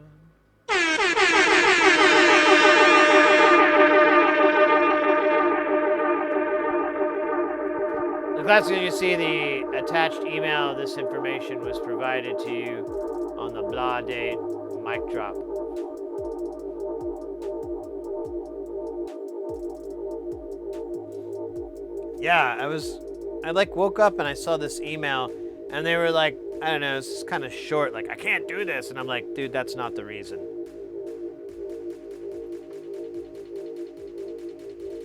If that's when you see the attached email, this information was provided to you on the blah date mic drop. Yeah, I like woke up and I saw this email and they were like, I don't know, it's kind of short, like, I can't do this. And I'm like, dude, that's not the reason.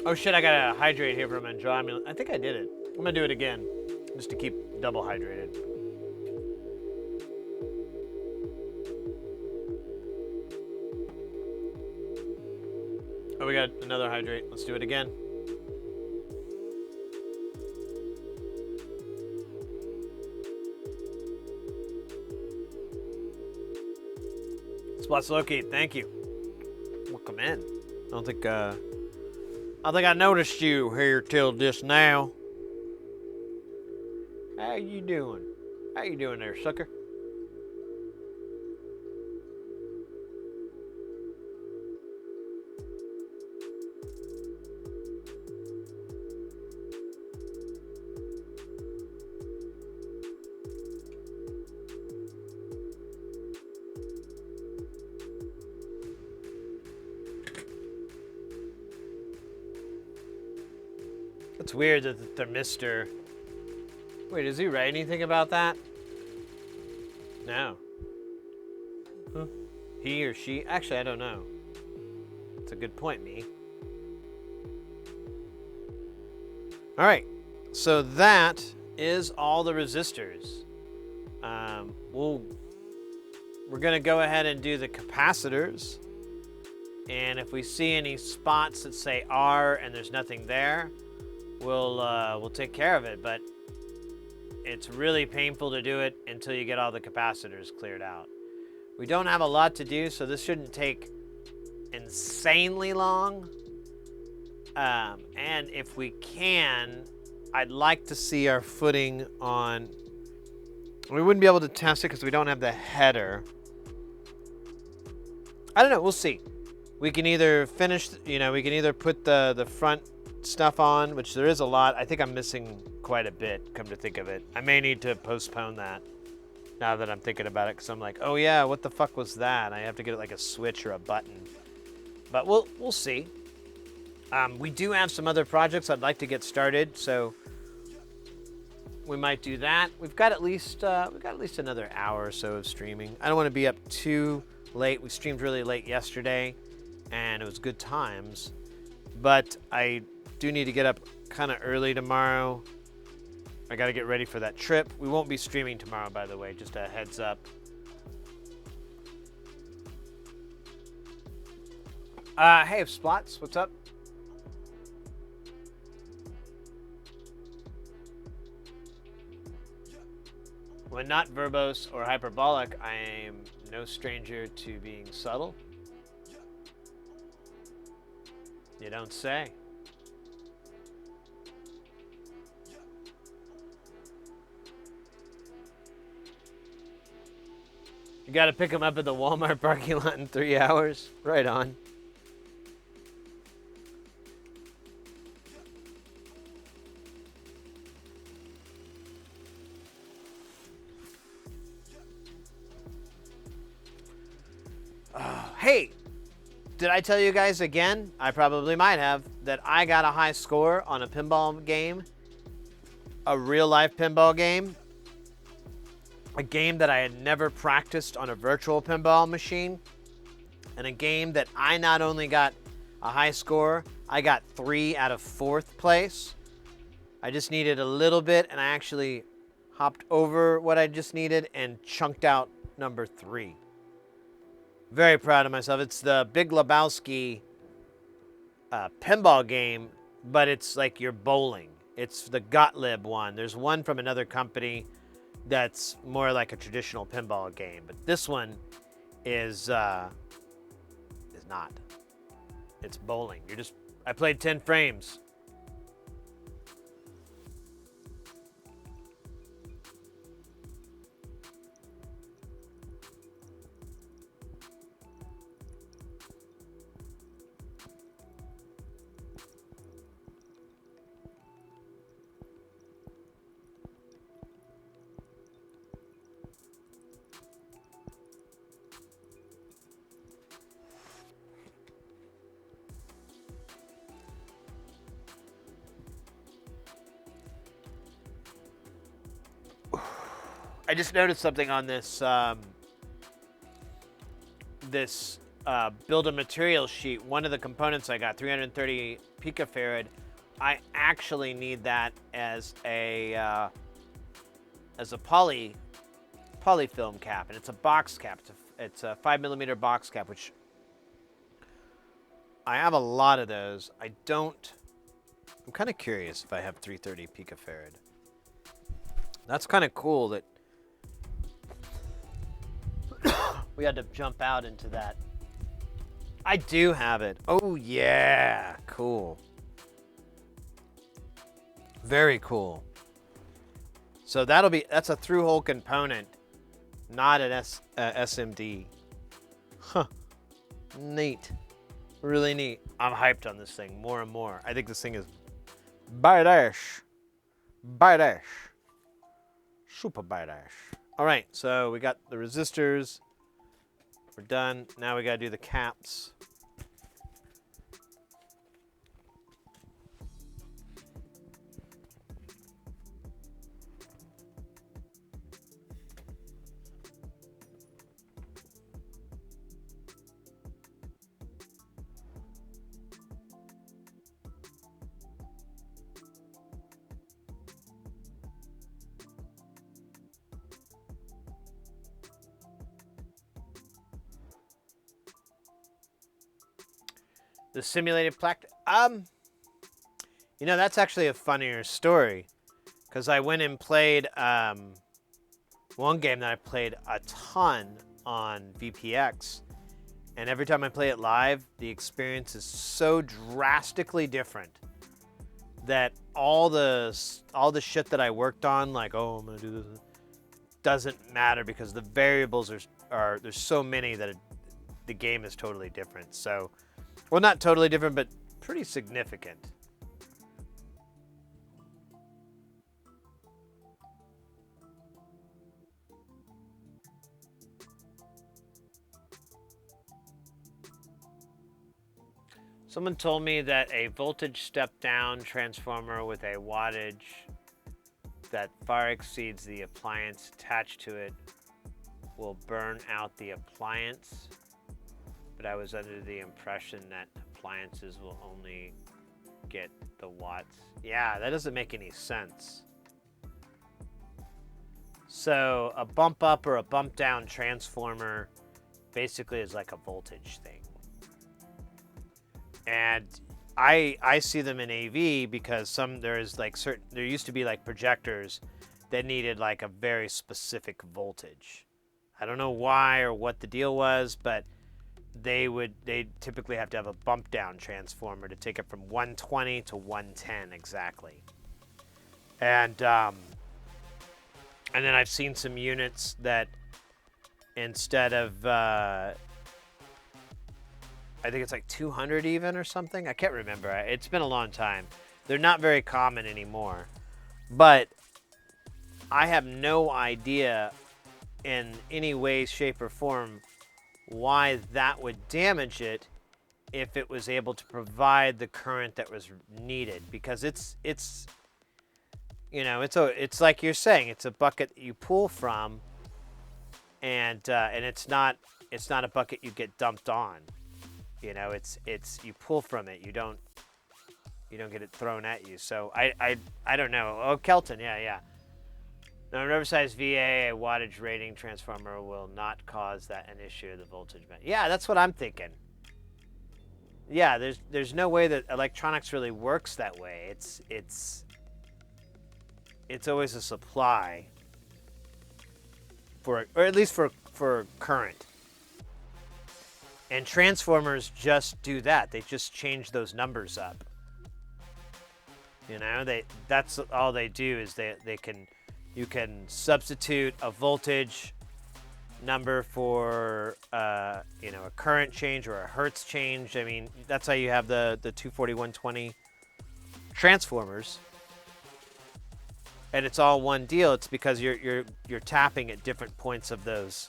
Oh shit, I gotta hydrate here from Andromeda. I think I did it. I'm gonna do it again, just to keep double hydrated. Oh, we got another hydrate. Let's do it again. Spots Loki, thank you. Welcome in. I don't think I noticed you here till just now. How you doing? How you doing there, sucker? It's weird that the thermistor... Wait, does he write anything about that? No. Huh? He or she? Actually, I don't know. That's a good point, me. All right, so that is all the resistors. We're gonna go ahead and do the capacitors. And if we see any spots that say R and there's nothing there, we'll take care of it. But it's really painful to do it until you get all the capacitors cleared out. We don't have a lot to do, so this shouldn't take insanely long. And if we can, I'd like to see our footing on... We wouldn't be able to test it because we don't have the header. I don't know, we'll see. We can either finish, we can either put the front stuff on, which there is a lot. I think I'm missing quite quite a bit, come to think of it. I may need to postpone that now that I'm thinking about it, because I'm like, oh yeah, what the fuck was that? I have to get it like a switch or a button. But we'll see. We do have some other projects I'd like to get started, so we might do that. We've got at least another hour or so of streaming. I don't want to be up too late. We streamed really late yesterday, and it was good times. But I do need to get up kind of early tomorrow. I got to get ready for that trip. We won't be streaming tomorrow, by the way, just a heads up. Hey, Splots, what's up? When not verbose or hyperbolic, I am no stranger to being subtle. You don't say. You gotta pick them up at the Walmart parking lot in 3 hours. Right on. Hey, did I tell you guys again? I probably might have, that I got a high score on a pinball game, a real life pinball game, a game that I had never practiced on a virtual pinball machine, and a game that I not only got a high score, I got 3 out of 4th place. I just needed a little bit, and I actually hopped over what I just needed and chunked out number 3. Very proud of myself. It's the Big Lebowski pinball game, but it's like you're bowling. It's the Gottlieb one. There's one from another company that's more like a traditional pinball game, but this one is not. It's bowling. I played 10 frames. I just noticed something on this build a material sheet. One of the components I got, 330 picofarad. I actually need that as a polyfilm cap, and it's a box cap. It's a 5mm box cap, which I have a lot of those. I'm kind of curious if I have 330 picofarad. That's kind of cool that we had to jump out into that. I do have it. Oh yeah, cool. Very cool. So that's a through-hole component, not an SMD. Huh. Neat. Really neat. I'm hyped on this thing more and more. I think this thing is badass. Badass. Super badass. All right, so we got the resistors. We're done. Now we gotta do the caps. The simulated plaque. That's actually a funnier story, because I went and played one game that I played a ton on VPX, and every time I play it live, the experience is so drastically different that all the shit that I worked on, like, oh, I'm gonna do this, doesn't matter, because the variables are there's so many that the game is totally different. So. Well, not totally different, but pretty significant. Someone told me that a voltage step-down transformer with a wattage that far exceeds the appliance attached to it will burn out the appliance, but I was under the impression that appliances will only get the watts. Yeah, that doesn't make any sense. So a bump up or a bump down transformer basically is like a voltage thing. And I see them in AV because there used to be like projectors that needed like a very specific voltage. I don't know why or what the deal was, but they typically have to have a bump down transformer to take it from 120 to 110 exactly. And then I've seen some units that instead of I think it's like 200 even or something. I can't remember. It's been a long time. They're not very common anymore. But I have no idea in any way, shape, or form why that would damage it if it was able to provide the current that was needed. Because it's like you're saying, it's a bucket that you pull from, and it's not a bucket you get dumped on. You know, it's you pull from it. You don't get it thrown at you. So I don't know. Oh, Kelton, yeah. Now, an oversized VA, a wattage rating transformer will not cause that an issue of the voltage band. Yeah, that's what I'm thinking. Yeah, there's no way that electronics really works that way. It's always a supply or at least for current. And transformers just do that. They just change those numbers up. You know, that's all they do is you can substitute a voltage number for a current change or a hertz change. I mean, that's how you have the 240-120 transformers. And it's all one deal. It's because you're tapping at different points of those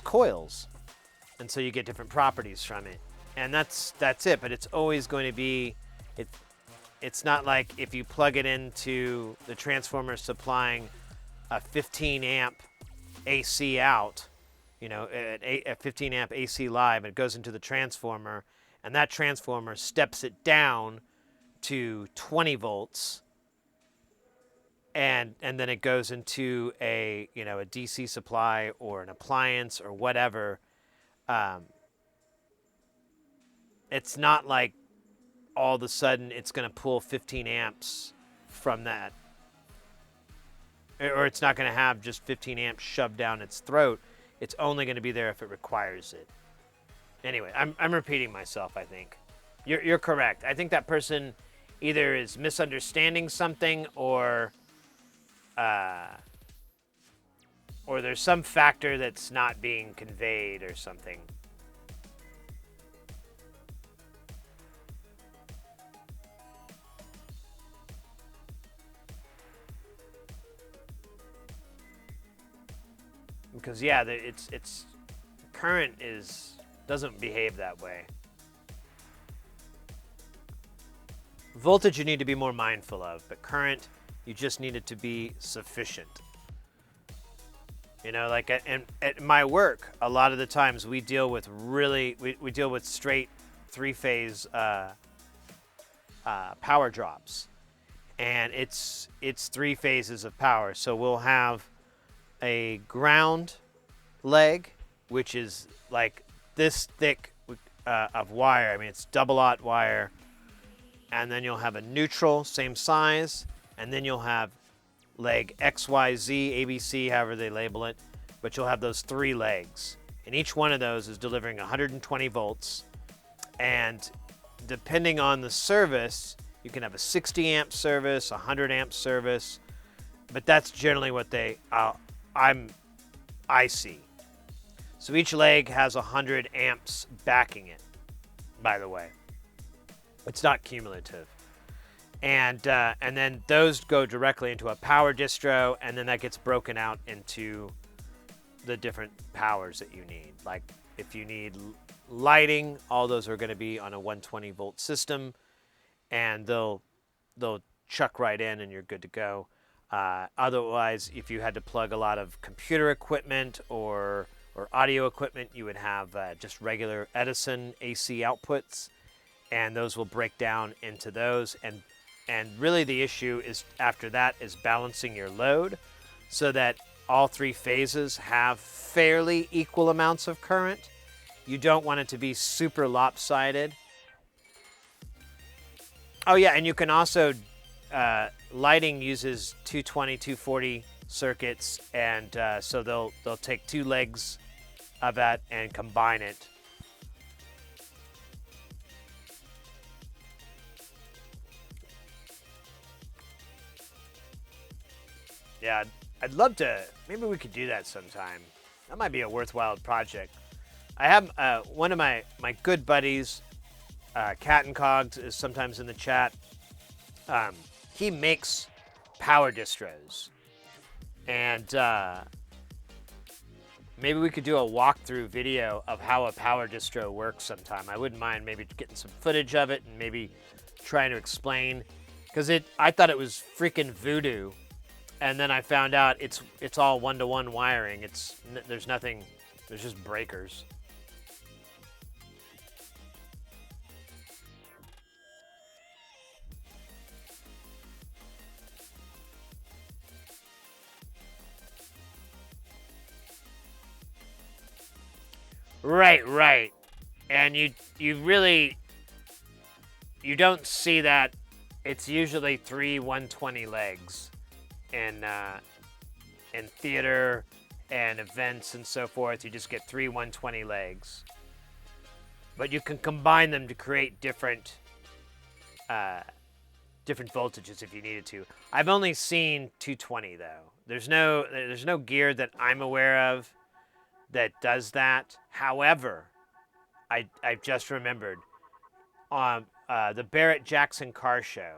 coils. And so you get different properties from it. And that's it, but it's always going to be it's not like if you plug it into the transformer supplying a 15 amp AC out, a 15 amp AC live, and it goes into the transformer, and that transformer steps it down to 20 volts, and then it goes into a DC supply or an appliance or whatever. It's not like all of a sudden it's going to pull 15 amps from that. Or it's not going to have just 15 amps shoved down its throat. It's only going to be there if it requires it. Anyway, I'm repeating myself, I think. You're correct. I think that person either is misunderstanding something or there's some factor that's not being conveyed or something. Because yeah, it's current doesn't behave that way. Voltage you need to be more mindful of, but current you just need it to be sufficient. Like at my work, a lot of the times we deal with we deal with straight three-phase power drops, and it's 3 phases of power. So we'll have a ground leg, which is like this thick of wire. I mean, it's double-aught wire. And then you'll have a neutral, same size. And then you'll have leg X, Y, Z, ABC, however they label it. But you'll have those 3 legs. And each one of those is delivering 120 volts. And depending on the service, you can have a 60 amp service, a 100 amp service. But that's generally what I see. So each leg has 100 amps backing it, by the way. It's not cumulative. And then those go directly into a power distro, and then that gets broken out into the different powers that you need. Like if you need lighting, all those are going to be on a 120 volt system, and they'll chuck right in and you're good to go. Otherwise, if you had to plug a lot of computer equipment or audio equipment, you would have just regular Edison AC outputs, and those will break down into those. And really the issue is after that is balancing your load so that all three phases have fairly equal amounts of current. You don't want it to be super lopsided. Oh yeah, and you can also, lighting uses 220, 240 circuits, and so they'll take two legs of that and combine it. Yeah, I'd love to, maybe we could do that sometime. That might be a worthwhile project. I have one of my good buddies, Cat and Cogs, is sometimes in the chat. He makes power distros. And maybe we could do a walkthrough video of how a power distro works sometime. I wouldn't mind maybe getting some footage of it and maybe trying to explain. Because I thought it was freaking voodoo. And then I found out it's all one-to-one wiring. There's nothing, there's just breakers. Right. And you really, you don't see that. It's usually 3 120 legs in theater and events and so forth. You just get 3 120 legs. But you can combine them to create different voltages if you needed to. I've only seen 220 though. There's no gear that I'm aware of that does that. However, I've just remembered on the Barrett Jackson car show.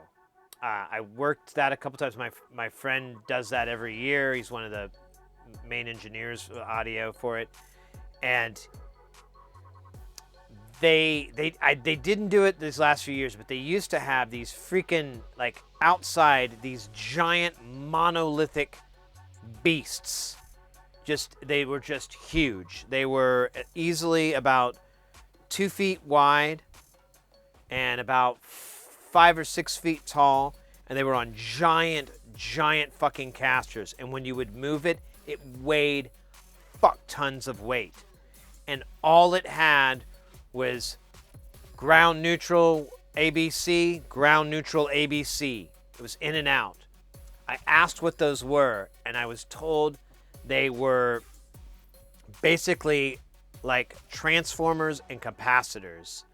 I worked that a couple times. My friend does that every year. He's one of the main engineers for audio for it, and they didn't do it these last few years, but they used to have these freaking like outside these giant monolithic beasts. They were just huge. They were easily about 2 feet wide and about 5 or 6 feet tall, and they were on giant fucking casters. And when you would move it, it weighed fuck tons of weight. And all it had was ground neutral ABC, ground neutral ABC. It was in and out. I asked what those were, and I was told they were basically like transformers and capacitors.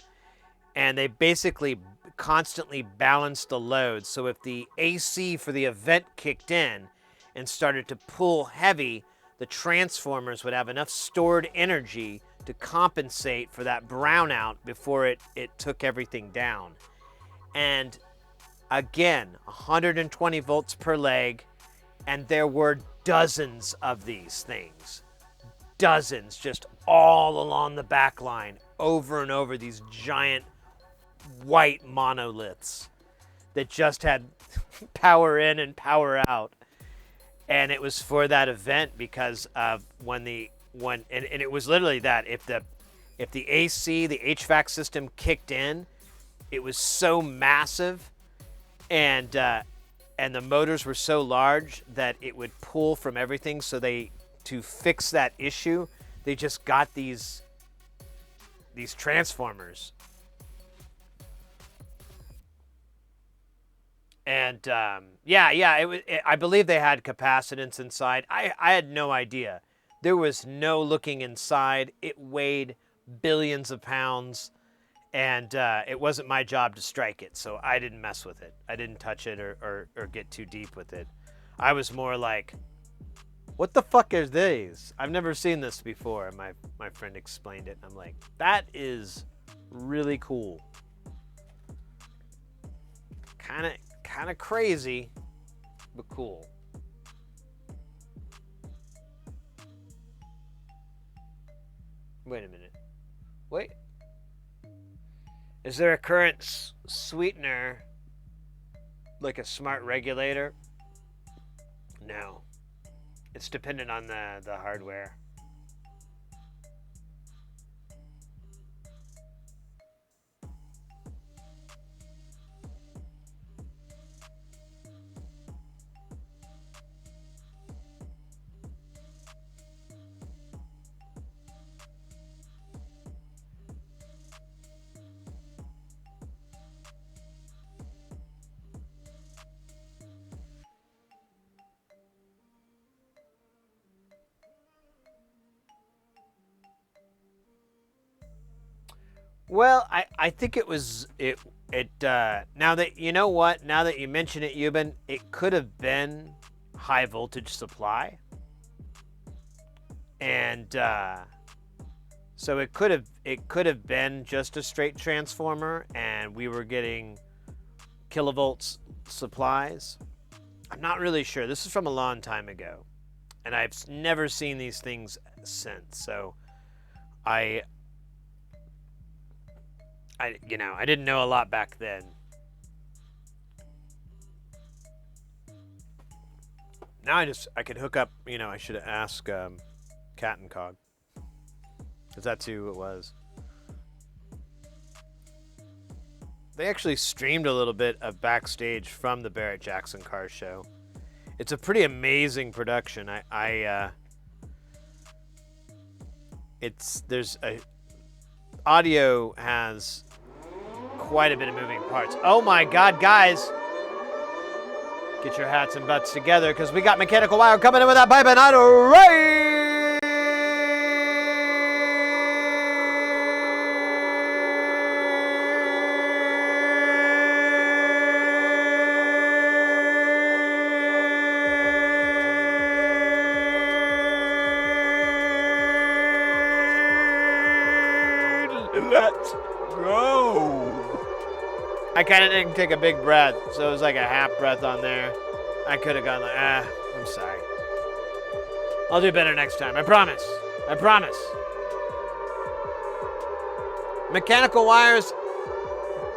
And they basically constantly balanced the load. So if the AC for the event kicked in and started to pull heavy, the transformers would have enough stored energy to compensate for that brownout before it took everything down. And again, 120 volts per leg, and there were dozens of these things. Dozens, just all along the back line, over and over, these giant white monoliths that just had power in and power out. And it was for that event because of when it was literally that if the AC, the HVAC system kicked in, it was so massive and the motors were so large that it would pull from everything. So to fix that issue, they just got these transformers. And I believe they had capacitance inside. I had no idea. There was no looking inside. It weighed billions of pounds, and it wasn't my job to strike it, so I didn't mess with it. I didn't touch it or get too deep with it. I was more like, what the fuck are these? I've never seen this before. And my friend explained it, and I'm like, that is really cool. Kind of crazy, but cool. Wait a minute. Wait. Is there a current sweetener, like a smart regulator? No. It's dependent on the hardware. Well, I think it was now that you know what, now that you mention it, Euban, it could have been high voltage supply. And so it could have been just a straight transformer and we were getting kilovolts supplies. I'm not really sure. This is from a long time ago. And I've never seen these things since. So I didn't know a lot back then. Now I could hook up, I should ask Cat and Cog. Because that's who it was. They actually streamed a little bit of backstage from the Barrett Jackson Car Show. It's a pretty amazing production. Audio has quite a bit of moving parts. Oh my God, guys. Get your hats and butts together because we got Mechanical Wire coming in with that pipe and not Let's go. I kind of didn't take a big breath, so it was like a half breath on there. I could have gone like, I'm sorry. I'll do better next time. I promise. I promise. Mechanical Wires,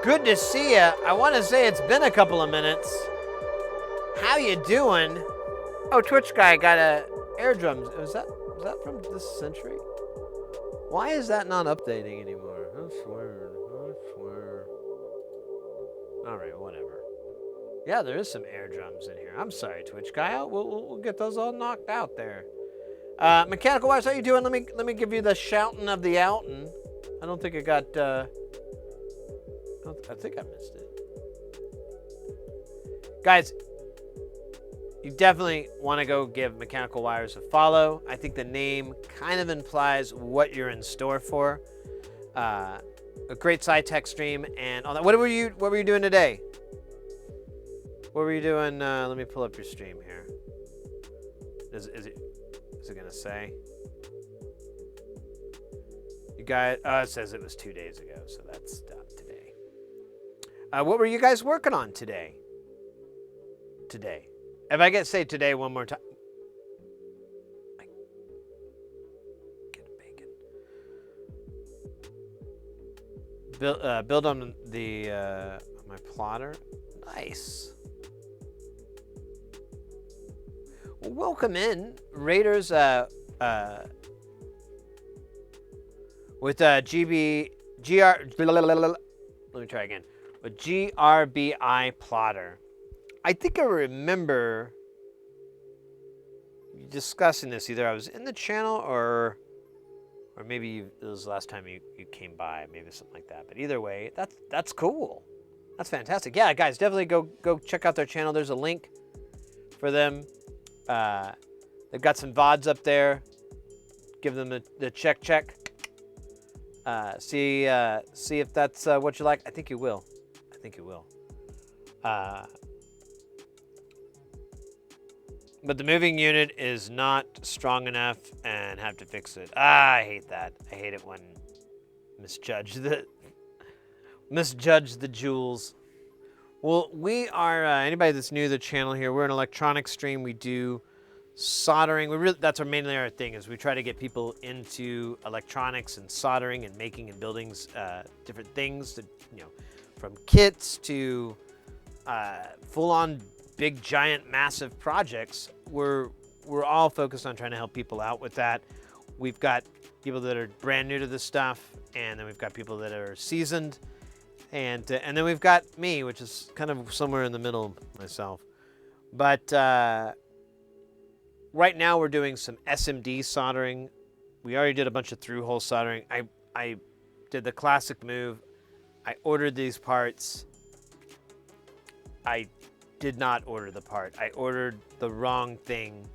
good to see ya. I want to say it's been a couple of minutes. How you doing? Oh, Twitch guy got a air drums. Was that from this century? Why is that not updating anymore? I swear. All right, whatever. Yeah, there is some air drums in here. I'm sorry, Twitch guy. We'll get those all knocked out there. Mechanical Wires, how you doing? Let me give you the shouting of the outin'. I don't think I got. I think I missed it. Guys, you definitely want to go give Mechanical Wires a follow. I think the name kind of implies what you're in store for. A great sci-tech stream and all that. What were you doing today? What were you doing? Let me pull up your stream here. Is it gonna say? You guys, it says it was 2 days ago, so that's not today. What were you guys working on today? Today. If I get say today one more time. Build on the my plotter. Nice. Well, welcome in, Raiders. With Let me try again. With GRBI plotter. I think I remember discussing this. Either I was in the channel or maybe it was the last time you came by, maybe something like that. But either way, that's cool. That's fantastic. Yeah, guys, definitely go check out their channel. There's a link for them. They've got some VODs up there. Give them the check. See if that's what you like. I think you will. But the moving unit is not strong enough and have to fix it. I hate that. I hate it when misjudge the jewels. Well, we are, anybody that's new to the channel here, we're an electronics stream. We do soldering. That's mainly our thing is we try to get people into electronics and soldering and making and building different things, to, from kits to full-on big, giant, massive projects. We're all focused on trying to help people out with that. We've got people that are brand new to this stuff, and then we've got people that are seasoned, and then we've got me, which is kind of somewhere in the middle myself. But right now we're doing some SMD soldering. We already did a bunch of through-hole soldering. I did the classic move. I ordered these parts. I did not order the part. I ordered the wrong thing.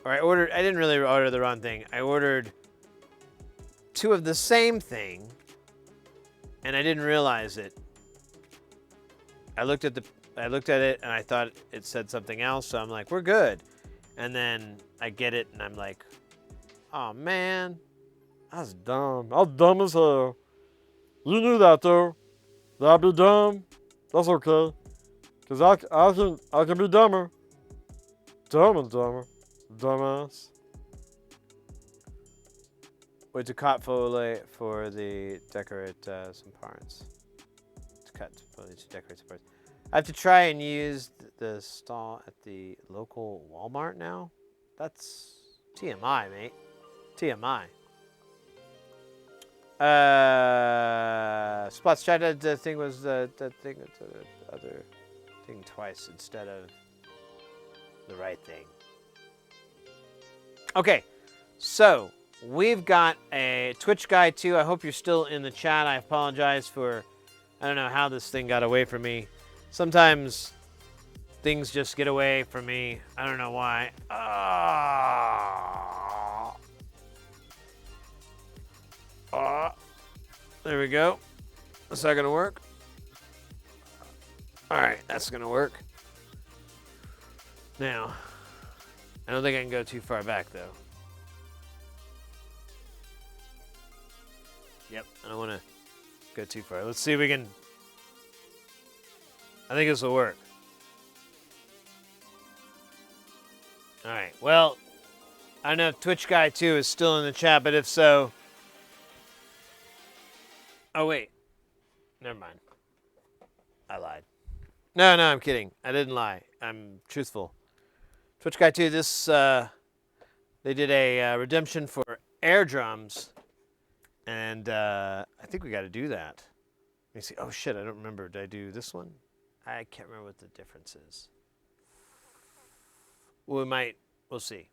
I didn't really order the wrong thing. I ordered 2 of the same thing, and I didn't realize it. I looked at it and I thought it said something else, so I'm like, we're good. And then I get it and I'm like, oh man, That's dumb. I was dumb as hell. You knew that though. That I'd be dumb. That's okay. Cause I can be dumber. Dumb and dumber. Dumbass. wait to cut for the decorate some parts. To cut for to decorate some parts. I have to try and use the stall at the local Walmart now. That's TMI, mate. TMI. Spots chat. The thing was the thing. The other thing twice instead of the right thing. Okay, so we've got a Twitch guy too. I hope you're still in the chat. I apologize for, I don't know how this thing got away from me. Sometimes things just get away from me. I don't know why. There we go. Is that gonna work? All right, that's gonna work. Now, I don't think I can go too far back though. Yep, I don't want to go too far. Let's see if we can. I think this will work. All right. Well, I don't know if Twitch guy 2 is still in the chat, but if so. Oh, wait. Never mind. I lied. No, I'm kidding. I didn't lie. I'm truthful. Twitch guy 2, this, they did a redemption for air drums. And I think we got to do that. Let me see. Oh, shit. I don't remember. Did I do this one? I can't remember what the difference is. We might. We'll see.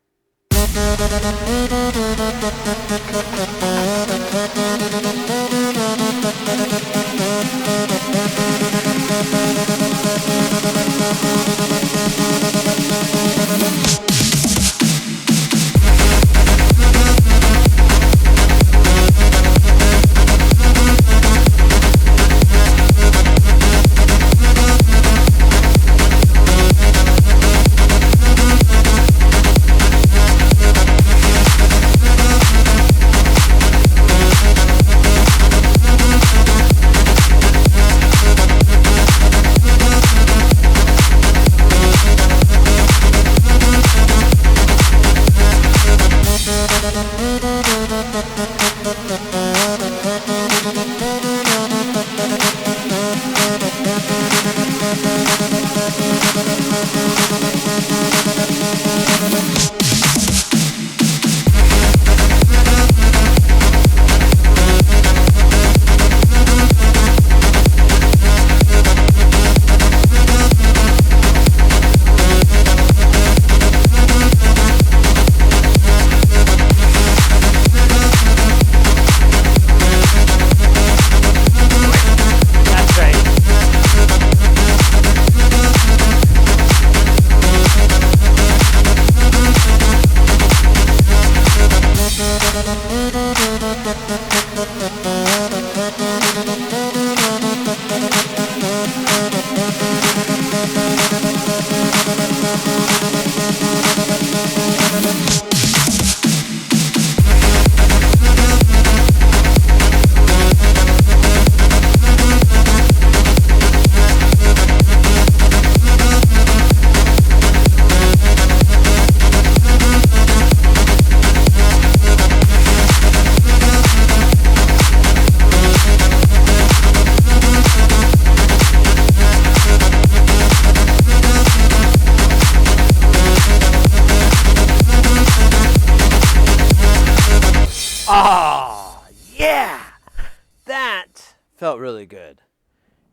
felt really good.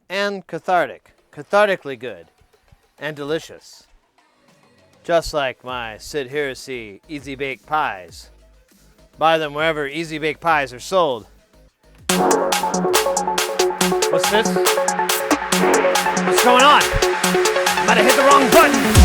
And cathartic. Cathartically good. And delicious. Just like my Sid Heresy Easy Bake Pies. Buy them wherever Easy Bake Pies are sold. What's this? What's going on? I might have hit the wrong button.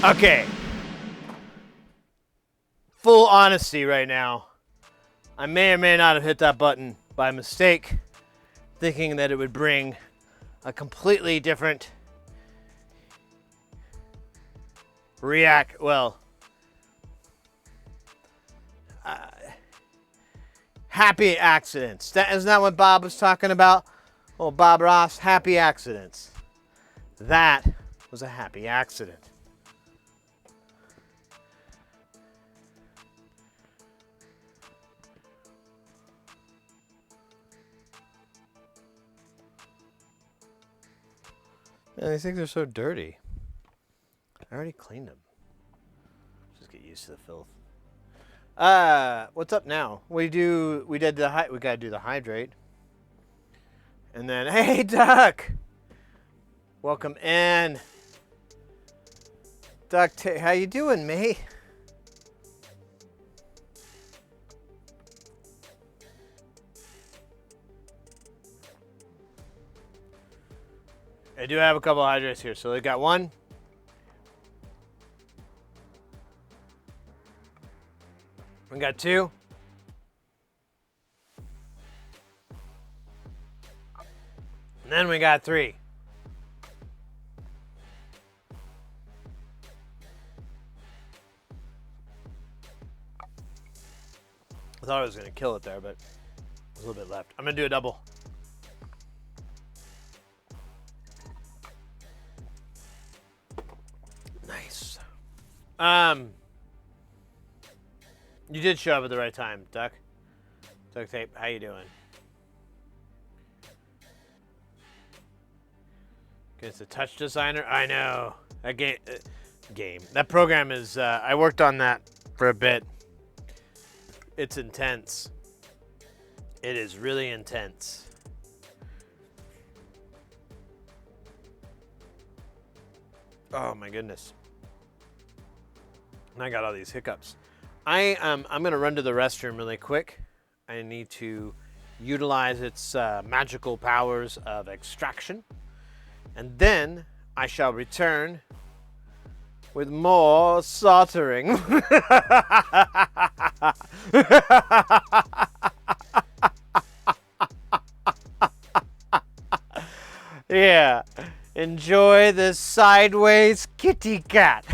Okay. Full honesty right now. I may or may not have hit that button by mistake, thinking that it would bring a completely different happy accidents. Isn't that what Bob was talking about? Oh, Bob Ross, happy accidents. That was a happy accident. Man, these things are so dirty. I already cleaned them. Just get used to the filth. What's up now? We gotta do the hydrate. And then, hey, Duck! Welcome in. Duck, how you doing, mate? I do have a couple of hydrates here. So they got one. We got two. And then we got three. I thought I was going to kill it there, but there's a little bit left. I'm going to do a double. Nice. You did show up at the right time, Duck. Duck Tape, how you doing? It's a touch designer. I know that game. That program is. I worked on that for a bit. It's intense. It is really intense. Oh my goodness. And I got all these hiccups. I'm gonna run to the restroom really quick. I need to utilize its magical powers of extraction. And then I shall return with more soldering. Yeah. Enjoy this sideways kitty cat.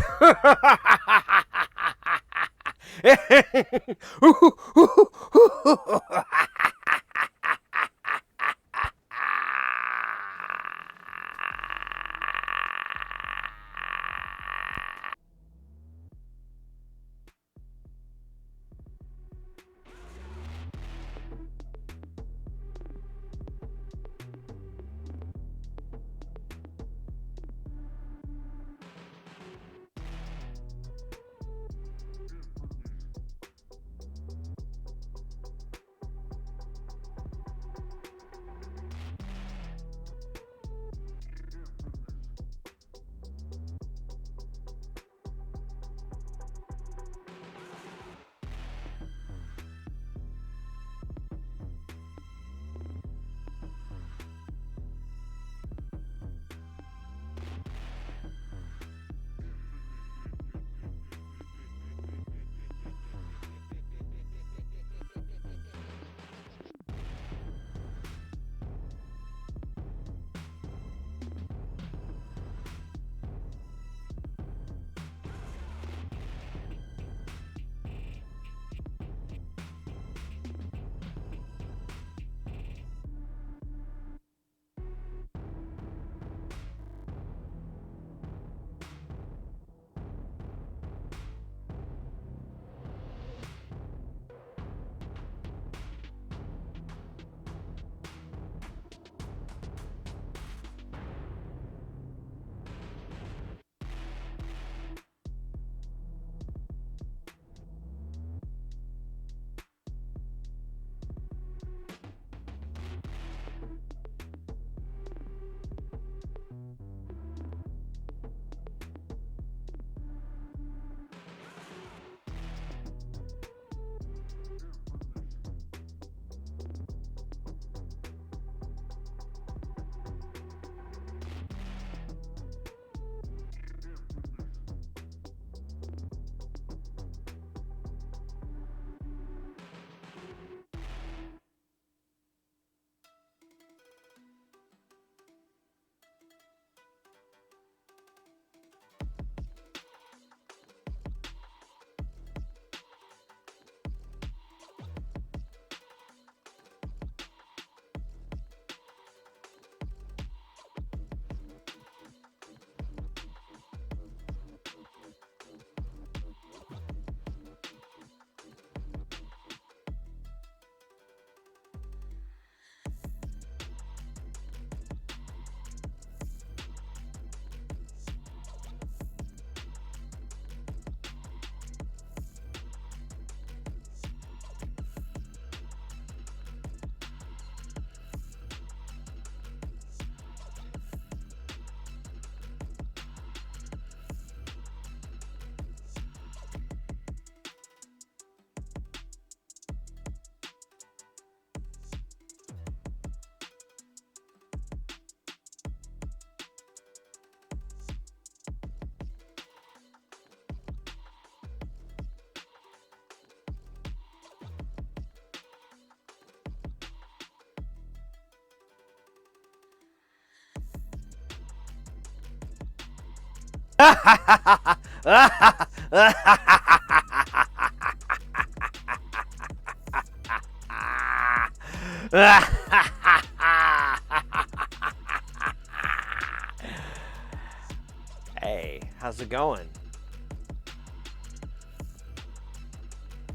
Hey, how's it going?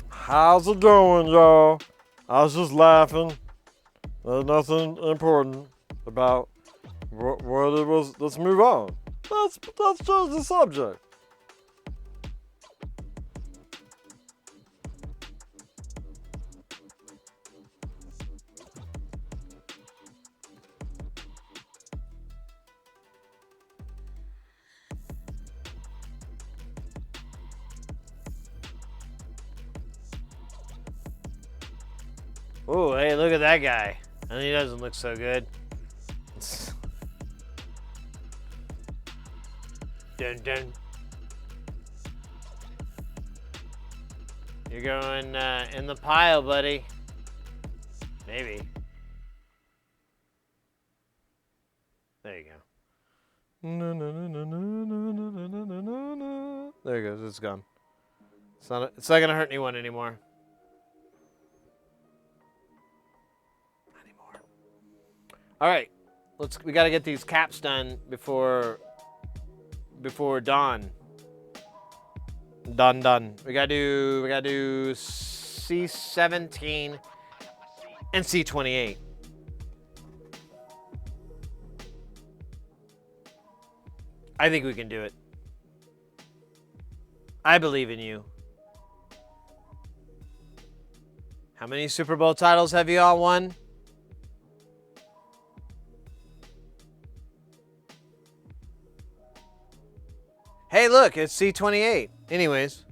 How's it going, y'all? I was just laughing. There's nothing important about what it was. Let's move on. Let's change the subject. Oh, hey, look at that guy. And he doesn't look so good. Dun dun. You're going in the pile, buddy. Maybe. There you go. There it goes. It's gone. It's not gonna hurt anyone anymore. All right, we gotta get these caps done before dawn. Done. We gotta do C17 and C28. I think we can do it. I believe in you. How many Super Bowl titles have you all won? Hey, look, it's C28. Anyways.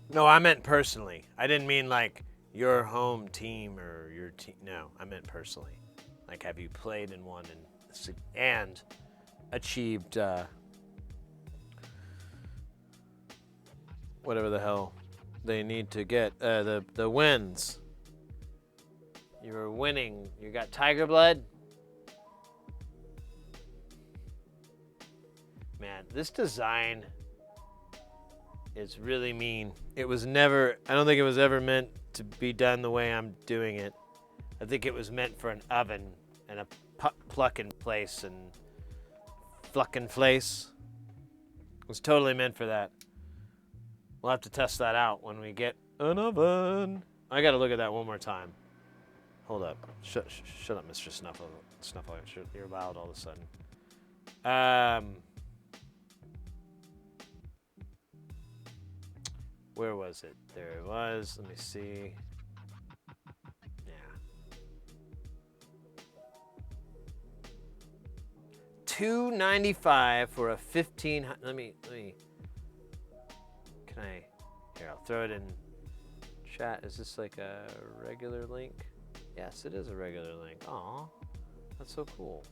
No, I meant personally. I didn't mean like your home team or your team. No, I meant personally. Like, have you played and won and achieved Whatever the hell they need to get. The wins. You were winning. You got tiger blood? Man, this design is really mean. I don't think it was ever meant to be done the way I'm doing it. I think it was meant for an oven and a plucking place and flucking place. It was totally meant for that. We'll have to test that out when we get An oven. I gotta look at that one more time. Hold up. Shut up, Mr. Snuffle. You're loud all of a sudden. Where was it? There it was. Let me see. Yeah. $295 for a 1500. Let me. Can I? Here, I'll throw it in chat. Is this like a regular link? Yes, it is a regular link. Aw, that's so cool.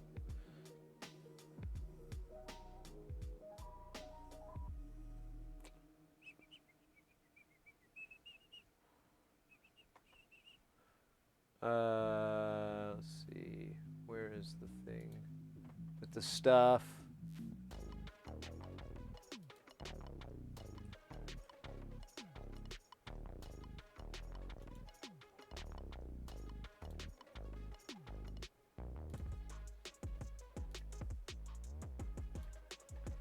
Let's see. Where is the thing with the stuff?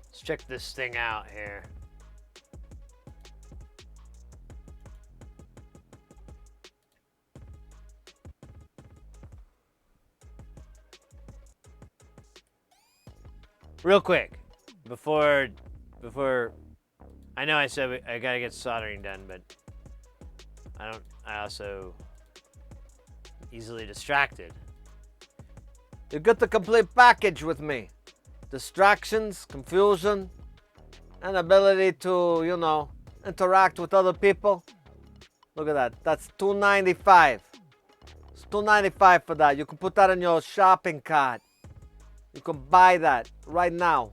Let's check this thing out here. Real quick, before I know I said I gotta get soldering done, but I also easily distracted. You get the complete package with me. Distractions, confusion, and ability to, interact with other people. Look at that. That's $295. It's $295 for that. You can put that in your shopping cart. You can buy that right now.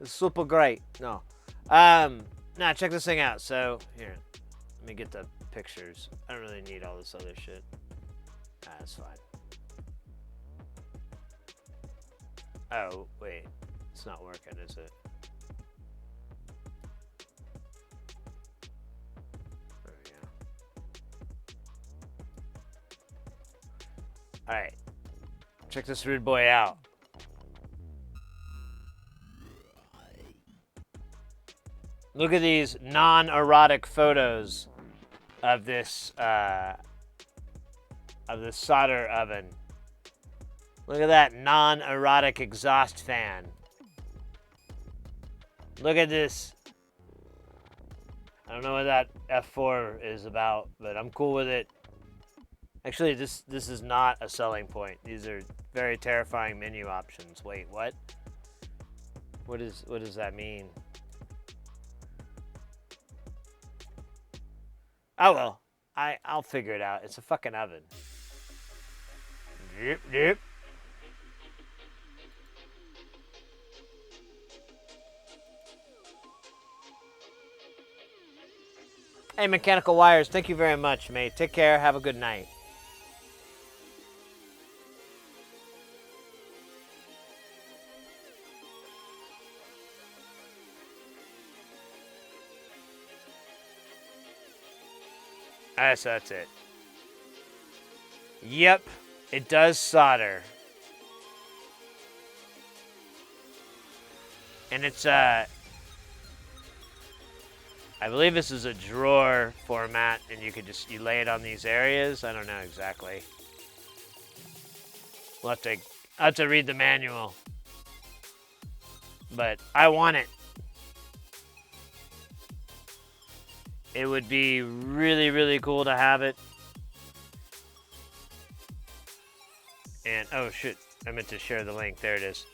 It's super great. No. Nah, check this thing out. So, here. Let me get the pictures. I don't really need all this other shit. That's fine. Oh, wait. It's not working, is it? There we go. Alright. Check this rude boy out. Look at these non-erotic photos of this solder oven. Look at that non-erotic exhaust fan. Look at this. I don't know what that F4 is about, but I'm cool with it. Actually, this is not a selling point. These are very terrifying menu options. Wait, what? What does that mean? Oh well, I'll figure it out. It's a fucking oven. Yep, 。Yep. . 。 . 。 . 。 . 。 . 。 . 。 . 。 . 。 。 . 。 . 。 . 。 . 。 。 . 。 。 . 。 。 。 。 . 。 。 。 。 。 。 。 。 。 。 。 . 。 Yep. Yep. Yep. Yep. Yep. Hey, Mechanical Wires, thank you very much, mate. Take care. Have a good night. Alright, so that's it. Yep, it does solder. And it's, I believe this is a drawer format, and you could just, you lay it on these areas. I don't know exactly. I'll have to read the manual. But I want it. It would be really, really cool to have it. And, oh shit, I meant to share the link. There it is.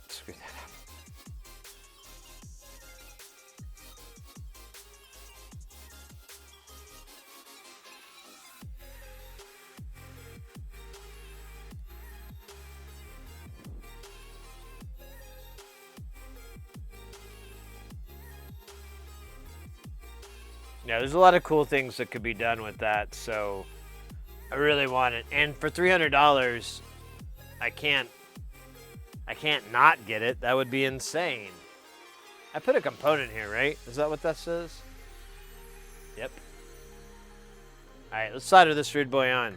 Screw that up. Yeah, there's a lot of cool things that could be done with that, so I really want it. And for $300, I can't not get it. That would be insane. I put a component here, right? Is that what that says? Yep. All right, let's solder this rude boy on.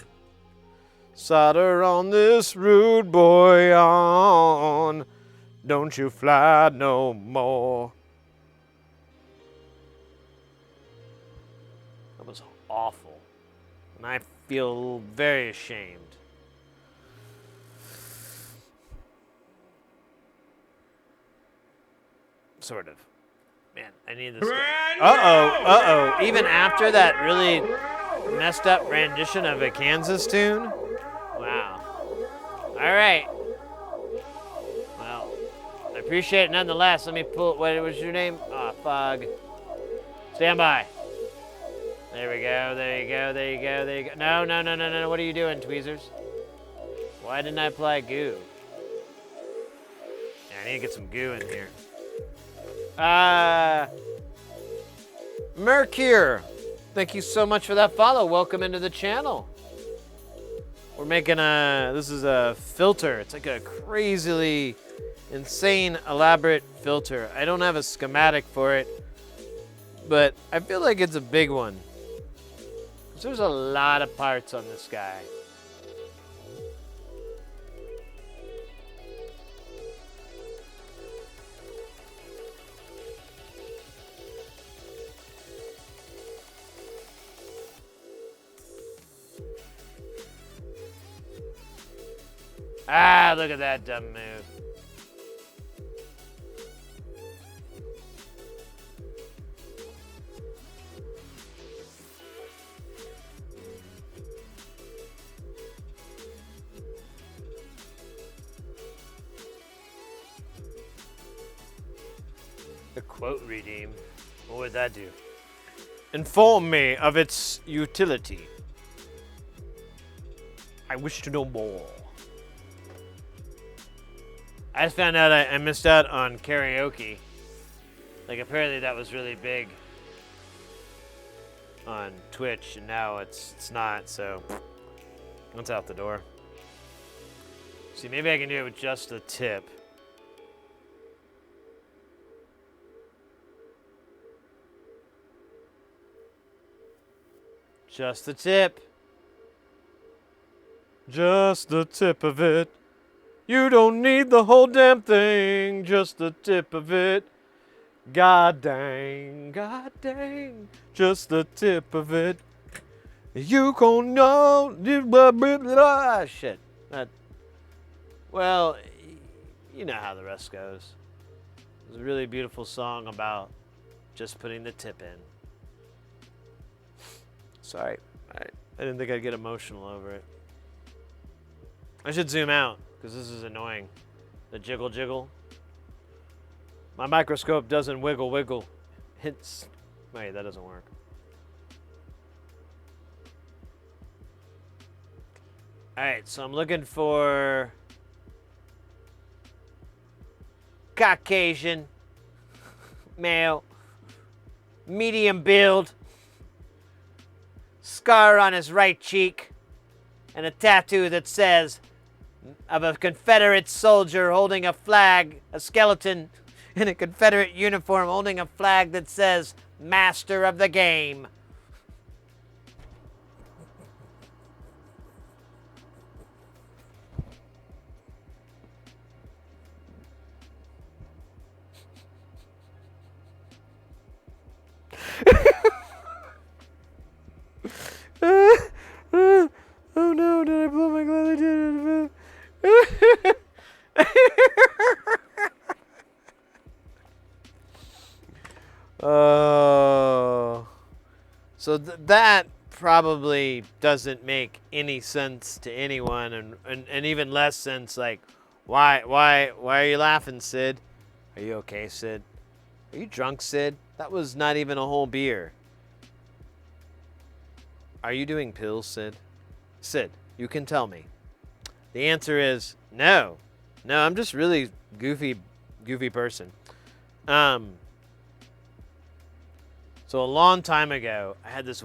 Solder on this rude boy on. Don't you fly no more. That was awful. And I feel very ashamed. Sort of. Man, I need this. Uh-oh. Even after that really messed up rendition of a Kansas tune? Wow. All right. Well, I appreciate it nonetheless. Let me pull, what was your name? Oh, Fog. Stand by. There we go, there you go, there you go, there you go. No. What are you doing, Tweezers? Why didn't I apply goo? Yeah, I need to get some goo in here. Mercure, thank you so much for that follow. Welcome into the channel. We're making this is a filter. It's like a crazily insane, elaborate filter. I don't have a schematic for it, but I feel like it's a big one. There's a lot of parts on this guy. Ah, look at that dumb move. A quote redeem. What would that do? Inform me of its utility. I wish to know more. I just found out I missed out on karaoke. Like, apparently that was really big on Twitch, and now it's not, so that's out the door. See, maybe I can do it with just the tip. Just the tip. Just the tip of it. You don't need the whole damn thing, just the tip of it. God dang, just the tip of it. You can know, shit. Well, you know how the rest goes. It's a really beautiful song about just putting the tip in. Sorry, I didn't think I'd get emotional over it. I should zoom out, because this is annoying. The jiggle. My microscope doesn't wiggle. Hints. Wait, that doesn't work. Alright, so I'm looking for Caucasian, male, medium build. scar on his right cheek, and a tattoo that says, of a Confederate soldier holding a flag, a skeleton in a Confederate uniform holding a flag that says, Master of the Game. Oh no, did I blow my glove? I did. Oh. So that probably doesn't make any sense to anyone, and even less sense, like, why are you laughing, Sid? Are you okay, Sid? Are you drunk, Sid? That was not even a whole beer. Are you doing pills, Sid? Sid, you can tell me. The answer is no. No, I'm just really goofy person. So a long time ago, I had this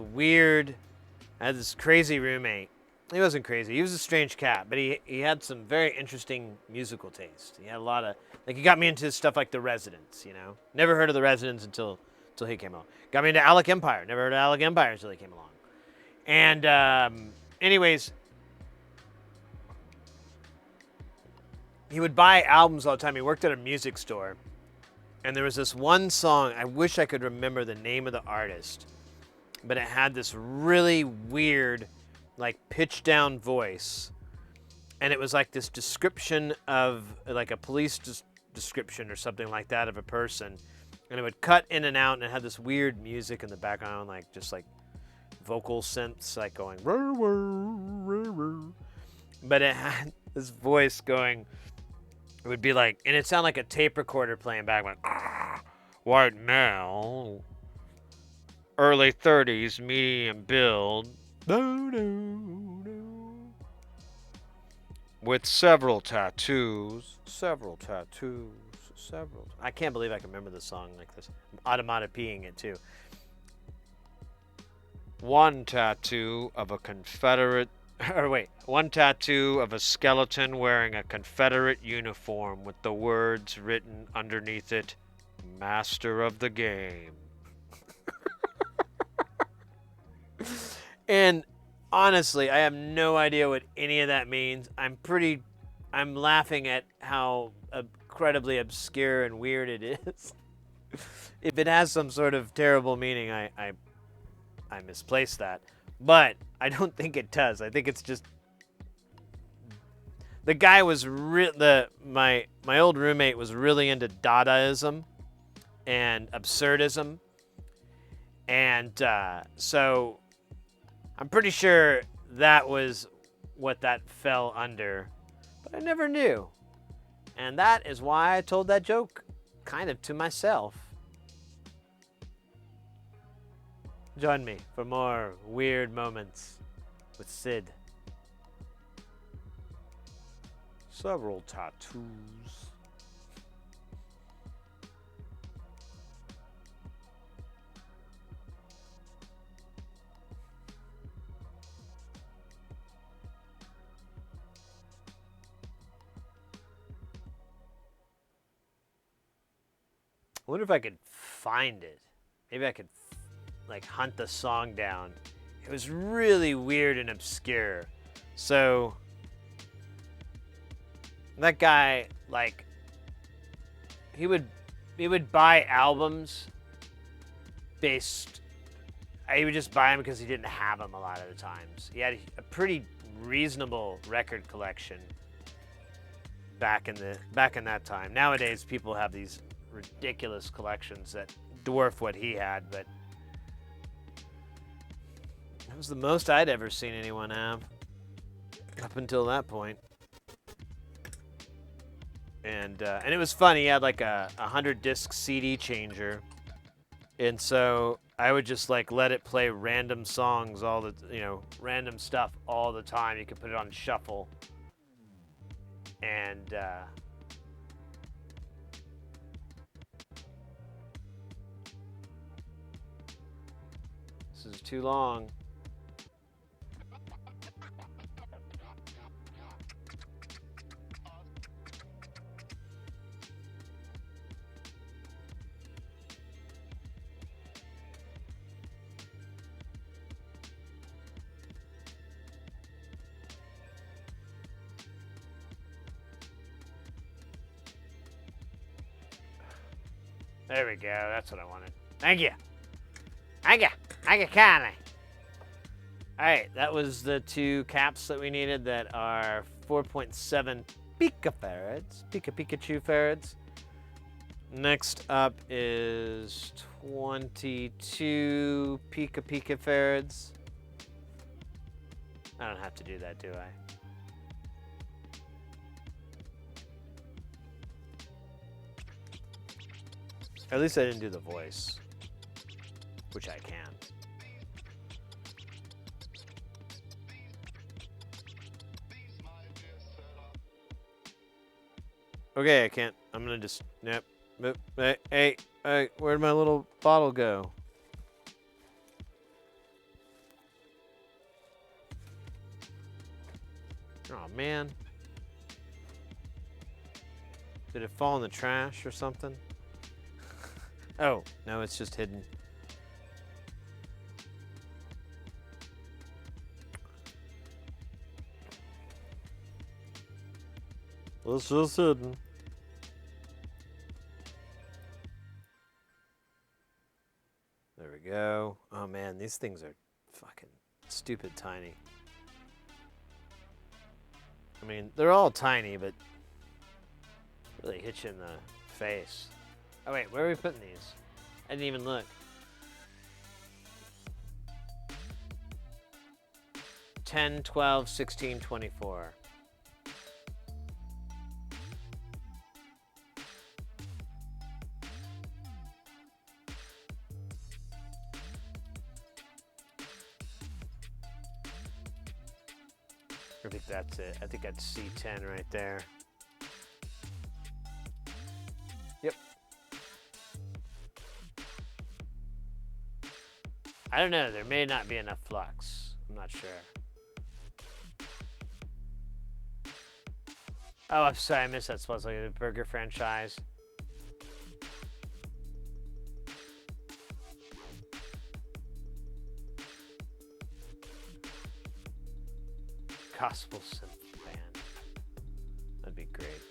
crazy roommate. He wasn't crazy. He was a strange cat, but he had some very interesting musical taste. He had a lot of, like, he got me into stuff like The Residents, you know? Never heard of The Residents until he came along. Got me into Alec Empire. Never heard of Alec Empire until he came along. And anyways, he would buy albums all the time. He worked at a music store. And there was this one song, I wish I could remember the name of the artist, but it had this really weird, like, pitch down voice. And it was like this description of, like, a police description or something like that of a person. And it would cut in and out, and it had this weird music in the background, like, just like vocal synths, like going, rrr, rrr, rrr, rrr. But it had this voice going, it would be like, and it sounded like a tape recorder playing back, like, white male, early 30s, medium build, with several tattoos. I can't believe I can remember this song like this. Automatopoeing it too. One tattoo of a Confederate, one tattoo of a skeleton wearing a Confederate uniform with the words written underneath it, Master of the Game. And honestly, I have no idea what any of that means. I'm laughing at how incredibly obscure and weird it is. If it has some sort of terrible meaning, I misplaced that. But I don't think it does. I think it's just the guy was my old roommate was really into Dadaism and absurdism, and so I'm pretty sure that was what that fell under, but I never knew, and that is why I told that joke kind of to myself. Join me for more weird moments with Sid. Several tattoos. I wonder if I could find it. Maybe I could like hunt the song down. It was really weird and obscure. So that guy, like, he would buy albums based. He would just buy them because he didn't have them a lot of the times. He had a pretty reasonable record collection back in that time. Nowadays, people have these ridiculous collections that dwarf what he had, but that was the most I'd ever seen anyone have up until that point. And it was fun. He had like a 100-disc CD changer, and so I would just like let it play random songs random stuff all the time. You could put it on shuffle, and this is too long. There we go. That's what I wanted. Thank you. Thank you. Thank you kindly. All right, that was the 2 caps that we needed that are 4.7 picofarads. Pikachu farads. Next up is 22 picofarads. I don't have to do that, do I? Or at least I didn't do the voice, which I can. Okay, I can't. I'm gonna just nope. Hey, where'd my little bottle go? Oh man. Did it fall in the trash or something? Oh, no, it's just hidden. It's just hidden. There we go. Oh man, these things are fucking stupid tiny. I mean, they're all tiny, but really hit you in the face. Oh wait, where are we putting these? I didn't even look. 10, 12, 16, 24. I think that's it. I think that's C10 right there. Yep. I don't know. There may not be enough flux. I'm not sure. Oh, I'm sorry. I missed that. Supposed like the burger franchise. Gospel synth band. That'd be great.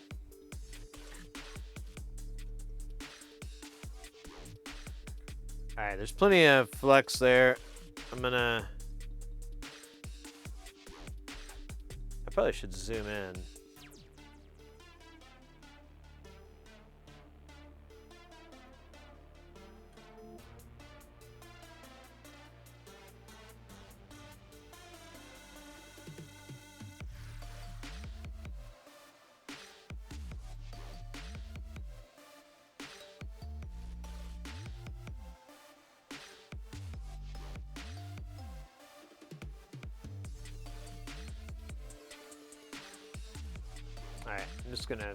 All right, there's plenty of flux there. I probably should zoom in. All right, I'm just gonna.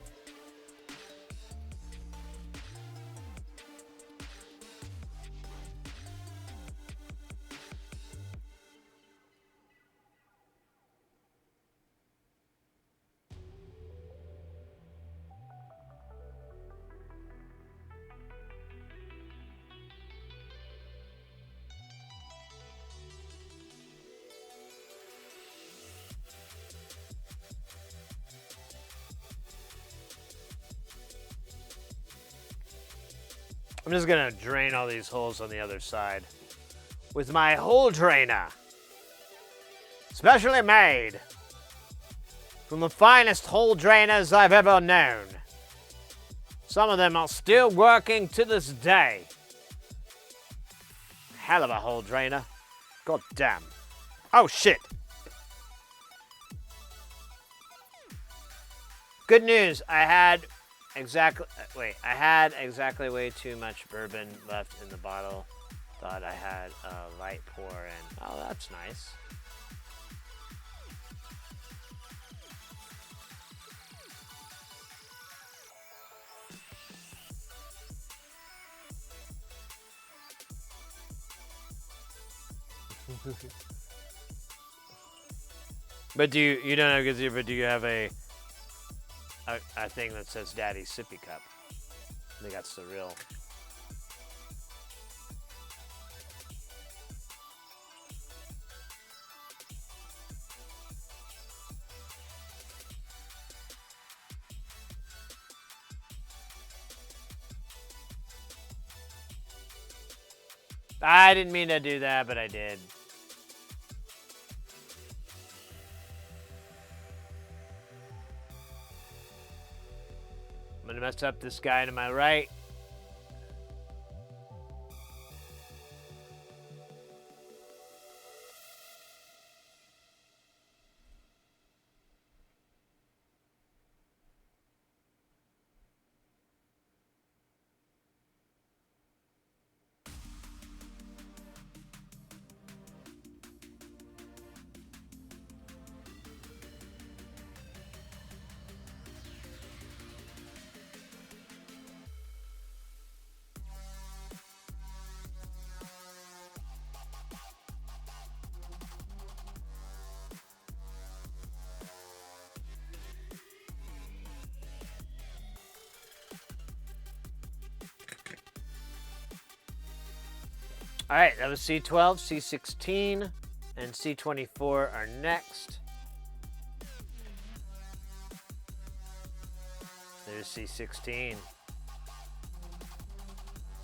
I'm just gonna drain all these holes on the other side with my hole drainer, specially made from the finest hole drainers I've ever known. Some of them are still working to this day. Hell of a hole drainer. God damn. Oh shit. Good news, I had exactly way too much bourbon left in the bottle. Thought I had a light pour in. Oh, that's nice. But do you don't have gazebo, but do you have a thing that says Daddy's Sippy Cup? I think that's the real. I didn't mean to do that, but I did. I'm gonna mess up this guy to my right. All right, that was C12, C16, and C24 are next. There's C16.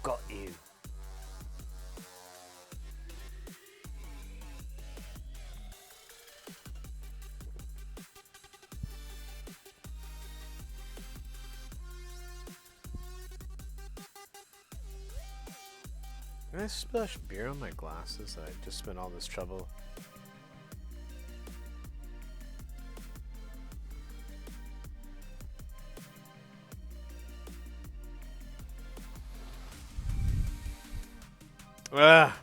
Got you. Can I splash beer on my glasses? I just spent all this trouble. Ah!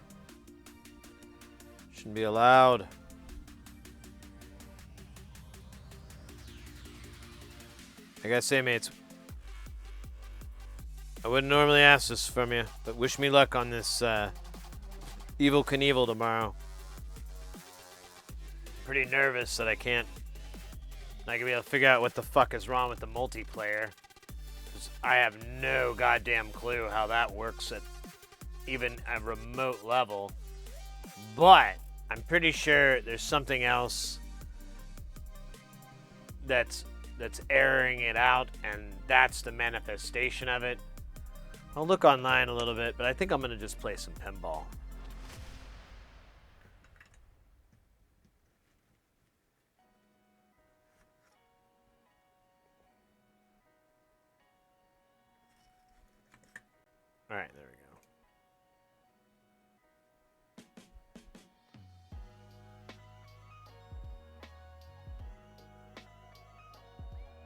Shouldn't be allowed. I gotta say, mates, I wouldn't normally ask this from you, but wish me luck on this Evil Knievel tomorrow. Pretty nervous that I can't. Not gonna be able to figure out what the fuck is wrong with the multiplayer. 'Cause I have no goddamn clue how that works at even a remote level. But I'm pretty sure there's something else that's airing it out, and that's the manifestation of it. I'll look online a little bit, but I think I'm gonna just play some pinball. All right, there we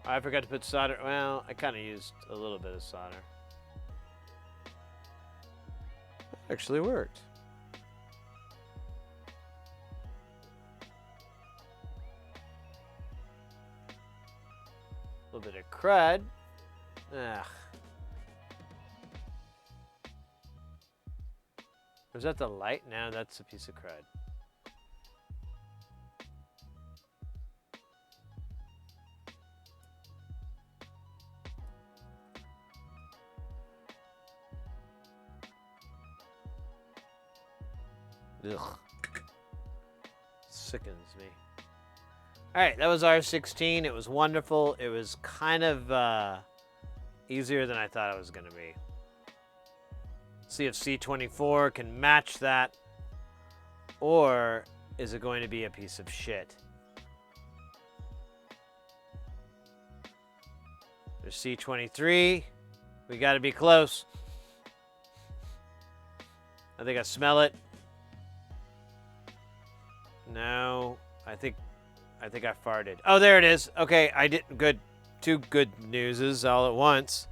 go. I forgot to put solder. Well, I kind of used a little bit of solder. Actually worked. A little bit of crud. Ugh. Was that the light? No, that's a piece of crud. Ugh. Sickens me. All right, that was R16. It was wonderful. It was kind of easier than I thought it was going to be. See if C24 can match that, or is it going to be a piece of shit? There's C23. We got to be close. I think I smell it. No, I think I farted. Oh, there it is. Okay, I did good. Two good newses all at once.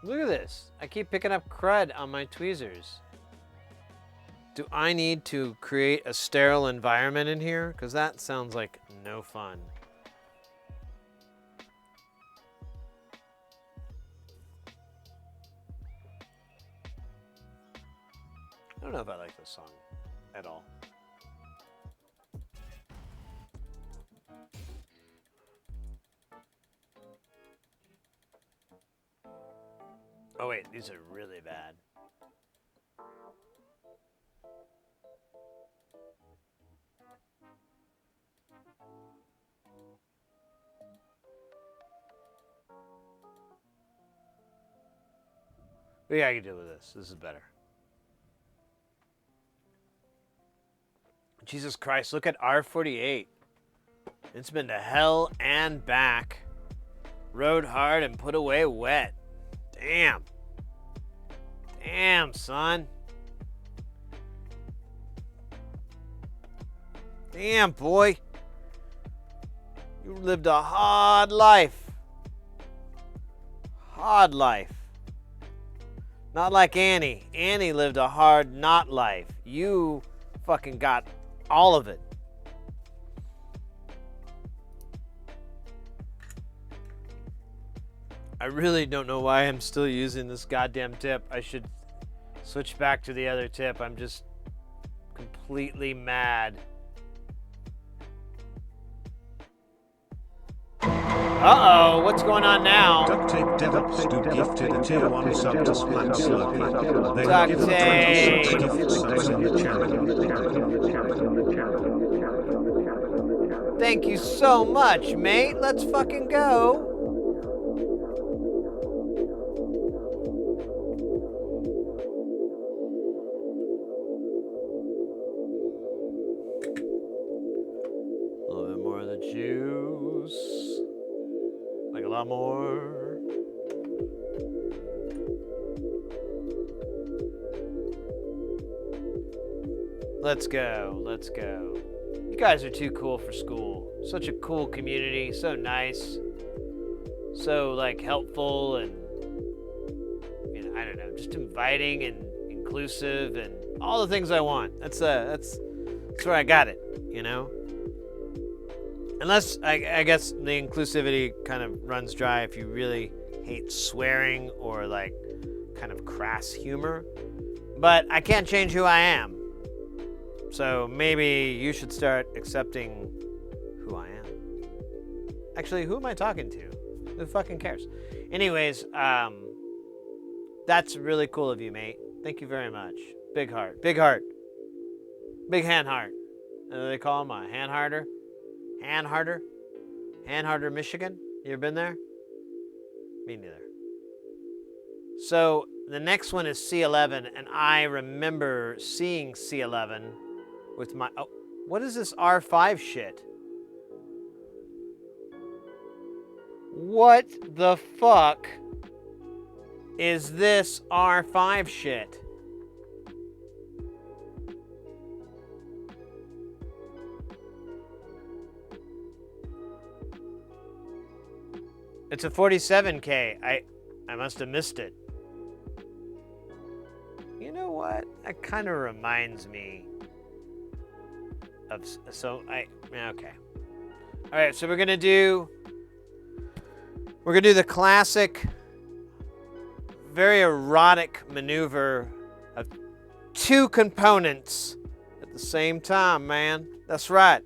Look at this. I keep picking up crud on my tweezers. Do I need to create a sterile environment in here? Because that sounds like no fun. I don't know if I like this song at all. Oh wait, these are really bad. Yeah, I can deal with this. This is better. Jesus Christ, look at R48. It's been to hell and back. Rode hard and put away wet. Damn. Damn, son. Damn, boy. You lived a hard life. Hard life. Not like Annie. Annie lived a hard not life. You fucking got all of it. I really don't know why I'm still using this goddamn tip. I should switch back to the other tip. I'm just completely mad. Uh-oh, what's going on now? Duct tape DevOps gifted a tier 1 sub to Splat Slurpee. They Duct have given tape. 26 gift subs in the channel. Thank you so much, mate. Let's fucking go. A little bit more of the juice. Like a lot more. Let's go. Let's go. You guys are too cool for school. Such a cool community. So nice. So like helpful and I don't know, just inviting and inclusive and all the things I want. That's where I got it, you know? Unless, I guess the inclusivity kind of runs dry if you really hate swearing or like kind of crass humor. But I can't change who I am. So maybe you should start accepting who I am. Actually, who am I talking to? Who fucking cares? Anyways, that's really cool of you, mate. Thank you very much. Big heart. Big heart. Big hand heart. They call him a hand harder. Hand harder? Hand harder, Michigan? You ever been there? Me neither. So the next one is C11, and I remember seeing C11 with my... Oh, what is this R5 shit? What the fuck is this R5 shit? It's a 47K. I must have missed it. You know what? That kind of reminds me of... Okay. All right, so we're going to do the classic, very erotic maneuver of two components at the same time, man. That's right.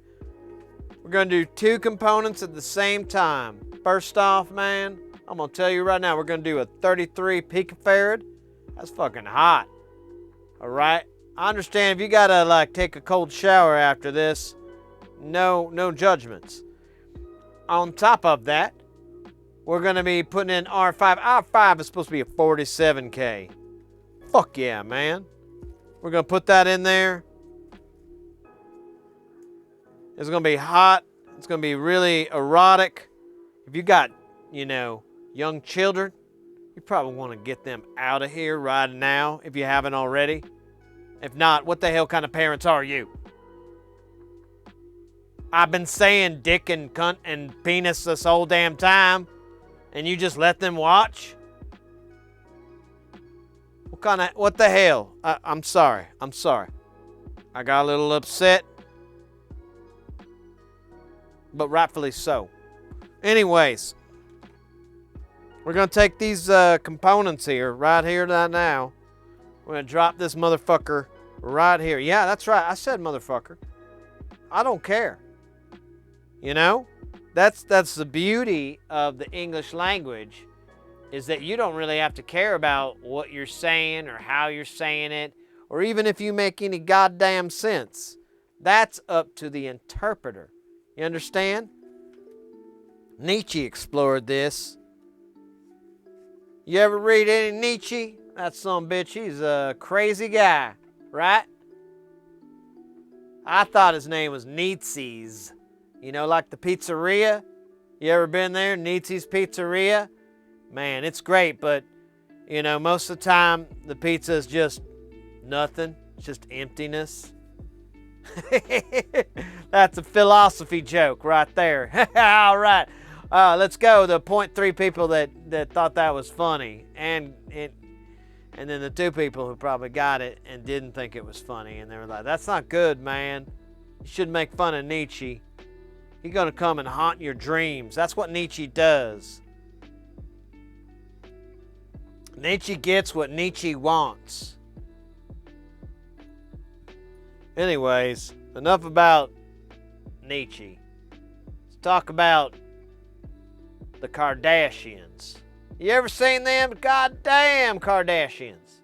We're going to do two components at the same time. First off, man, I'm going to tell you right now, we're going to do a 33 picofarad. That's fucking hot. All right? I understand if you got to, like, take a cold shower after this, no judgments. On top of that, we're going to be putting in R5. R5 is supposed to be a 47K. Fuck yeah, man. We're going to put that in there. It's going to be hot. It's going to be really erotic. If you got, young children, you probably want to get them out of here right now if you haven't already. If not, what the hell kind of parents are you? I've been saying dick and cunt and penis this whole damn time, and you just let them watch? What the hell? I'm sorry. I got a little upset, but rightfully so. Anyways, we're going to take these components here, right now. We're going to drop this motherfucker right here. Yeah, that's right. I said motherfucker. I don't care. That's the beauty of the English language, is that you don't really have to care about what you're saying or how you're saying it, or even if you make any goddamn sense. That's up to the interpreter. You understand? Nietzsche explored this. You ever read any Nietzsche? That son of a bitch, he's a crazy guy, right? I thought his name was Nietzsche's. You know, like the pizzeria? You ever been there? Nietzsche's Pizzeria? Man, it's great, but, you know, most of the time, the pizza is just nothing. It's just emptiness. That's a philosophy joke right there. All right. Let's go. The 0.3 people that thought that was funny. And then the 2 people who probably got it and didn't think it was funny. And they were like, that's not good, man. You shouldn't make fun of Nietzsche. He's going to come and haunt your dreams. That's what Nietzsche does. Nietzsche gets what Nietzsche wants. Anyways, enough about Nietzsche. Let's talk about the Kardashians. You ever seen them? Goddamn Kardashians.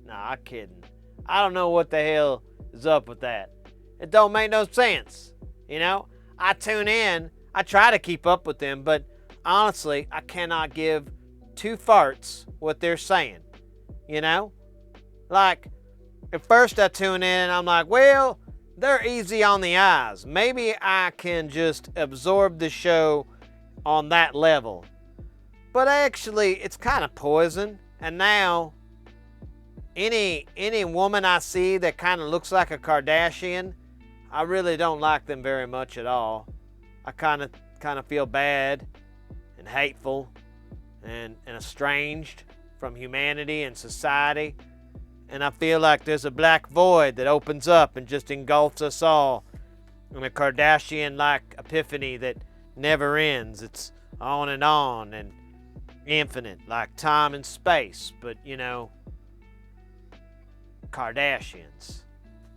Nah, I'm kidding. I don't know what the hell is up with that. It don't make no sense. You know, I tune in, I try to keep up with them, but honestly, I cannot give 2 farts what they're saying. You know? Like, at first I tune in and I'm like, well, they're easy on the eyes. Maybe I can just absorb the show on that level. But actually, it's kind of poison. And now, any woman I see that kind of looks like a Kardashian, I really don't like them very much at all. I kind of feel bad and hateful and estranged from humanity and society. And I feel like there's a black void that opens up and just engulfs us all in a Kardashian-like epiphany that never ends. It's on and infinite, like time and space. But, you know, Kardashians,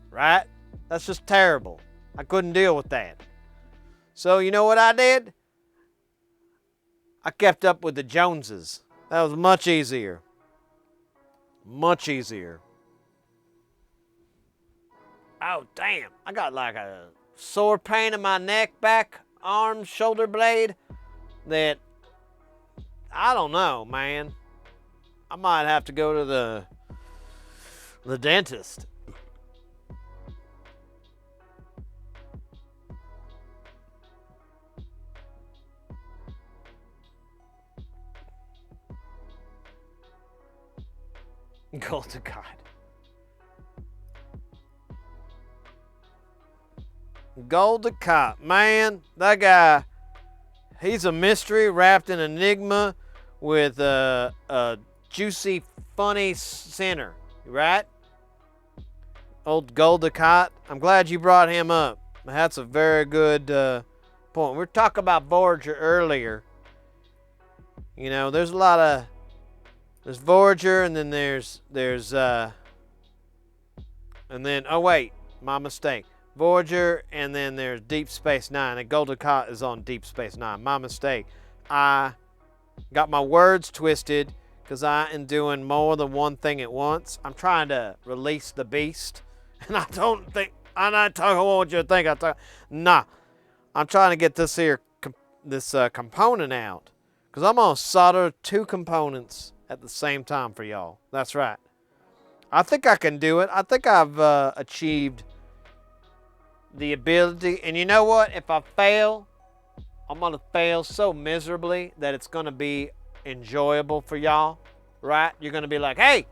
right? That's just terrible. I couldn't deal with that. So, you know what I did? I kept up with the Joneses. That was much easier. Much easier. Oh, damn. I got like a sore pain in my neck, back, arm, shoulder blade that, I don't know, man. I might have to go to the dentist. Go to God. Golden Cop, man, that guy, he's a mystery wrapped in enigma with a juicy, funny center, right? Old Golden Cop. I'm glad you brought him up. That's a very good point. We were talking about Voyager earlier. You know, there's Voyager, and then there's oh wait, my mistake. Voyager, and then there's Deep Space Nine. And Golden Cot is on Deep Space Nine. My mistake. I got my words twisted because I am doing more than one thing at once. I'm trying to release the beast, and I'm not talking what you think. Nah, I'm trying to get this here component out because I'm gonna solder 2 components at the same time for y'all. That's right. I think I can do it. I think I've achieved the ability. And you know what? If I fail, I'm going to fail so miserably that it's going to be enjoyable for y'all. Right? You're going to be like, hey,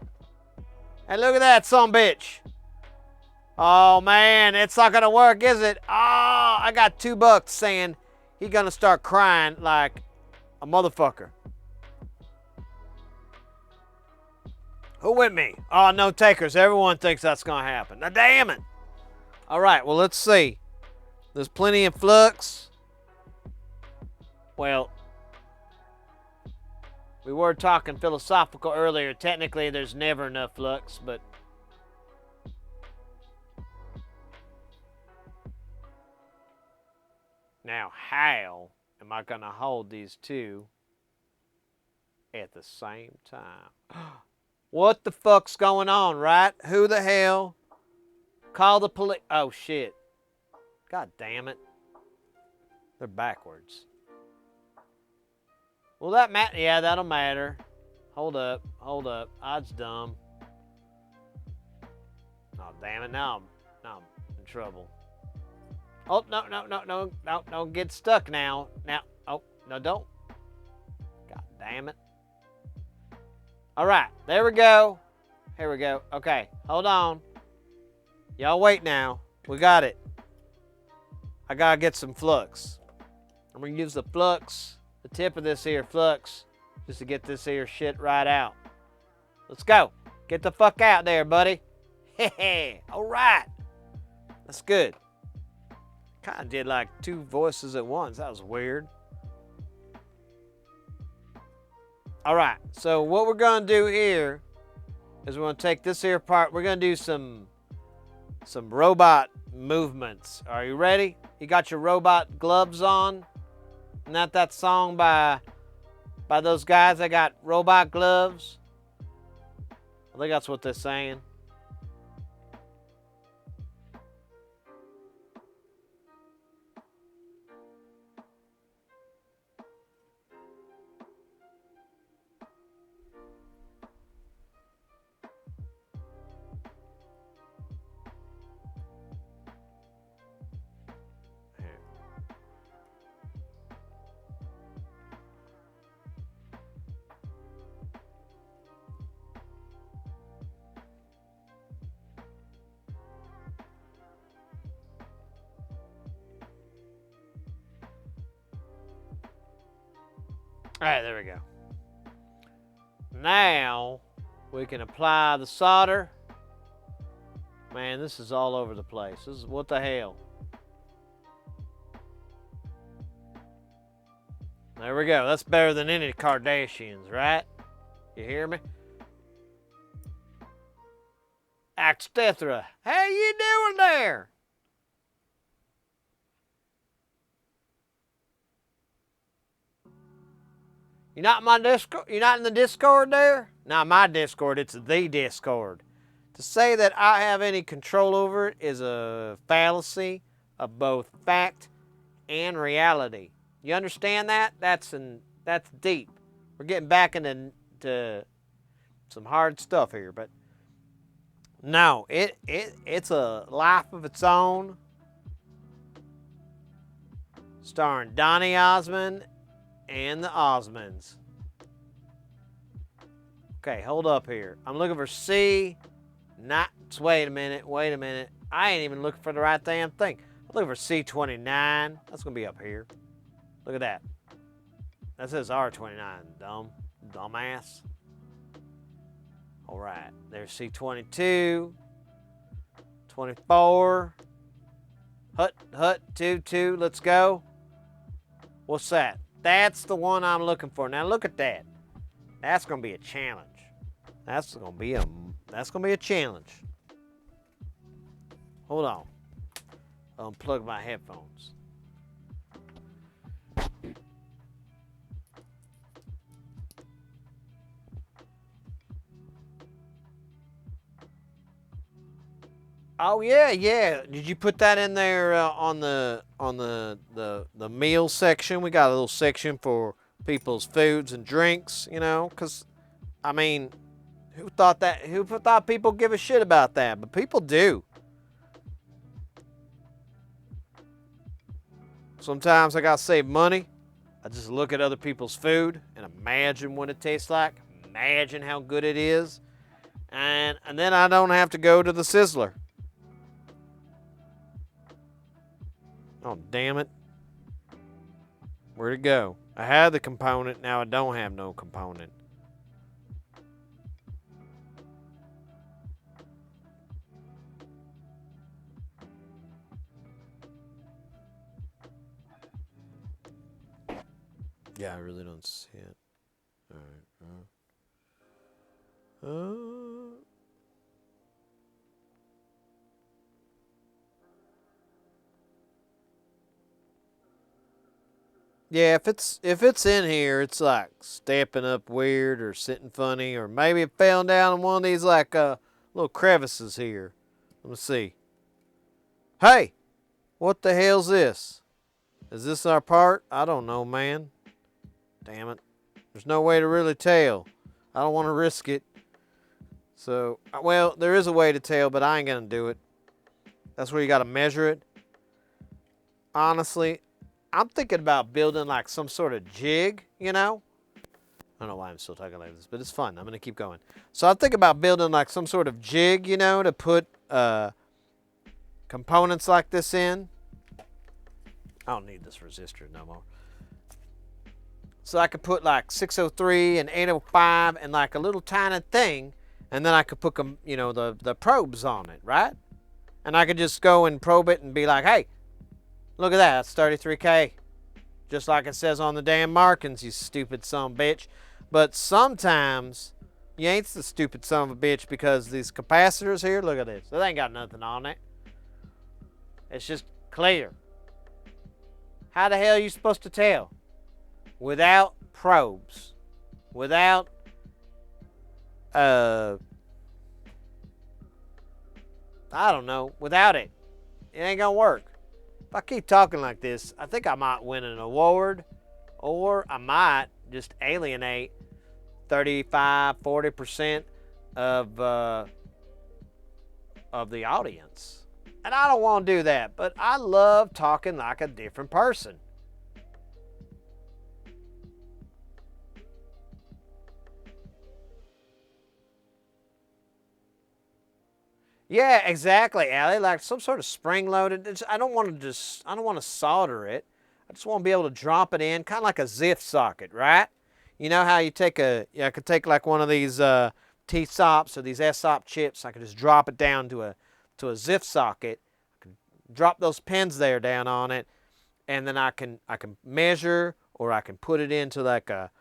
look at that son of a bitch. Oh, man, it's not going to work, is it? Oh, I got $2 saying he's going to start crying like a motherfucker. Who with me? Oh, no takers. Everyone thinks that's going to happen. Now, damn it. All right, well, let's see. There's plenty of flux. Well, we were talking philosophical earlier. Technically, there's never enough flux, but now how am I going to hold these 2 at the same time? What the fuck's going on, right? Who the hell? Call the police. Oh, shit. God damn it. They're backwards. Will that matter? Yeah, that'll matter. Hold up. I was dumb. Oh, damn it. Now I'm in trouble. Oh, no. Don't get stuck now. Oh, no, don't. God damn it. All right, there we go. Here we go. Okay, hold on. Y'all wait now. We got it. I gotta get some flux. I'm gonna use the flux, the tip of this here flux, just to get this here shit right out. Let's go. Get the fuck out there, buddy. Hey, all right. That's good. Kind of did like two voices at once. That was weird. All right, so what we're gonna do here is we're gonna take this here part. We're gonna do some robot movements. Are you ready? You got your robot gloves on? Not that song by those guys that got robot gloves? I think that's what they're saying. All right, there we go. Now we can apply the solder. Man, this is all over the place. This is what the hell. There we go. That's better than any Kardashians, right? You hear me? Axtethra, how you doing there? You're not in my Discord? You're not in the Discord there? Not my Discord, it's the Discord. To say that I have any control over it is a fallacy of both fact and reality. You understand that? That's deep. We're getting back into some hard stuff here, but no, it's a life of its own. Starring Donny Osmond and the Osmonds. Okay, hold up here. I'm looking for C. Wait a minute. I ain't even looking for the right damn thing. I'm looking for C29. That's gonna be up here. Look at that. That says R29, dumbass. All right, there's C22, 24. Hut, 2, let's go. What's that? That's the one I'm looking for. Now look at that. That's gonna be a challenge. That's gonna be a challenge. Hold on. Unplug my headphones. Oh yeah. Did you put that in there on the meal section? We got a little section for people's foods and drinks, you know, because I mean, who thought people give a shit about that? But people do. Sometimes I gotta save money. I just look at other people's food and imagine what it tastes like. Imagine how good it is. And then I don't have to go to the Sizzler. Oh, damn it. Where'd it go? I had the component, now I don't have no component. Yeah, I really don't see it. All right. Yeah, if it's in here, it's like stepping up weird or sitting funny, or maybe it fell down in one of these like little crevices here. Let me see. Hey, what the hell's this? Is this our part? I don't know, man. Damn it. There's no way to really tell. I don't want to risk it. So, well, there is a way to tell, but I ain't going to do it. That's where you got to measure it. Honestly, I'm thinking about building like some sort of jig, you know? I don't know why I'm still talking like this, but it's fun. I'm going to keep going. So I'm thinking about building like some sort of jig, you know, to put components like this in. I don't need this resistor no more. So I could put like 603 and 805 and like a little tiny thing, and then I could put you know, the probes on it, right? And I could just go and probe it and be like, hey, look at that, that's 33K. Just like it says on the damn markings, you stupid son of a bitch. But sometimes you ain't the stupid son of a bitch because these capacitors here, look at this. They ain't got nothing on it. It's just clear. How the hell are you supposed to tell? Without probes. Without, I don't know. Without it. It ain't gonna work. If I keep talking like this, I think I might win an award, or I might just alienate 35-40% of the audience. And I don't want to do that, but I love talking like a different person. Yeah, exactly, Allie. Like some sort of spring-loaded. I don't want to solder it. I just want to be able to drop it in, kind of like a ZIF socket, right? You know how you take I could take like one of these T-SOPs or these S-SOP chips. I could just drop it down to a ZIF socket. I can drop those pins there down on it, and then I can measure, or I can put it into like a.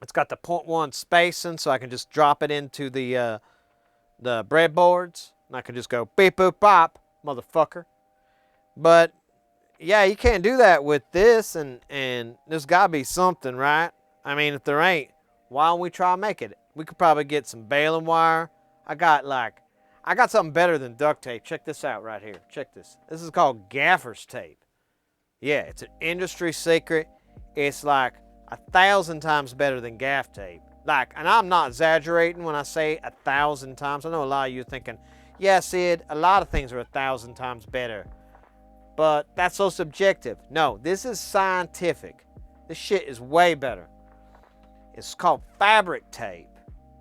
It's got the 0.1 spacing, so I can just drop it into the breadboards, and I can just go beep boop bop, motherfucker. But yeah, you can't do that with this, and there's gotta be something, right? I mean, if there ain't, why don't we try and make it? We could probably get some baling wire. I got something better than duct tape. Check this out right here. Check this. This is called gaffer's tape. Yeah, it's an industry secret. It's like 1,000 times better than gaff tape. Like, and I'm not exaggerating when I say 1,000 times. I know a lot of you are thinking, yeah, Sid, a lot of things are 1,000 times better. But that's so subjective. No, this is scientific. This shit is way better. It's called fabric tape.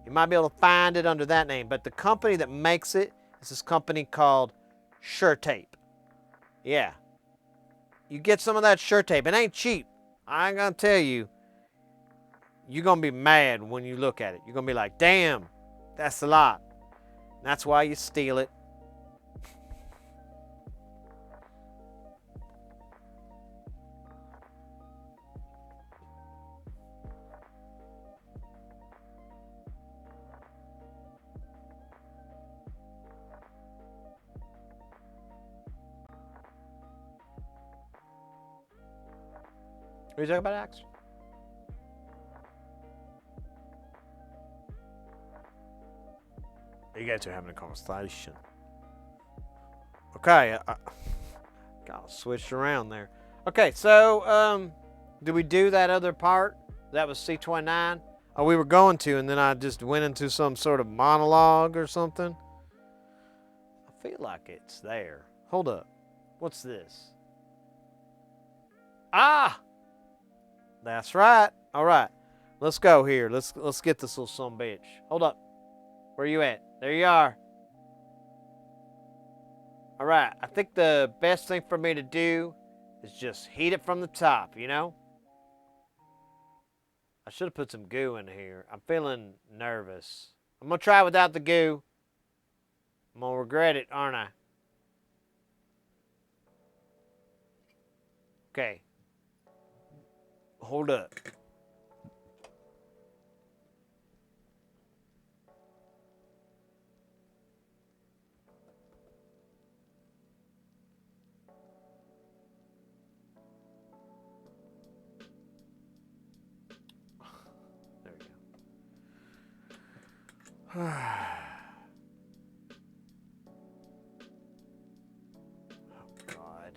You might be able to find it under that name, but the company that makes it is this company called Sure Tape. Yeah. You get some of that Sure Tape. It ain't cheap. I ain't gonna tell you. You're gonna be mad when you look at it. You're gonna be like, damn, that's a lot. That's why you steal it. Are you talking about Axe? You guys are having a conversation. Okay, I got switched around there. Okay, so did we do that other part? That was C29? Oh, we were going to, and then I just went into some sort of monologue or something. I feel like it's there. Hold up. What's this? Ah! That's right. All right. Let's go here. Let's get this little son of a bitch. Hold up. Where you at? There you are. All right. I think the best thing for me to do is just heat it from the top, you know? I should have put some goo in here. I'm feeling nervous. I'm going to try without the goo. I'm going to regret it, aren't I? Okay. Hold up. There we go. Oh, God.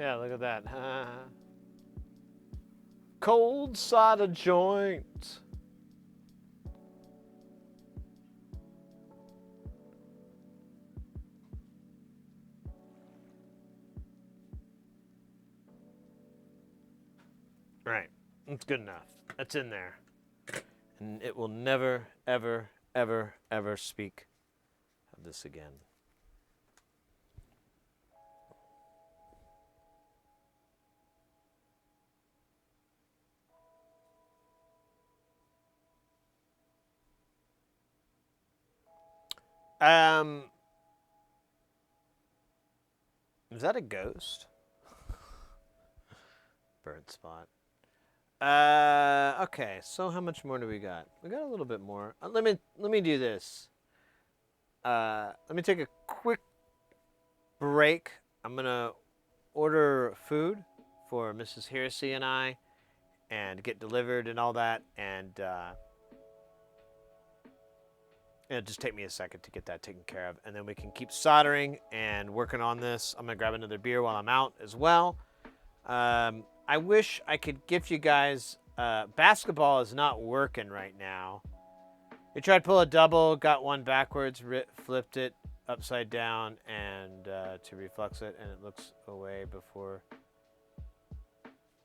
Yeah, look at that. Cold solder joint. Right. That's good enough. That's in there. And it will never, ever, ever, ever speak of this again. Is that a ghost? Bird spot. Okay, so how much more do we got? We got a little bit more. Let me do this. Let me take a quick break. I'm gonna order food for Mrs. Hersey and I, and get delivered and all that, and it'll just take me a second to get that taken care of, and then we can keep soldering and working on this. I'm gonna grab another beer while I'm out as well. I wish I could give you guys. Basketball is not working right now. We tried to pull a double, got one backwards, flipped it upside down, and to reflex it, and it looks away before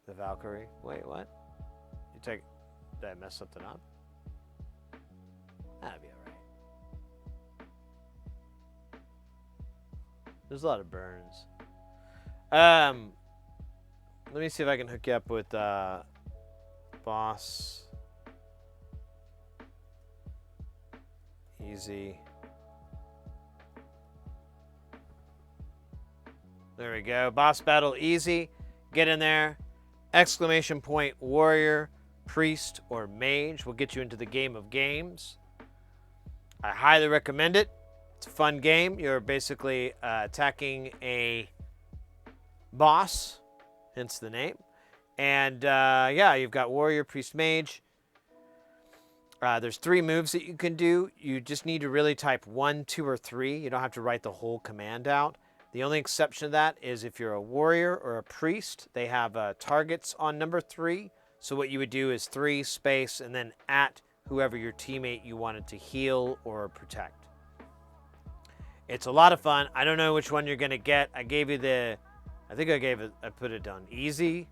the Valkyrie. Wait, what? Did I mess something up? That'd be alright. There's a lot of burns. Let me see if I can hook you up with Boss. Easy. There we go. Boss battle easy. Get in there. Exclamation point warrior, priest, or mage will get you into the game of games. I highly recommend it. It's a fun game. You're basically attacking a boss, hence the name. And yeah, you've got warrior, priest, mage. There's 3 moves that you can do. You just need to really type 1, 2, or 3. You don't have to write the whole command out. The only exception to that is if you're a warrior or a priest, they have targets on number 3. So what you would do is 3 space and then at whoever your teammate you wanted to heal or protect. It's a lot of fun. I don't know which one you're gonna get. I gave you the, I think I put it on easy.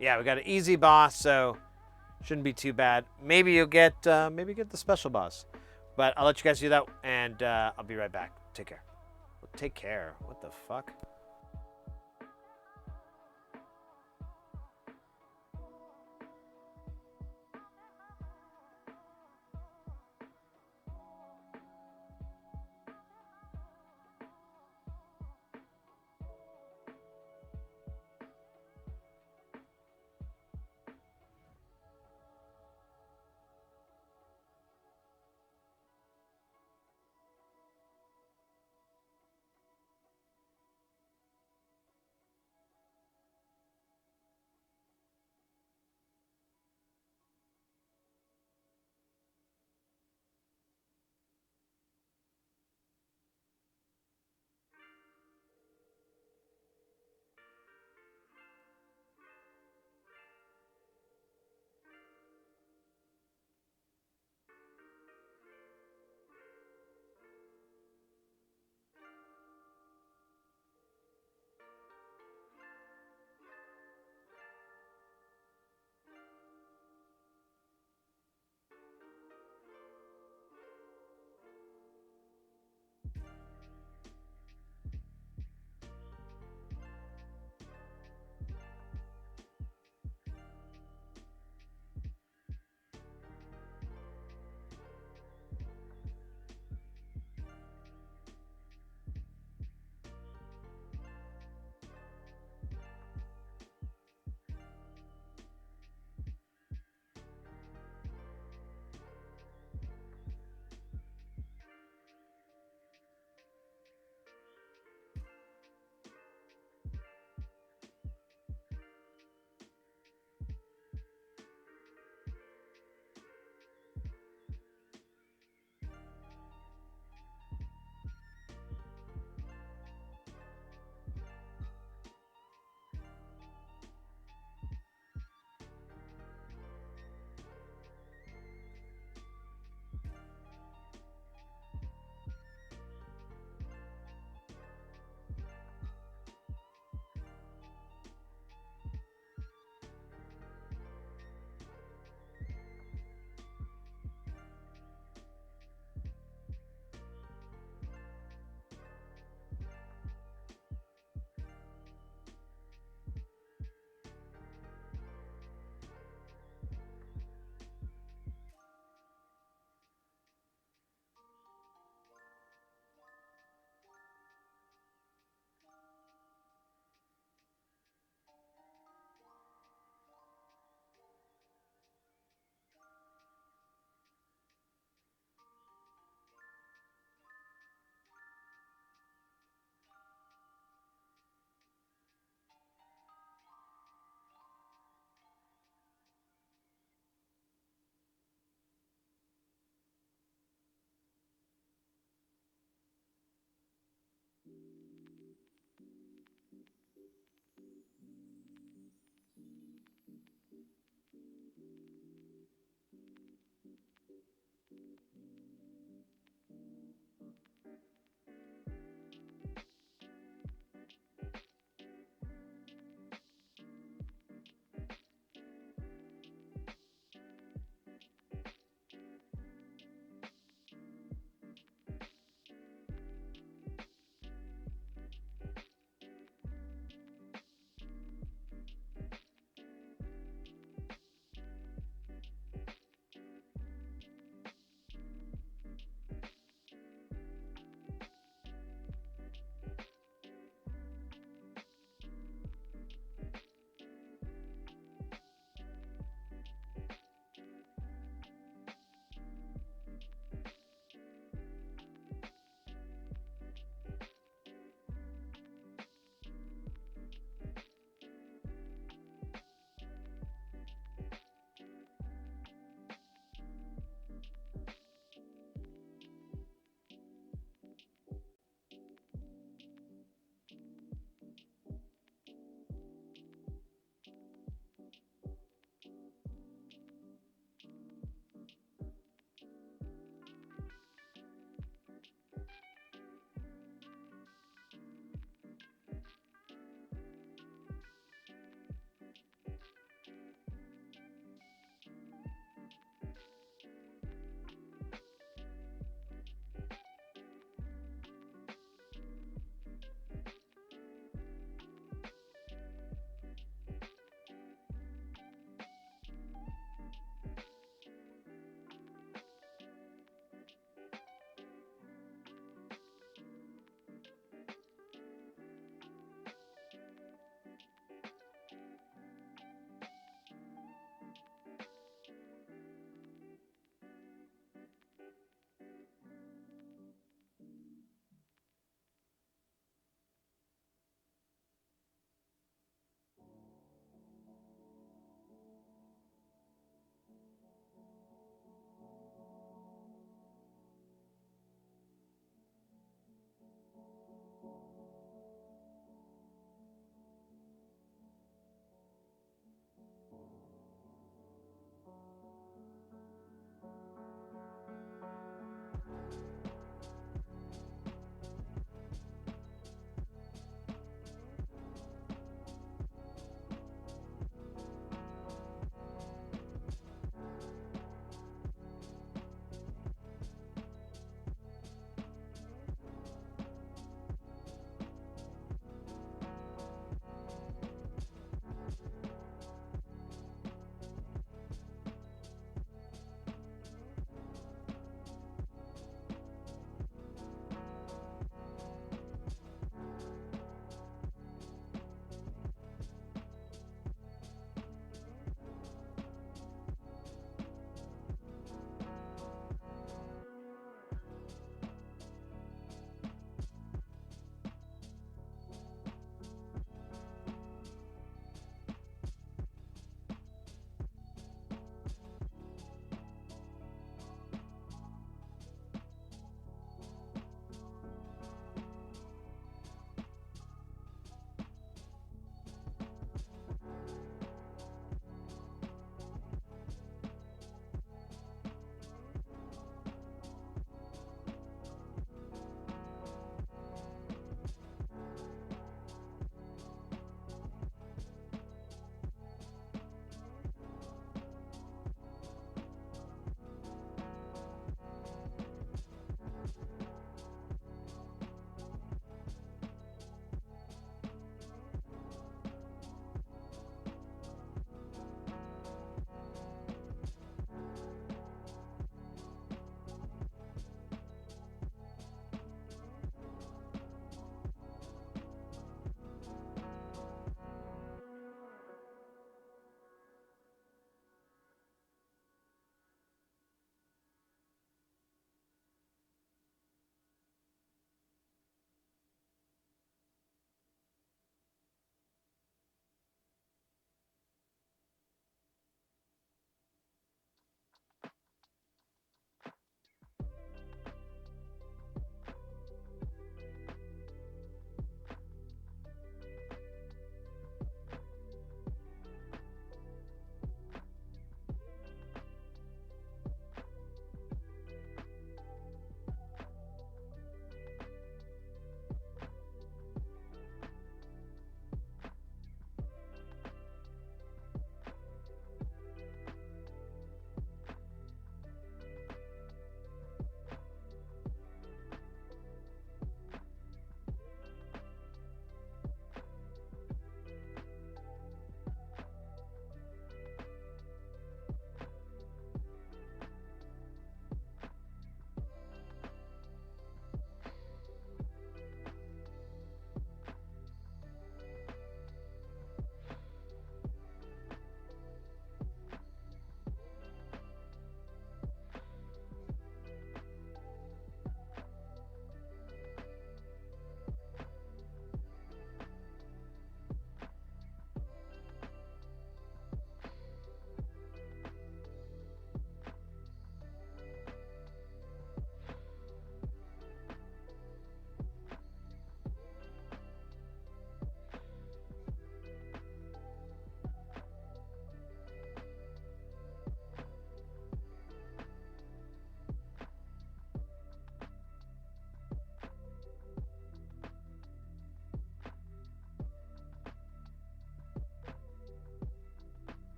Yeah, we got an easy boss, so shouldn't be too bad. Maybe you'll get the special boss, but I'll let you guys do that, and I'll be right back. Take care. Take care. What the fuck?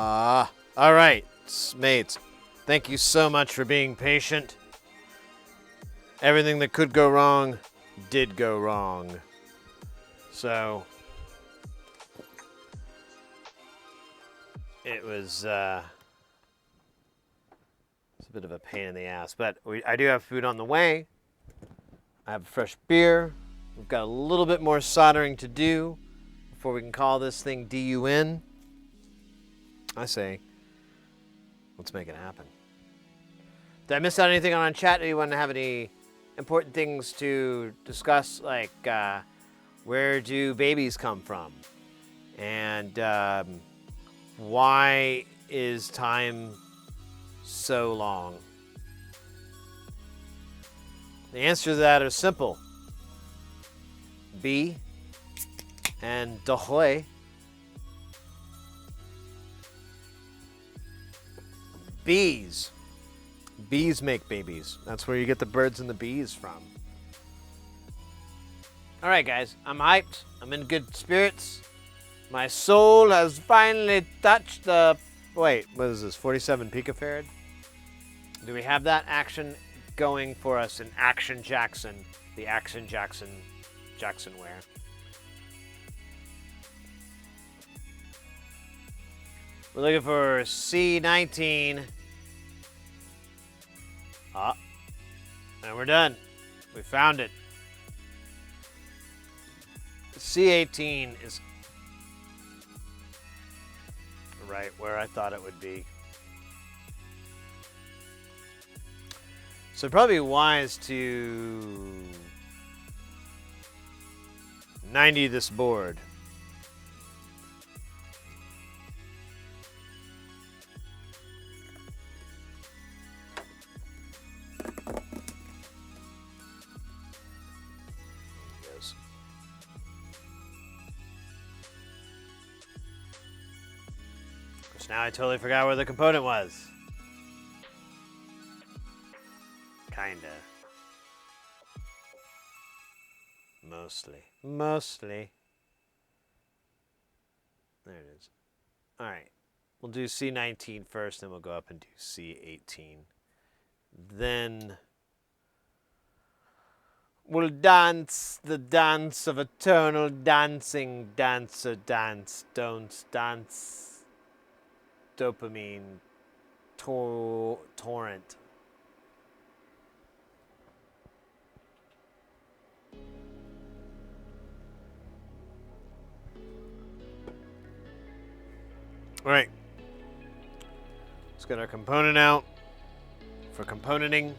All right, mates. Thank you so much for being patient. Everything that could go wrong did go wrong. So it was it's a bit of a pain in the ass, but I do have food on the way. I have fresh beer. We've got a little bit more soldering to do before we can call this thing DUN. I say, let's make it happen. Did I miss out anything on chat? Anyone have any important things to discuss, like where do babies come from? And why is time so long? The answer to that is simple. B and Dahoy. Bees. Bees make babies. That's where you get the birds and the bees from. All right, guys. I'm hyped. I'm in good spirits. My soul has finally touched the... Wait, what is this? 47 picofarad? Do we have that action going for us in Action Jackson? The Action Jacksonware. We're looking for C19. And we're done. We found it. C18 is right where I thought it would be. So probably wise to 90 this board. Now I totally forgot where the component was. Kinda. Mostly. There it is. Alright. We'll do C19 first, then we'll go up and do C18. Then we'll dance the dance of eternal dancing. Dancer dance, don't dance. Dopamine torrent. All right. Let's get our component out for componenting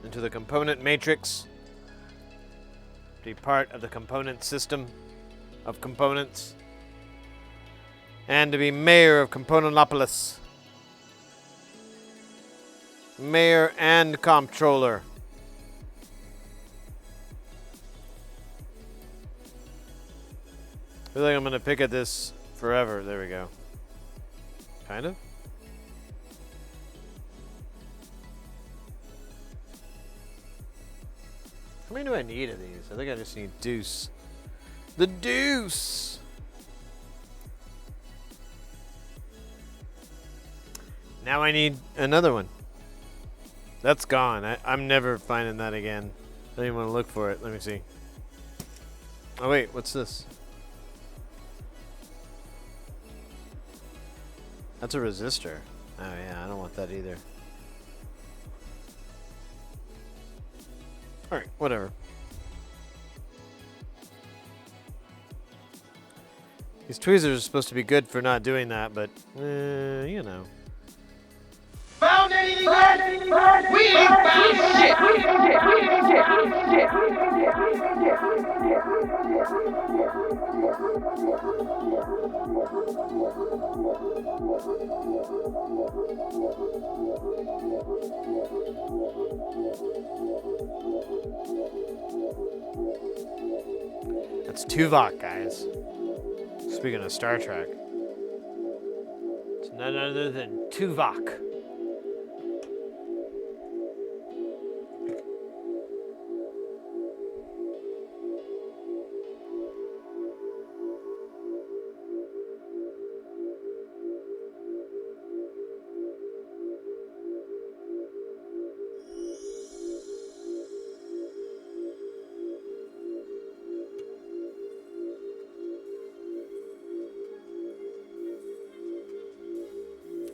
into the component matrix. Be part of the component system of components. And to be mayor of Componentopolis. Mayor and comptroller. I feel like I'm going to pick at this forever. There we go. Kind of. How many do I need of these? I think I just need deuce. The deuce! Now I need another one. That's gone. I'm never finding that again. I don't even want to look for it. Let me see. Oh wait, what's this? That's a resistor. Oh yeah, I don't want that either. Alright, whatever. These tweezers are supposed to be good for not doing that, but, you know. Found anything yet? We ain't found shit. That's Tuvok, guys. Speaking of Star Trek. It's none other than Tuvok.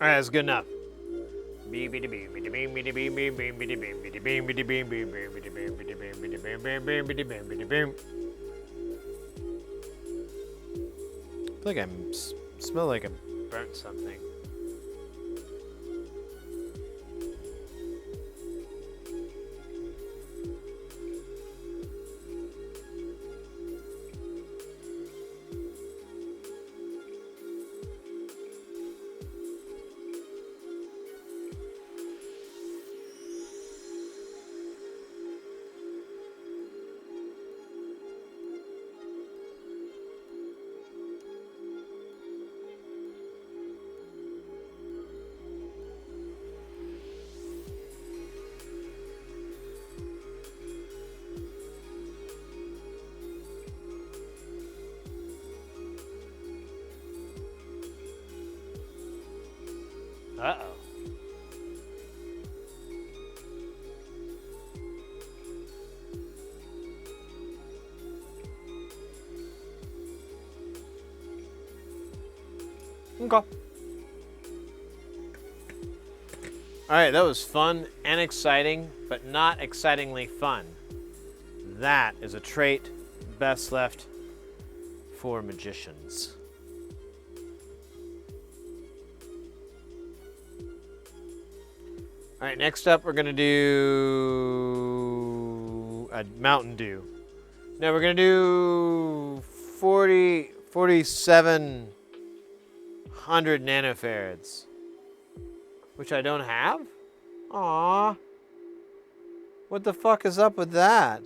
All right, that's good enough. I feel like I smell like I burnt something. Uh-oh. Okay. All right, that was fun and exciting, but not excitingly fun. That is a trait best left for magicians. All right, next up we're gonna do a Mountain Dew. No, we're gonna do 4,700 nanofarads, which I don't have. Aw, what the fuck is up with that?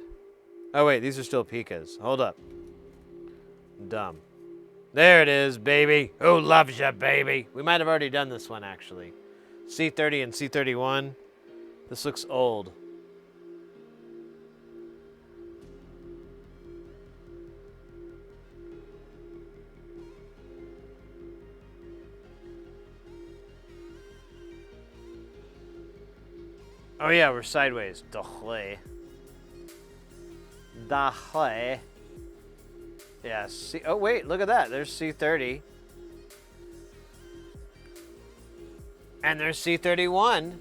Oh wait, these are still picas. Hold up. Dumb. There it is, baby. Who loves ya, baby? We might have already done this one actually. C30 and C31. This looks old. Oh yeah, we're sideways. Dahle. Dahle. Yeah, C. Oh wait, look at that. There's C30. And there's C31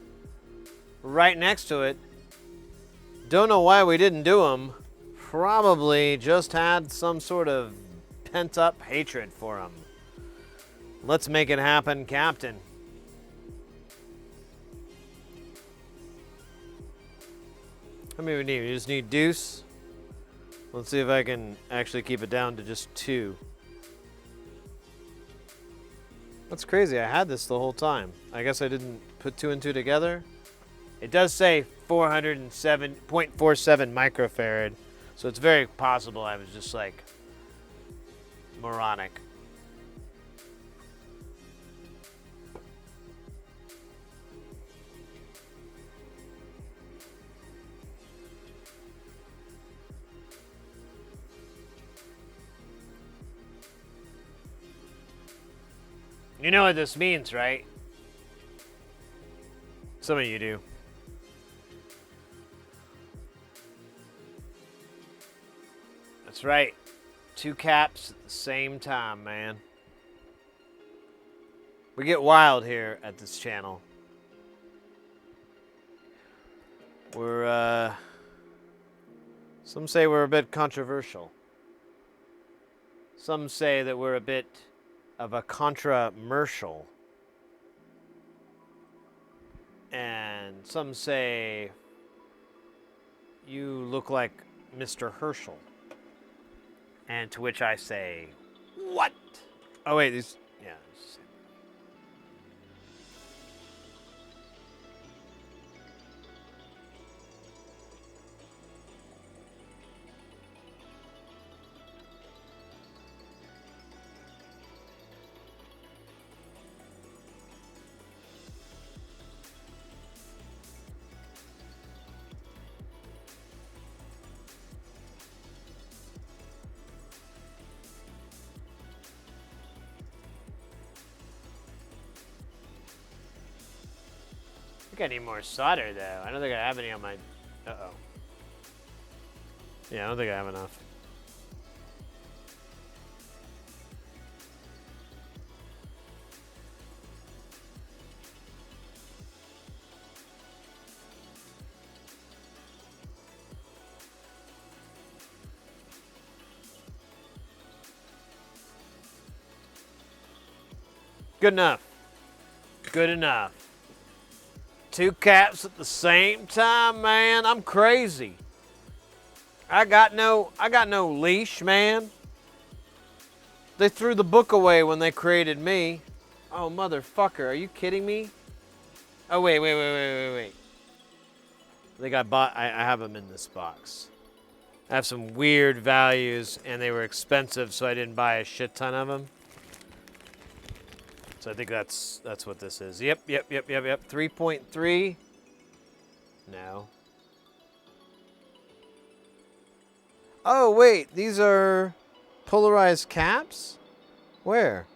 right next to it. Don't know why we didn't do them. Probably just had some sort of pent-up hatred for them. Let's make it happen, Captain. How many we need? We just need deuce. Let's see if I can actually keep it down to just 2. That's crazy. I had this the whole time. I guess I didn't put 2 and 2 together. It does say 407.47 microfarad, so it's very possible I was just like moronic. You know what this means, right? Some of you do. That's right. 2 caps at the same time, man. We get wild here at this channel. We're, some say we're a bit controversial. Some say that we're a bit of a contromercial. And some say you look like Mr. Herschel. And to which I say, what? Oh wait, these, yeah. I think I need more solder, though. I don't think I have any on my... Uh-oh. Yeah, I don't think I have enough. Good enough. Good enough. 2 caps at the same time, man. I'm crazy. I got no leash, man. They threw the book away when they created me. Oh, motherfucker, are you kidding me? Oh, wait. I think I have them in this box. I have some weird values, and they were expensive, so I didn't buy a shit ton of them. So I think that's what this is. Yep. 3.3. No. Oh, wait. These are polarized caps? Where?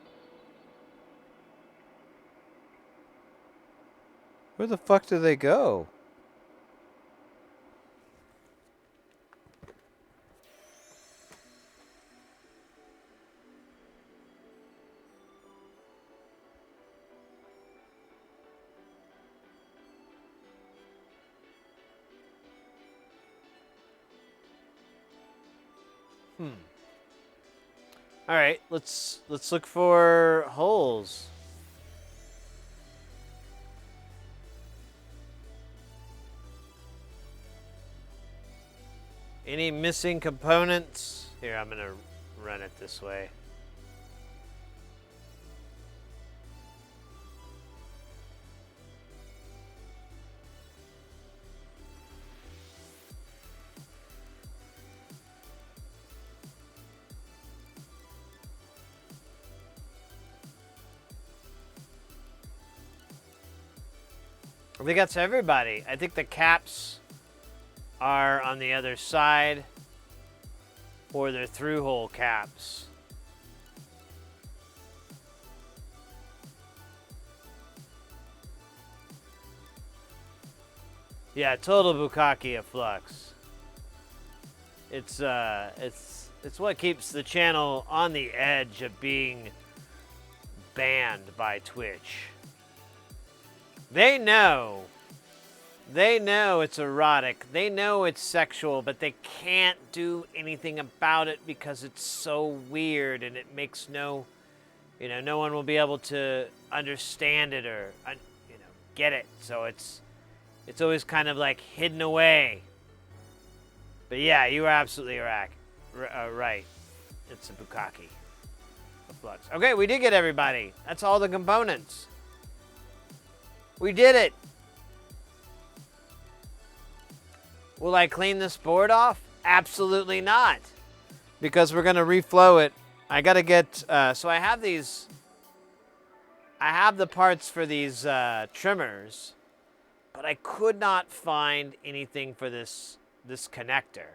Where the fuck do they go? All right, let's look for holes. Any missing components? Here, I'm gonna run it this way. I think that's everybody. I think the caps are on the other side, or they're through-hole caps. Yeah, total bukkake of flux. It's what keeps the channel on the edge of being banned by Twitch. They know it's erotic. They know it's sexual, but they can't do anything about it because it's so weird and it makes no one will be able to understand it or, get it. So it's always kind of like hidden away. But yeah, you were absolutely right. It's a bukkake. A flux. Okay, we did get everybody. That's all the components. We did it. Will I clean this board off? Absolutely not. Because we're going to reflow it. I got to get, so I have these, I have the parts for these trimmers, but I could not find anything for this connector.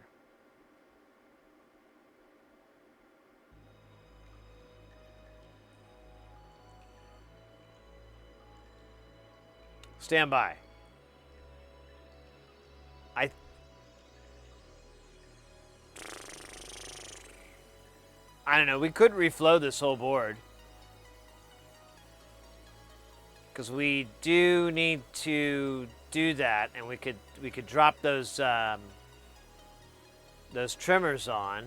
Stand by. I don't know. We could reflow this whole board. Because we do need to do that, and we could drop those trimmers on.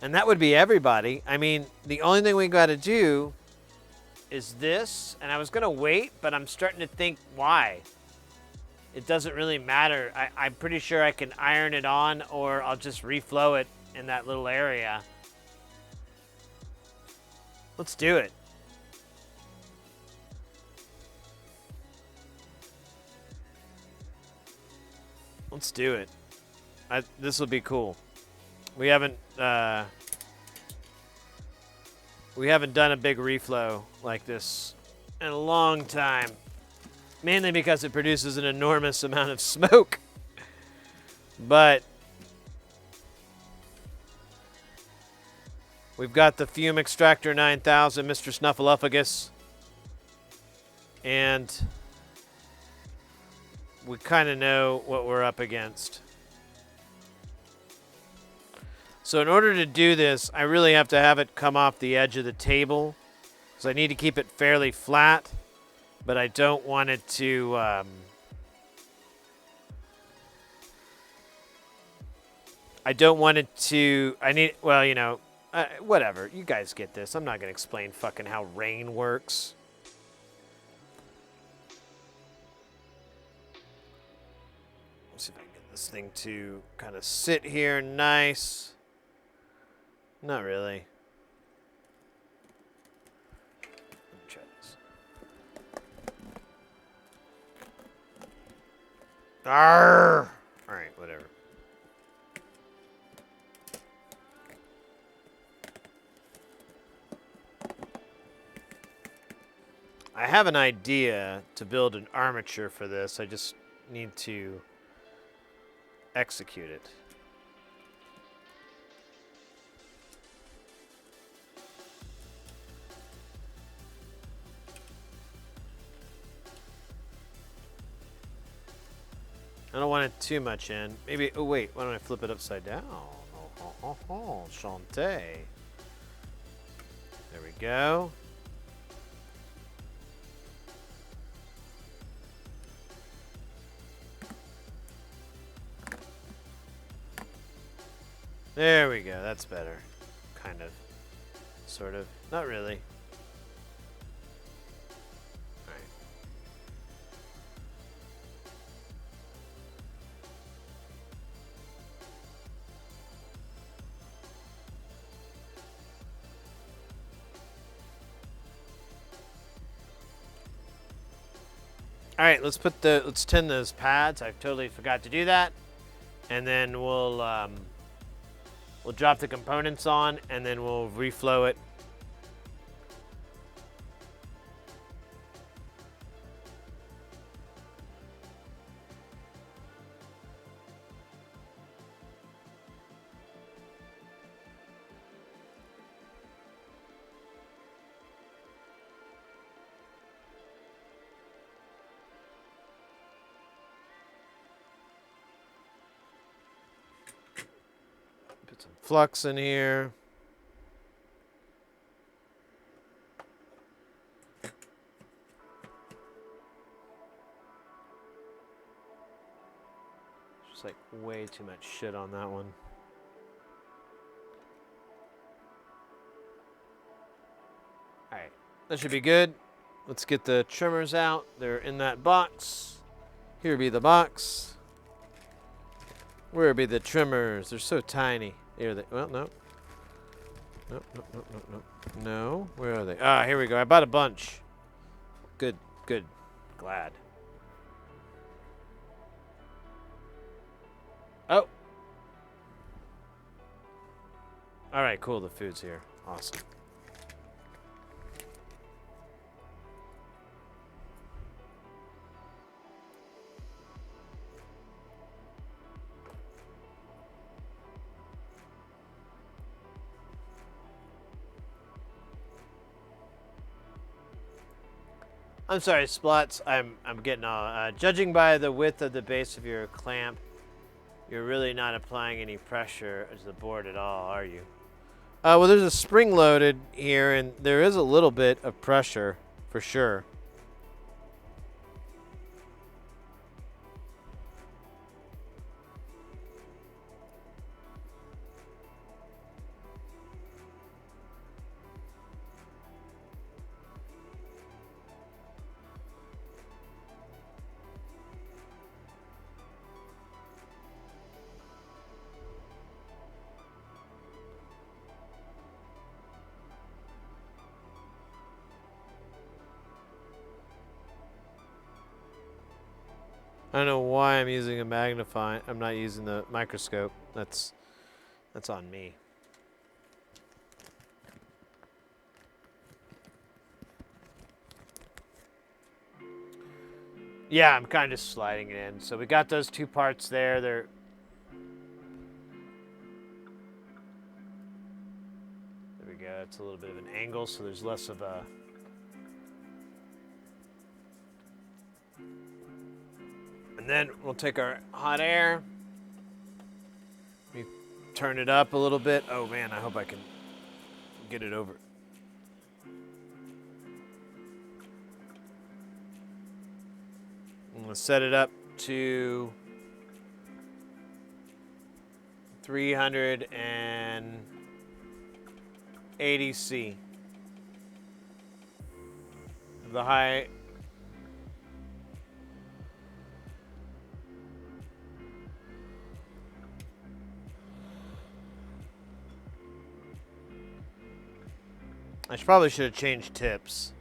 And that would be everybody. I mean, the only thing we got to do is this, and I was going to wait, but I'm starting to think why. It doesn't really matter. I'm pretty sure I can iron it on, or I'll just reflow it in that little area. Let's do it. Let's do it. This will be cool. We haven't done a big reflow like this in a long time. Mainly because it produces an enormous amount of smoke. But we've got the Fume Extractor 9000, Mr. Snuffleupagus. And we kind of know what we're up against. So in order to do this, I really have to have it come off the edge of the table. So I need to keep it fairly flat, but I don't want it to... I don't want it to... Whatever. You guys get this. I'm not going to explain fucking how rain works. Let's see if I can get this thing to kind of sit here nice. Not really. Let me try this. Arrgh! Alright, whatever. I have an idea to build an armature for this. I just need to execute it. I don't want it too much in. Maybe, oh wait, why don't I flip it upside down? Chante. There we go. There we go, that's better. Kind of. Sort of. Not really. Alright. Alright, let's tin those pads. I totally forgot to do that. And then we'll drop the components on, and then we'll reflow it. Put some flux in here. Just like way too much shit on that one. Alright, that should be good. Let's get the trimmers out. They're in that box. Here be the box. Where be the trimmers? They're so tiny. Here they. Well, no. No, no, no, no, no. No. Where are they? Ah, here we go. I bought a bunch. Good, good. Glad. Oh. All right, cool. The food's here. Awesome. I'm sorry, Splots. I'm getting all. Judging by the width of the base of your clamp, you're really not applying any pressure to the board at all, are you? Well, there's a spring loaded here, and there is a little bit of pressure, for sure. I don't know why I'm using a magnifying. I'm not using the microscope. That's on me. Yeah, I'm kind of sliding it in. So we got those two parts there. There we go. It's a little bit of an angle, so there's less of a. And then we'll take our hot air. We turn it up a little bit. Oh man, I hope I can get it over. I'm gonna set it up to 300 and 80C. The high. Probably should have changed tips.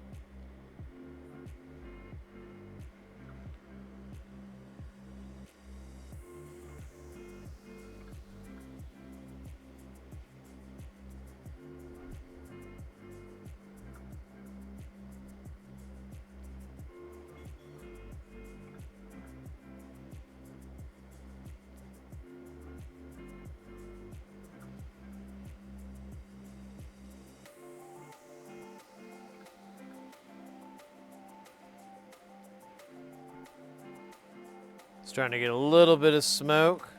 Starting to get a little bit of smoke.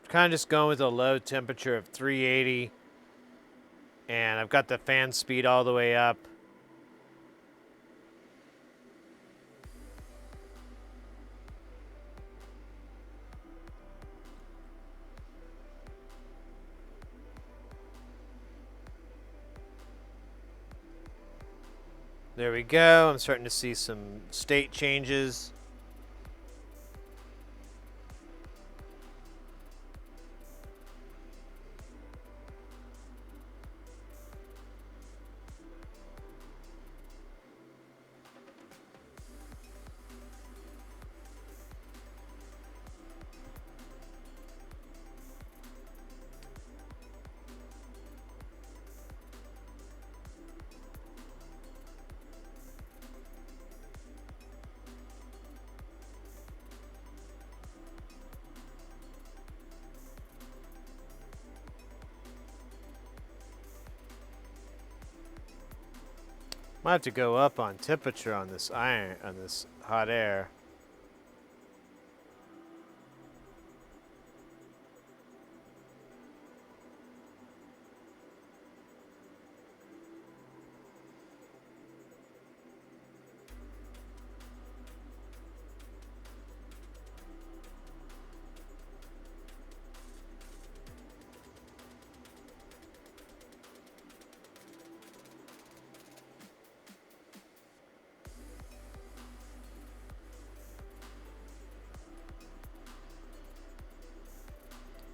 Kind of just going with a low temperature of 380, and I've got the fan speed all the way up. There we go. I'm starting to see some state changes. Might have to go up on temperature on this iron, on this hot air.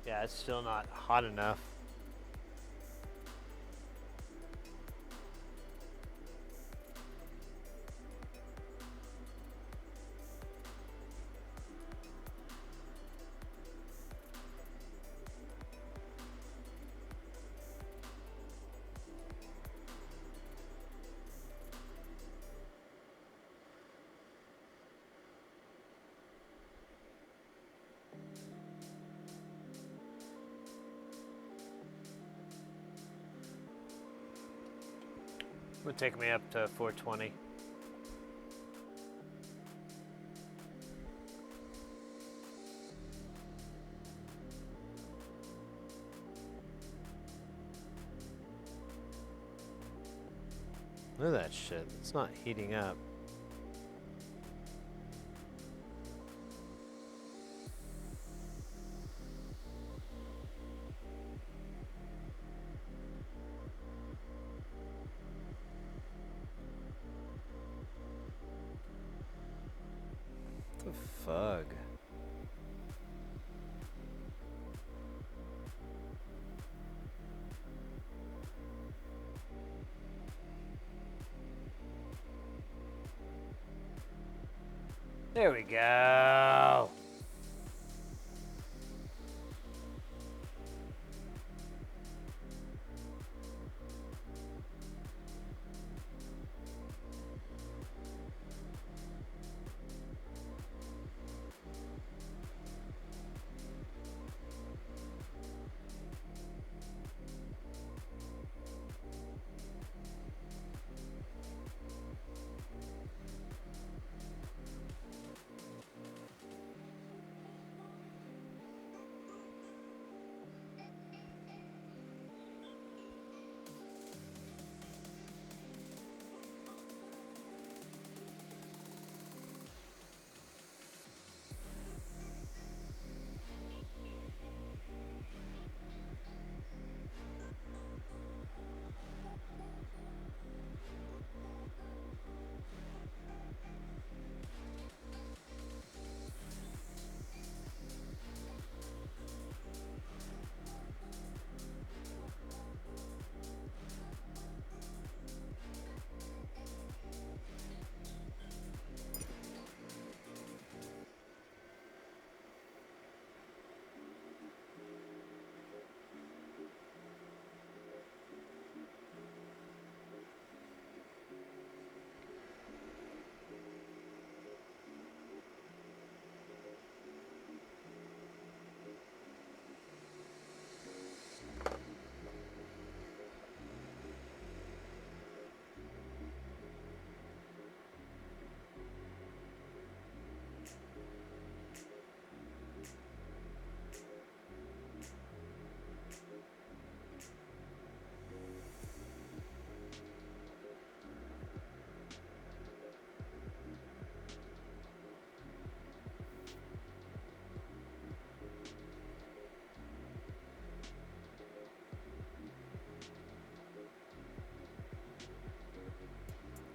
Yeah, it's still not hot enough. Would take me up to 420. Look at that shit. It's not heating up. What the fuck? There we go.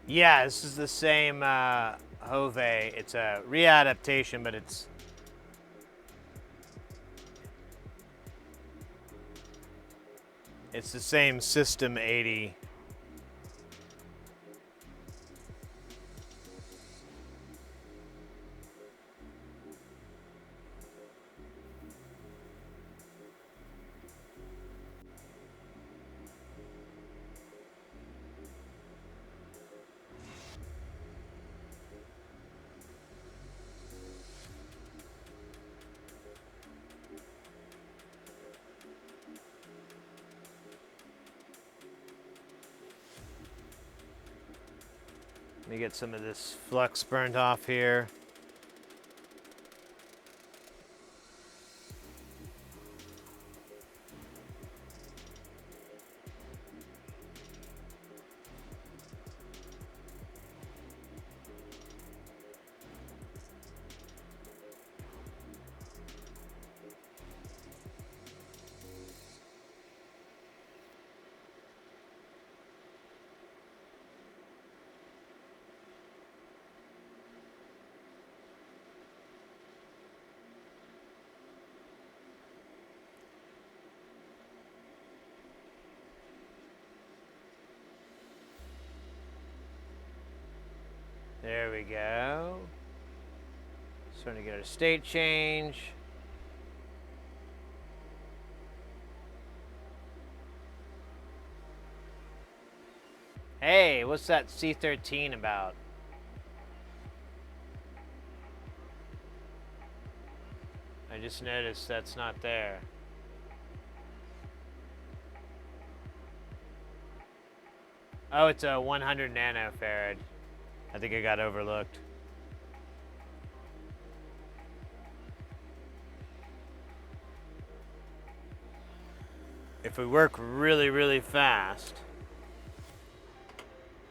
Yeah, this is the same uJove. It's a readaptation, but it's the same System 80. Let me get some of this flux burnt off here. There we go. Starting to get a state change. Hey, what's that C13 about? I just noticed that's not there. Oh, it's a 100 nanofarad. I think I got overlooked. If we work really, really fast,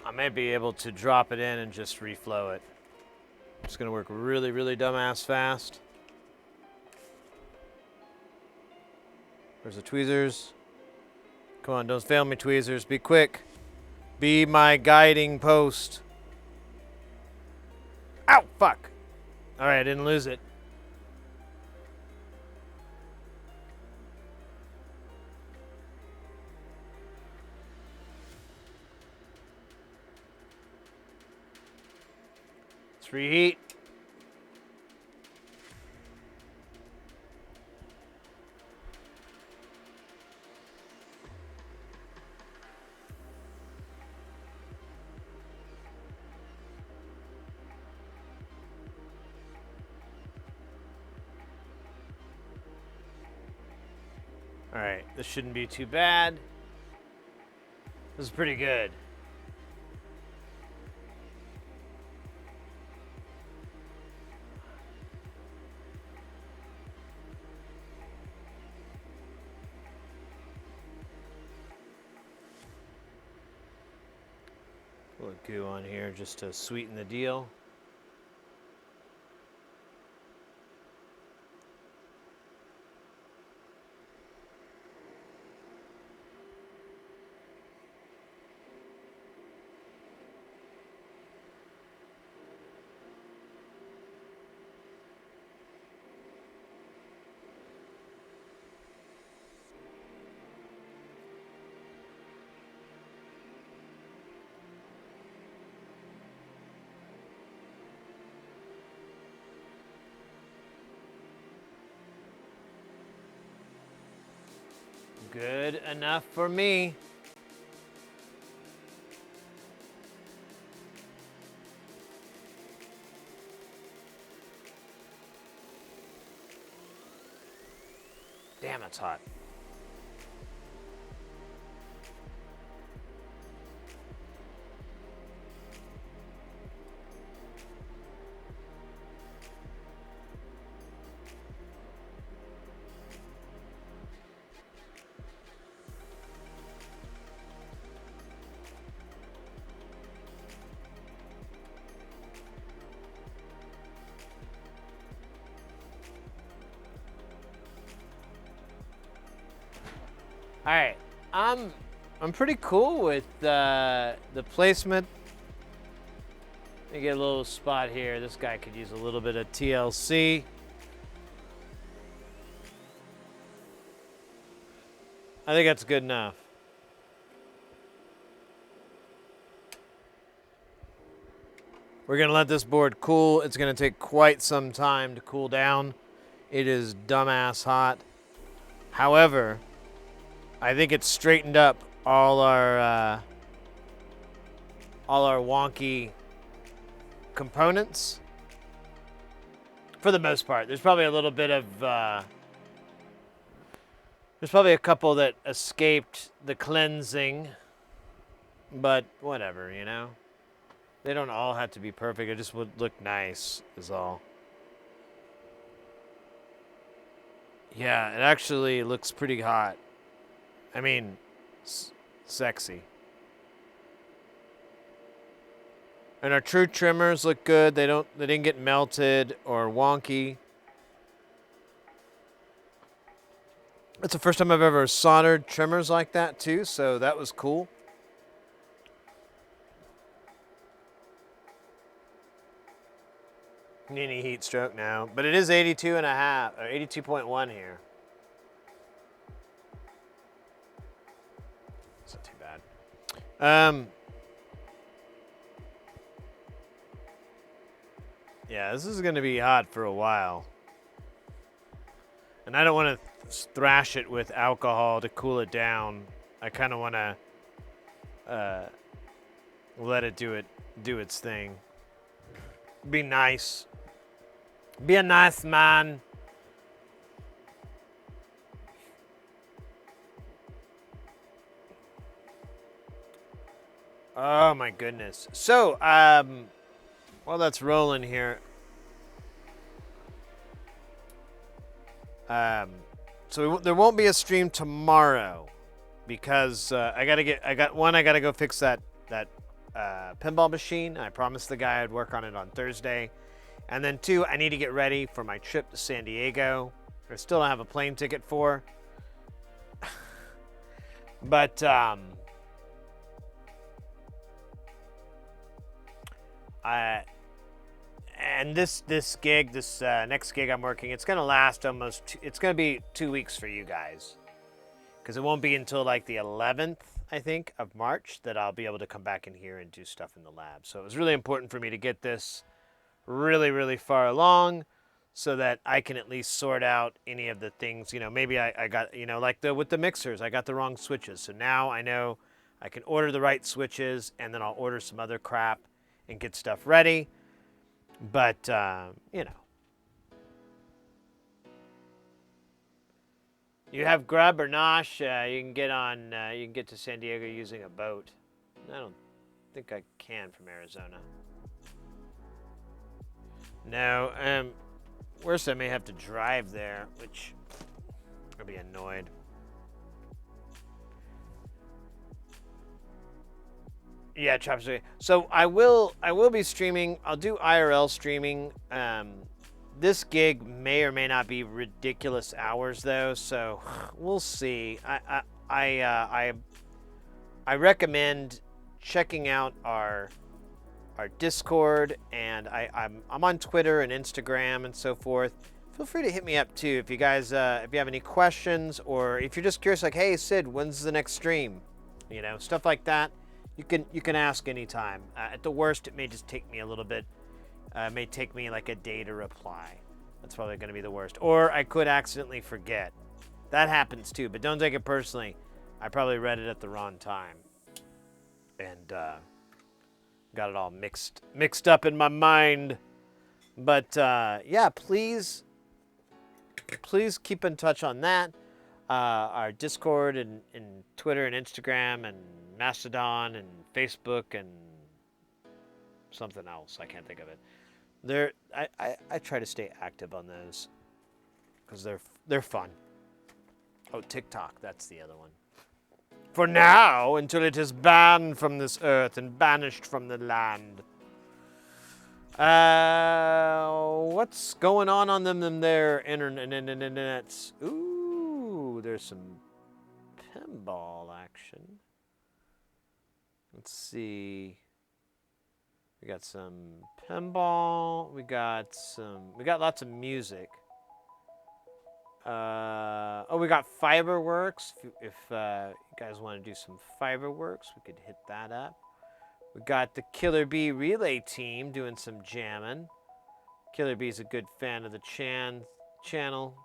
I may be able to drop it in and just reflow it. It's gonna work really, really dumbass fast. Where's the tweezers? Come on, don't fail me, tweezers. Be quick. Be my guiding post. Ow, fuck. All right, I didn't lose it. Let's reheat. All right, this shouldn't be too bad. This is pretty good. A little goo on here just to sweeten the deal. Good enough for me. Damn, that's hot. All right, I'm pretty cool with the placement Let me get a little spot here. This guy could use a little bit of TLC. I think that's good enough. We're gonna let this board cool. It's gonna take quite some time to cool down. It is dumbass hot. However, I think it's straightened up all our wonky components for the most part. There's probably a little bit of there's probably a couple that escaped the cleansing, but whatever, you know. They don't all have to be perfect. It just would look nice, is all. Yeah, it actually looks pretty hot. I mean, sexy. And our true trimmers look good. They didn't get melted or wonky. It's the first time I've ever soldered trimmers like that too, so that was cool. Need any heat stroke now, but it is 82 and a half, or 82.1 here. It's not too bad. Yeah, this is going to be hot for a while. And I don't want to thrash it with alcohol to cool it down. I kind of want to let it do its thing. Be nice. Be a nice man. Oh my goodness. So, while that's rolling here, there won't be a stream tomorrow because I gotta go fix that pinball machine. I promised the guy I'd work on it on Thursday. And then 2, I need to get ready for my trip to San Diego. I still don't have a plane ticket for. But and this gig, this next gig I'm working, it's gonna last it's gonna be 2 weeks for you guys, because it won't be until like the 11th, I think, of March that I'll be able to come back in here and do stuff in the lab. So it was really important for me to get this really, really far along so that I can at least sort out any of the things, you know, maybe I got, you know, like with the mixers, I got the wrong switches. So now I know I can order the right switches, and then I'll order some other crap and get stuff ready. But, you know. You have grub or nosh, you can get to San Diego using a boat. I don't think I can from Arizona. No, worse, I may have to drive there, which I'll be annoyed. Yeah, Chopstick. So I will be streaming. I'll do IRL streaming. This gig may or may not be ridiculous hours though, so we'll see. I recommend checking out our Discord, and I'm on Twitter and Instagram and so forth. Feel free to hit me up too if you guys if you have any questions, or if you're just curious, like, hey Sid, when's the next stream? You know, stuff like that. You can ask anytime. At the worst, it may just take me a little bit. It may take me like a day to reply. That's probably going to be the worst. Or I could accidentally forget. That happens too, but don't take it personally. I probably read it at the wrong time, and got it all mixed up in my mind. But yeah, please keep in touch on that. Our Discord and Twitter and Instagram and Mastodon and Facebook and something else. I can't think of it. I try to stay active on those because they're fun. Oh, TikTok, that's the other one. For now, until it is banned from this earth and banished from the land. What's going on them there internets? Ooh, there's some pinball action. Let's see. We got some pinball. We got lots of music. Oh, we got Fiberworks. If you guys want to do some Fiberworks, we could hit that up. We got the Killer Bee Relay Team doing some jamming. Killer Bee's a good fan of the channel.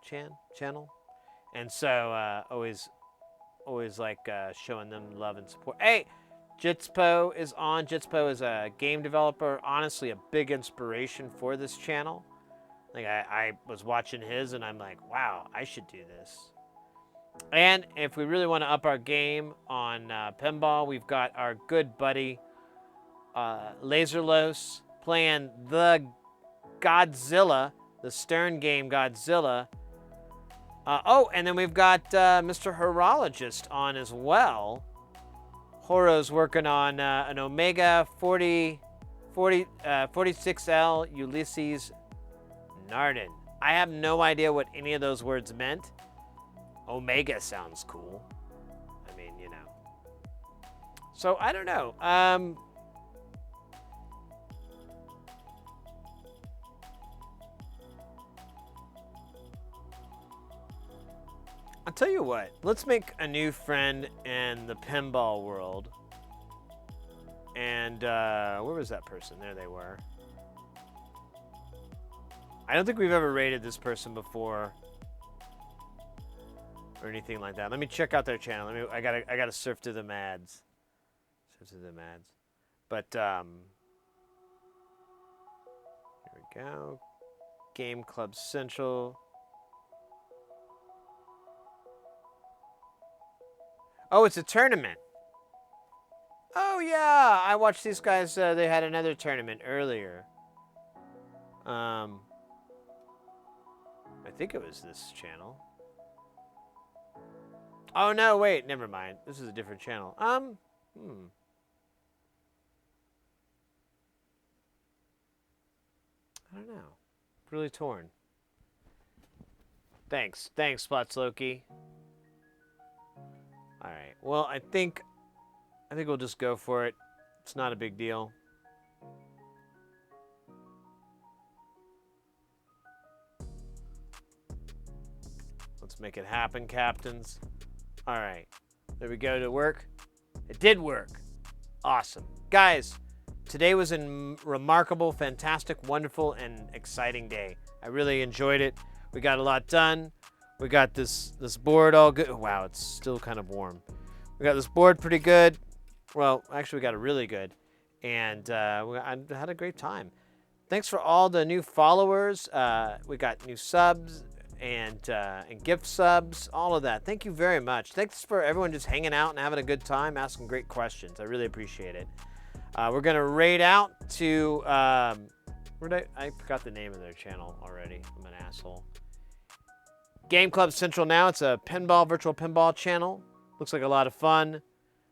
And so always like showing them love and support. Hey, Jitspo is on. Jitspo is a game developer. Honestly, a big inspiration for this channel. Like I was watching his and I'm like, wow, I should do this. And if we really want to up our game on pinball, we've got our good buddy Laserlos playing the Godzilla, the Stern game Godzilla. Oh, and then we've got Mr. Horologist on as well. Horo's working on an Omega 46L Ulysses Narden. I have no idea what any of those words meant. Omega sounds cool. I mean, you know. So, I don't know. I'll tell you what, let's make a new friend in the pinball world. And where was that person? There they were. I don't think we've ever rated this person before or anything like that. Let me check out their channel. I gotta surf through the ads. But here we go. Game Club Central. Oh, it's a tournament. Oh, yeah. I watched these guys. They had another tournament earlier. I think it was this channel. Oh, no, wait. Never mind. This is a different channel. I don't know. Really torn. Thanks, Spots Loki. All right. Well, I think we'll just go for it. It's not a big deal. Let's make it happen, captains. All right. There we go. Did it work? It did work. Awesome. Guys, today was a remarkable, fantastic, wonderful, and exciting day. I really enjoyed it. We got a lot done. We got this board all good. Wow, it's still kind of warm. We got this board pretty good. Well, actually, we got it really good. And I had a great time. Thanks for all the new followers. We got new subs and gift subs, all of that. Thank you very much. Thanks for everyone just hanging out and having a good time, asking great questions. I really appreciate it. We're going to raid out to... I forgot the name of their channel already. I'm an asshole. Game Club Central now. It's a virtual pinball channel. Looks like a lot of fun.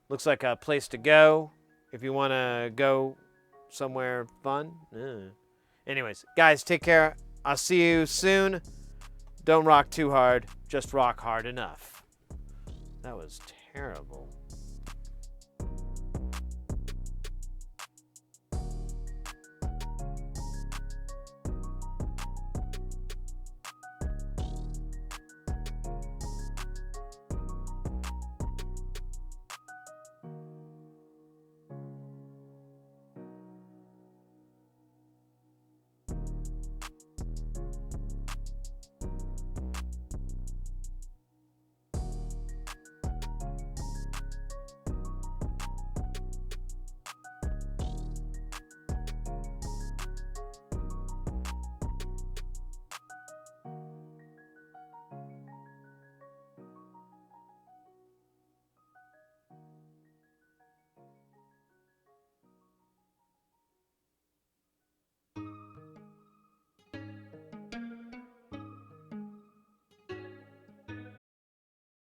Looks like a place to go if you want to go somewhere fun. Anyways, guys, take care. I'll see you soon. Don't rock too hard. Just rock hard enough. That was terrible.